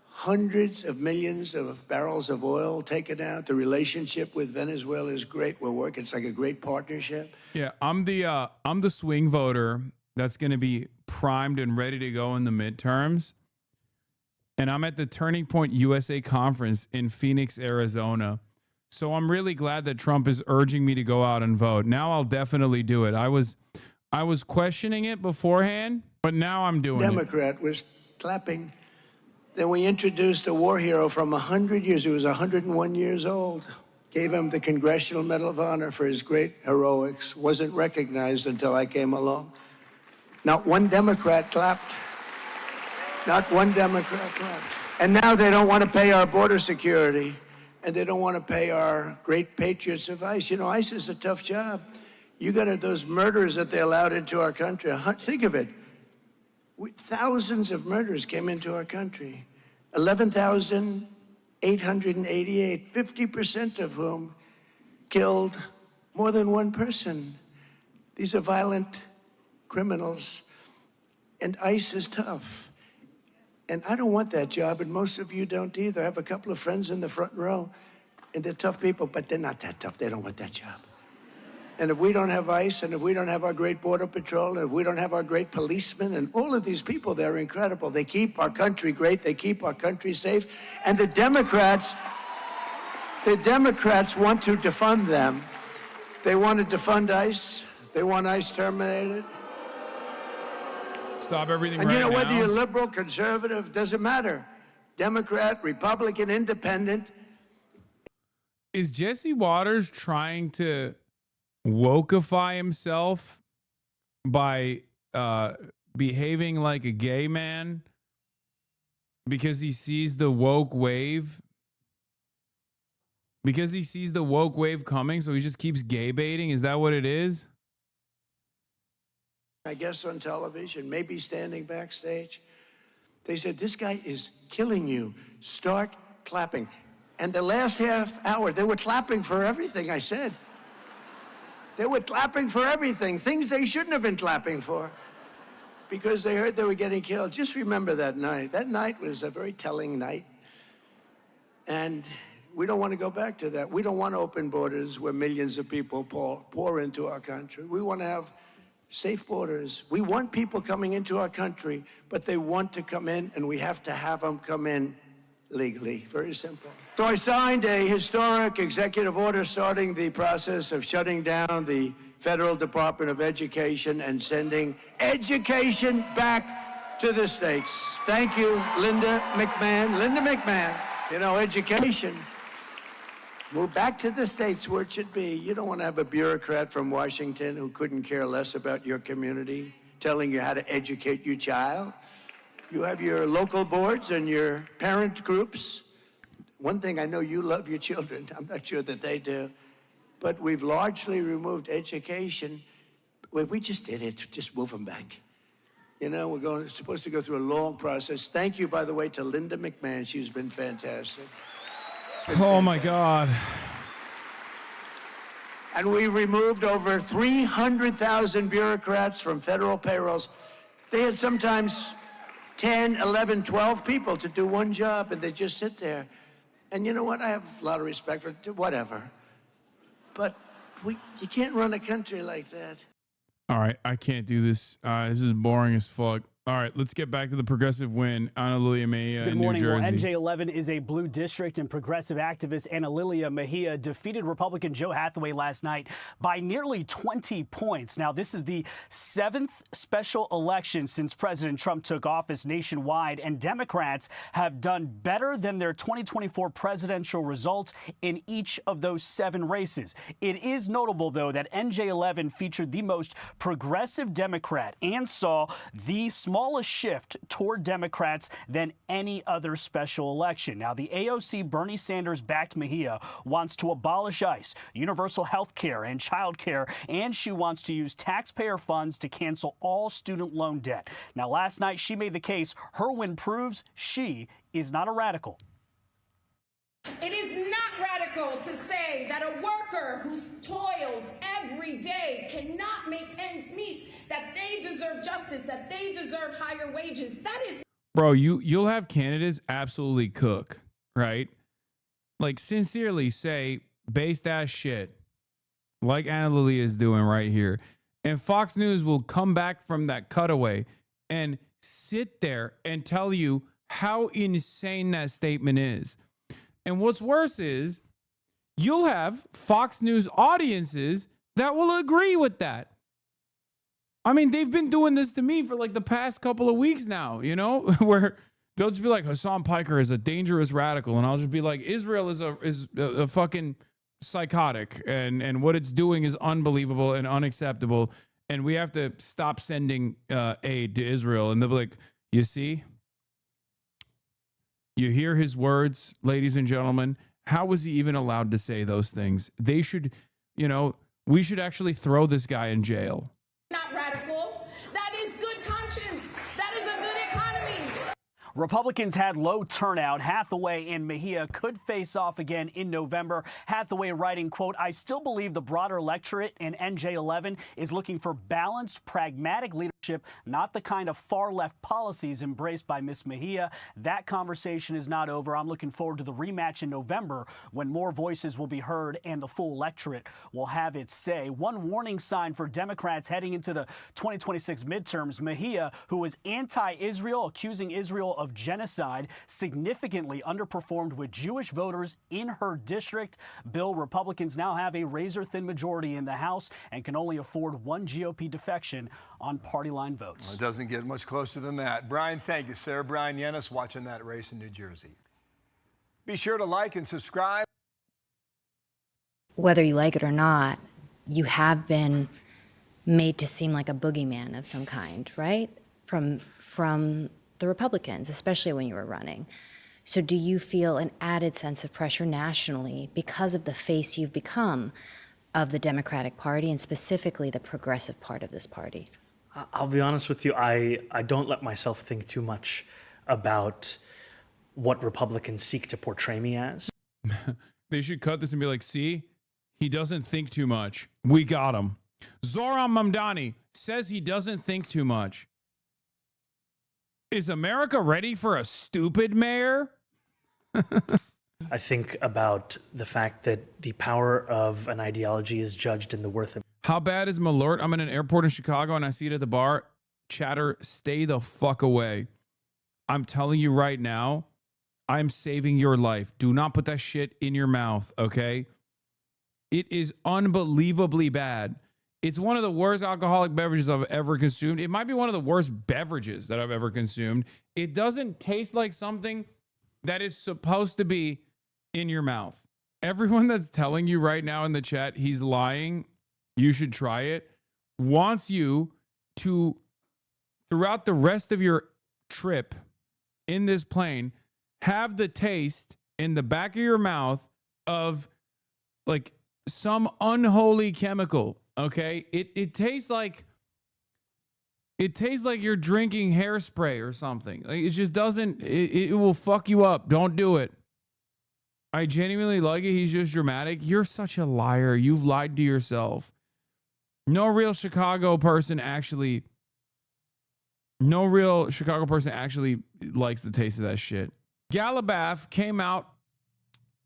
hundreds of millions of barrels of oil taken out. The relationship with Venezuela is great. We're working. It's like a great partnership. Yeah, I'm the swing voter that's going to be primed and ready to go in the midterms. And I'm at the Turning Point USA conference in Phoenix, Arizona. So I'm really glad that Trump is urging me to go out and vote. Now I'll definitely do it. I was questioning it beforehand, but now I'm doing Democrat was clapping. Then we introduced a war hero from 100 years. He was 101 years old. Gave him the Congressional Medal of Honor for his great heroics. Wasn't recognized until I came along. Not one Democrat clapped. Not one Democrat clapped. And now they don't want to pay our border security. And they don't want to pay our great patriots of ICE. You know, ICE is a tough job. You got those murders that they allowed into our country. Think of it. Thousands of murders came into our country. 11,888, 50% of whom killed more than one person. These are violent criminals. And ICE is tough. And I don't want that job, and most of you don't either. I have a couple of friends in the front row, and they're tough people, but they're not that tough. They don't want that job. And if we don't have ICE, and if we don't have our great Border Patrol, and if we don't have our great policemen, and all of these people, they're incredible. They keep our country great. They keep our country safe. And the Democrats want to defund them. They want to defund ICE. They want ICE terminated. Stop everything and right you know, now. whether you're liberal, conservative, doesn't matter. Democrat, Republican, Independent. Is Jesse Waters trying to wokeify himself by behaving like a gay man because he sees the woke wave? Because he sees the woke wave coming, so he just keeps gay baiting? Is that what it is? I guess on television, maybe standing backstage. They said, this guy is killing you. Start clapping. And the last half hour, they were clapping for everything I said. They were clapping for everything, things they shouldn't have been clapping for, because they heard they were getting killed. Just remember that night. That night was a very telling night. And we don't want to go back to that. We don't want open borders where millions of people pour into our country. We want to have safe borders. We want people coming into our country, but they want to come in, and we have to have them come in legally. Very simple. So I signed a historic executive order starting the process of shutting down the Federal Department of Education and sending education back to the states. Thank you, Linda McMahon. Linda McMahon. You know, education. Move back to the states where it should be. You don't want to have a bureaucrat from Washington who couldn't care less about your community telling you how to educate your child. You have your local boards and your parent groups. One thing, I know you love your children. I'm not sure that they do. But we've largely removed education. We just did it. Just move them back. You know, we're supposed to go through a long process. Thank you, by the way, to Linda McMahon. She's been fantastic. Oh, my God. And we removed over 300,000 bureaucrats from federal payrolls. They had sometimes 10, 11, 12 people to do one job, and they just sit there. And you know what? I have a lot of respect for whatever. But you can't run a country like that. All right, I can't do this. This is boring as fuck. All right, let's get back to the progressive win. Anna Lilia Mejia Good in New morning. Well, Jersey. NJ11 is a blue district, and progressive activist Anna Lilia Mejia defeated Republican Joe Hathaway last night by nearly 20 points. Now, this is the 7th special election since President Trump took office nationwide, and Democrats have done better than their 2024 presidential results in each of those 7 races. It is notable, though, that NJ11 featured the most progressive Democrat and saw the smallest shift toward Democrats than any other special election. Now, the AOC Bernie Sanders-backed Mejia wants to abolish ICE, universal health care, and child care, and she wants to use taxpayer funds to cancel all student loan debt. Now, last night, she made the case her win proves she is not a radical. It is not radical to say that a worker who toils every day cannot make ends meet, that they deserve justice, that they deserve higher wages. That is... Bro, you'll have candidates absolutely cook, right? Like, sincerely say based ass shit like Anna Lilia is doing right here. And Fox News will come back from that cutaway and sit there and tell you how insane that statement is. And what's worse is you'll have Fox News audiences that will agree with that. I mean, they've been doing this to me for like the past couple of weeks now, you know, where they'll just be like, Hassan Piker is a dangerous radical. And I'll just be like, Israel is a fucking psychotic, and what it's doing is unbelievable and unacceptable. And we have to stop sending aid to Israel. And they'll be like, you see? You hear his words, ladies and gentlemen. How was he even allowed to say those things? They should, you know, we should actually throw this guy in jail. Not radical. That is good conscience. That is a good economy. Republicans had low turnout. Hathaway and Mejia could face off again in November. Hathaway writing, quote, I still believe the broader electorate in NJ11 is looking for balanced, pragmatic leadership, not the kind of far-left policies embraced by Miss Mejia. That conversation is not over. I'm looking forward to the rematch in November when more voices will be heard and the full electorate will have its say. One warning sign for Democrats heading into the 2026 midterms, Mejia, who was anti-Israel, accusing Israel of genocide, significantly underperformed with Jewish voters in her district. Bill, Republicans now have a razor-thin majority in the House and can only afford one GOP defection on party line votes. Well, it doesn't get much closer than that. Brian, thank you. Sarah Brian Yennis watching that race in New Jersey. Be sure to like and subscribe. Whether you like it or not, you have been made to seem like a boogeyman of some kind, right? From the Republicans, especially when you were running. So do you feel an added sense of pressure nationally because of the face you've become of the Democratic Party and specifically the progressive part of this party? I'll be honest with you, I don't let myself think too much about what Republicans seek to portray me as. They should cut this and be like, see, he doesn't think too much. We got him. Zoran Mamdani says he doesn't think too much. Is America ready for a stupid mayor? I think about the fact that the power of an ideology is judged in the worth of. How bad is Malort? I'm in an airport in Chicago and I see it at the bar. Chatter, stay the fuck away. I'm telling you right now, I'm saving your life. Do not put that shit in your mouth, okay? It is unbelievably bad. It's one of the worst alcoholic beverages I've ever consumed. It might be one of the worst beverages that I've ever consumed. It doesn't taste like something that is supposed to be in your mouth. Everyone that's telling you right now in the chat he's lying, you should try it, wants you to, throughout the rest of your trip in this plane, have the taste in the back of your mouth of like some unholy chemical. Okay, it tastes like you're drinking hairspray or something. Like, it just doesn't. It will fuck you up. Don't do it. I genuinely like it. He's just dramatic. You're such a liar. You've lied to yourself. No real Chicago person actually likes the taste of that shit. Galibaf came out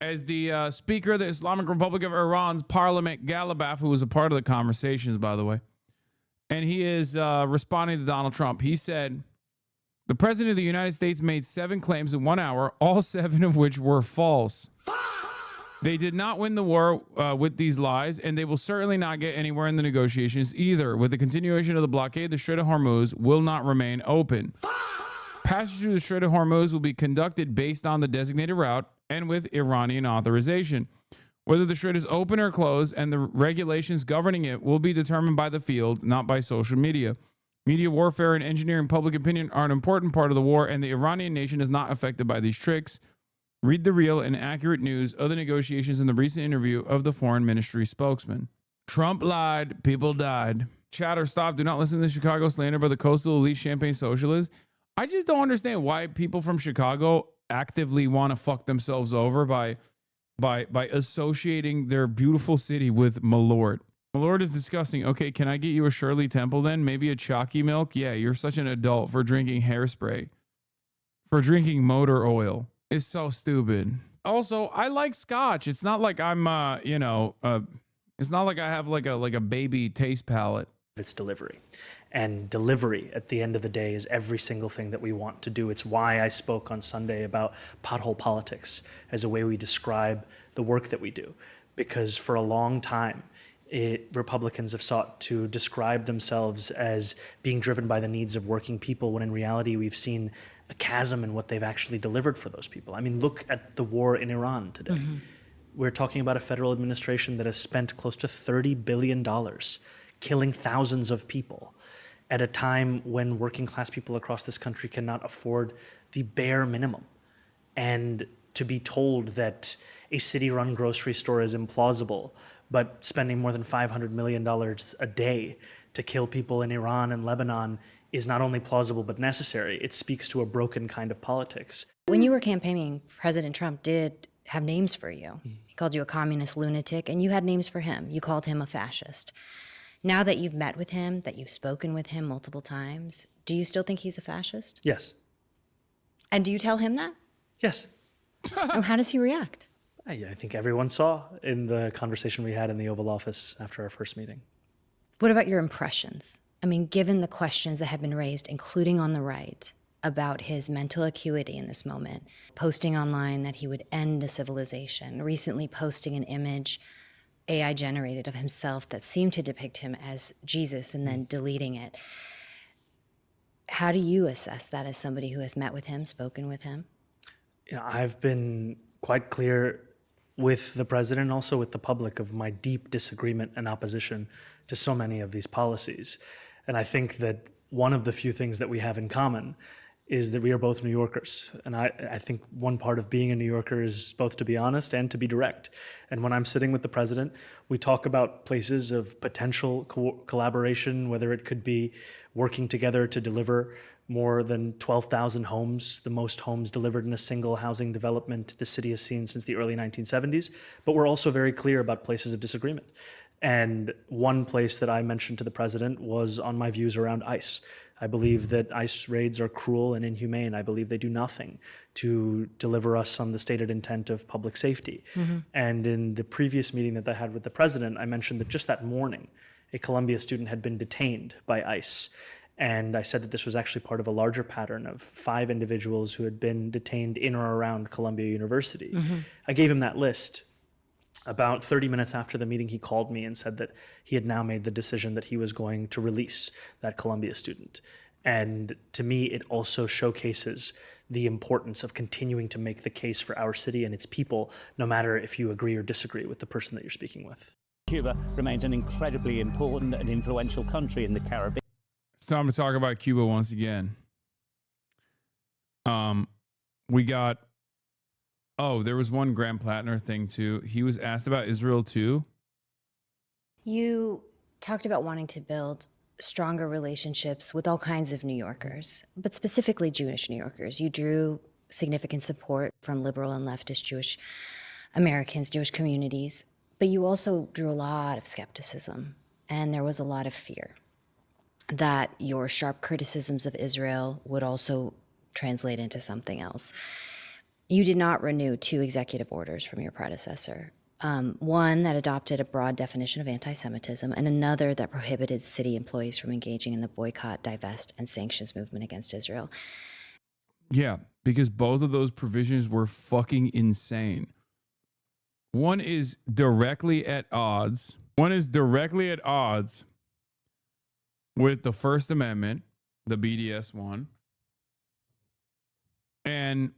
as the Speaker of the Islamic Republic of Iran's parliament, Galibaf, who was a part of the conversations, by the way. And he is responding to Donald Trump. He said, The president of the United States made 7 claims in 1 hour, all 7 of which were false. They did not win the war with these lies, and they will certainly not get anywhere in the negotiations either. With the continuation of the blockade, the Strait of Hormuz will not remain open. Passage through the Strait of Hormuz will be conducted based on the designated route and with Iranian authorization. Whether the strait is open or closed and the regulations governing it will be determined by the field, not by social media. Media warfare and engineering public opinion are an important part of the war, and the Iranian nation is not affected by these tricks. Read the real and accurate news of the negotiations in the recent interview of the foreign ministry spokesman. Trump lied, people died. Chatter, stop. Do not listen to the Chicago slander by the coastal elite champagne socialists. I just don't understand why people from Chicago actively want to fuck themselves over by associating their beautiful city with Malort. Malort is disgusting. Okay, can I get you a Shirley Temple then? Maybe a chalky milk? Yeah, you're such an adult for drinking hairspray. For drinking motor oil. It's so stupid. Also, I like scotch. It's not like I'm, it's not like I have like a baby taste palate. It's delivery. And delivery at the end of the day is every single thing that we want to do. It's why I spoke on Sunday about pothole politics as a way we describe the work that we do. Because for a long time, Republicans have sought to describe themselves as being driven by the needs of working people, when in reality we've seen a chasm in what they've actually delivered for those people. I mean, look at the war in Iran today. Mm-hmm. We're talking about a federal administration that has spent close to $30 billion killing thousands of people at a time when working class people across this country cannot afford the bare minimum. And to be told that a city-run grocery store is implausible, but spending more than $500 million a day to kill people in Iran and Lebanon is not only plausible but necessary. It speaks to a broken kind of politics. When you were campaigning, President Trump did have names for you. He called you a communist lunatic, and you had names for him. You called him a fascist. Now that you've met with him, that you've spoken with him multiple times, do you still think he's a fascist? Yes. And do you tell him that? Yes. How does he react? I think everyone saw in the conversation we had in the Oval Office after our first meeting. What about your impressions? I mean, given the questions that have been raised, including on the right, about his mental acuity in this moment, posting online that he would end a civilization, recently posting an image AI generated of himself that seemed to depict him as Jesus and then deleting it. How do you assess that as somebody who has met with him, spoken with him? I've been quite clear with the president and also with the public of my deep disagreement and opposition to so many of these policies. And I think that one of the few things that we have in common is that we are both New Yorkers. And I think one part of being a New Yorker is both to be honest and to be direct. And when I'm sitting with the president, we talk about places of potential collaboration, whether it could be working together to deliver more than 12,000 homes, the most homes delivered in a single housing development the city has seen since the early 1970s. But we're also very clear about places of disagreement. And one place that I mentioned to the president was on my views around ICE. I believe that ICE raids are cruel and inhumane. I believe they do nothing to deliver us on the stated intent of public safety. Mm-hmm. And in the previous meeting that I had with the president, I mentioned that just that morning, a Columbia student had been detained by ICE. And I said that this was actually part of a larger pattern of 5 individuals who had been detained in or around Columbia University. Mm-hmm. I gave him that list. About 30 minutes after the meeting, he called me and said that he had now made the decision that he was going to release that Columbia student. And to me, it also showcases the importance of continuing to make the case for our city and its people, no matter if you agree or disagree with the person that you're speaking with. Cuba remains an incredibly important and influential country in the Caribbean. It's time to talk about Cuba once again. We got... Oh, there was one Graham Plattner thing too. He was asked about Israel too. You talked about wanting to build stronger relationships with all kinds of New Yorkers, but specifically Jewish New Yorkers. You drew significant support from liberal and leftist Jewish Americans, Jewish communities, but you also drew a lot of skepticism, and there was a lot of fear that your sharp criticisms of Israel would also translate into something else. You did not renew 2 executive orders from your predecessor. One that adopted a broad definition of anti-Semitism, and another that prohibited city employees from engaging in the boycott, divest, and sanctions movement against Israel. Yeah, because both of those provisions were fucking insane. One is directly at odds. One is directly at odds with the First Amendment, the BDS one. And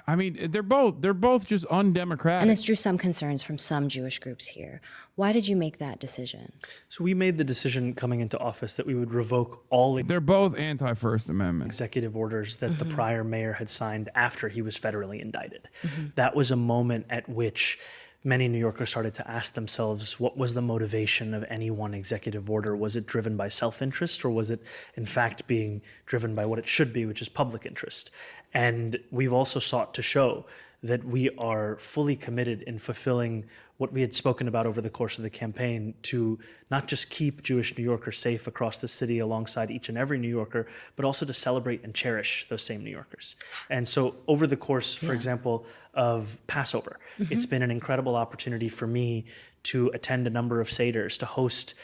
I mean, they're both just undemocratic. And this drew some concerns from some Jewish groups here. Why did you make that decision? So we made the decision coming into office that we would revoke all They're both anti-First Amendment executive orders that the prior mayor had signed after he was federally indicted. Mm-hmm. That was a moment at which many New Yorkers started to ask themselves, what was the motivation of any one executive order? Was it driven by self-interest, or was it in fact being driven by what it should be, which is public interest? And we've also sought to show that we are fully committed in fulfilling what we had spoken about over the course of the campaign, to not just keep Jewish New Yorkers safe across the city alongside each and every New Yorker, but also to celebrate and cherish those same New Yorkers. And so over the course, for example, of Passover, it's been an incredible opportunity for me to attend a number of Seders, to host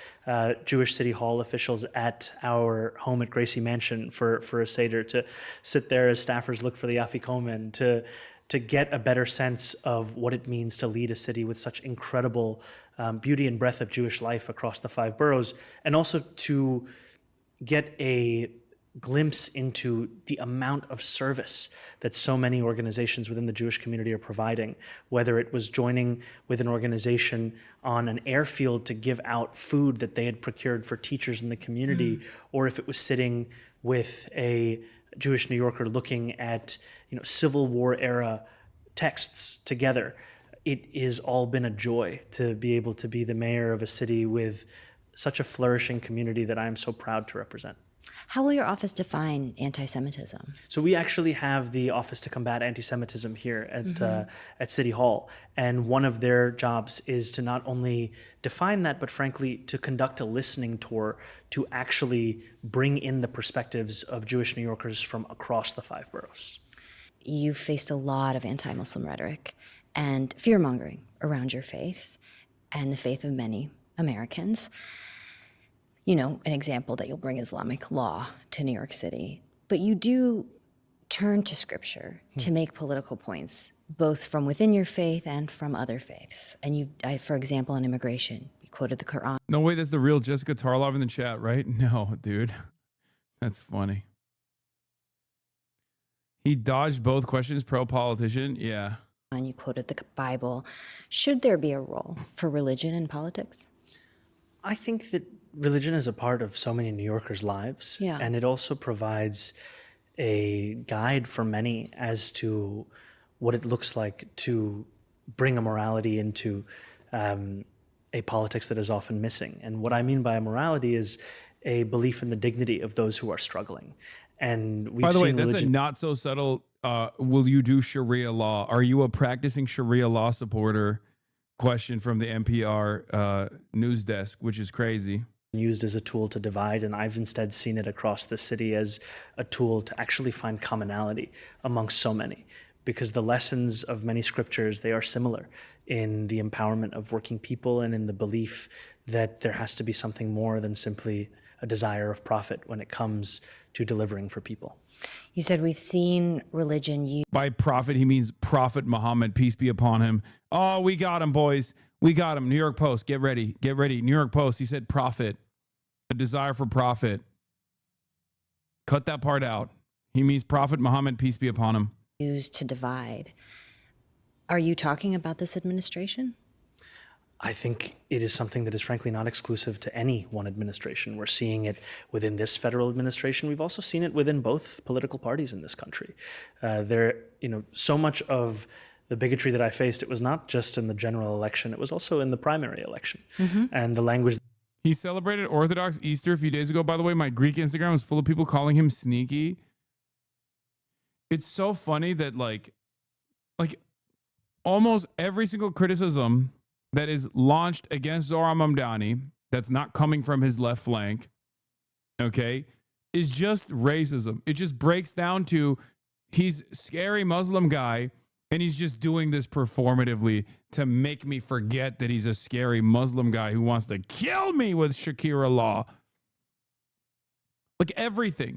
Jewish City Hall officials at our home at Gracie Mansion for a Seder, to sit there as staffers look for the Afikomen, to get a better sense of what it means to lead a city with such incredible beauty and breadth of Jewish life across the 5 boroughs, and also to get a glimpse into the amount of service that so many organizations within the Jewish community are providing, whether it was joining with an organization on an airfield to give out food that they had procured for teachers in the community, or if it was sitting with a Jewish New Yorker looking at, Civil War era texts together. It has all been a joy to be able to be the mayor of a city with such a flourishing community that I am so proud to represent. How will your office define anti-Semitism? So we actually have the Office to Combat Anti-Semitism here at City Hall. And one of their jobs is to not only define that, but frankly, to conduct a listening tour to actually bring in the perspectives of Jewish New Yorkers from across the 5 boroughs. You faced a lot of anti-Muslim rhetoric and fear-mongering around your faith and the faith of many Americans. An example that you'll bring Islamic law to New York City. But you do turn to scripture to make political points, both from within your faith and from other faiths. And for example, on immigration, you quoted the Quran. No way, that's the real Jessica Tarlov in the chat, right? No, dude. That's funny. He dodged both questions, pro-politician, yeah. And you quoted the Bible. Should there be a role for religion in politics? I think that religion is a part of so many New Yorkers' lives. Yeah. And it also provides a guide for many as to what it looks like to bring a morality into a politics that is often missing. And what I mean by a morality is a belief in the dignity of those who are struggling. And we've By the way, seen that's religion. a not so subtle, will you do Sharia law? Are you a practicing Sharia law supporter? Question from the NPR news desk, which is crazy. Used as a tool to divide, and I've instead seen it across the city as a tool to actually find commonality amongst so many, because the lessons of many scriptures, they are similar in the empowerment of working people and in the belief that there has to be something more than simply a desire of profit when it comes to delivering for people. You said we've seen religion used. By prophet, he means Prophet Muhammad, peace be upon him. Oh, we got him, boys. We got him. New York Post, get ready. Get ready. New York Post, he said prophet, a desire for profit. Cut that part out. He means Prophet Muhammad, peace be upon him. Used to divide. Are you talking about this administration? I think it is something that is frankly not exclusive to any one administration. We're seeing it within this federal administration. We've also seen it within both political parties in this country. So much of the bigotry that I faced, it was not just in the general election, it was also in the primary election. And the language. He celebrated Orthodox Easter a few days ago. By the way, my Greek Instagram was full of people calling him sneaky. It's so funny that like almost every single criticism that is launched against Zohar Mamdani that's not coming from his left flank, okay, is just racism. It just breaks down to he's a scary Muslim guy and he's just doing this performatively to make me forget that he's a scary Muslim guy who wants to kill me with Shakira law. Like everything.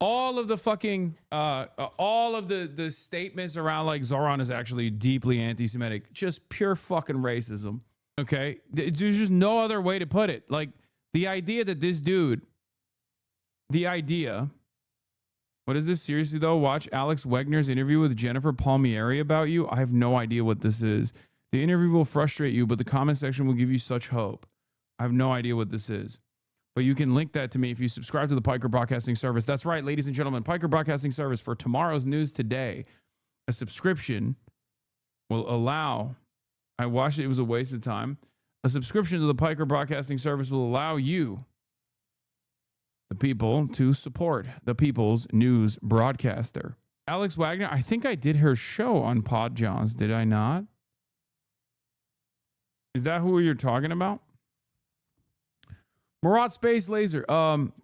all of the fucking, all of the statements around like Zoran is actually deeply anti-Semitic, just pure fucking racism. Okay, there's just no other way to put it. Like the idea that this dude, what is this? Seriously though, watch Alex Wegner's interview with Jennifer Palmieri about you. I have no idea what this is. The interview will frustrate you, but the comment section will give you such hope. I have no idea what this is. But you can link that to me if you subscribe to the Piker Broadcasting Service. That's right, ladies and gentlemen, Piker Broadcasting Service for tomorrow's news today. A subscription will allow, I watched it, it was a waste of time. A subscription to the Piker Broadcasting Service will allow you, the people, to support the people's news broadcaster. Alex Wagner, I think I did her show on Pod Johns, did I not? Is that who you're talking about? Murat Space Laser,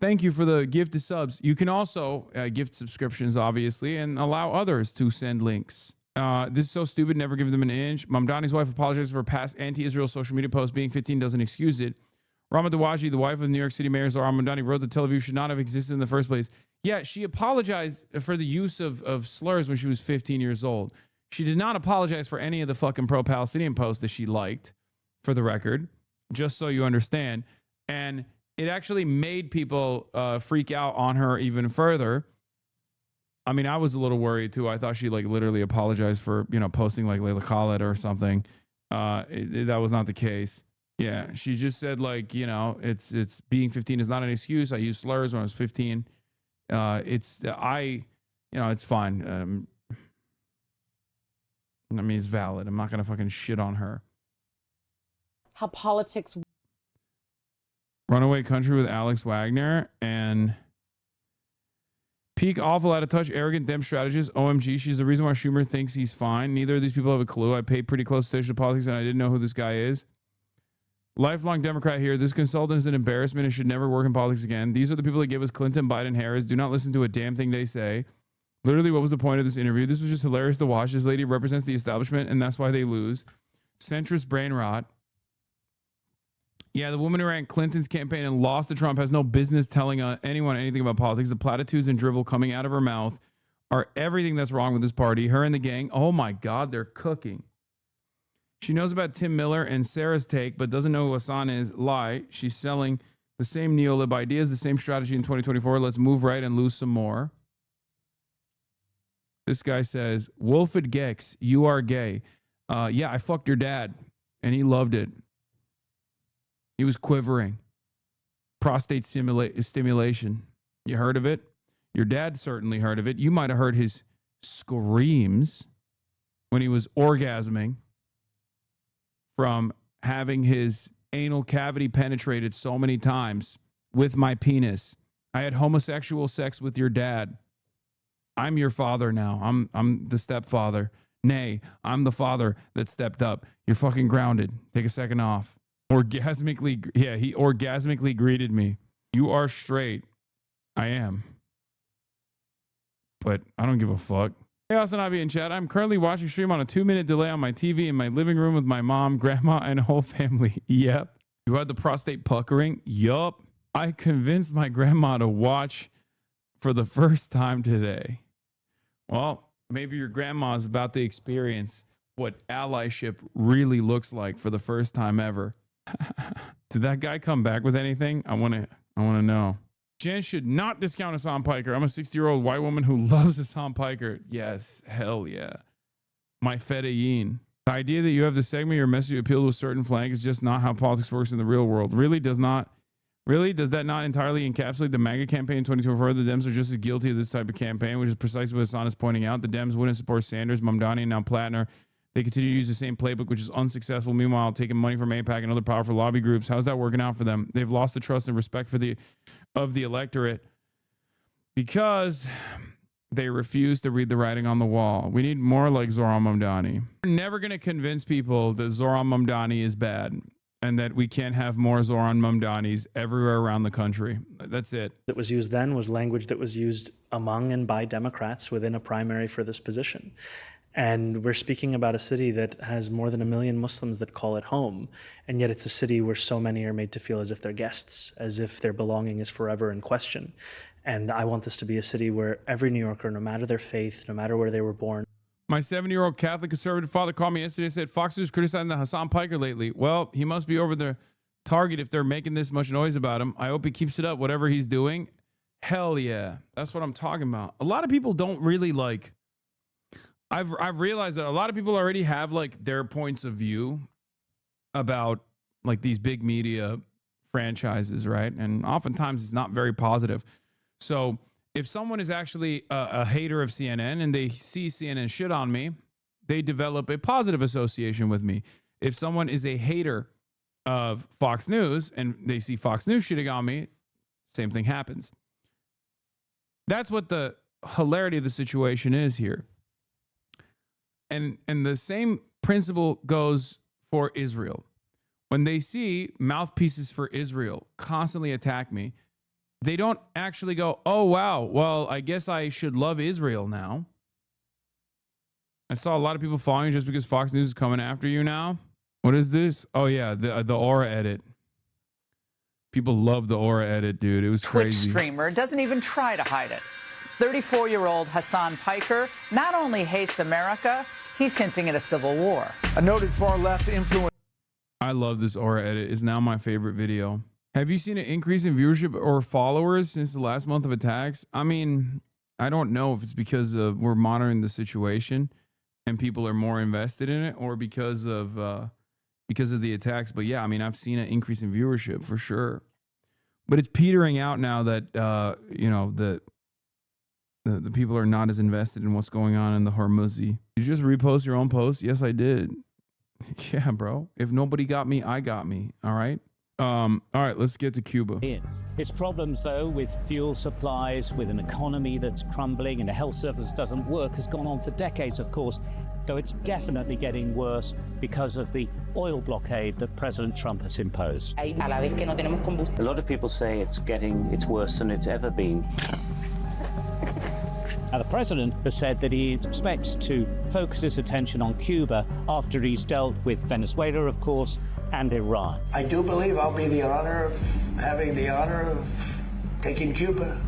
thank you for the gift of subs. You can also gift subscriptions, obviously, and allow others to send links. This is so stupid, never give them an inch. Mamdani's wife apologizes for past anti-Israel social media posts. Being 15 doesn't excuse it. Rama Dawaji, the wife of New York City Mayor Zohran Mamdani, wrote that Tel Aviv should not have existed in the first place. Yeah, she apologized for the use of slurs when she was 15 years old. She did not apologize for any of the fucking pro-Palestinian posts that she liked, for the record, just so you understand. And it actually made people freak out on her even further. I mean, I was a little worried too. I thought she like literally apologized for, you know, posting like Layla Khaled or something. That was not the case. Yeah, she just said like, you know, it's being 15 is not an excuse. I used slurs when I was 15. It's fine. I mean, it's valid. I'm not gonna fucking shit on her. How politics. Runaway Country with Alex Wagner and peak awful out of touch arrogant dem strategist. OMG, she's the reason why Schumer thinks he's fine. Neither of these people have a clue. I paid pretty close attention to politics and I didn't know who this guy is. Lifelong Democrat here. This consultant is an embarrassment and should never work in politics again. These are the people that give us Clinton, Biden, Harris. Do not listen to a damn thing they say. Literally, what was the point of this interview? This was just hilarious to watch. This lady represents the establishment and that's why they lose. Centrist brain rot. Yeah, the woman who ran Clinton's campaign and lost to Trump has no business telling anyone anything about politics. The platitudes and drivel coming out of her mouth are everything that's wrong with this party. Her and the gang, oh my God, they're cooking. She knows about Tim Miller and Sarah's take, but doesn't know who Hassan is. Lie. She's selling the same neolib ideas, the same strategy in 2024. Let's move right and lose some more. This guy says, Wolfed Gex, you are gay. Yeah, I fucked your dad, and he loved it. He was quivering. Prostate stimulation. You heard of it? Your dad certainly heard of it. You might have heard his screams when he was orgasming from having his anal cavity penetrated so many times with my penis. I had homosexual sex with your dad. I'm your father now. I'm the stepfather. Nay, I'm the father that stepped up. You're fucking grounded. Take a second off. He orgasmically greeted me. You are straight. I am. But I don't give a fuck. Hey, Hasanabi in chat. I'm currently watching stream on a 2-minute delay on my TV in my living room with my mom, grandma, and whole family. Yep. You had the prostate puckering? Yup. I convinced my grandma to watch for the first time today. Well, maybe your grandma is about to experience what allyship really looks like for the first time ever. Did that guy come back with anything? I want to know. Jen should not discount Hassan Piker. I'm a 60-year-old white woman who loves Hassan Piker. Yes, hell yeah. My fedayeen. The idea that you have to segment your message to appeal to a certain flank is just not how politics works in the real world. Does that not entirely encapsulate the MAGA campaign in 2024? The Dems are just as guilty of this type of campaign, which is precisely what Hassan is pointing out. The Dems wouldn't support Sanders, Mamdani, and now Plattner. They continue to use the same playbook, which is unsuccessful. Meanwhile, taking money from AIPAC and other powerful lobby groups. How's that working out for them? They've lost the trust and respect of the electorate because they refuse to read the writing on the wall. We need more like Zohran Mamdani. We're never going to convince people that Zohran Mamdani is bad and that we can't have more Zohran Mamdanis everywhere around the country. That's it. That was used then was language that was used among and by Democrats within a primary for this position. And we're speaking about a city that has more than 1 million Muslims that call it home. And yet it's a city where so many are made to feel as if they're guests, as if their belonging is forever in question. And I want this to be a city where every New Yorker, no matter their faith, no matter where they were born. My 70-year-old Catholic conservative father called me yesterday and said, Fox News criticizing the Hassan Piker lately. Well, he must be over the target if they're making this much noise about him. I hope he keeps it up, whatever he's doing. Hell yeah. That's what I'm talking about. A lot of people don't really like... I've realized that a lot of people already have like their points of view about like these big media franchises, right? And oftentimes it's not very positive. So if someone is actually a hater of CNN and they see CNN shit on me, they develop a positive association with me. If someone is a hater of Fox News and they see Fox News shitting on me, same thing happens. That's what the hilarity of the situation is here. And the same principle goes for Israel. When they see mouthpieces for Israel constantly attack me, they don't actually go, oh, wow, well, I guess I should love Israel now. I saw a lot of people following just because Fox News is coming after you now. What is this? Oh, yeah, the Aura edit. People love the Aura edit, dude. It was crazy. Twitch streamer doesn't even try to hide it. 34-year-old Hassan Piker not only hates America, he's hinting at a civil war. A noted far-left influencer. I love this Aura edit. It's now my favorite video. Have you seen an increase in viewership or followers since the last month of attacks? I mean, I don't know if it's because we're monitoring the situation and people are more invested in it, or because of the attacks. But yeah, I mean, I've seen an increase in viewership for sure. But it's petering out now that you know, the people are not as invested in what's going on in the Hormuzi. You just repost your own post? Yes, I did. Yeah, bro. If nobody got me, I got me. All right. All right, let's get to Cuba. Its problems, though, with fuel supplies, with an economy that's crumbling and a health service doesn't work, has gone on for decades, of course, though it's definitely getting worse because of the oil blockade that President Trump has imposed. A lot of people say it's worse than it's ever been. Now, the president has said that he expects to focus his attention on Cuba after he's dealt with Venezuela, of course, and Iran. I do believe I'll be having the honor of taking Cuba.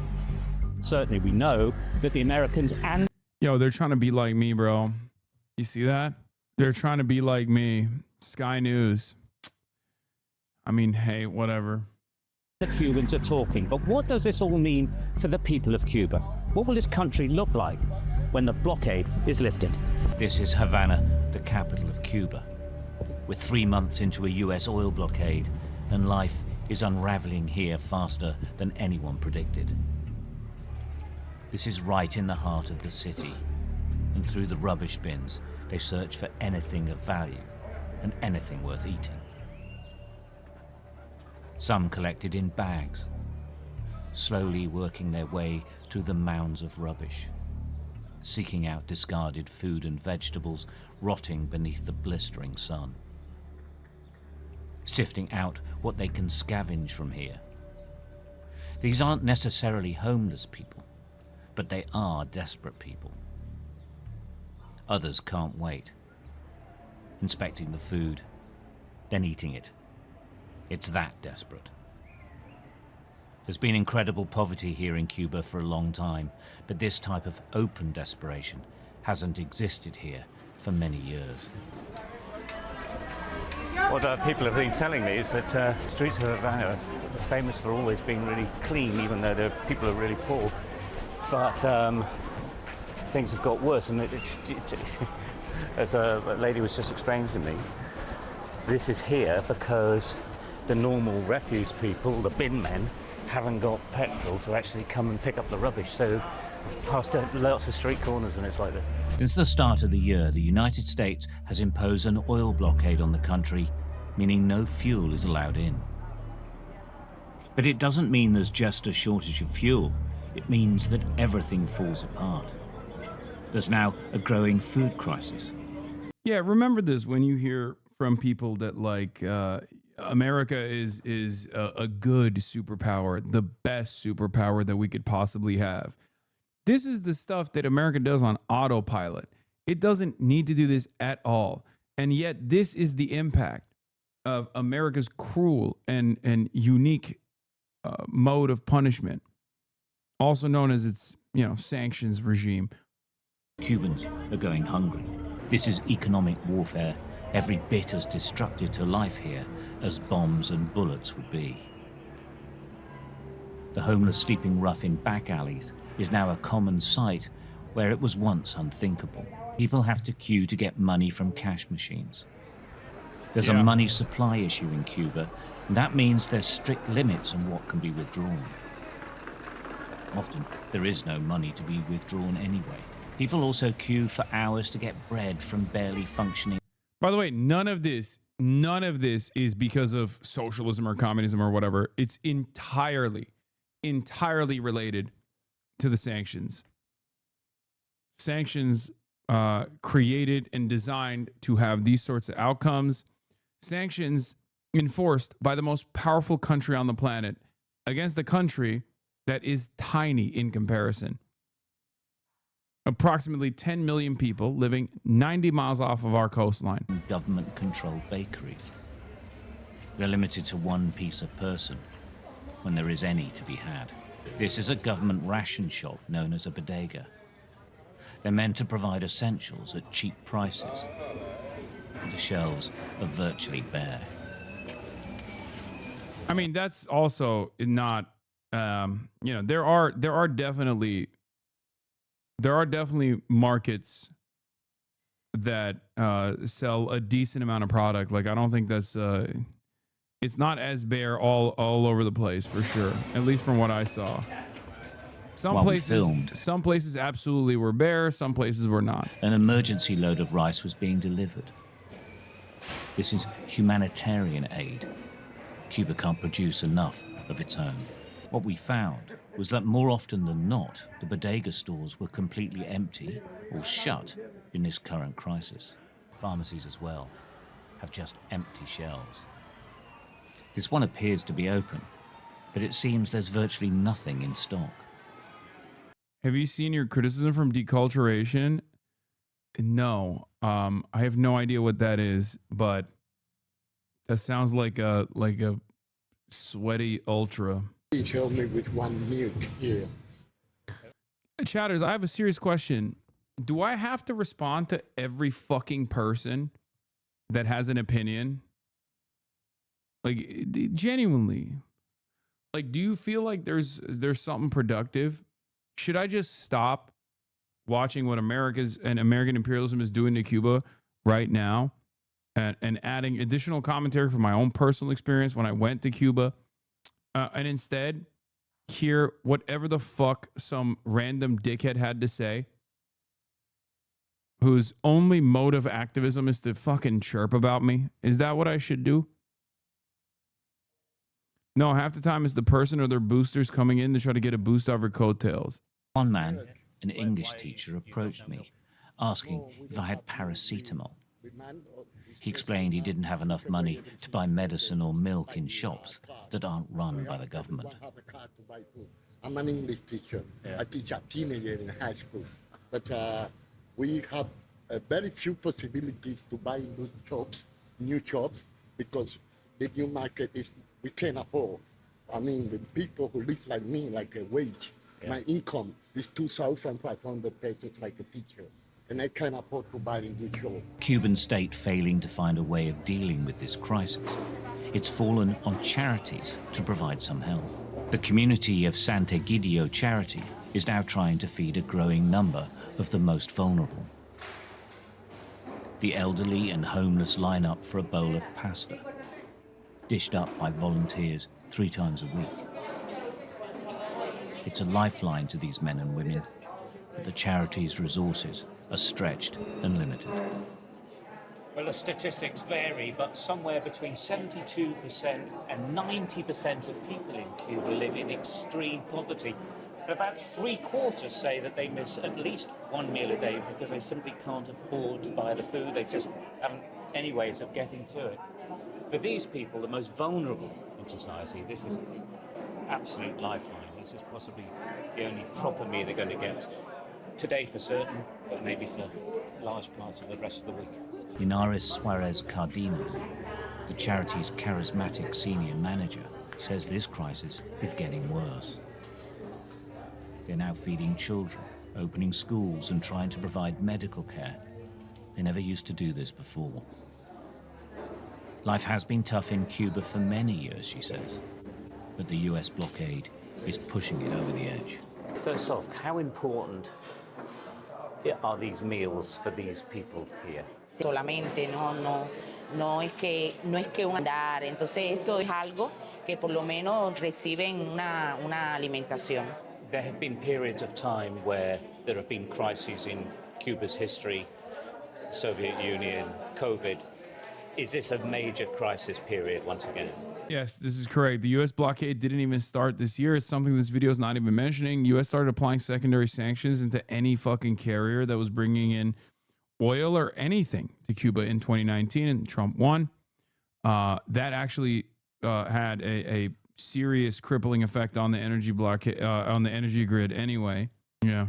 Certainly we know that the Americans and... Yo, they're trying to be like me, bro. You see that? They're trying to be like me. Sky News. I mean, hey, whatever. The Cubans are talking, but what does this all mean for the people of Cuba? What will this country look like when the blockade is lifted? This is Havana, the capital of Cuba. We're 3 months into a US oil blockade, and life is unraveling here faster than anyone predicted. This is right in the heart of the city, and through the rubbish bins, they search for anything of value and anything worth eating. Some collected in bags, slowly working their way through the mounds of rubbish, seeking out discarded food and vegetables rotting beneath the blistering sun, sifting out what they can scavenge from here. These aren't necessarily homeless people, but they are desperate people. Others can't wait, inspecting the food, then eating it. It's that desperate. There's been incredible poverty here in Cuba for a long time, but this type of open desperation hasn't existed here for many years. What people have been telling me is that streets of Havana are famous for always being really clean, even though the people are really poor. But things have got worse, and as a lady was just explaining to me, this is here because the normal refuse people, the bin men, haven't got petrol to actually come and pick up the rubbish. So I've passed lots of street corners and it's like this. Since the start of the year, the United States has imposed an oil blockade on the country, meaning no fuel is allowed in. But it doesn't mean there's just a shortage of fuel. It means that everything falls apart. There's now a growing food crisis. Yeah, remember this when you hear from people that like America is a good superpower, the best superpower that we could possibly have. This is the stuff that America does on autopilot. It doesn't need to do this at all. And yet this is the impact of America's cruel and unique mode of punishment also known as its, sanctions regime. Cubans are going hungry. This is economic warfare, every bit as destructive to life here as bombs and bullets would be. The homeless sleeping rough in back alleys is now a common sight where it was once unthinkable. People have to queue to get money from cash machines. There's a money supply issue in Cuba, and that means there's strict limits on what can be withdrawn. Often, there is no money to be withdrawn anyway. People also queue for hours to get bread from barely functioning. By the way, none of this is because of socialism or communism or whatever. It's entirely related to the sanctions. Sanctions created and designed to have these sorts of outcomes. Sanctions enforced by the most powerful country on the planet against a country that is tiny in comparison. Approximately 10 million people living 90 miles off of our coastline. Government-controlled bakeries. They're limited to one piece a person when there is any to be had. This is a government ration shop known as a bodega. They're meant to provide essentials at cheap prices. The shelves are virtually bare. I mean, that's also not, there are definitely markets that sell a decent amount of product. Like, I don't think that's, it's not as bare all over the place for sure, at least from what I saw. Some places absolutely were bare, some places were not. An emergency load of rice was being delivered. This is humanitarian aid. Cuba can't produce enough of its own. What we found was that more often than not, the bodega stores were completely empty or shut in this current crisis. Pharmacies as well have just empty shelves. This one appears to be open, but it seems there's virtually nothing in stock. Have you seen your criticism from deculturation? No. I have no idea what that is, but that sounds like a sweaty ultra. Please help me with 1 minute here. Chatters, I have a serious question. Do I have to respond to every fucking person that has an opinion? Like, genuinely. Like, do you feel like there's something productive? Should I just stop watching what American imperialism is doing to Cuba right now and adding additional commentary from my own personal experience when I went to Cuba, and instead hear whatever the fuck some random dickhead had to say, whose only mode of activism is to fucking chirp about me? Is that what I should do? No, half the time it's the person or their boosters coming in to try to get a boost off her coattails. One man, an English teacher, approached me, asking if I had paracetamol. He explained he didn't have enough money to buy medicine or milk in shops that aren't run by the government. I'm an English teacher. I teach a teenager in high school. But we have very few possibilities to buy new shops, because the new market is, we can't afford. I mean, the people who live like me, like a wage, my income is 2,500 pesos like a teacher, and I can't afford to buy a new shop. Cuban state failing to find a way of dealing with this crisis. It's fallen on charities to provide some help. The community of Santegidio Charity is now trying to feed a growing number of the most vulnerable. The elderly and homeless line up for a bowl of pasta, dished up by volunteers 3 times a week. It's a lifeline to these men and women, but the charity's resources are stretched and limited. Well, the statistics vary, but somewhere between 72% and 90% of people in Cuba live in extreme poverty. About 3/4 say that they miss at least one meal a day because they simply can't afford to buy the food. They just haven't any ways of getting to it. For these people, the most vulnerable in society, this is the absolute lifeline. This is possibly the only proper meal they're going to get today for certain, but maybe for large parts of the rest of the week. Linares Suarez Cardenas, the charity's charismatic senior manager, says this crisis is getting worse. They're now feeding children, opening schools and trying to provide medical care. They never used to do this before. Life has been tough in Cuba for many years, she says, but the US blockade is pushing it over the edge. First off, how important are these meals for these people here? Solamente, no es que andar, entonces esto es algo que por lo menos reciben una alimentación. There have been periods of time where there have been crises in Cuba's history, Soviet Union, COVID. Is this a major crisis period once again? Yes, this is correct. The U.S. blockade didn't even start this year. It's something this video is not even mentioning. U.S. started applying secondary sanctions into any fucking carrier that was bringing in oil or anything to Cuba in 2019, and Trump won. That actually had a serious crippling effect on the energy blockade, on the energy grid anyway. Yeah.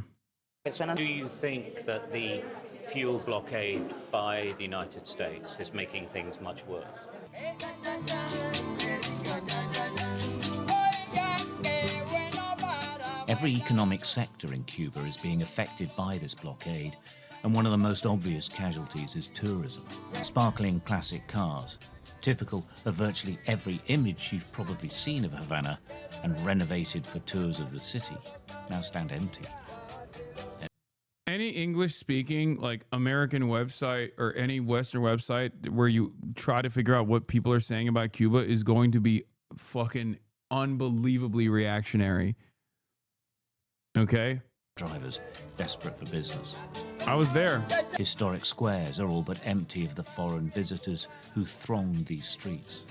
Do you think that the fuel blockade by the United States is making things much worse? Every economic sector in Cuba is being affected by this blockade, and one of the most obvious casualties is tourism. Sparkling classic cars, typical of virtually every image you've probably seen of Havana and renovated for tours of the city, now stand empty. Any English-speaking, like, American website or any Western website where you try to figure out what people are saying about Cuba is going to be fucking unbelievably reactionary. Okay? Drivers desperate for business. I was there. Historic squares are all but empty of the foreign visitors who throng these streets.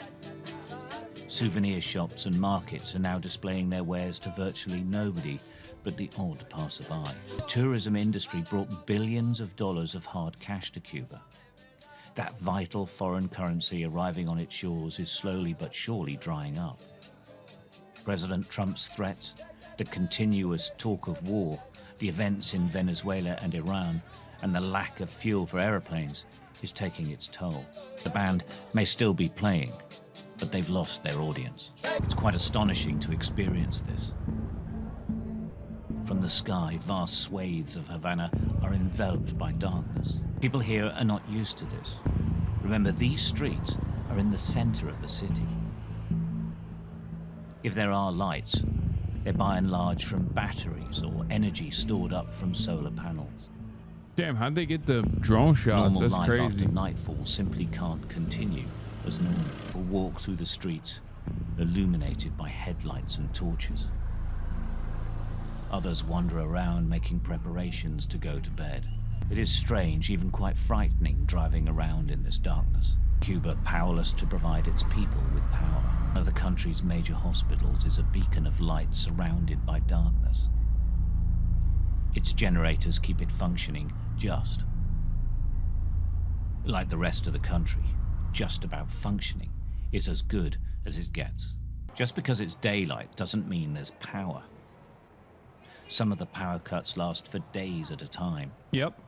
Souvenir shops and markets are now displaying their wares to virtually nobody but the odd passerby. The tourism industry brought billions of dollars of hard cash to Cuba. That vital foreign currency arriving on its shores is slowly but surely drying up. President Trump's threats, the continuous talk of war, the events in Venezuela and Iran, and the lack of fuel for aeroplanes is taking its toll. The band may still be playing, but they've lost their audience. It's quite astonishing to experience this. From the sky, vast swathes of Havana are enveloped by darkness. People here are not used to this. Remember, these streets are in the center of the city. If there are lights, they're by and large from batteries or energy stored up from solar panels. Damn, how'd they get the drone shots? Normal That's life crazy. after nightfall simply can't continue as normal. People walk through the streets, illuminated by headlights and torches. Others wander around making preparations to go to bed. It is strange, even quite frightening, driving around in this darkness. Cuba, powerless to provide its people with power. One of the country's major hospitals is a beacon of light surrounded by darkness. Its generators keep it functioning just. Like the rest of the country, just about functioning is as good as it gets. Just because it's daylight doesn't mean there's power. Some of the power cuts last for days at a time. Yep.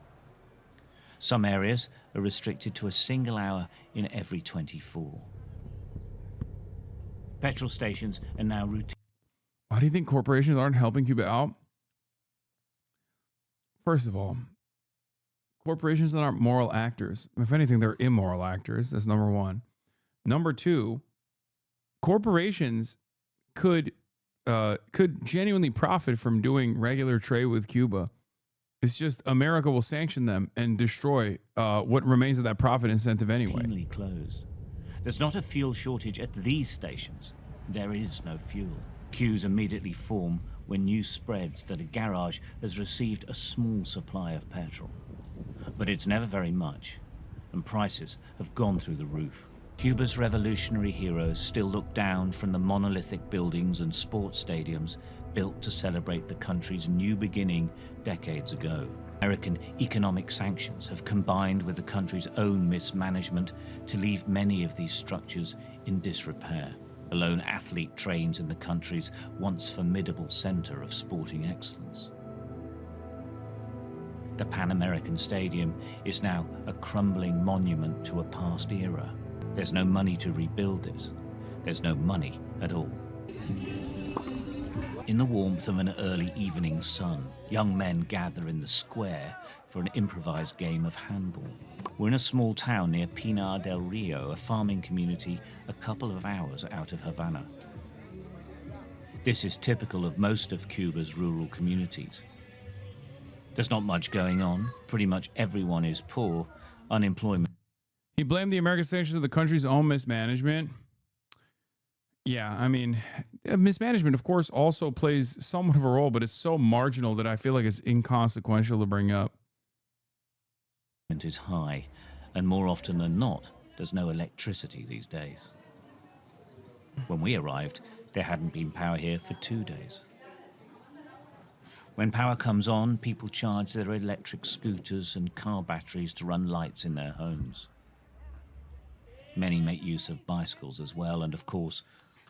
Some areas are restricted to a single hour in every 24. Petrol stations are now routine. Why do you think corporations aren't helping Cuba out? First of all, corporations that aren't moral actors. If anything, they're immoral actors. That's number one. Number two, corporations could genuinely profit from doing regular trade with Cuba. It's just America will sanction them and destroy what remains of that profit incentive anyway. Routinely closed. There's not a fuel shortage at these stations. There is no fuel. Queues immediately form when news spreads that a garage has received a small supply of petrol. But it's never very much, and prices have gone through the roof. Cuba's revolutionary heroes still look down from the monolithic buildings and sports stadiums built to celebrate the country's new beginning decades ago. American economic sanctions have combined with the country's own mismanagement to leave many of these structures in disrepair. A lone athlete trains in the country's once formidable center of sporting excellence. The Pan American Stadium is now a crumbling monument to a past era. There's no money to rebuild this. There's no money at all. In the warmth of an early evening sun, young men gather in the square for an improvised game of handball. We're in a small town near Pinar del Rio, a farming community a couple of hours out of Havana. This is typical of most of Cuba's rural communities. There's not much going on. Pretty much everyone is poor. Unemployment. He blamed the American sanctions of the country's own mismanagement. Yeah, I mean, mismanagement, of course, also plays somewhat of a role, but it's so marginal that I feel like it's inconsequential to bring up. Is high, and more often than not, there's no electricity these days. When we arrived, there hadn't been power here for 2 days. When power comes on, people charge their electric scooters and car batteries to run lights in their homes. Many make use of bicycles as well, and of course,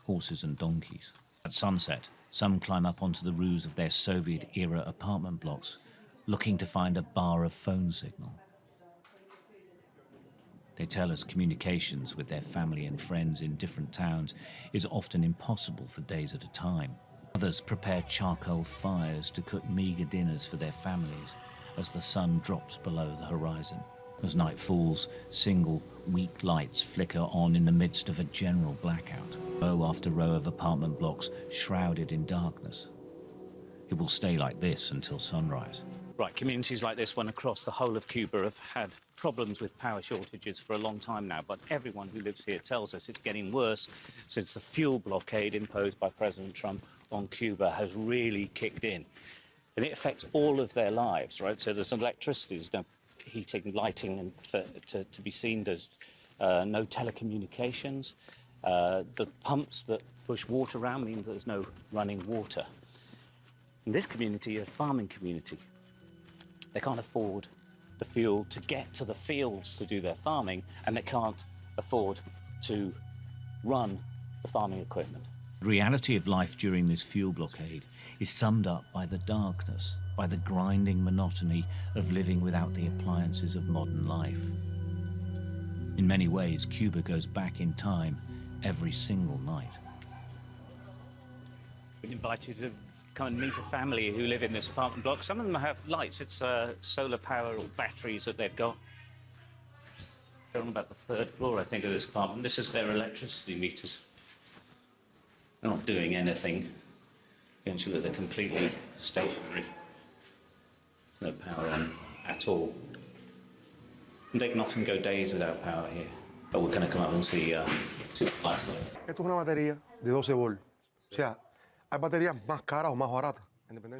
horses and donkeys. At sunset, some climb up onto the roofs of their Soviet-era apartment blocks, looking to find a bar of phone signal. They tell us communications with their family and friends in different towns is often impossible for days at a time. Others prepare charcoal fires to cook meager dinners for their families as the sun drops below the horizon. As night falls, single, weak lights flicker on in the midst of a general blackout. Row after row of apartment blocks shrouded in darkness. It will stay like this until sunrise. Right, communities like this one across the whole of Cuba have had problems with power shortages for a long time now, but everyone who lives here tells us it's getting worse since the fuel blockade imposed by President Trump on Cuba has really kicked in. And it affects all of their lives, right? So there's electricity, there's no heating, lighting, and to be seen. There's no telecommunications. The pumps that push water around mean there's no running water. In this community, a farming community, they can't afford the fuel to get to the fields to do their farming, and they can't afford to run the farming equipment. The reality of life during this fuel blockade is summed up by the darkness, by the grinding monotony of living without the appliances of modern life. In many ways, Cuba goes back in time every single night. We invite you to come and meet a family who live in this apartment block. Some of them have lights. It's solar power or batteries that they've got. They're on about the 3rd floor, I think, of this apartment. This is their electricity meters. They're not doing anything. Eventually, they're completely stationary. There's no power on at all. And they can often go days without power here. But we're going to come up and see the lights. Esto es una batería de 12 volts. O sea, hay baterías más caras o más baratas.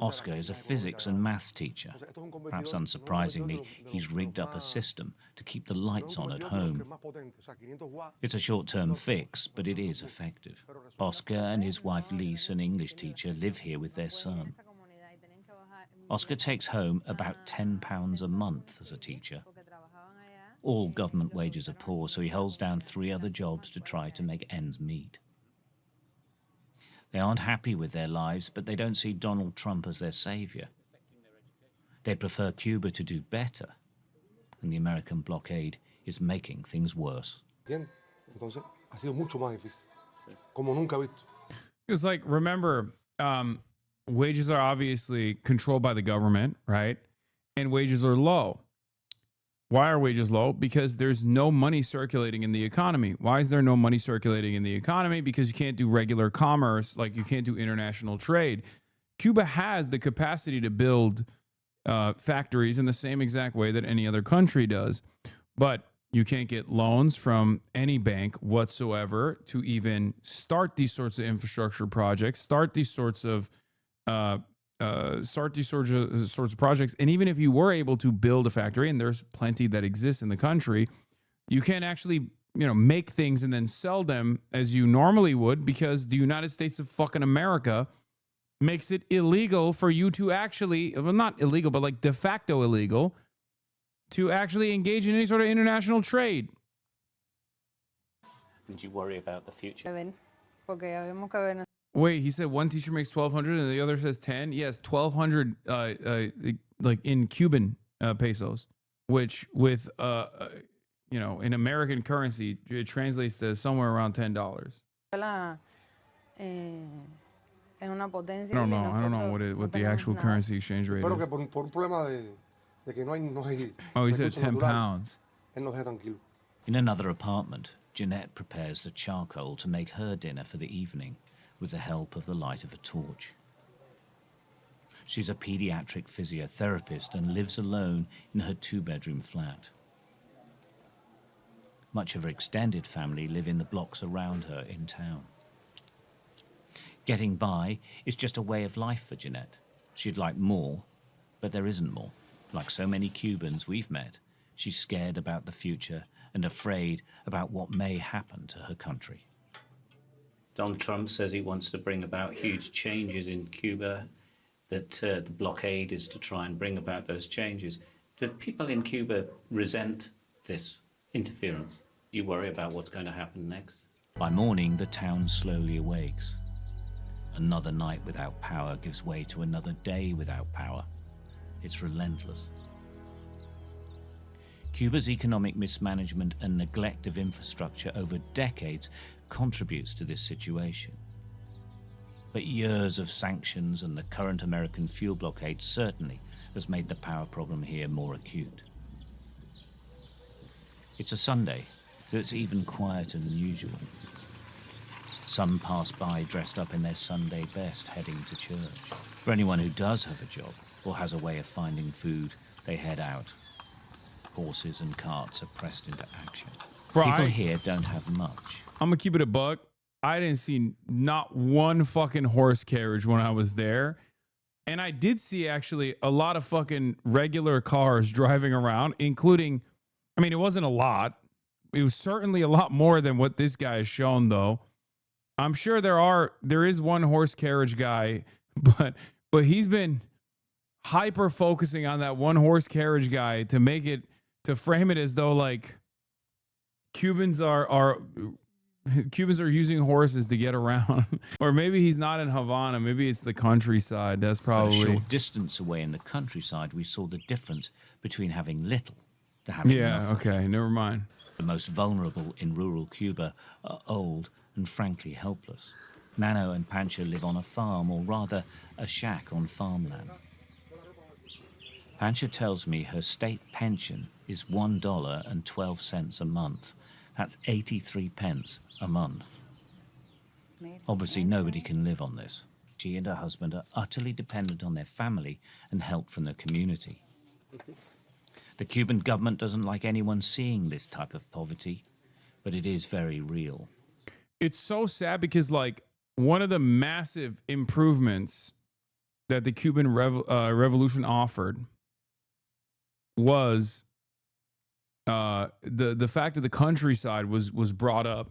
Oscar is a physics and maths teacher. Perhaps unsurprisingly, he's rigged up a system to keep the lights on at home. It's a short-term fix, but it is effective. Oscar and his wife Lise, an English teacher, live here with their son. Oscar takes home about £10 a month as a teacher. All government wages are poor, so he holds down 3 other jobs to try to make ends meet. They aren't happy with their lives, but they don't see Donald Trump as their savior. They prefer Cuba to do better, and the American blockade is making things worse. Entonces, ha sido mucho más difícil, como nunca visto. It's like, remember, wages are obviously controlled by the government, right? And wages are low. Why are wages low? Because there's no money circulating in the economy. Why is there no money circulating in the economy? Because you can't do regular commerce, like you can't do international trade. Cuba has the capacity to build factories in the same exact way that any other country does. But you can't get loans from any bank whatsoever to even start these sorts of infrastructure projects, start these sorts of projects. And even if you were able to build a factory, and there's plenty that exists in the country, you can't actually, make things and then sell them as you normally would, because the United States of fucking America makes it illegal for you to actually, well, not illegal, but like de facto illegal, to actually engage in any sort of international trade. And you worry about the future? Wait, he said one teacher makes 1,200 and the other says 10. Yes, 1,200 like in Cuban pesos, which with in American currency it translates to somewhere around $10. I don't know what the actual currency exchange rate Espero que is. por un problema de que no hay Oh, he said recursos 10 naturales, pounds. él nos deja tranquilo. In another apartment, Jeanette prepares the charcoal to make her dinner for the evening with the help of the light of a torch. She's a pediatric physiotherapist and lives alone in her 2-bedroom flat. Much of her extended family live in the blocks around her in town. Getting by is just a way of life for Jeanette. She'd like more, but there isn't more. Like so many Cubans we've met, she's scared about the future and afraid about what may happen to her country. Donald Trump says he wants to bring about huge changes in Cuba, that the blockade is to try and bring about those changes. Do people in Cuba resent this interference? Do you worry about what's going to happen next? By morning, the town slowly awakes. Another night without power gives way to another day without power. It's relentless. Cuba's economic mismanagement and neglect of infrastructure over decades contributes to this situation. But years of sanctions and the current American fuel blockade certainly has made the power problem here more acute. It's a Sunday, so it's even quieter than usual. Some pass by dressed up in their Sunday best, heading to church. For anyone who does have a job or has a way of finding food, they head out. Horses and carts are pressed into action. People here don't have much. I'm gonna keep it a buck. I didn't see not one fucking horse carriage when I was there. And I did see actually a lot of fucking regular cars driving around, including, I mean, it wasn't a lot. It was certainly a lot more than what this guy has shown, though. I'm sure there is one horse carriage guy, but he's been hyper focusing on that one horse carriage guy to frame it as though like Cubans are using horses to get around. Or maybe he's not in Havana. Maybe it's the countryside. That's probably A short distance away in the countryside, we saw the difference between having little to having nothing. Okay, never mind. The most vulnerable in rural Cuba are old and frankly helpless. Nano and Pancha live on a farm, or rather a shack on farmland. Pancha tells me her state pension is $1.12 a month. That's 83 pence a month. Obviously, nobody can live on this. She and her husband are utterly dependent on their family and help from the community. The Cuban government doesn't like anyone seeing this type of poverty, but it is very real. It's so sad because, like, one of the massive improvements that the Cuban Revolution offered was the fact that the countryside was brought up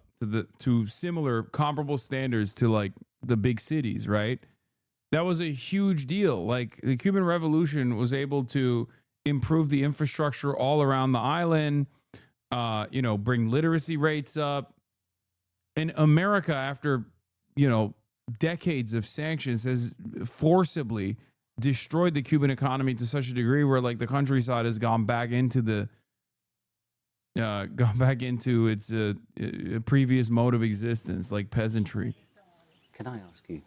to similar comparable standards to like the big cities, right? That was a huge deal. Like the Cuban Revolution was able to improve the infrastructure all around the island, bring literacy rates up. And America, after, decades of sanctions, has forcibly destroyed the Cuban economy to such a degree where like the countryside has gone back into its previous mode of existence, like peasantry. Can I ask you,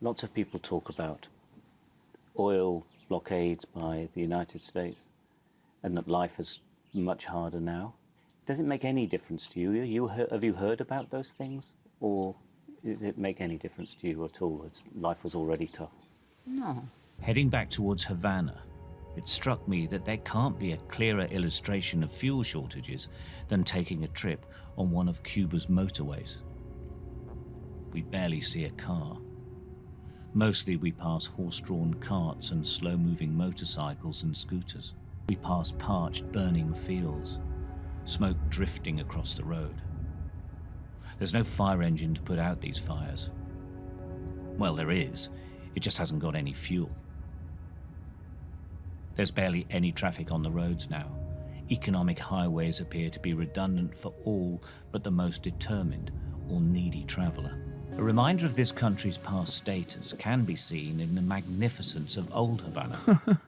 lots of people talk about oil blockades by the United States and that life is much harder now. Does it make any difference to you? Have you heard about those things? Or does it make any difference to you at all, as life was already tough? No. Heading back towards Havana, it struck me that there can't be a clearer illustration of fuel shortages than taking a trip on one of Cuba's motorways. We barely see a car. Mostly we pass horse-drawn carts and slow-moving motorcycles and scooters. We pass parched, burning fields, smoke drifting across the road. There's no fire engine to put out these fires. Well, there is. It just hasn't got any fuel. There's barely any traffic on the roads now. Economic highways appear to be redundant for all but the most determined or needy traveler. A reminder of this country's past status can be seen in the magnificence of old Havana.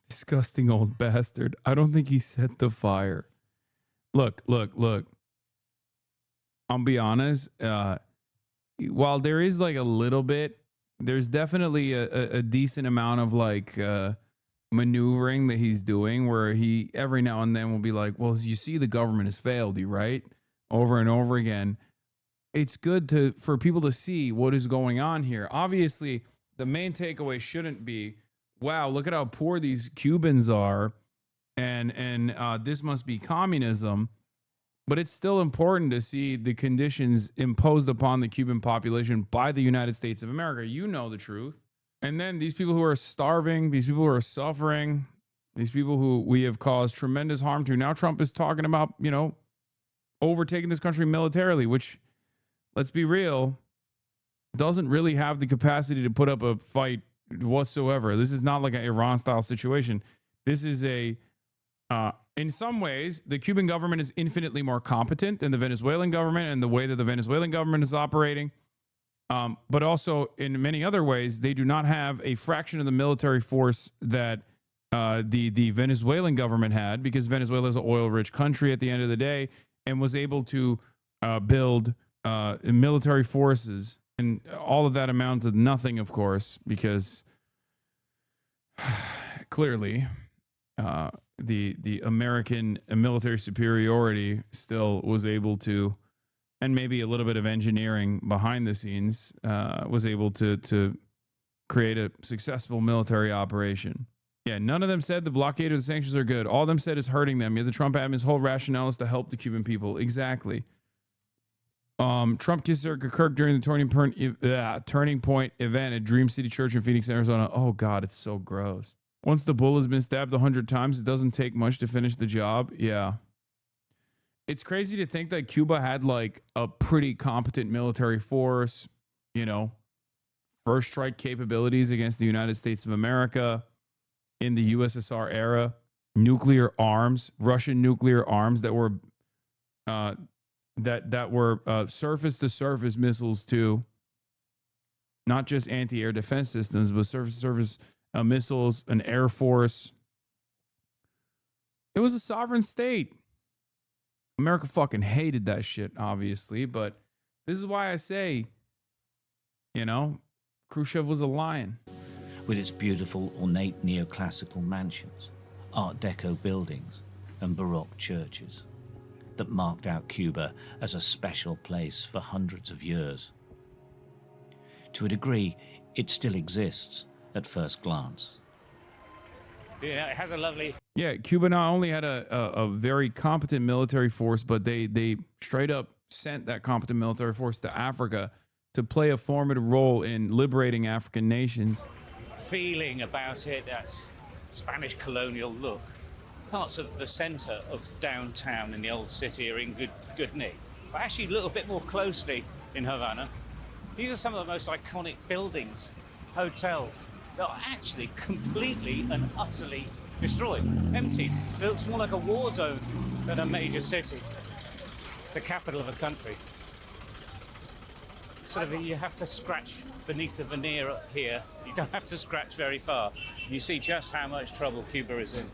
Disgusting old bastard. I don't think he set the fire. Look. I'll be honest. while there is like a little bit, there's definitely a decent amount of like maneuvering that he's doing where he every now and then will be like, well, you see the government has failed you, right? Over and over again. It's good for people to see what is going on here. Obviously, the main takeaway shouldn't be, wow, look at how poor these Cubans are, and this must be communism. But it's still important to see the conditions imposed upon the Cuban population by the United States of America. You know the truth. And then these people who are starving, these people who are suffering, these people who we have caused tremendous harm to. Now Trump is talking about, overtaking this country militarily, which, let's be real, doesn't really have the capacity to put up a fight whatsoever. This is not like an Iran-style situation. This is in some ways, the Cuban government is infinitely more competent than the Venezuelan government and the way that the Venezuelan government is operating. But also, in many other ways, they do not have a fraction of the military force that the Venezuelan government had, because Venezuela is an oil-rich country at the end of the day and was able to build military forces. And all of that amounted to nothing, of course, because clearly the American military superiority still was able to, and maybe a little bit of engineering behind the scenes, was able to create a successful military operation. Yeah, none of them said the blockade or the sanctions are good. All of them said is hurting them. Yeah, the Trump admin's whole rationale is to help the Cuban people. Exactly. Trump kissed Erica Kirk during the Turning Point event at Dream City Church in Phoenix, Arizona. Oh, God, it's so gross. Once the bull has been stabbed 100 times, it doesn't take much to finish the job. Yeah. It's crazy to think that Cuba had like a pretty competent military force, first strike capabilities against the United States of America in the USSR era, nuclear arms, Russian nuclear arms that were surface to surface missiles too, not just anti-air defense systems, but surface to surface missiles, an air force. It was a sovereign state. America fucking hated that shit, obviously, but this is why I say, Khrushchev was a lion. With its beautiful, ornate neoclassical mansions, Art Deco buildings, and Baroque churches that marked out Cuba as a special place for hundreds of years. To a degree, it still exists at first glance. Yeah, it has a lovely... Yeah, Cuba not only had a very competent military force, but they straight up sent that competent military force to Africa to play a formative role in liberating African nations. feeling about it, that Spanish colonial look. Parts of the centre of downtown in the old city are in good nick. But actually look a bit more closely in Havana. These are some of the most iconic buildings, hotels, that are actually completely and utterly destroyed, emptied. It looks more like a war zone than a major city, the capital of a country. Sort of, you have to scratch beneath the veneer up here. You don't have to scratch very far. You see just how much trouble Cuba is in.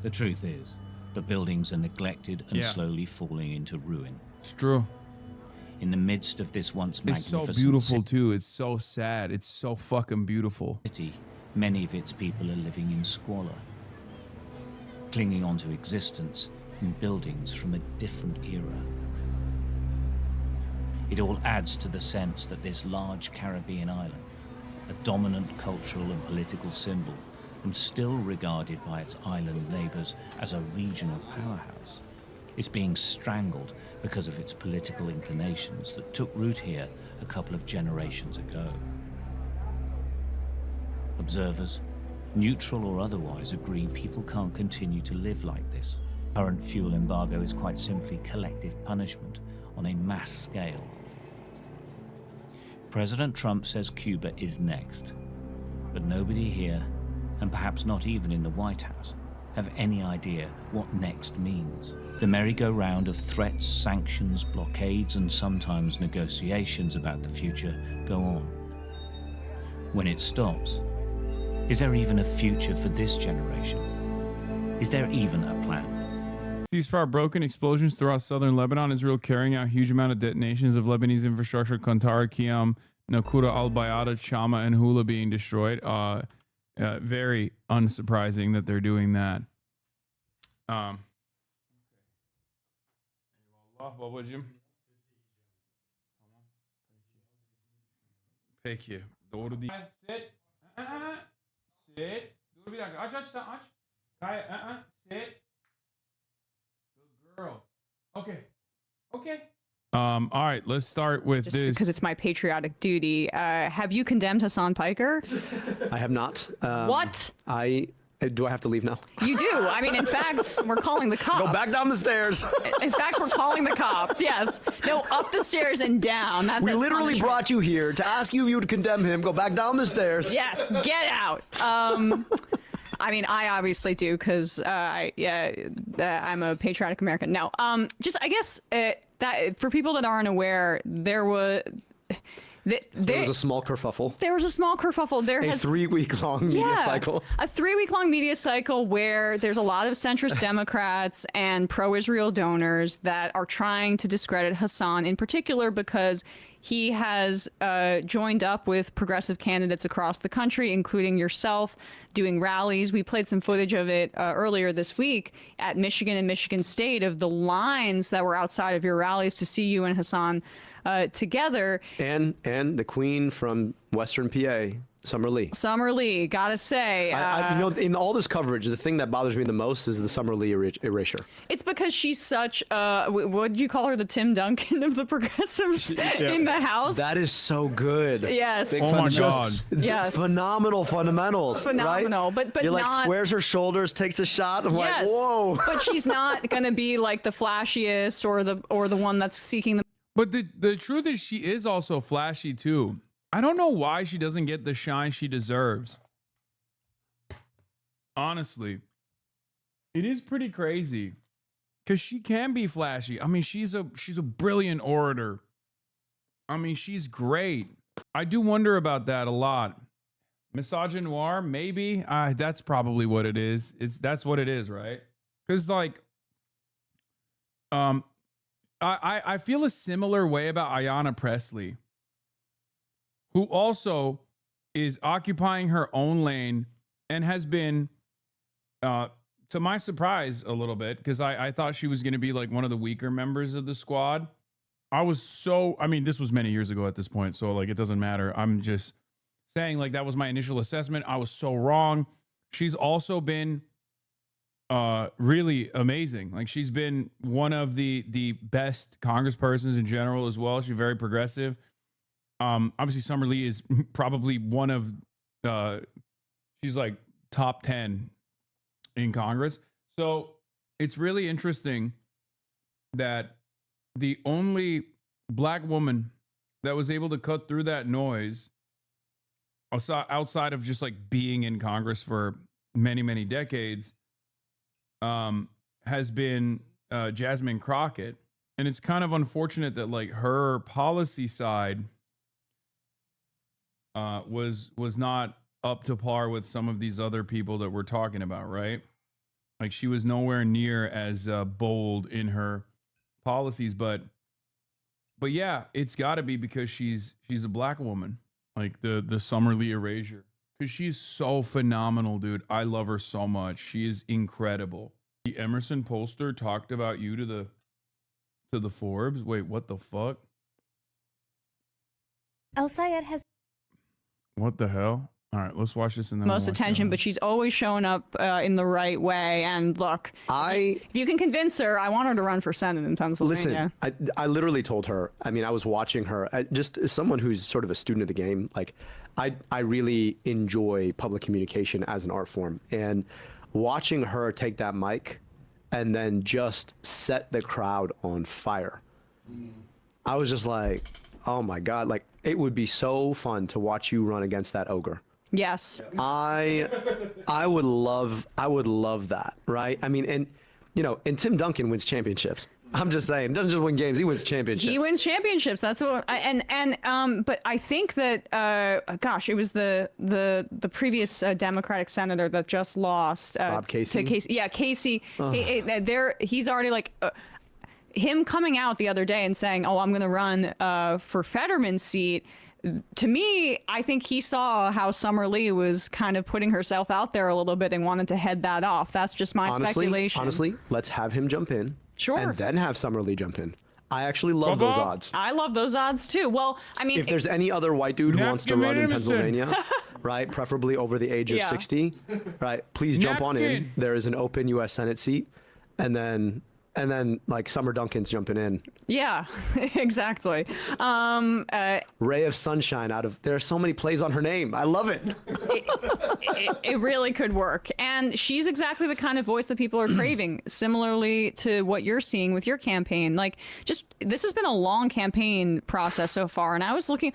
The truth is, the buildings are neglected and slowly falling into ruin. It's true. In the midst of this once It's magnificent so beautiful too. It's so sad. It's so fucking beautiful. City, many of its people are living in squalor, clinging onto existence in buildings from a different era. It all adds to the sense that this large Caribbean island, a dominant cultural and political symbol, and still regarded by its island neighbors as a regional powerhouse, is being strangled because of its political inclinations that took root here a couple of generations ago. Observers, neutral or otherwise, agree people can't continue to live like this. Current fuel embargo is quite simply collective punishment on a mass scale. President Trump says Cuba is next, but nobody here, and perhaps not even in the White House, have any idea what next means. The merry-go-round of threats, sanctions, blockades, and sometimes negotiations about the future go on. When it stops, is there even a future for this generation? Is there even a plan? Ceasefire broken. Explosions throughout southern Lebanon. Israel carrying out huge amount of detonations of Lebanese infrastructure. Qantara, Qiyam, Nakura, Al-Bayada, Chama, and Hula being destroyed. Very unsurprising that they're doing that. Babacığım. Peki. Doğru değil. Sit. Sit. Dur bir dakika. Aç sen aç. Sit. Good girl. Okay. Okay. All right, let's start with Just this. because it's my patriotic duty. Have you condemned Hassan Piker? I have not. What? Do I have to leave now? You do. I mean, in fact, we're calling the cops. Go back down the stairs. In fact, we're calling the cops. Yes. No, up the stairs and down. That's We literally brought you here to ask you to condemn him. Go back down the stairs. Yes, get out. I mean, I obviously do because I'm a patriotic American. No, just I guess that for people that aren't aware, there was a small kerfuffle. There was a small kerfuffle. There has 3-week-long media cycle. A 3-week-long media cycle where there's a lot of centrist Democrats and pro-Israel donors that are trying to discredit Hassan in particular because he has joined up with progressive candidates across the country, including yourself, doing rallies. We played some footage of it earlier this week at Michigan and Michigan State of the lines that were outside of your rallies to see you and Hassan together. And the queen from Western PA, Summer Lee. Summer Lee, gotta say. In all this coverage, the thing that bothers me the most is the Summer Lee erasure. It's because she's such, what did you call her, the Tim Duncan of the progressives in the House? That is so good. Yes. Oh my God. Yes. Phenomenal fundamentals. Phenomenal, right? but You're like not, squares her shoulders, takes a shot. I'm yes, like, whoa. But she's not gonna be like the flashiest or the one that's seeking the. But the truth is she is also flashy too. I don't know why she doesn't get the shine she deserves. Honestly, it is pretty crazy because she can be flashy. I mean, she's a brilliant orator. I mean, she's great. I do wonder about that a lot. Misogynoir, maybe. That's probably what it is. That's what it is, right? Because like, I feel a similar way about Ayanna Pressley, who also is occupying her own lane and has been, to my surprise, a little bit, because I thought she was going to be like one of the weaker members of the squad. I mean, this was many years ago at this point, so like it doesn't matter. I'm just saying like that was my initial assessment. I was so wrong. She's also been really amazing. Like she's been one of the best congresspersons in general as well. She's very progressive. Obviously Summer Lee is probably one of she's like top 10 in Congress. So it's really interesting that the only black woman that was able to cut through that noise outside of just like being in Congress for many, many decades has been Jasmine Crockett. And it's kind of unfortunate that like her policy side was not up to par with some of these other people that we're talking about, right? Like she was nowhere near as bold in her policies, but yeah, it's got to be because she's a black woman, like the Summer Lee erasure, because she's so phenomenal, dude. I love her so much. She is incredible. The Emerson pollster talked about you to the Forbes. Wait, what the fuck? El Sayed has What the hell? All right, let's watch this and then most we'll watch attention, but she's always showing up in the right way. And look, if you can convince her, I want her to run for Senate in Pennsylvania. Listen, I literally told her, I mean, I was watching her, just as someone who's sort of a student of the game, like I really enjoy public communication as an art form. And watching her take that mic and then just set the crowd on fire, I was just like, oh my God, like it would be so fun to watch you run against that ogre. Yes. I would love that, right? I mean, and you know, and Tim Duncan wins championships. I'm just saying, doesn't just win games, he wins championships. He wins championships. That's what. But I think that gosh, it was the previous Democratic senator that just lost. Bob Casey. To Casey. Yeah, Casey. He's already like. Him coming out the other day and saying, "Oh, I'm going to run for Fetterman's seat." To me, I think he saw how Summer Lee was kind of putting herself out there a little bit and wanted to head that off. That's just my speculation. Honestly, let's have him jump in. Sure. And then have Summer Lee jump in. I actually love those odds. I love those odds too. Well, I mean, if there's any other white dude who wants to run in Pennsylvania, right, preferably over the age of 60, right, please jump on in. There is an open U.S. Senate seat, and then like Summer Duncan's jumping in. Yeah, exactly. Ray of Sunshine there are so many plays on her name. I love it. It really could work. And she's exactly the kind of voice that people are craving, similarly to what you're seeing with your campaign. Like, this has been a long campaign process so far. And I was looking,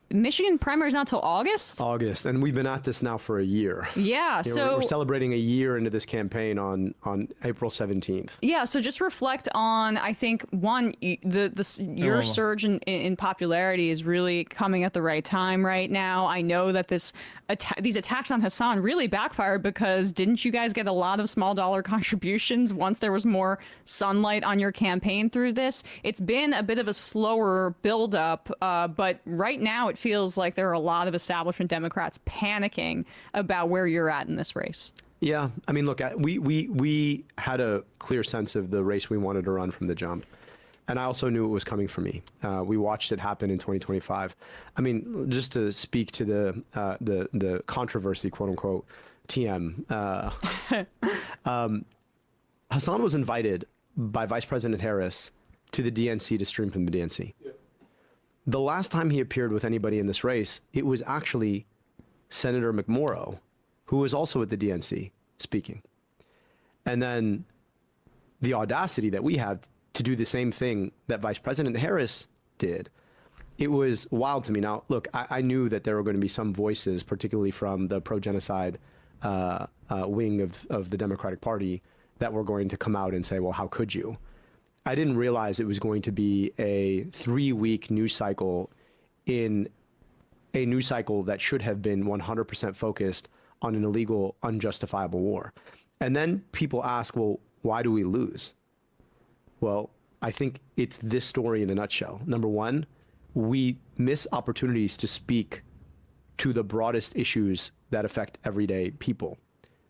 Michigan primary's not till August? August. And we've been at this now for a year. Yeah, we're celebrating a year into this campaign on April 17th. Yeah, so just reflect on, I think, one, your surge in popularity is really coming at the right time right now. I know that these attacks on Hassan really backfired because didn't you guys get a lot of small dollar contributions once there was more sunlight on your campaign through this? It's been a bit of a slower buildup, but right now it feels like there are a lot of establishment Democrats panicking about where you're at in this race. Yeah, I mean, look, we had a clear sense of the race we wanted to run from the jump. And I also knew it was coming for me. We watched it happen in 2025. I mean, just to speak to the controversy, quote unquote, TM. Hassan was invited by Vice President Harris to the DNC to stream from the DNC. Yeah. The last time he appeared with anybody in this race, it was actually Senator McMorrow, who was also at the DNC speaking. And then the audacity that we have to do the same thing that Vice President Harris did, it was wild to me. Now, look, I knew that there were going to be some voices, particularly from the pro-genocide wing of the Democratic Party, that were going to come out and say, well, how could you? I didn't realize it was going to be a 3-week news cycle in a news cycle that should have been 100% focused on an illegal, unjustifiable war. And then people ask, well, why do we lose? Well, I think it's this story in a nutshell. Number one, we miss opportunities to speak to the broadest issues that affect everyday people,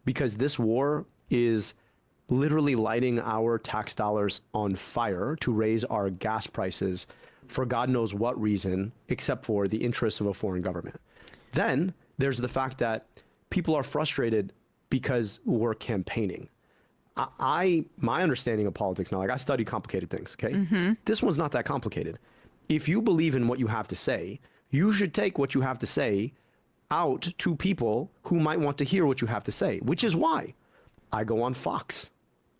because this war is literally lighting our tax dollars on fire to raise our gas prices for God knows what reason, except for the interests of a foreign government. Then there's the fact that people are frustrated because we're campaigning. My understanding of politics now, like I study complicated things, okay? Mm-hmm. This one's not that complicated. If you believe in what you have to say, you should take what you have to say out to people who might want to hear what you have to say, which is why I go on Fox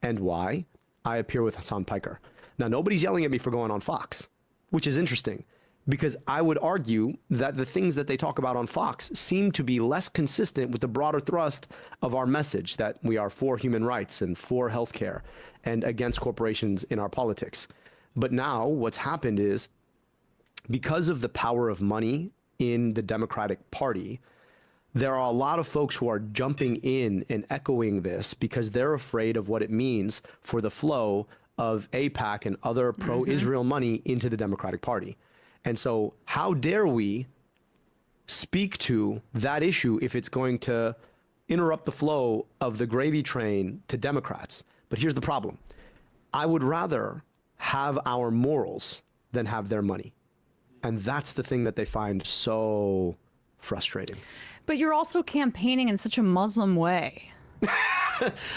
and why I appear with Hassan Piker. Now, nobody's yelling at me for going on Fox, which is interesting, because I would argue that the things that they talk about on Fox seem to be less consistent with the broader thrust of our message, that we are for human rights and for healthcare and against corporations in our politics. But now what's happened is, because of the power of money in the Democratic Party, there are a lot of folks who are jumping in and echoing this because they're afraid of what it means for the flow of AIPAC and other pro-Israel money into the Democratic Party. And so how dare we speak to that issue if it's going to interrupt the flow of the gravy train to Democrats? But here's the problem. I would rather have our morals than have their money. And that's the thing that they find so frustrating. But you're also campaigning in such a Muslim way.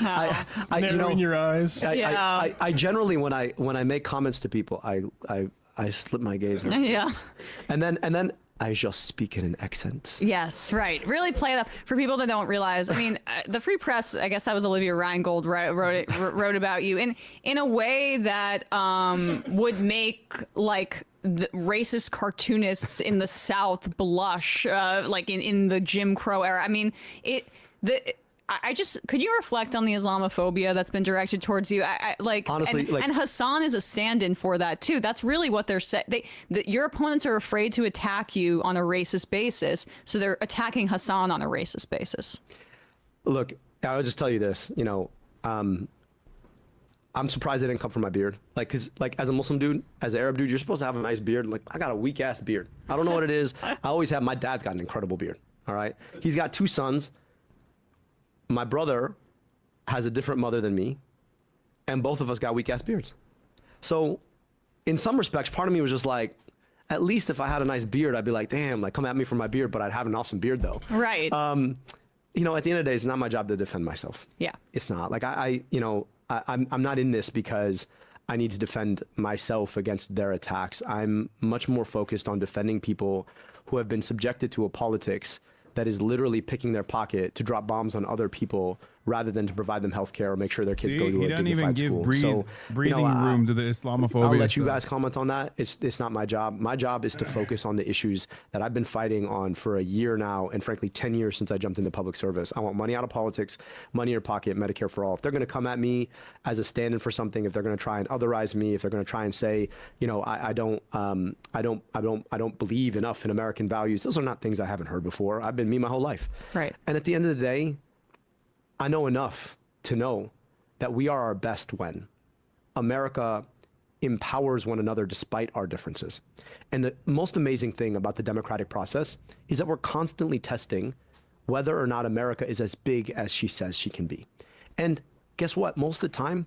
Narrowing your eyes. I generally, when I make comments to people, I slip my gaze. Yeah. And then I just speak in an accent. Yes, right. Really play it up for people that don't realize. I mean, the Free Press, I guess that was Olivia Reingold wrote about you in a way that would make like the racist cartoonists in the South blush, like in the Jim Crow era. I mean, I just, could you reflect on the Islamophobia that's been directed towards you? Honestly, and Hassan is a stand-in for that too. That's really what they're saying. Your opponents are afraid to attack you on a racist basis, so they're attacking Hassan on a racist basis. Look, I'll just tell you this. You know, I'm surprised they didn't come from my beard. Like, cause like as a Muslim dude, as an Arab dude, you're supposed to have a nice beard. Like, I got a weak ass beard. I don't know what it is. I always have. My dad's got an incredible beard. All right, he's got 2 sons. My brother has a different mother than me, and both of us got weak ass beards. So, in some respects, part of me was just like, at least if I had a nice beard, I'd be like, damn, like come at me for my beard, but I'd have an awesome beard though. Right. You know, at the end of the day, it's not my job to defend myself. Yeah. It's not. Like I'm not in this because I need to defend myself against their attacks. I'm much more focused on defending people who have been subjected to a politics that is literally picking their pocket to drop bombs on other people rather than to provide them health care or make sure their kids go to a dignified school. Breathing room to the Islamophobia. I'll let you guys comment on that. It's not my job. My job is to focus on the issues that I've been fighting on for a year now, and frankly, 10 years since I jumped into public service. I want money out of politics, money in your pocket, Medicare for all. If they're going to come at me as a stand-in for something, if they're going to try and otherize me, if they're going to try and say, you know, I don't believe enough in American values, those are not things I haven't heard before. I've been me my whole life. Right. And at the end of the day, I know enough to know that we are our best when America empowers one another despite our differences. And the most amazing thing about the democratic process is that we're constantly testing whether or not America is as big as she says she can be. And guess what? Most of the time,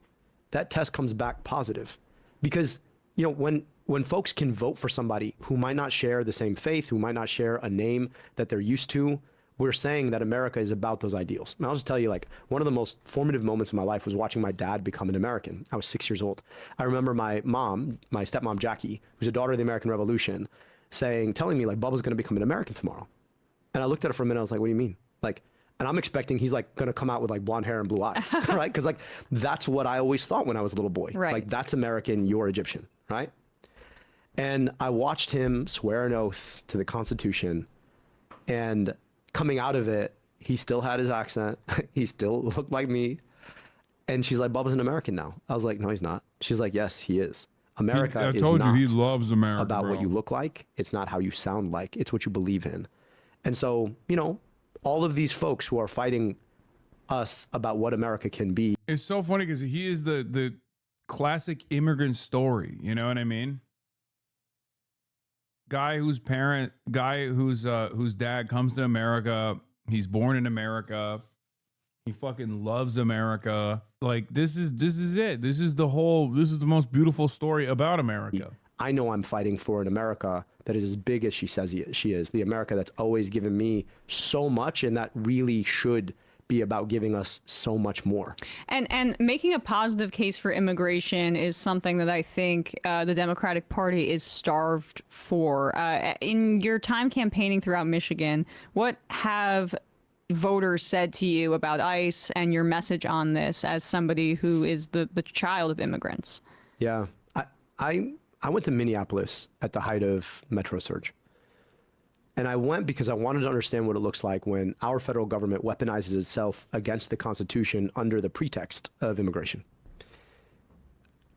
that test comes back positive. Because, you know, when folks can vote for somebody who might not share the same faith, who might not share a name that they're used to, we're saying that America is about those ideals. And I'll just tell you, like, one of the most formative moments of my life was watching my dad become an American. I was 6 years old. I remember my mom, my stepmom, Jackie, who's a daughter of the American Revolution, telling me, like, Bubba's going to become an American tomorrow. And I looked at her for a minute. I was like, what do you mean? Like, and I'm expecting he's like going to come out with like blonde hair and blue eyes, right? Because like, that's what I always thought when I was a little boy. Right. Like, that's American, you're Egyptian, right? And I watched him swear an oath to the Constitution, and coming out of it, he still had his accent. He still looked like me. And she's like, Bubba's an American now. I was like, no, he's not. She's like, yes, he is. America I is told you, not he loves America, about bro. what you look like. It's not how you sound like. It's what you believe in. And so, you know, all of these folks who are fighting us about what America can be. It's so funny because he is the classic immigrant story. You know what I mean? Guy whose dad comes to America. He's born in America. He fucking loves America. Like, this is it. This is the most beautiful story about America. I know I'm fighting for an America that is as big as she says she is. The America that's always given me so much, and that really should be about giving us so much more. And making a positive case for immigration is something that I think the Democratic Party is starved for. In your time campaigning throughout Michigan, what have voters said to you about ICE and your message on this as somebody who is the child of immigrants? Yeah, I went to Minneapolis at the height of Metro Surge. And I went because I wanted to understand what it looks like when our federal government weaponizes itself against the Constitution under the pretext of immigration.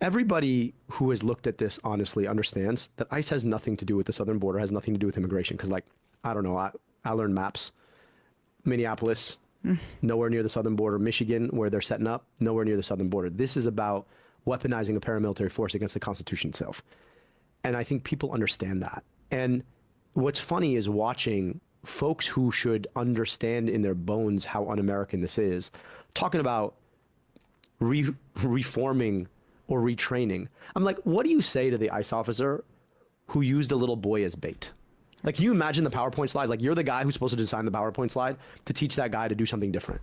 Everybody who has looked at this honestly understands that ICE has nothing to do with the southern border, has nothing to do with immigration. Because, like, I don't know, I learned maps. Minneapolis, nowhere near the southern border. Michigan, where they're setting up, nowhere near the southern border. This is about weaponizing a paramilitary force against the Constitution itself. And I think people understand that. And what's funny is watching folks who should understand in their bones how un-American this is, talking about reforming or retraining. I'm like, what do you say to the ICE officer who used a little boy as bait? Like, can you imagine the PowerPoint slide? Like, you're the guy who's supposed to design the PowerPoint slide to teach that guy to do something different.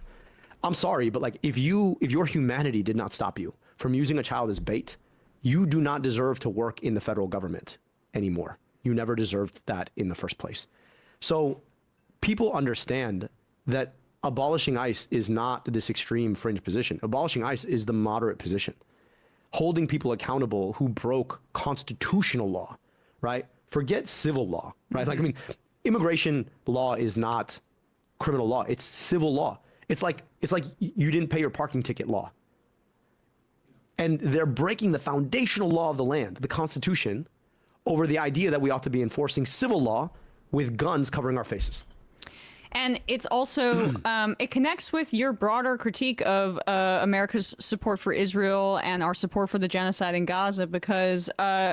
I'm sorry, but like, if your humanity did not stop you from using a child as bait, you do not deserve to work in the federal government anymore. You never deserved that in the first place. So people understand that abolishing ICE is not this extreme fringe position. Abolishing ICE is the moderate position. Holding people accountable who broke constitutional law, right? Forget civil law, right? Like, I mean, immigration law is not criminal law. It's civil law. It's like you didn't pay your parking ticket law. And they're breaking the foundational law of the land, the Constitution, over the idea that we ought to be enforcing civil law with guns covering our faces. And it's also, it connects with your broader critique of America's support for Israel and our support for the genocide in Gaza, because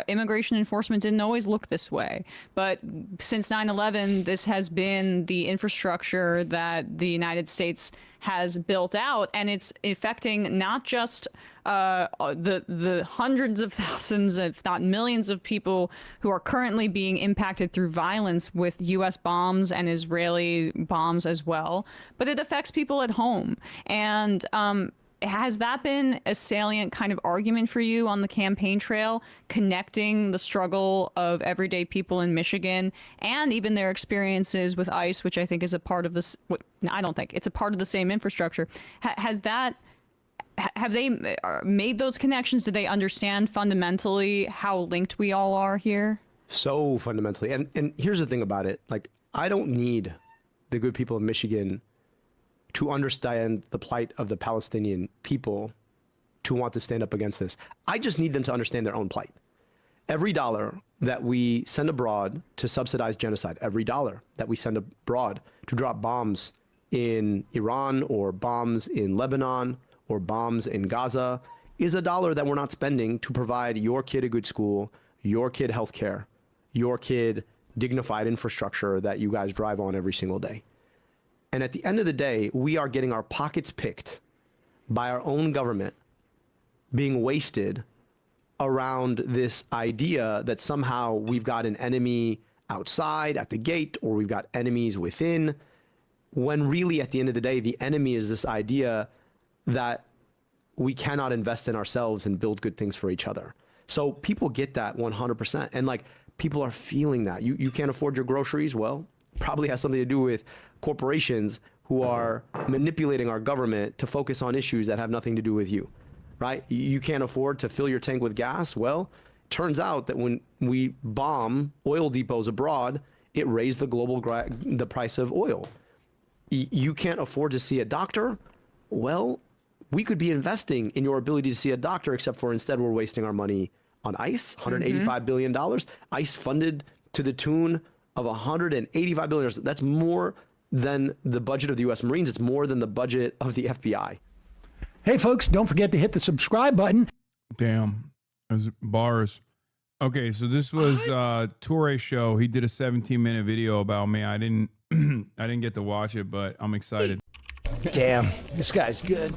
immigration enforcement didn't always look this way. But since 9/11, this has been the infrastructure that the United States has built out, and it's affecting not just the hundreds of thousands, if not millions of people who are currently being impacted through violence with U.S. bombs and Israeli bombs as well, but it affects people at home. And has that been a salient kind of argument for you on the campaign trail, connecting the struggle of everyday people in Michigan and even their experiences with ICE, which I think is a part of this? I don't think it's a part of the same infrastructure. Have they made those connections? Do they understand fundamentally how linked we all are here? So fundamentally. And here's the thing about it. Like, I don't need the good people of Michigan to understand the plight of the Palestinian people to want to stand up against this. I just need them to understand their own plight. Every dollar that we send abroad to subsidize genocide, every dollar that we send abroad to drop bombs in Iran or bombs in Lebanon or bombs in Gaza is a dollar that we're not spending to provide your kid a good school, your kid healthcare, your kid dignified infrastructure that you guys drive on every single day. And at the end of the day, we are getting our pockets picked by our own government, being wasted around this idea that somehow we've got an enemy outside at the gate or we've got enemies within, when really at the end of the day, the enemy is this idea that we cannot invest in ourselves and build good things for each other. So people get that 100%. And like, people are feeling that. You can't afford your groceries? Well, probably has something to do with corporations who are manipulating our government to focus on issues that have nothing to do with you, right? You can't afford to fill your tank with gas? Well, turns out that when we bomb oil depots abroad, it raised the price of oil. You can't afford to see a doctor? Well, we could be investing in your ability to see a doctor, except for instead we're wasting our money on ICE, $185 billion. ICE funded to the tune of $185 billion. That's more than the budget of the U.S. Marines. It's more than the budget of the FBI. Hey, folks, don't forget to hit the subscribe button. Damn. Those bars. Okay, so this was Toure's show. He did a 17-minute video about me. I didn't get to watch it, but I'm excited. Damn, this guy's good.